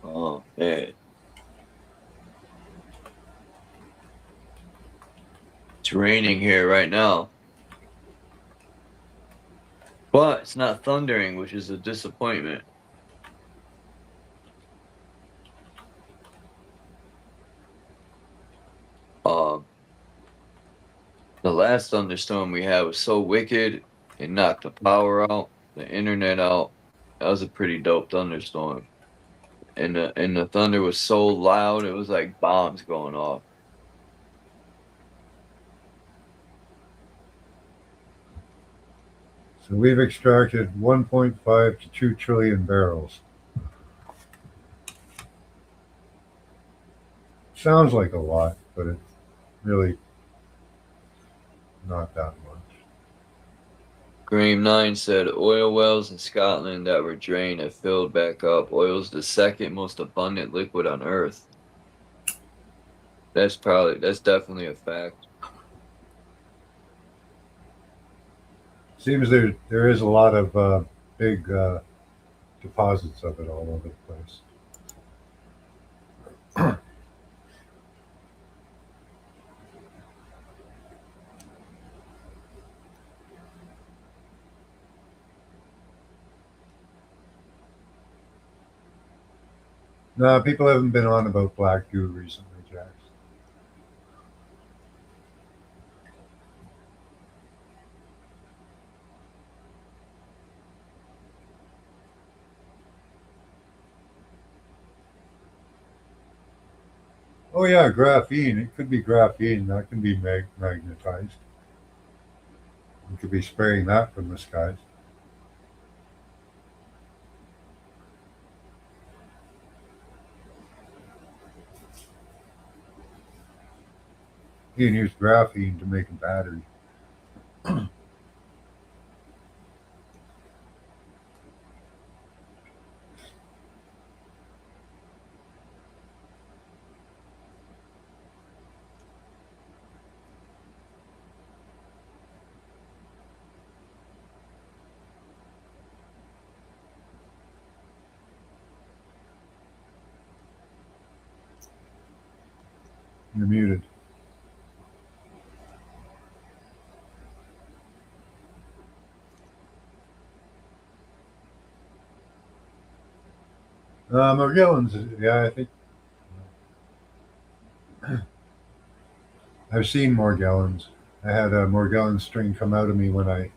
Oh man. It's raining here right now. But it's not thundering, which is a disappointment. The last thunderstorm we had was so wicked, it knocked the power out, the internet out. That was a pretty dope thunderstorm. And the thunder was so loud, it was like bombs going off. So we've extracted 1.5 to 2 trillion barrels. Sounds like a lot, but it's really not that much. Graham 9 said oil wells in Scotland that were drained have filled back up. Oil's the second most abundant liquid on Earth. That's definitely a fact. Seems there is a lot of big deposits of it all over the place. No, people haven't been on about black goo recently, Jax. Oh yeah, graphene. It could be graphene. That can be magnetized. You could be spraying that from the skies. You can use graphene to make a battery. You're muted. Morgellons, yeah, I think I've seen Morgellons. I had a Morgellon string come out of me when I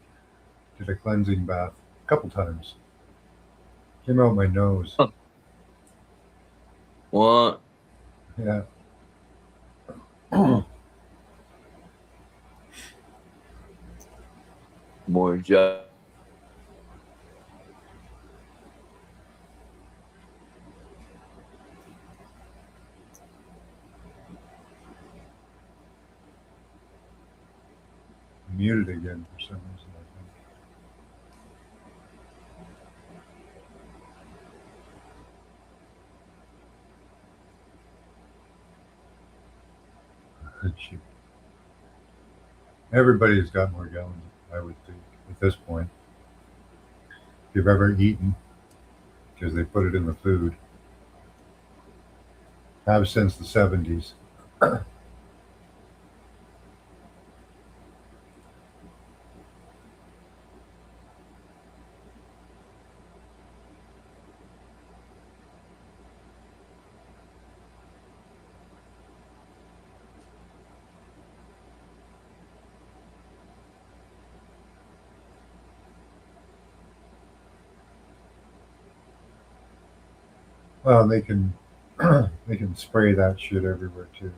Did a cleansing bath a couple times. Came out my nose. What? Yeah. More job. Muted again for some reason, I think. Shoot. Everybody's got more gallons, I would think, at this point. If you've ever eaten, because they put it in the food. Have since the 70s. Well, they can they can spray that shit everywhere too.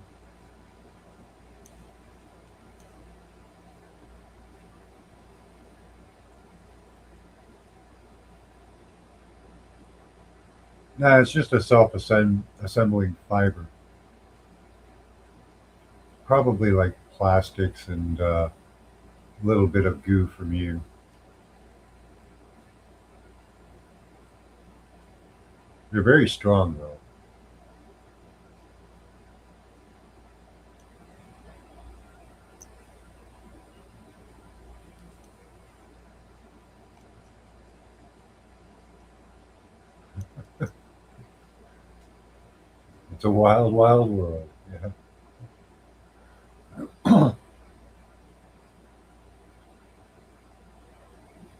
Nah, it's just a self-assembling fiber. Probably like plastics and a little bit of goo from you. They're very strong though. It's a wild, wild world. Yeah.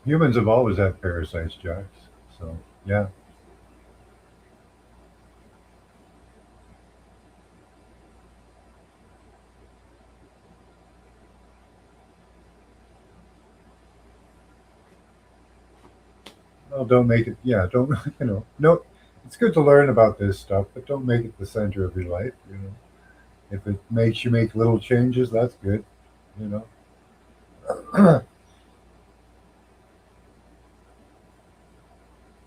Humans have always had parasites, Jax. So yeah. Well, don't make it. Yeah, don't. No. It's good to learn about this stuff, but don't make it the center of your life. If it makes you make little changes, that's good. You know.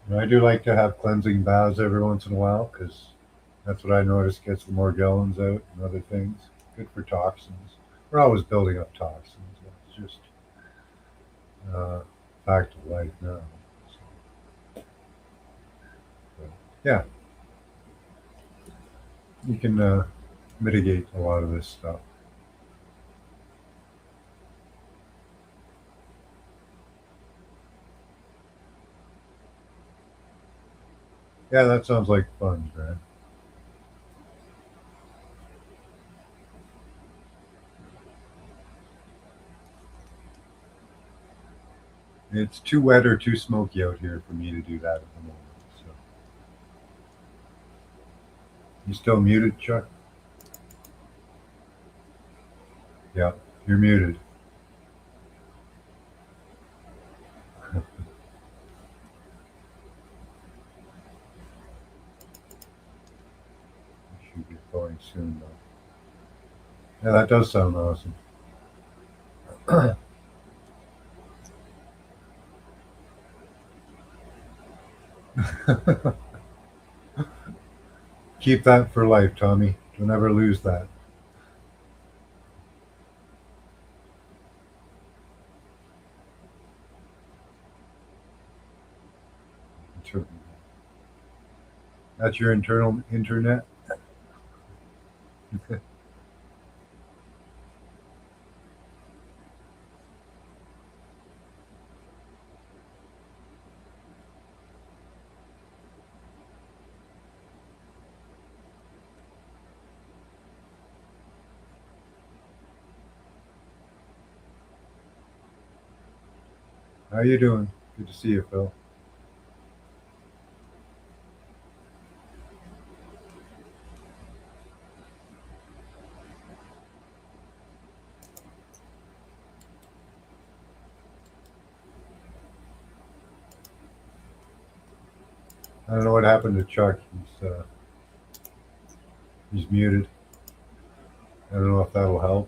And I do like to have cleansing baths every once in a while because that's what I notice gets the more gallons out and other things. Good for toxins. We're always building up toxins. It's just fact of life now. So, but yeah, you can mitigate a lot of this stuff. Yeah, that sounds like fun, Grant. It's too wet or too smoky out here for me to do that at the moment. So. You still muted, Chuck? Yeah, you're muted. Should be going soon, though. Yeah, that does sound awesome. Keep that for life, Tommy. Don't ever lose that. That's your internal internet? How you doing? Good to see you, Phil. I don't know what happened to Chuck. He's muted. I don't know if that'll help.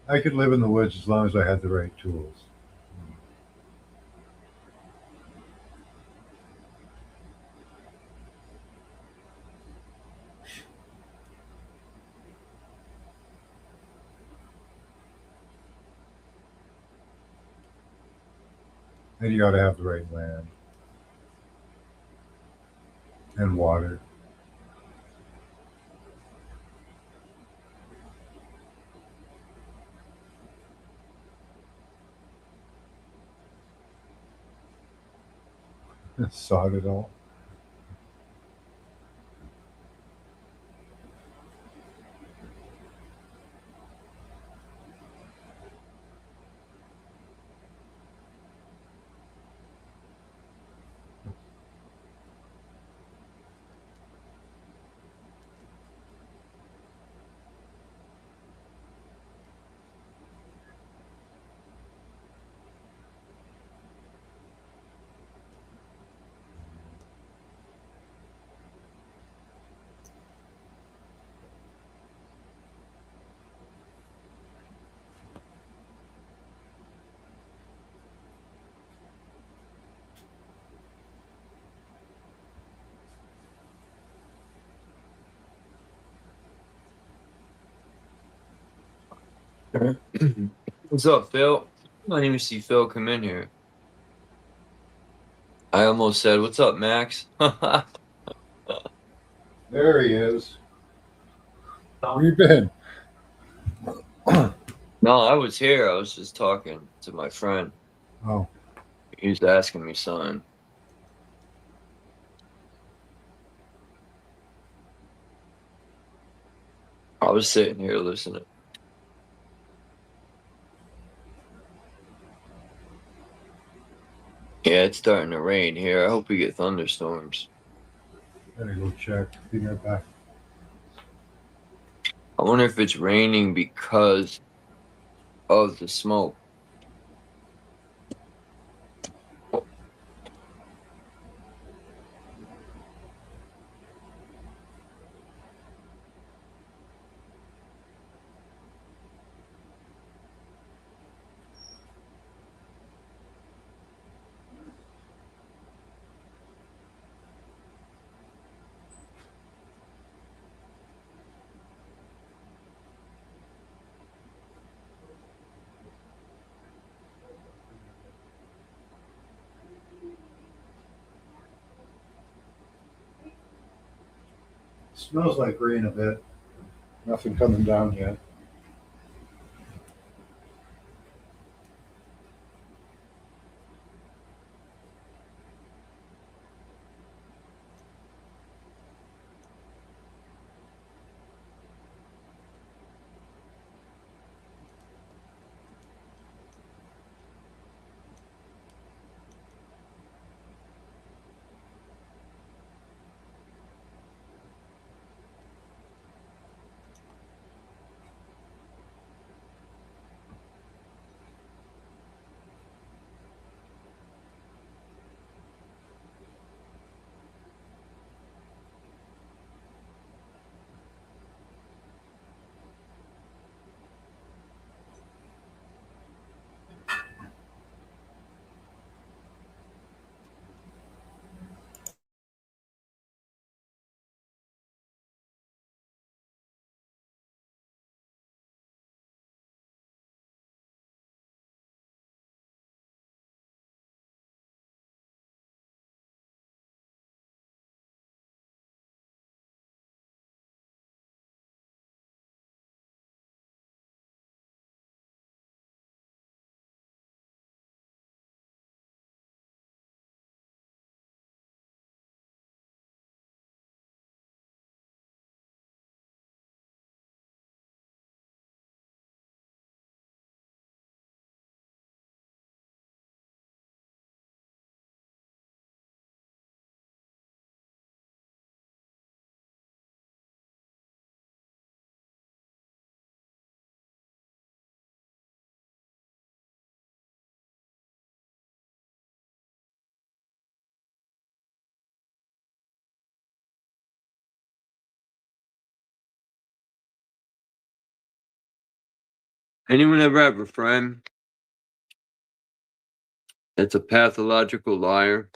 I could live in the woods as long as I had the right tools. And you got to have the right land and water. Sod it all. What's up, Phil? I didn't even see Phil come in here. I almost said, "What's up, Max?" There he is. Where you been? No, I was here. I was just talking to my friend. Oh. He was asking me something. I was sitting here listening. Yeah, it's starting to rain here. I hope we get thunderstorms. Gotta go check. Be right back. I wonder if it's raining because of the smoke. Smells like rain a bit. Nothing coming down yet. Anyone ever have a friend that's a pathological liar?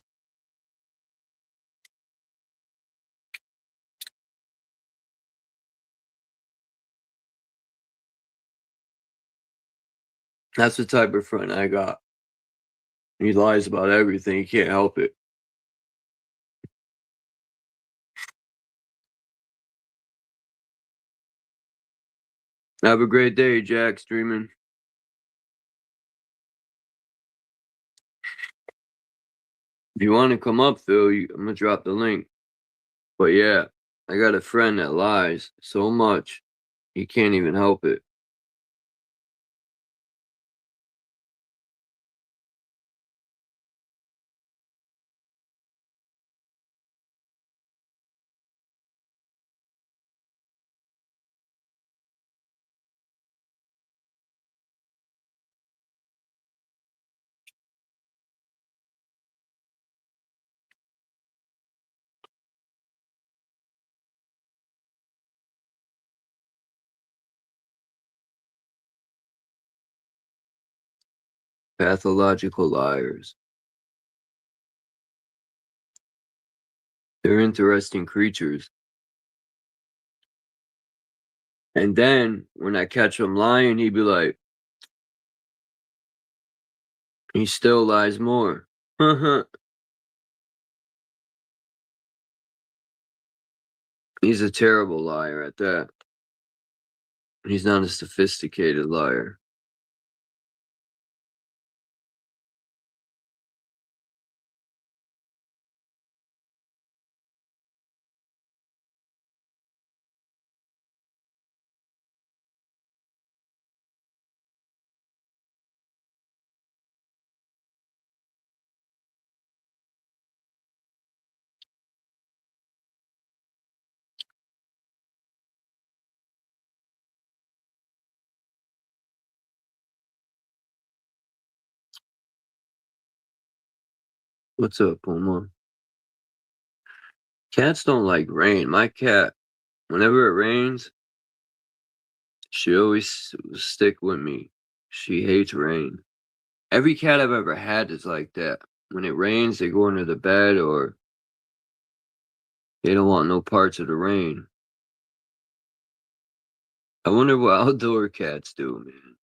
That's the type of friend I got. He lies about everything. He can't help it. Have a great day, Jack, streaming. If you want to come up, Phil, I'm going to drop the link. But yeah, I got a friend that lies so much, he can't even help it. Pathological liars. They're interesting creatures. And then when I catch him lying, he'd be like, he still lies more. He's a terrible liar at that. He's not a sophisticated liar. What's up, Puma? Cats don't like rain. My cat, whenever it rains, she always stick with me. She hates rain. Every cat I've ever had is like that. When it rains, they go under the bed or they don't want no parts of the rain. I wonder what outdoor cats do, man.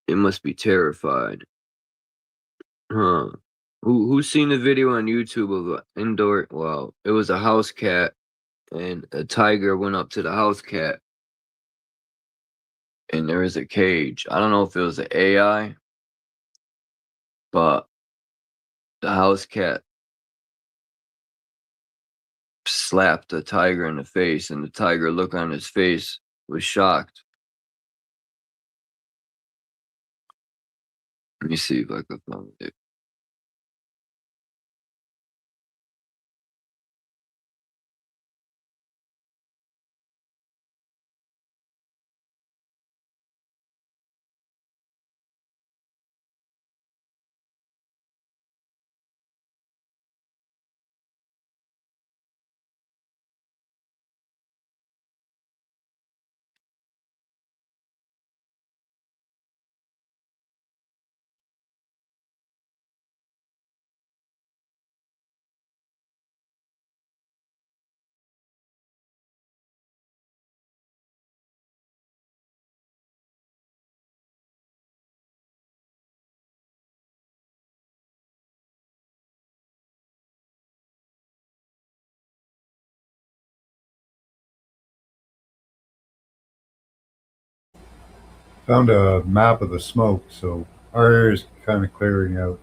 They must be terrified. Huh. Who's seen the video on YouTube of an indoor, well, it was a house cat and a tiger went up to the house cat and there was a cage. I don't know if it was an AI, but the house cat slapped the tiger in the face and the tiger look on his face was shocked. Let me see if I can find it. Found a map of the smoke, so our area is kind of clearing out.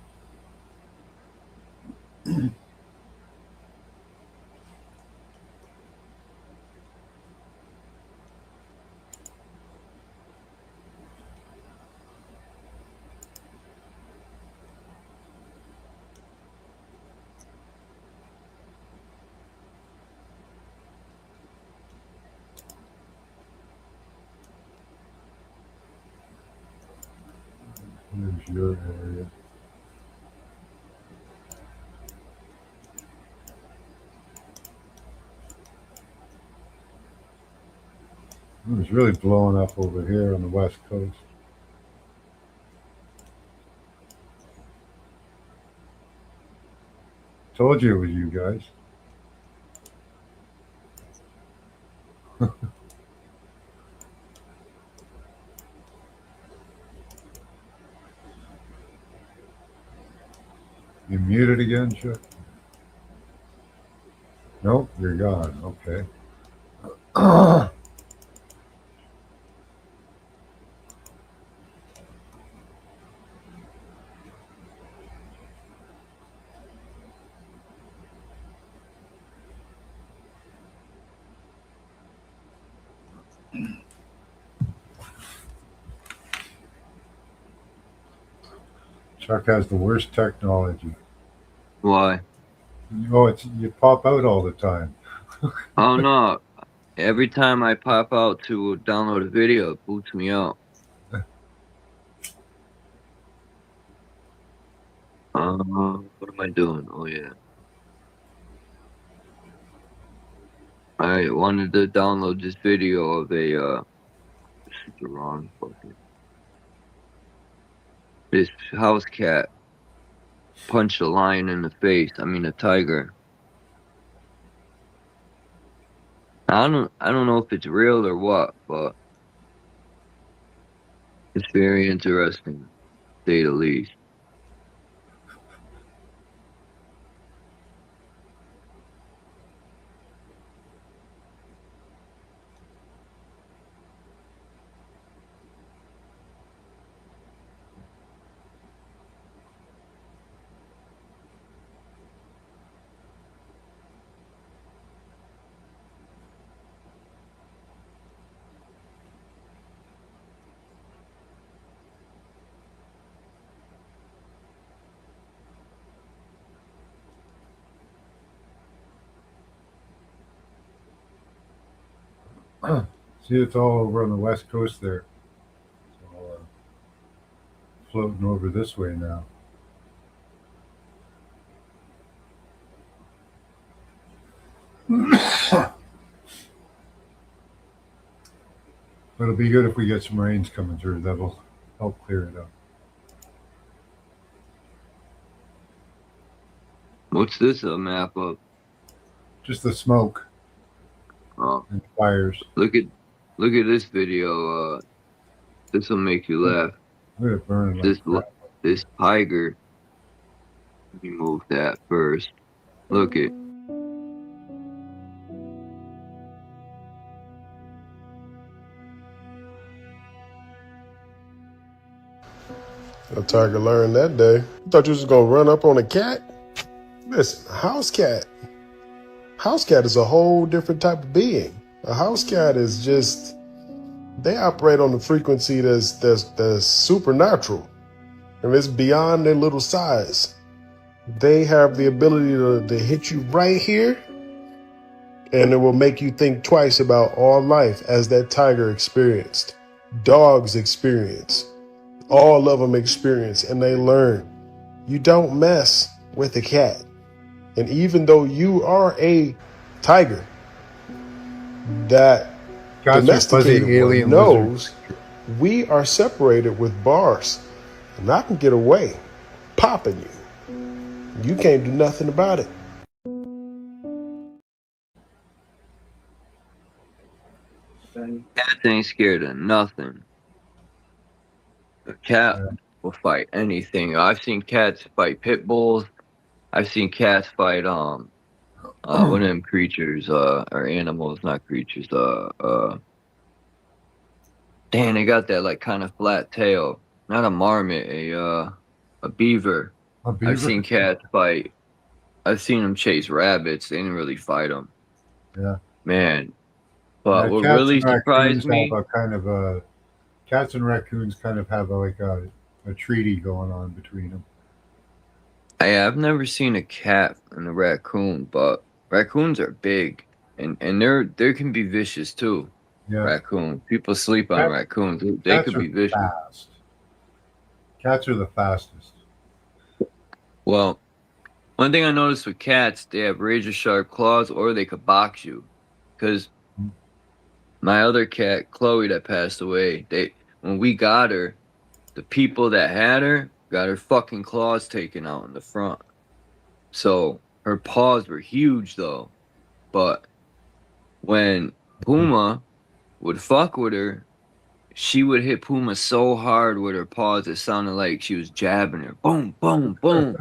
There's your area. It was really blowing up over here on the West Coast. Told you it was you guys. You muted again, Chuck? Nope, you're gone. Okay. Chuck has the worst technology. Why? Oh, it's you pop out all the time. Oh no. Every time I pop out to download a video, it boots me out. What am I doing? Oh yeah. I wanted to download this video of a this is the wrong fucking this house cat punched a lion in the face. I mean a tiger. I don't know if it's real or what, but it's very interesting, to say the least. See, it's all over on the West Coast there. So, floating over this way now. But it'll be good if we get some rains coming through. That'll help clear it up. What's this a map of? Just the smoke. Oh. And fires. Look at this video. This will make you laugh. Look at it burning This tiger. Let me move that first. Look it. A tiger learned that day. You thought you was gonna run up on a cat? Listen, a house cat. House cat is a whole different type of being. A house cat is just, they operate on the frequency that's supernatural. And it's beyond their little size. They have the ability to hit you right here, and it will make you think twice about all life, as that tiger experienced. Dogs experience. All of them experience, and they learn. You don't mess with a cat. And even though you are a tiger, that domesticated one knows we are separated with bars, and I can get away popping you. You can't do nothing about it. Cats ain't scared of nothing. A cat will fight anything. I've seen cats fight pit bulls. I've seen cats fight one of them creatures, or animals, not creatures. Damn, they got that like kind of flat tail. Not a marmot, a beaver. A beaver? I've seen cats fight. I've seen them chase rabbits. They didn't really fight them. Yeah. Man. But what cats really and surprised raccoons me. have a kind of a, cats and raccoons kind of have a treaty going on between them. I've never seen a cat and a raccoon, but raccoons are big, and they can be vicious too. Yeah. Raccoon. People sleep on raccoons. They could be vicious. Fast. Cats are the fastest. Well, one thing I noticed with cats, they have razor sharp claws, or they could box you. Because My other cat, Chloe, that passed away, when we got her, the people that had her got her fucking claws taken out in the front. So her paws were huge though. But when Puma would fuck with her, she would hit Puma so hard with her paws it sounded like she was jabbing her. Boom, boom, boom.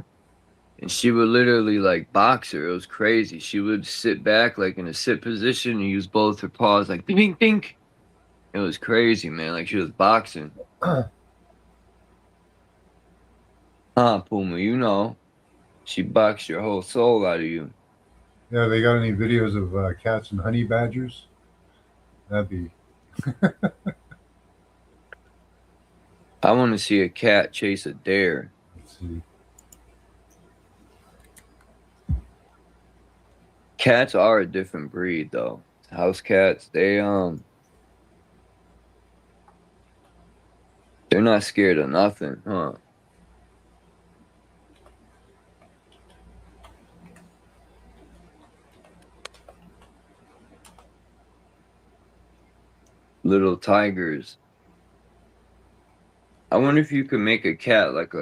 And she would literally like box her. It was crazy. She would sit back like in a sit position and use both her paws like bing, bing, bing. It was crazy, man. Like she was boxing. Puma, you know. She boxed your whole soul out of you. Yeah, they got any videos of cats and honey badgers? That'd be. I want to see a cat chase a dare. Let's see. Cats are a different breed, though. House cats, they're not scared of nothing, huh? Little tigers. I wonder if you could make a cat like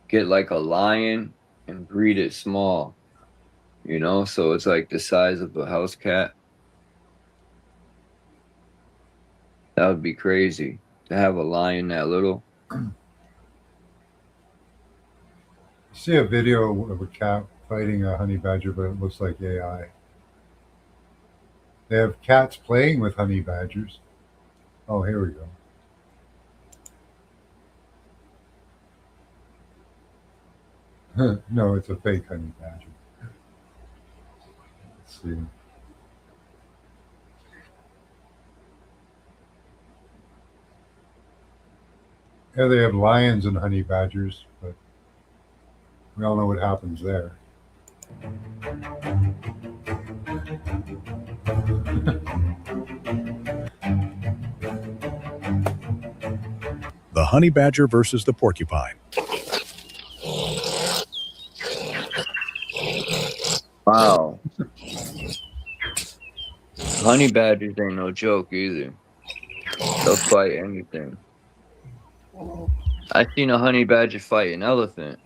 get like a lion and breed it small, you know, so it's like the size of a house cat. That would be crazy to have a lion that little. See a video of a cat fighting a honey badger, but it looks like AI. They have cats playing with honey badgers. Oh, here we go. No, it's a fake honey badger. Let's see. Yeah, they have lions and honey badgers, but we all know what happens there. The honey badger versus the porcupine. Wow. Honey badgers ain't no joke either. They'll fight anything. I seen a honey badger fight an elephant.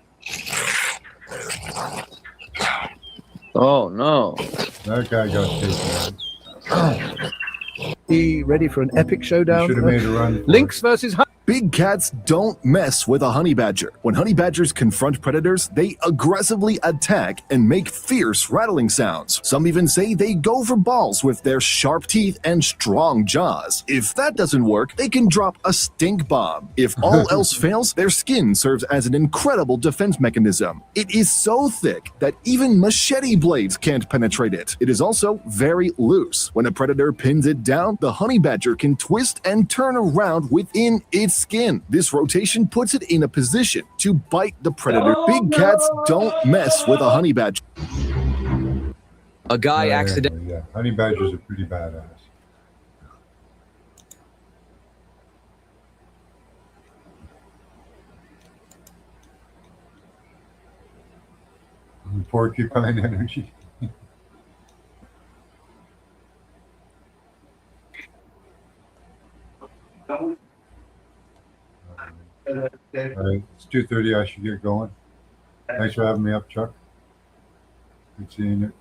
Oh no. That guy got taken out. Be ready for an epic showdown. Should have made a run. Lynx versus Big cats don't mess with a honey badger. When honey badgers confront predators, they aggressively attack and make fierce rattling sounds. Some even say they go for balls with their sharp teeth and strong jaws. If that doesn't work, they can drop a stink bomb. If all else fails, their skin serves as an incredible defense mechanism. It is so thick that even machete blades can't penetrate it. It is also very loose. When a predator pins it down, the honey badger can twist and turn around within its skin. This rotation puts it in a position to bite the predator. Big cats don't mess with a honey badger. A guy accidentally. Yeah, honey badgers are pretty badass. Porcupine energy. All right, it's 2:30. I should get going. Thanks for having me up, Chuck. Good seeing you.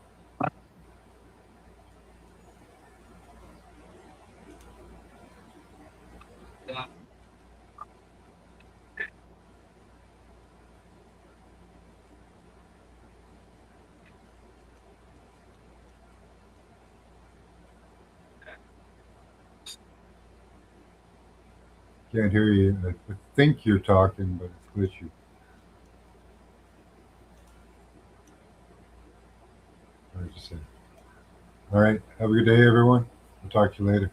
Can't hear you. I think you're talking, but it's glitchy. Hard to say. All right. Have a good day, everyone. We'll talk to you later.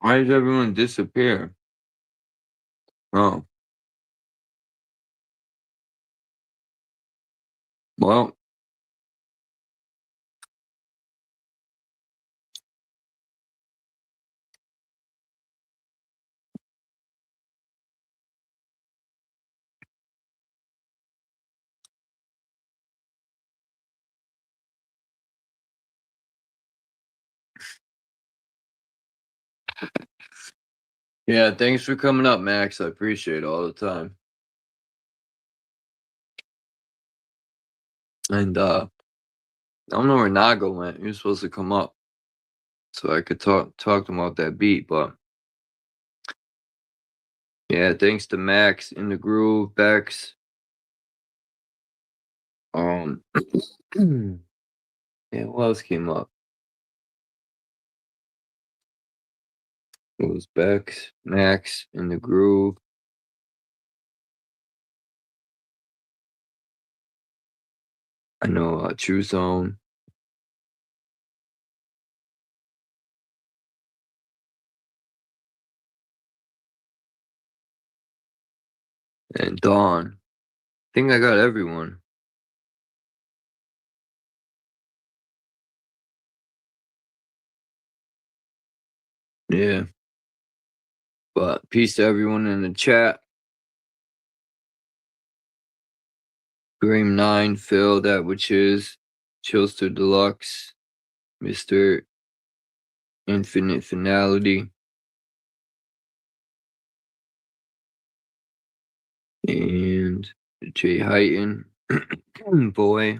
Why does everyone disappear? Oh. Well. Yeah, thanks for coming up, Max. I appreciate it all the time. And I don't know where Nago went. He was supposed to come up so I could talk to him about that beat, but yeah, thanks to Max in the groove, Bex. Yeah, what else came up? It was Bex, Max in the groove. I know True Zone. And Dawn. I think I got everyone. Yeah. But peace to everyone in the chat. Graham 9, Phil, that which is, Chillster Deluxe, Mr. Infinite Finality, and Jay Heighton, Boy,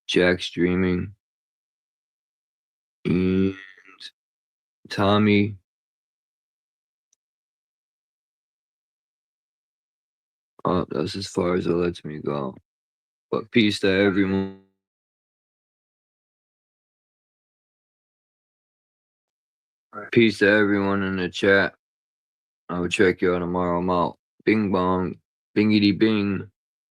Jack Streaming, and Tommy. Oh, that's as far as it lets me go. But peace to everyone. Peace to everyone in the chat. I will check you out tomorrow. I'm out. Bing bong. Bingity bing.